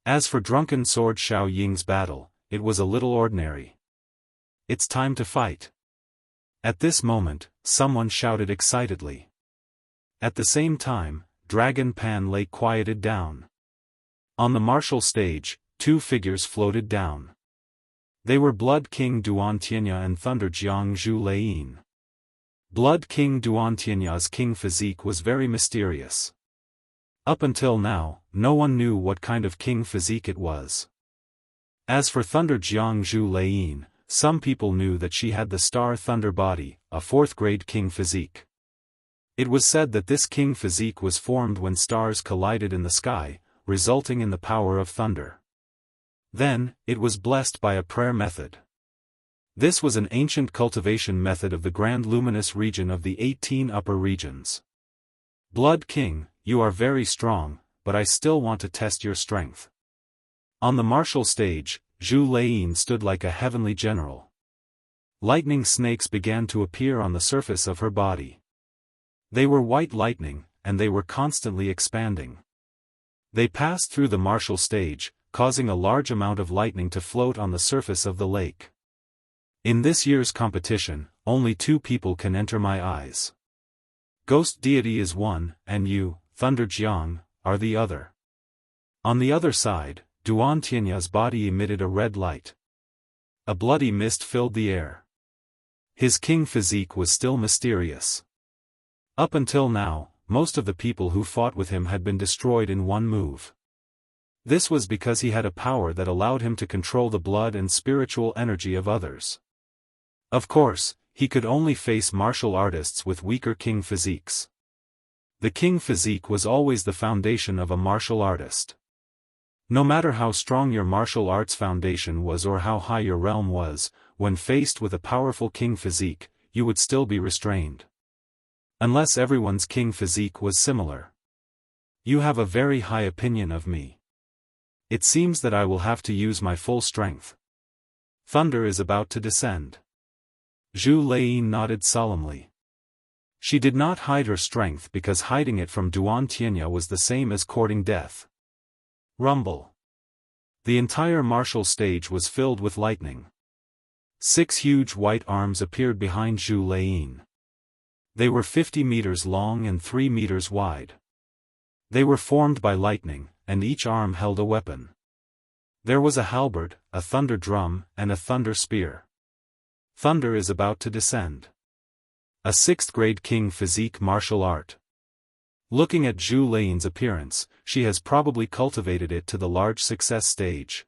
As for Drunken Sword Xiaoying's battle, it was a little ordinary. It's time to fight. At this moment, someone shouted excitedly. At the same time, Dragon Pan Lake quieted down. On the martial stage, 2 figures floated down. They were Blood King Duantianya and Thunder Jiang Zhu Laiyin. Blood King Duantianya's king physique was very mysterious. Up until now, no one knew what kind of king physique it was. As for Thunder Jiang Zhu Laiyin, some people knew that she had the star thunder body, a fourth-grade king physique. It was said that this king physique was formed when stars collided in the sky, resulting in the power of thunder. Then, it was blessed by a prayer method. This was an ancient cultivation method of the grand luminous region of the 18 upper regions. Blood King, you are very strong, but I still want to test your strength. On the martial stage, Zhu Lei stood like a heavenly general. Lightning snakes began to appear on the surface of her body. They were white lightning, and they were constantly expanding. They passed through the martial stage, causing a large amount of lightning to float on the surface of the lake. In this year's competition, only 2 people can enter my eyes. Ghost deity is one, and you, Thunder Jiang, are the other. On the other side, Duan Tianya's body emitted a red light. A bloody mist filled the air. His king physique was still mysterious. Up until now, most of the people who fought with him had been destroyed in one move. This was because he had a power that allowed him to control the blood and spiritual energy of others. Of course, he could only face martial artists with weaker king physiques. The king physique was always the foundation of a martial artist. No matter how strong your martial arts foundation was or how high your realm was, when faced with a powerful king physique, you would still be restrained. Unless everyone's king physique was similar. You have a very high opinion of me. It seems that I will have to use my full strength. Thunder is about to descend. Zhu Lei nodded solemnly. She did not hide her strength because hiding it from Duan Tianya was the same as courting death. Rumble. The entire martial stage was filled with lightning. 6 huge white arms appeared behind Zhu Lei. They were 50 meters long and 3 meters wide. They were formed by lightning, and each arm held a weapon. There was a halberd, a thunder drum, and a thunder spear. Thunder is about to descend. A 6th-grade king physique martial art. Looking at Zhu Lei's appearance, she has probably cultivated it to the large success stage.